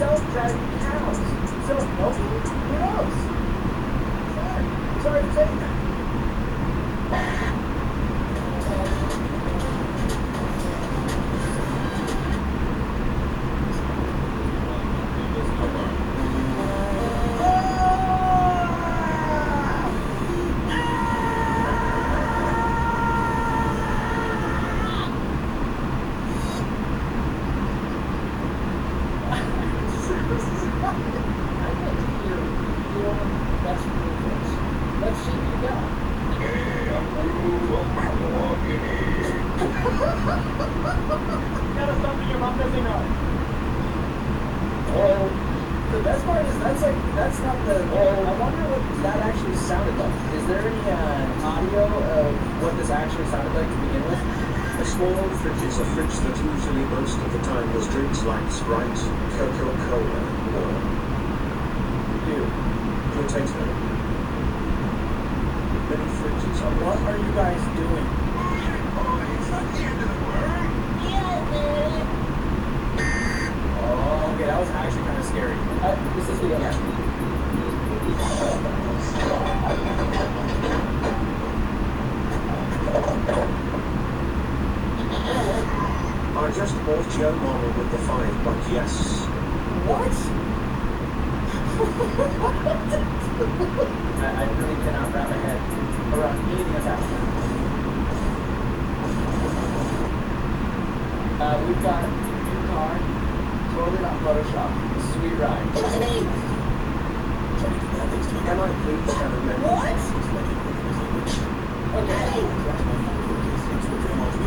Self-driving cows. Self-milking? Who knows? Sorry to say that. Let's see what you got. Gotta something your mom doesn't know. Well, the best part is that's not the. I wonder what that actually sounded like. Is there any audio of what this actually sounded like to begin with? A small fridge is a fridge that usually most of the time has drinks like Sprite, Coca-Cola, or Dude. potato. So what are you guys doing? Oh, okay, that was actually kind of scary. This is the other. I just bought Joe Model with the 5 buck, yes. What? I really cannot wrap my head around anything that's happening. We've got a new car, totally not Photoshop. Sweet ride. Can I please have a minute? What? Okay.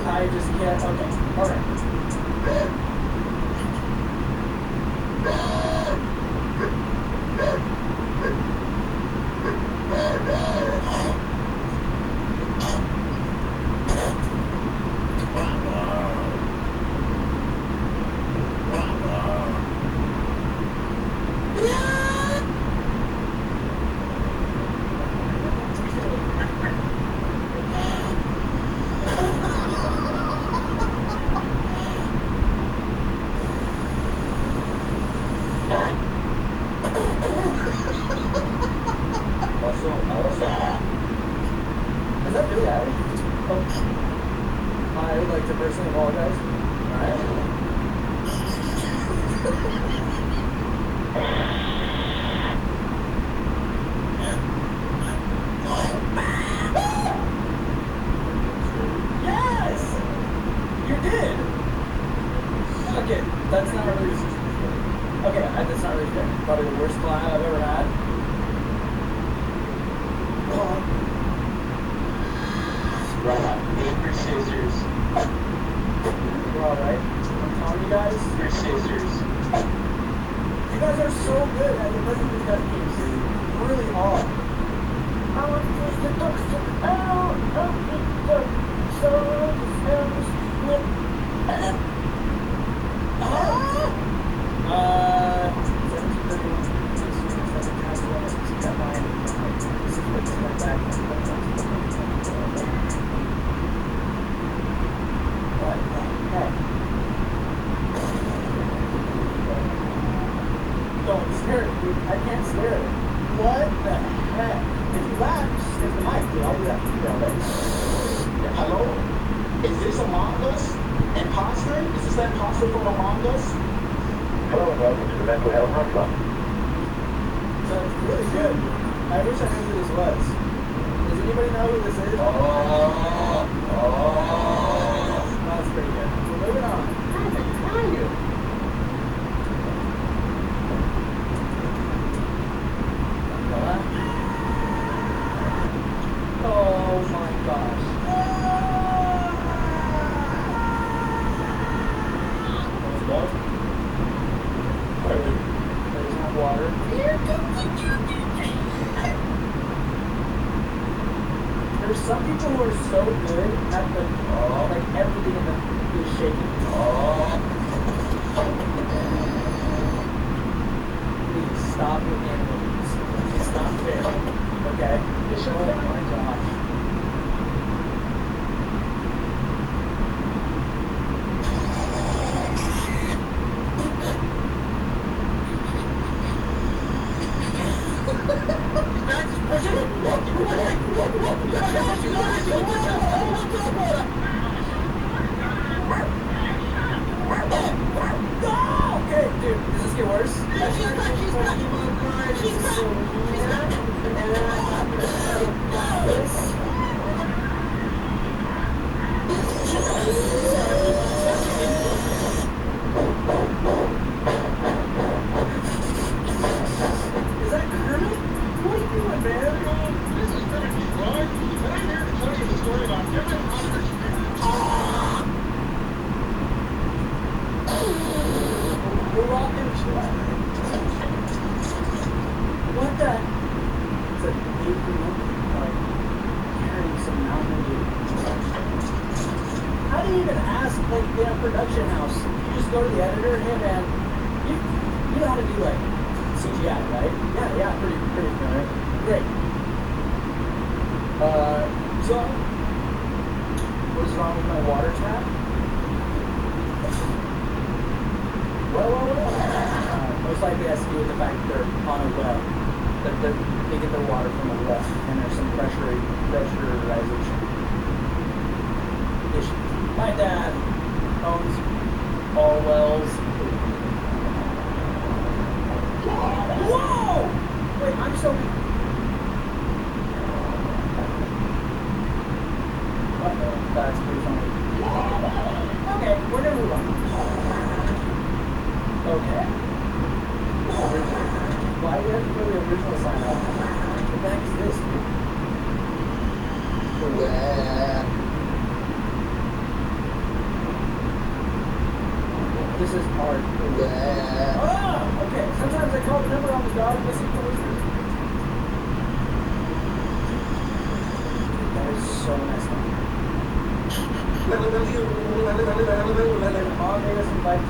I just can't. Okay. Alright. Is that really Abby? Oh. I would like to personally apologize. Alright. Yes! You did! Okay, that's not really... Okay, that's not really fair. Probably the worst climb I've ever had. Need your scissors. We're alright. I'm telling you guys. Your scissors. You guys are so good at the Resident Evil games. You really are. I want to use the toxic out of the so What the heck? Don't stare at me. I can't stare at it. What the heck? If you laugh, just stick the mic, dude. I'll do that for you all day. Hello? Is this Among Us? Imposter? Is this that imposter from Among Us? Hello and welcome to the Mental Health Hotline. Sounds really good. I wish I knew who this was. Does anybody know who this is? That's pretty good. We're moving on. How are you? Oh my gosh. There's no water. There's some people who are so good at the like everything in the is shaking. Please stop with animals. It's not fair. Okay? Oh my gosh. Okay, dude, does this get worse? Is that Kermit? What are you doing, man? This is Kermit the Frog, and I'm here to tell you the story about Emmett Hunter's We're rocking. What the? It's a paper like carrying some Mountain Dew. How do you even ask like in a production house? You just go to the editor, hey man, you know how to do like CGI, right? Yeah, pretty familiar. Great. tubes on? What is wrong with my water tap? Well. Most likely has to do with the fact that they're on a well. They get their water from a well, and there's some pressurization issues. My dad owns all wells. Whoa! Wait, I'm so... Uh-oh, that's pretty funny. Okay, we're gonna move on. Okay. Why do you have to go to the original sign up? What the heck is this, dude? This is hard. Oh, okay. Sometimes I call the number on the dog missing posters. That is so messed up. Mom made us invite to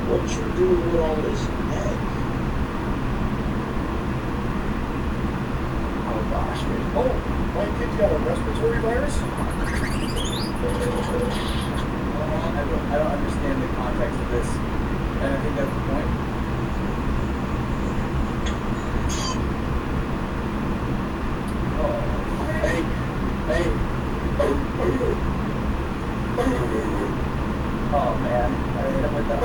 What you doing with all this head? oh gosh. Oh, my kid's got a respiratory virus? I don't understand the context of this, and I think that's the point. Oh, hey. Oh man, I hit him with that.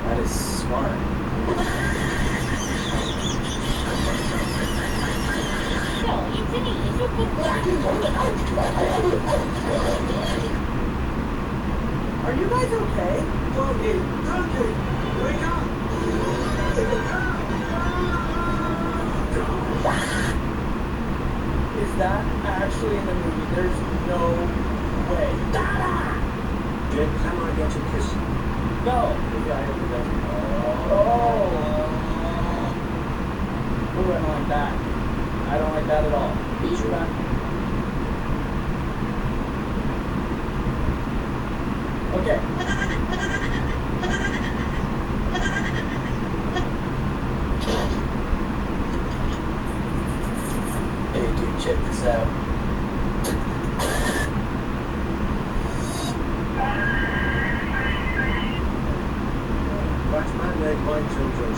That is smart. Are you guys okay? Donkey, wake up! Is that actually in the movie? There's no way. Jake, can I get a kiss? No! The guy who doesn't. Oh! Ooh, I don't like that. I don't like that at all. Beach back. Okay. Hey dude, check this out. That's man-made by children.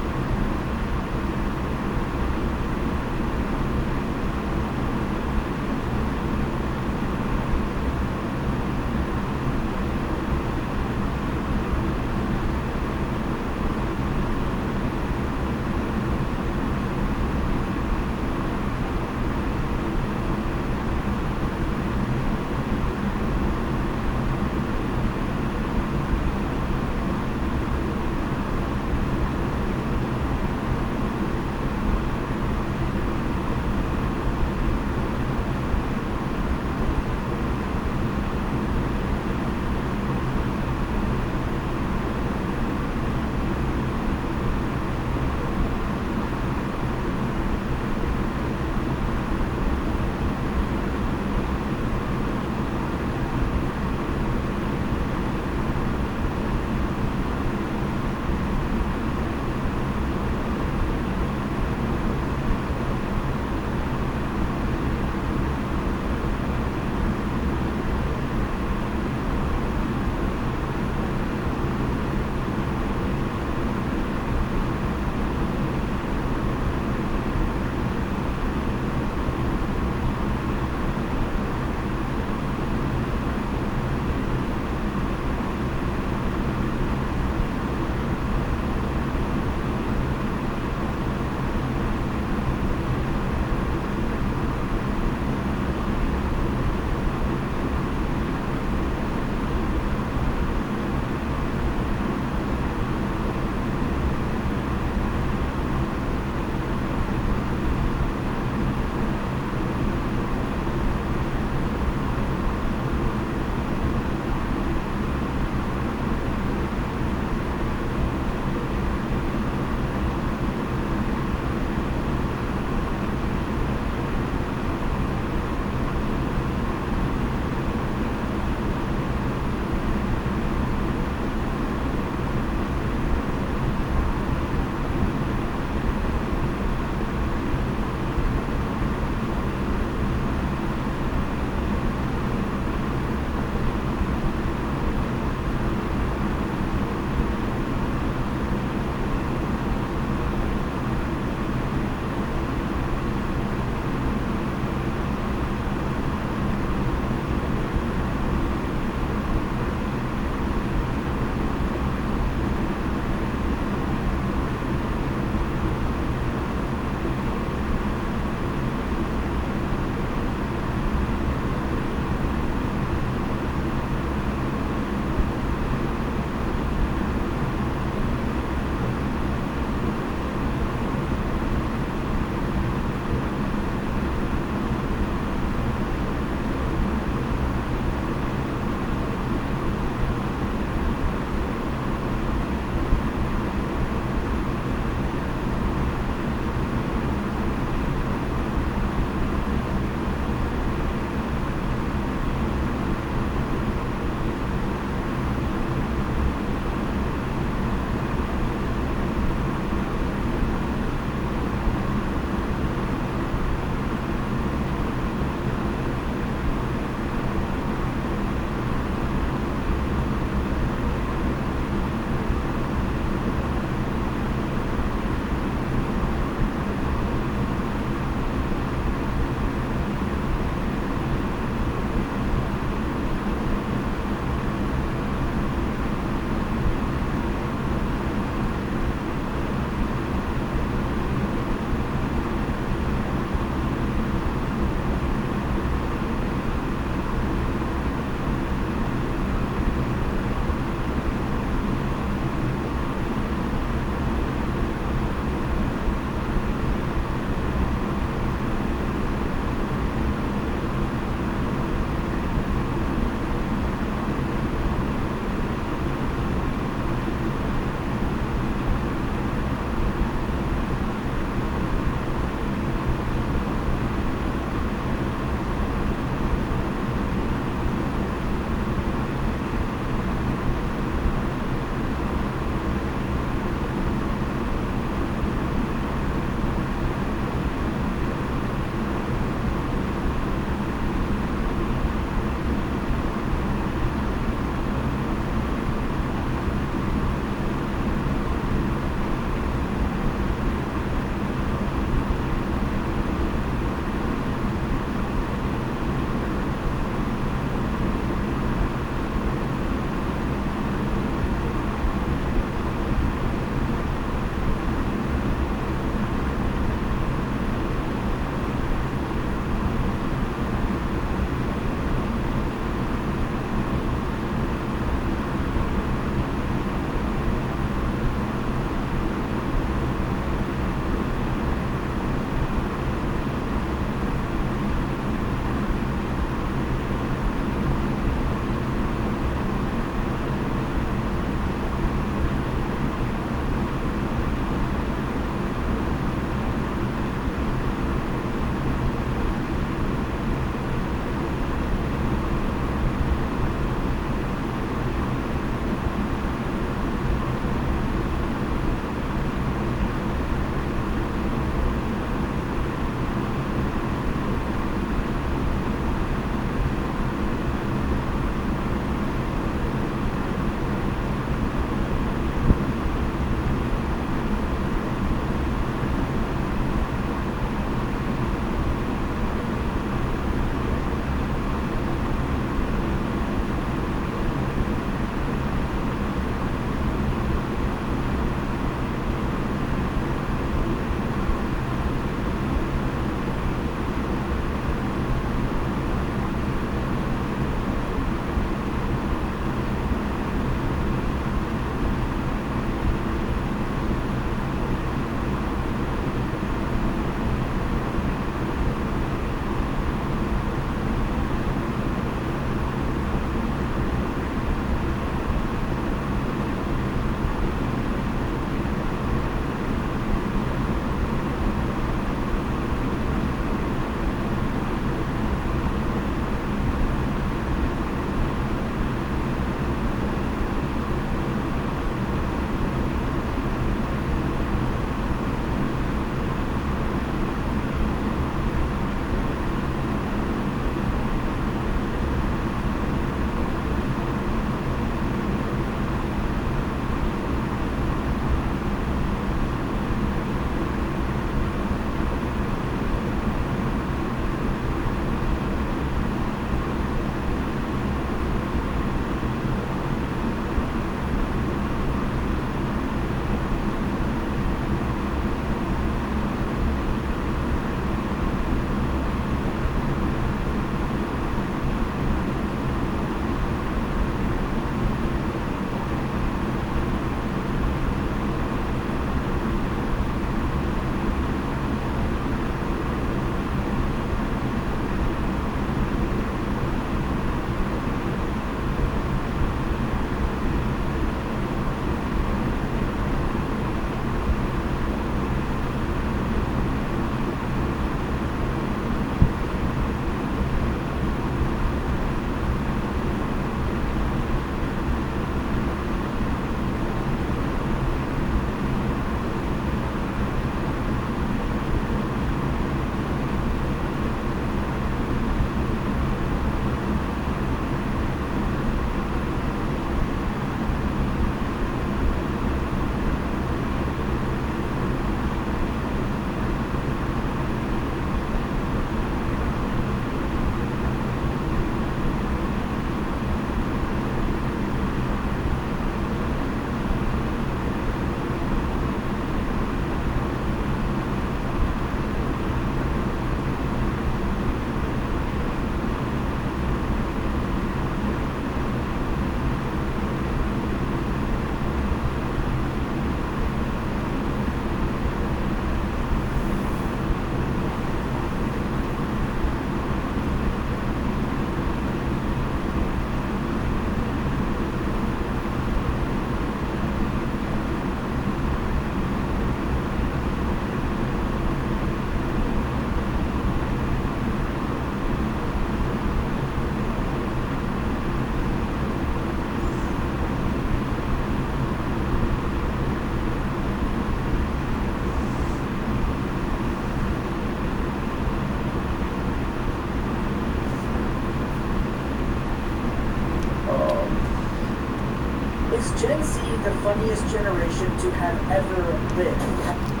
Is Gen Z the funniest generation to have ever lived?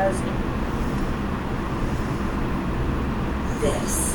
as This.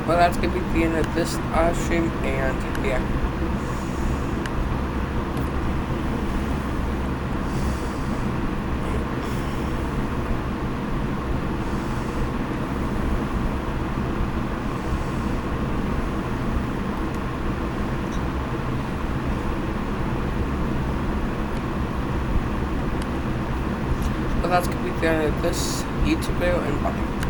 Well, that's gonna be the end of this stream, and yeah. Well, that's gonna be the end of this YouTube video, and bye.